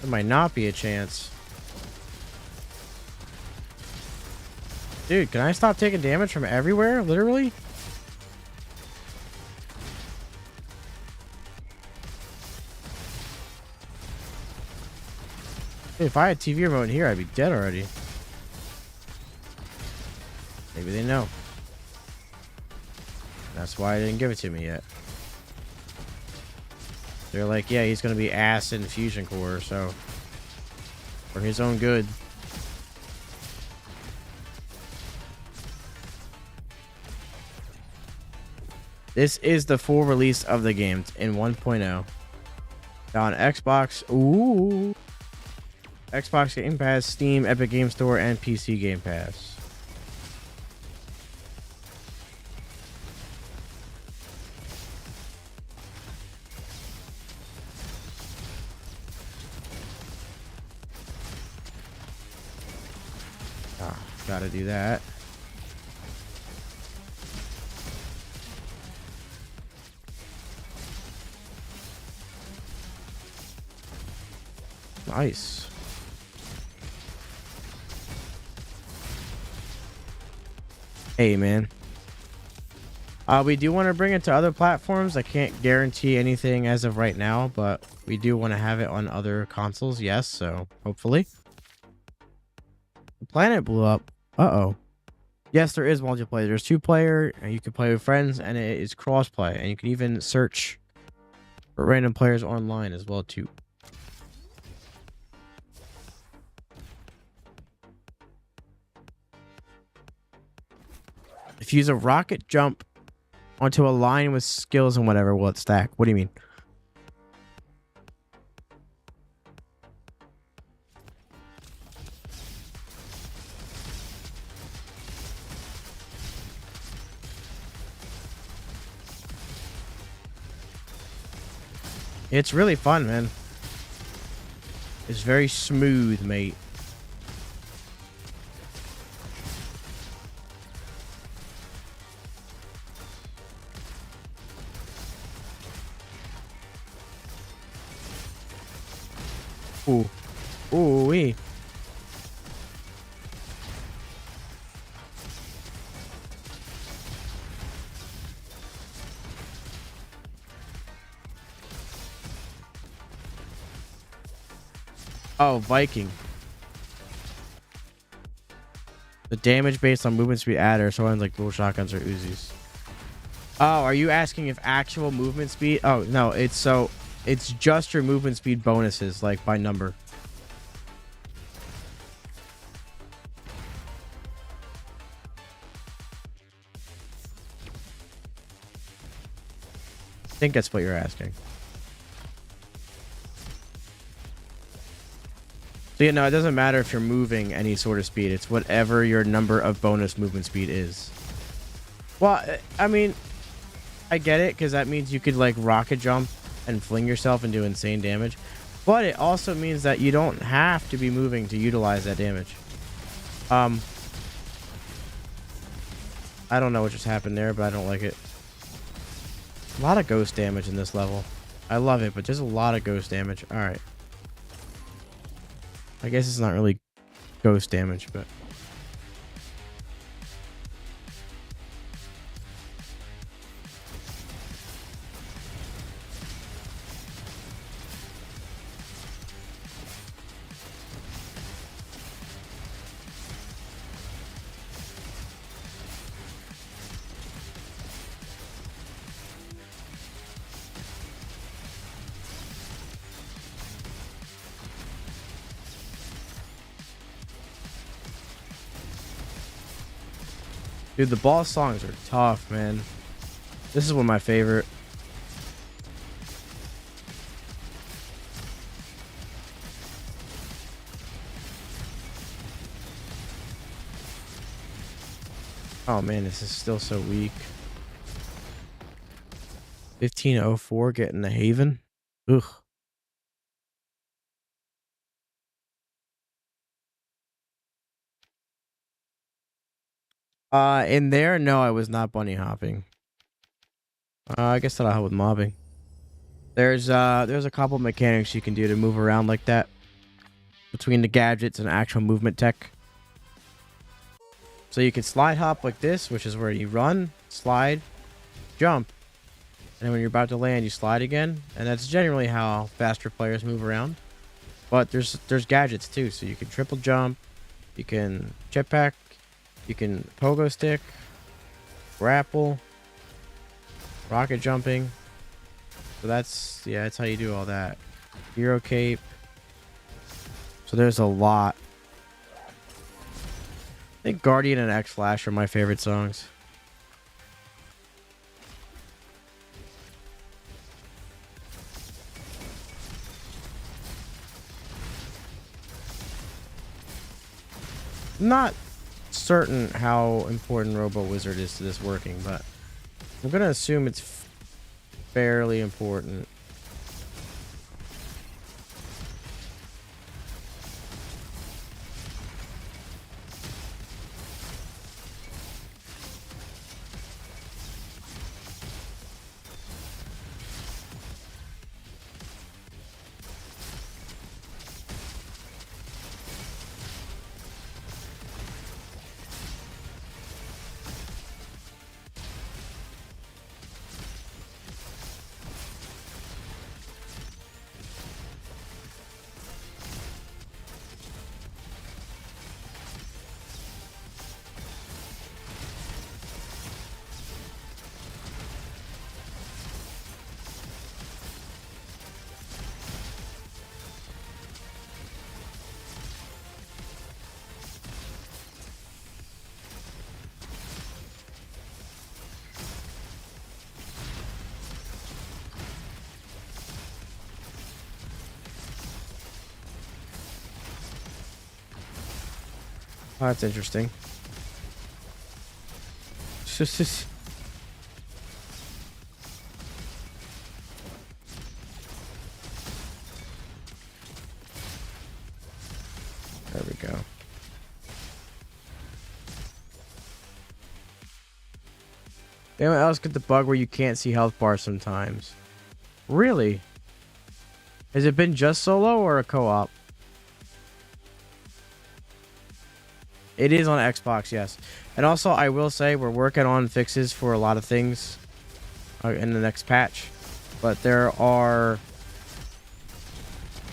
There might not be a chance. Dude, can I stop taking damage from everywhere? Literally? Dude, if I had TV remote in here, I'd be dead already. Maybe they know. That's why they didn't give it to me yet. They're like, yeah, he's going to be ass in Fusion Core, so for his own good. This is the full release of the game in 1.0. On Xbox, ooh. Xbox Game Pass, Steam, Epic Game Store, and PC Game Pass. Gotta do that. Nice. Hey, man. We do want to bring it to other platforms. I can't guarantee anything as of right now, but we do want to have it on other consoles. Yes, so hopefully. The planet blew up. Uh-oh. Yes, there is multiplayer. There's 2-player, and you can play with friends, and it is cross-play. And you can even search for random players online as well, too. If you use a rocket jump onto a line with skills and whatever, will it stack? What do you mean? It's really fun, man. It's very smooth, mate. Ooh. Ooh-wee. Oh, Viking. The damage based on movement speed adder, so ones like dual shotguns or Uzis. Oh, are you asking if actual movement speed? Oh, no, it's so It's just your movement speed bonuses, like by number. I think that's what you're asking. So yeah, no, it doesn't matter if you're moving any sort of speed. It's whatever your number of bonus movement speed is. Well, I mean, I get it, because that means you could like rocket jump and fling yourself and do insane damage. But it also means that you don't have to be moving to utilize that damage. I don't know what just happened there, but I don't like it. A lot of ghost damage in this level. I love it, but there's a lot of ghost damage. All right. I guess it's not really ghost damage, but... Dude, the boss songs are tough, man. This is one of my favorite. Oh man, this is still so weak. 1504 getting the Haven. Ugh. In there, no, I was not bunny hopping. I guess that'll help with mobbing. There's a couple mechanics you can do to move around like that between the gadgets and actual movement tech. So you can slide hop like this, which is where you run, slide, jump, and then when you're about to land, you slide again, and that's generally how faster players move around. But there's gadgets too, so you can triple jump, you can jetpack, you can pogo stick, grapple, rocket jumping. So that's how you do all that. Hero cape. So there's a lot. I think Guardian and X Flash are my favorite songs. Not certain how important Robo Wizard is to this working, but I'm gonna assume it's fairly important. Oh, that's interesting. There we go. Anyone else get the bug where you can't see health bars sometimes? Really? Has it been just solo or a co-op? It is on Xbox, yes. And also, I will say we're working on fixes for a lot of things in the next patch. But there are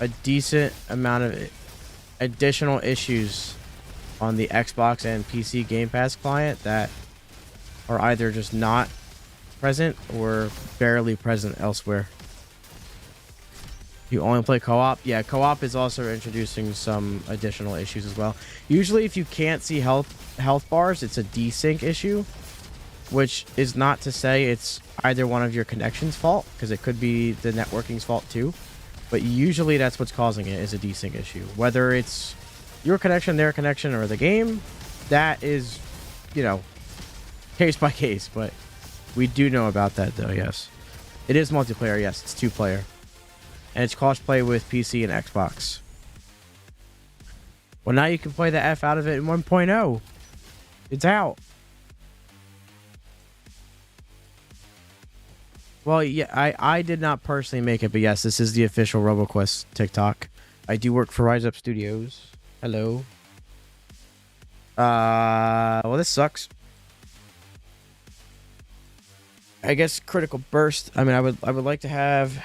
a decent amount of additional issues on the Xbox and PC Game Pass client that are either just not present or barely present elsewhere. You only play co-op? Yeah, co-op is also introducing some additional issues as well. Usually if you can't see health bars, it's a desync issue, which is not to say it's either one of your connection's fault, because it could be the networking's fault too. But usually that's what's causing it, is a desync issue. Whether it's your connection, their connection, or the game, that is, you know, case by case. But we do know about that though, yes. It is multiplayer, yes, it's 2-player. And it's cross-play with PC and Xbox. Well, now you can play the F out of it in 1.0. It's out. Well, yeah, I did not personally make it, but yes, this is the official RoboQuest TikTok. I do work for Rise Up Studios. Hello. Well, this sucks. I guess Critical Burst. I mean, I would like to have...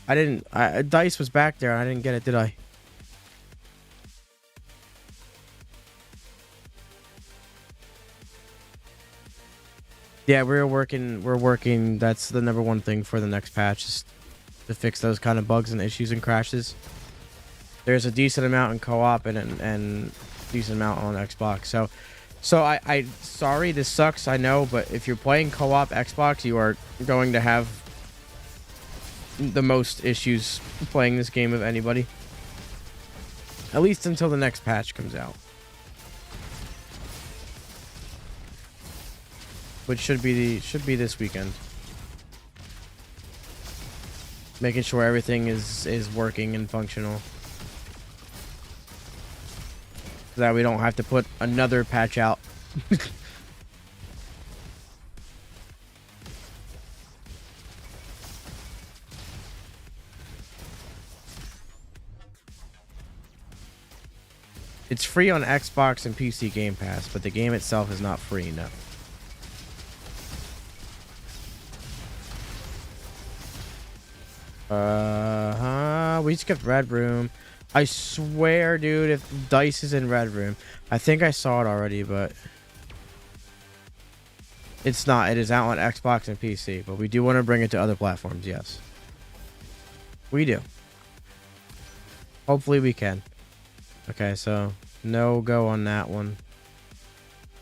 Dice was back there and I didn't get it, did I? Yeah, we're working. That's the number one thing for the next patch, is to fix those kind of bugs and issues and crashes. There's a decent amount in co-op and decent amount on Xbox. So I sorry, this sucks, I know, but if you're playing co-op Xbox, you are going to have the most issues playing this game of anybody. At least until the next patch comes out. Which should be this weekend. Making sure everything is working and functional. So that we don't have to put another patch out. It's free on Xbox and PC Game Pass, but the game itself is not free, no. We skipped Red Room. I swear, dude, if Dice is in Red Room. I think I saw it already, but it's not. It is out on Xbox and PC, but we do want to bring it to other platforms, yes. We do. Hopefully we can. Okay, so no go on that one.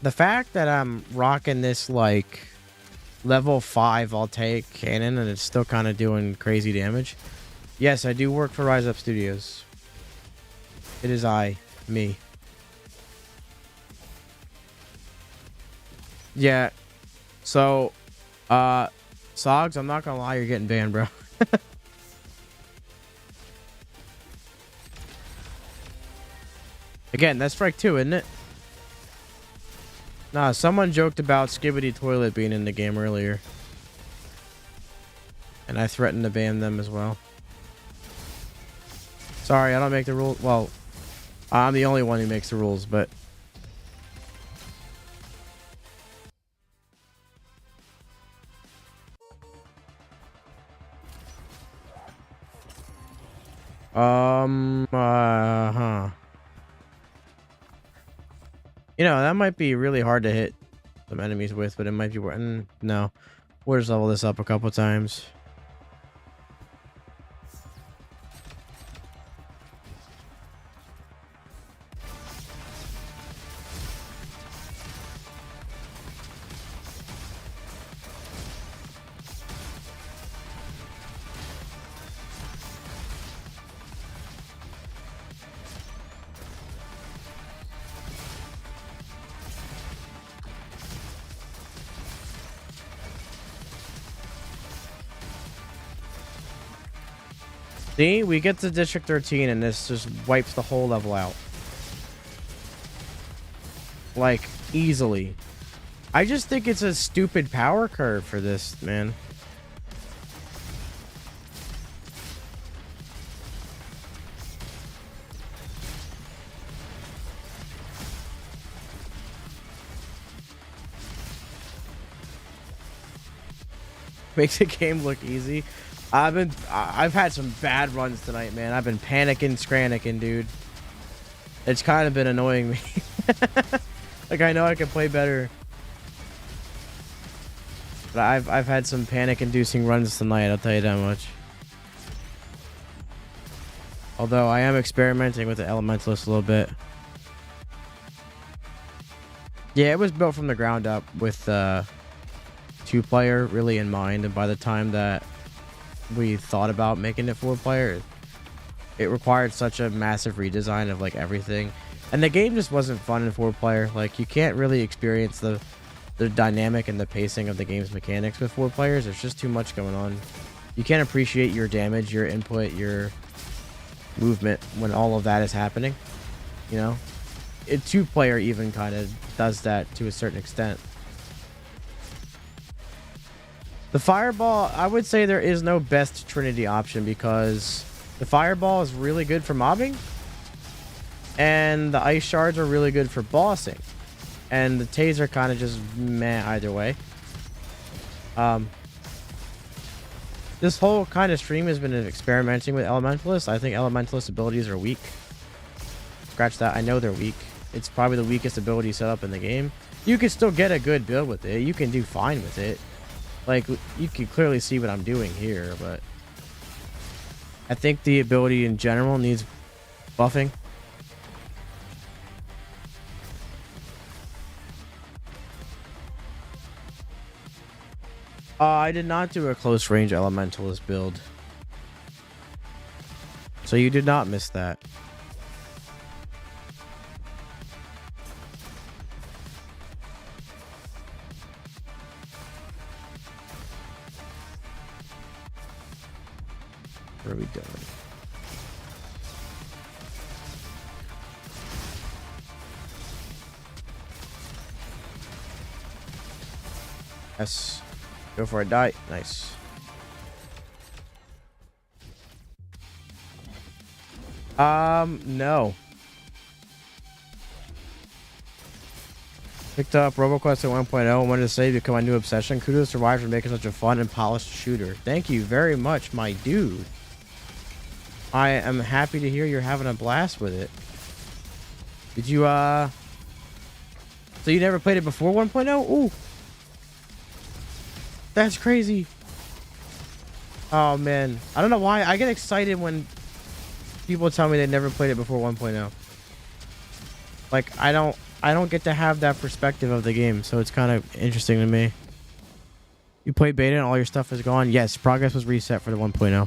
The fact that I'm rocking this, like, level 5 I'll take cannon and it's still kind of doing crazy damage. Yes, I do work for Rise Up Studios. It is me. Yeah. So, Sogs, I'm not gonna lie, you're getting banned, bro. Again, that's strike 2, isn't it? Nah, someone joked about Skibidi Toilet being in the game earlier. And I threatened to ban them as well. Sorry, I don't make the rules. Well, I'm the only one who makes the rules, but... You know, that might be really hard to hit some enemies with, but it might be worth... No. We'll just level this up a couple times. See, we get to District 13 and this just wipes the whole level out. Like, easily. I just think it's a stupid power curve for this, man. Makes the game look easy. I've had some bad runs tonight, man. I've been panicking, scrannicking, dude. It's kind of been annoying me. Like, I know I can play better, but I've had some panic-inducing runs tonight, I'll tell you that much. Although I am experimenting with the Elementalist a little bit. Yeah, it was built from the ground up with 2-player really in mind, and by the time that we thought about making it 4-player, it required such a massive redesign of like everything, and the game just wasn't fun in 4-player. Like, you can't really experience the dynamic and the pacing of the game's mechanics with 4 players. There's just too much going on. You can't appreciate your damage, your input, your movement when all of that is happening, you know. 2-player even kind of does that to a certain extent. The fireball, I would say there is no best Trinity option, because the fireball is really good for mobbing, and the ice shards are really good for bossing, and the taser kind of just meh either way. This whole kind of stream has been experimenting with Elementalist. I think Elementalist abilities are weak. Scratch that. I know they're weak. It's probably the weakest ability set up in the game. You can still get a good build with it. You can do fine with it. Like, you can clearly see what I'm doing here, but I think the ability in general needs buffing. I did not do a close range Elementalist build, so you did not miss that. What are we doing? Yes. Go for a die. Nice. No. Picked up RoboQuest at 1.0. Wanted to say become my new obsession. Kudos to Riot for making such a fun and polished shooter. Thank you very much, my dude. I am happy to hear you're having a blast with it. Did you, so you never played it before 1.0? Ooh. That's crazy. Oh, man. I don't know why. I get excited when people tell me they never played it before 1.0. Like, I don't get to have that perspective of the game, so it's kind of interesting to me. You played beta and all your stuff is gone? Yes, progress was reset for the 1.0.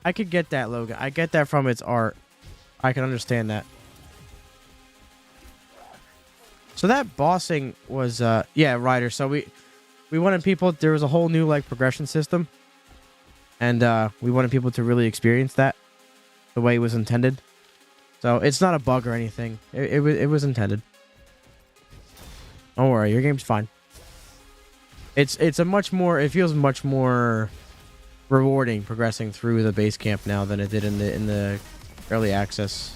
I could get that, Logan. I get that from its art. I can understand that. So that bossing was, yeah, Ryder. So we wanted people, there was a whole new, like, progression system. And we wanted people to really experience that the way it was intended. So it's not a bug or anything. It was intended. Don't worry, your game's fine. It's a much more, it feels much more rewarding progressing through the base camp now than it did in the early access.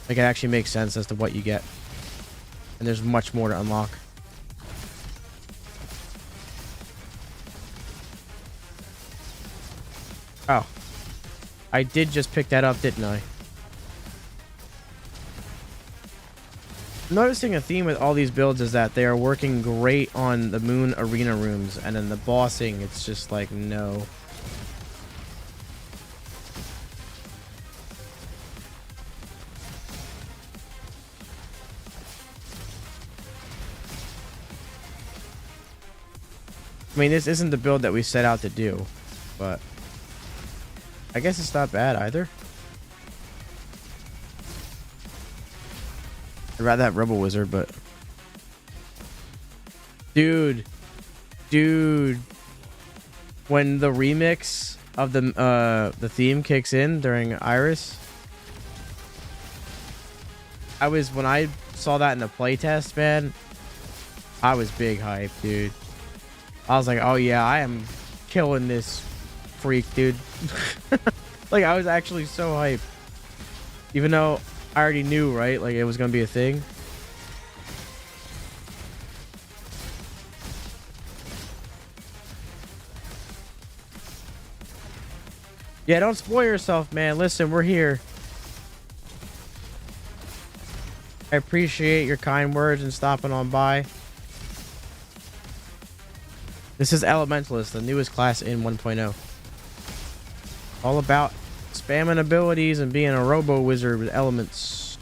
Like, it actually makes sense as to what you get, and there's much more to unlock. Oh, I did just pick that up, didn't I? Noticing a theme with all these builds is that they are working great on the moon arena rooms, and then the bossing, it's just like, no. I mean, this isn't the build that we set out to do, but I guess it's not bad either. I'd rather have Rebel Wizard, but dude, when the remix of the theme kicks in during Iris, when I saw that in the playtest, man, I was big hype, dude. I was like, oh yeah, I am killing this freak, dude. Like, I was actually so hyped, even though I already knew, right? Like, it was gonna be a thing. Yeah, don't spoil yourself, man. Listen, we're here. I appreciate your kind words and stopping on by. This is Elementalist, the newest class in 1.0. All about spamming abilities and being a robo wizard with elements.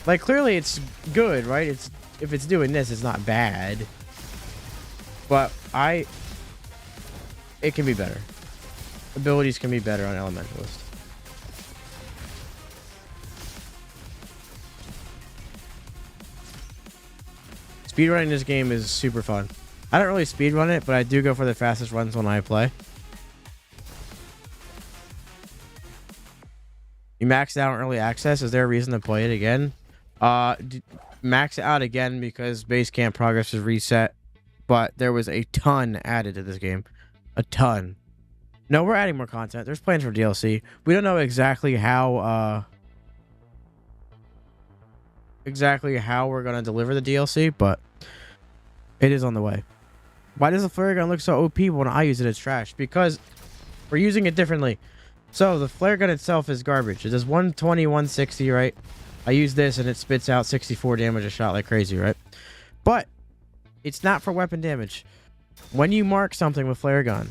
Like, clearly it's good, right? If it's doing this, it's not bad. But it can be better. Abilities can be better on Elementalist. Speedrunning this game is super fun. I don't really speedrun it, but I do go for the fastest runs when I play. You maxed out on early access. Is there a reason to play it again? Max it out again because base camp progress is reset. But there was a ton added to this game. A ton. No, we're adding more content. There's plans for DLC. We don't know exactly how we're gonna deliver the DLC, but it is on the way. Why does the flare gun look so OP when I use it? It's trash because we're using it differently. So the flare gun itself is garbage. It does 120, 160, right? I use this and it spits out 64 damage a shot like crazy, right? But it's not for weapon damage. When you mark something with flare gun,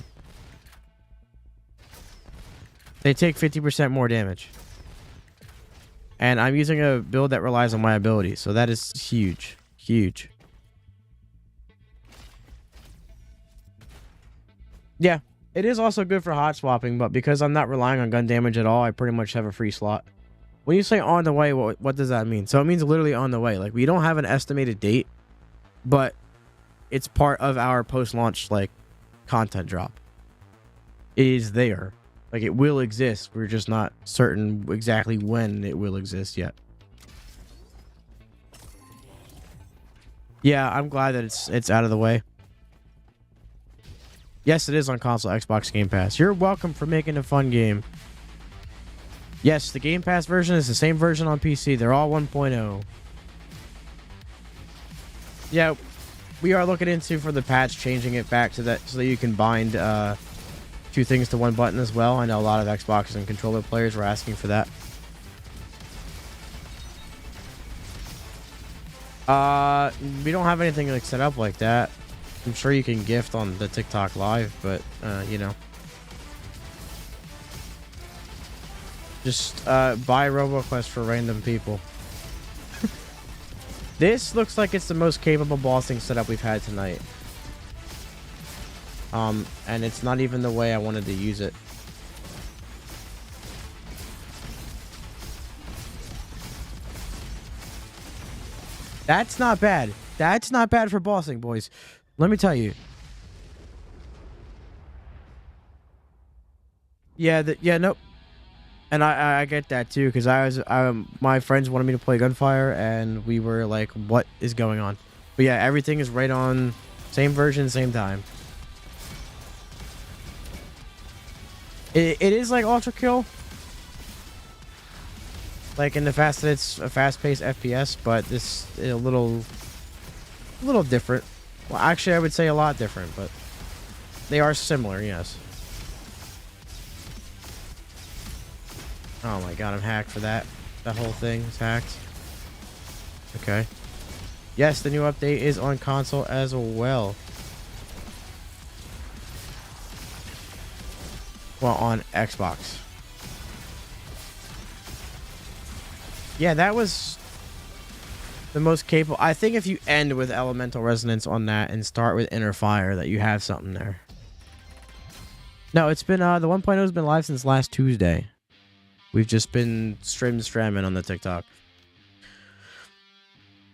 they take 50% more damage. And I'm using a build that relies on my ability, so that is huge. Huge. Yeah, it is also good for hot swapping, but because I'm not relying on gun damage at all, I pretty much have a free slot. When you say on the way, what does that mean? So it means literally on the way. Like, we don't have an estimated date, but it's part of our post-launch, like, content drop. It is there. Like, it will exist. We're just not certain exactly when it will exist yet. Yeah, I'm glad that it's out of the way. Yes, it is on console, Xbox Game Pass. You're welcome for making a fun game. Yes, the Game Pass version is the same version on PC. They're all 1.0. Yeah, we are looking into for the patch changing it back to that so that you can bind two things to one button as well. I know a lot of Xbox and controller players were asking for that. We don't have anything like set up like that. I'm sure you can gift on the TikTok live, but you know, just buy RoboQuest for random people. This looks like it's the most capable bossing setup we've had tonight. And it's not even the way I wanted to use it. That's not bad. That's not bad for bossing, boys. Let me tell you. Yeah, nope. And I get that too, because my friends wanted me to play Gunfire, and we were like, what is going on? But yeah, everything is right on, same version, same time. It is like Ultra Kill, like in the fact that it's a fast-paced FPS, but this is a little different. Well, actually, I would say a lot different, but they are similar, yes. Oh my god, I'm hacked for that. That whole thing is hacked. Okay. Yes, the new update is on console as well. Well, on Xbox. Yeah, that was the most capable. I think if you end with Elemental Resonance on that and start with Inner Fire, that you have something there. No, it's been, the 1.0 has been live since last Tuesday. We've just been streaming on the TikTok.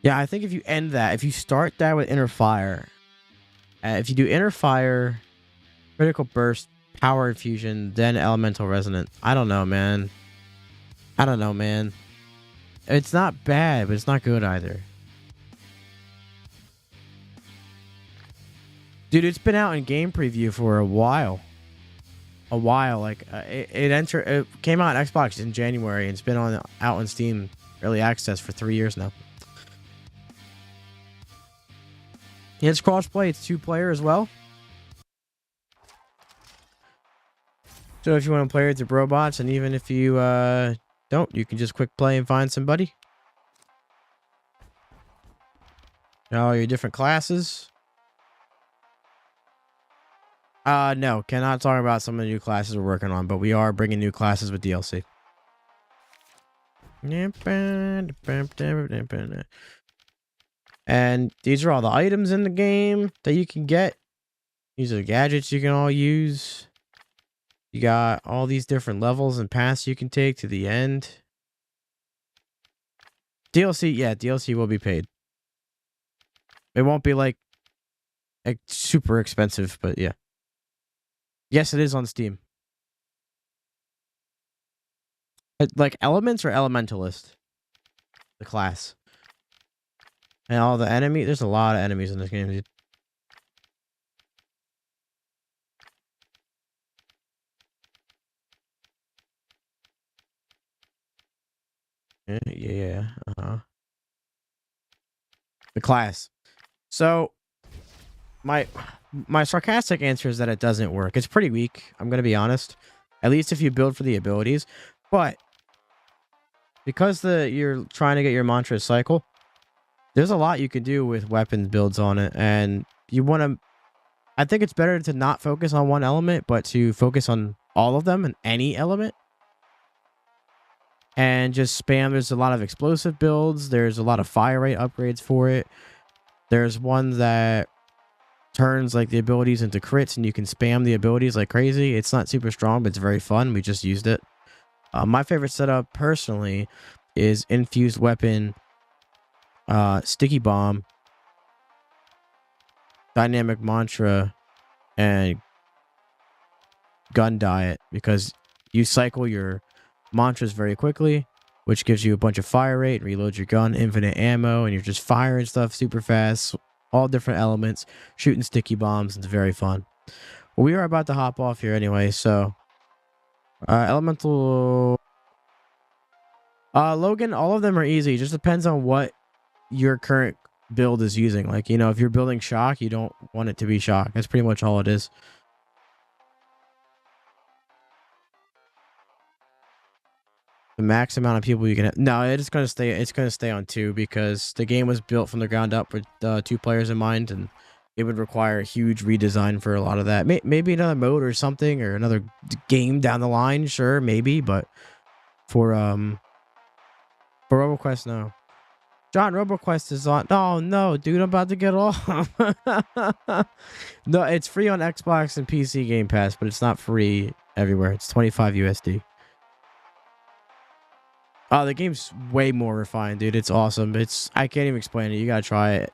Yeah, I think if you end that, if you start that with Inner Fire, if you do Inner Fire, Critical Burst, Power Infusion, then Elemental Resonance. I don't know, man. It's not bad, but it's not good either. Dude, it's been out in game preview for a while. Like it came out on Xbox in January, and it's been out on Steam early access for 3 years now. Yeah, it's crossplay. It's 2-player as well. So if you want to play with the robots, and even if you don't, you can just quick play and find somebody. All your different classes. No, cannot talk about some of the new classes we're working on, but we are bringing new classes with DLC. And these are all the items in the game that you can get. These are the gadgets you can all use. You got all these different levels and paths you can take to the end. DLC, yeah, DLC will be paid. It won't be like super expensive, but yeah. Yes, it is on Steam. Like Elements or Elementalist? The class. And all the enemies. There's a lot of enemies in this game, dude. Yeah. The class. So my sarcastic answer is that it doesn't work. It's pretty weak. I'm gonna be honest. At least if you build for the abilities, but because you're trying to get your mantra cycle, there's a lot you can do with weapons builds on it, and you want to. I think it's better to not focus on one element, but to focus on all of them and any element. And just spam. There's a lot of explosive builds. There's a lot of fire rate upgrades for it. There's one that turns like the abilities into crits, and you can spam the abilities like crazy. It's not super strong, but it's very fun. We just used it. My favorite setup personally is infused weapon, sticky bomb, dynamic mantra, and gun diet, because you cycle your mantras very quickly, which gives you a bunch of fire rate, reload your gun, infinite ammo, and you're just firing stuff super fast, all different elements, shooting sticky bombs. It's very fun. Well, we are about to hop off here anyway, so elemental Logan, all of them are easy. It just depends on what your current build is using. Like, you know, if you're building shock, you don't want it to be shock. That's pretty much all it is. The max amount of people you can have. No, it's gonna stay on 2, because the game was built from the ground up with 2 players in mind, and it would require a huge redesign for a lot of that. Maybe another mode or something, or another game down the line, sure, maybe, but for RoboQuest, no. John, RoboQuest is on. Oh no, dude, I'm about to get off. No, it's free on Xbox and PC Game Pass, but it's not free everywhere. It's 25 USD. Oh, the game's way more refined, dude. It's awesome. I can't even explain it. You gotta try it.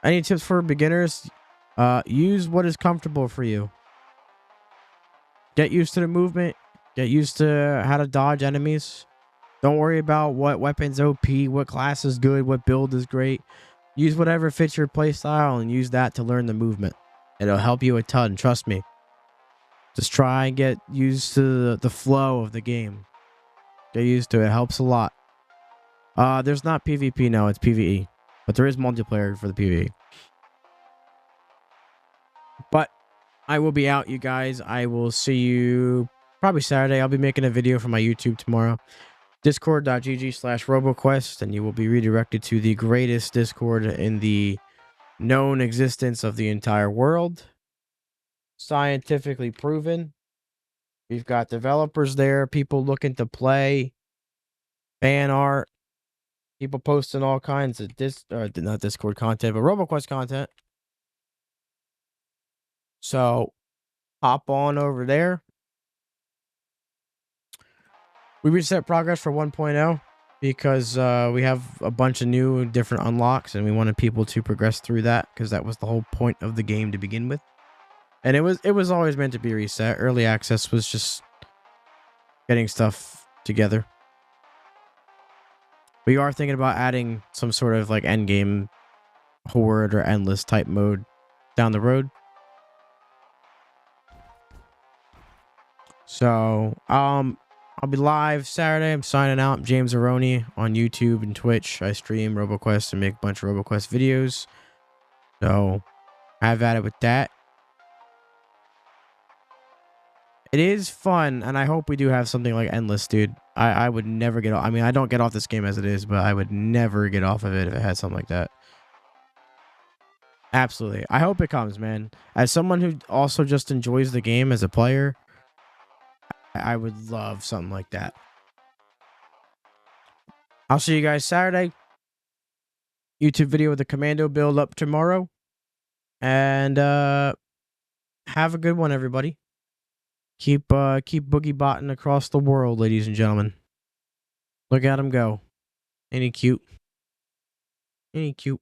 Any tips for beginners? Use what is comfortable for you. Get used to the movement. Get used to how to dodge enemies. Don't worry about what weapon's OP, what class is good, what build is great. Use whatever fits your playstyle and use that to learn the movement. It'll help you a ton, trust me. Just try and get used to the flow of the game. Get used to it. It helps a lot. There's not PvP now, it's PvE. But there is multiplayer for the PvE. But I will be out, you guys. I will see you probably Saturday. I'll be making a video for my YouTube tomorrow. Discord.gg/RoboQuest, and you will be redirected to the greatest Discord in the known existence of the entire world. Scientifically proven. We've got developers there, people looking to play, fan art, people posting all kinds of not Discord content, but RoboQuest content. So hop on over there. We reset progress for 1.0 because we have a bunch of new different unlocks, and we wanted people to progress through that because that was the whole point of the game to begin with. And it was always meant to be reset. Early access was just getting stuff together. We are thinking about adding some sort of like end game horde or endless type mode down the road. So, I'll be live Saturday. I'm signing out. I'm James Aroni on YouTube and Twitch. I stream RoboQuest and make a bunch of RoboQuest videos. So, have at it with that. It is fun, and I hope we do have something like Endless, dude. I would never get off. I mean, I don't get off this game as it is, but I would never get off of it if it had something like that. Absolutely. I hope it comes, man. As someone who also just enjoys the game as a player, I would love something like that. I'll see you guys Saturday. YouTube video with the commando build up tomorrow. And have a good one, everybody. Keep boogie botting across the world, ladies and gentlemen. Look at him go. Ain't he cute? Ain't he cute?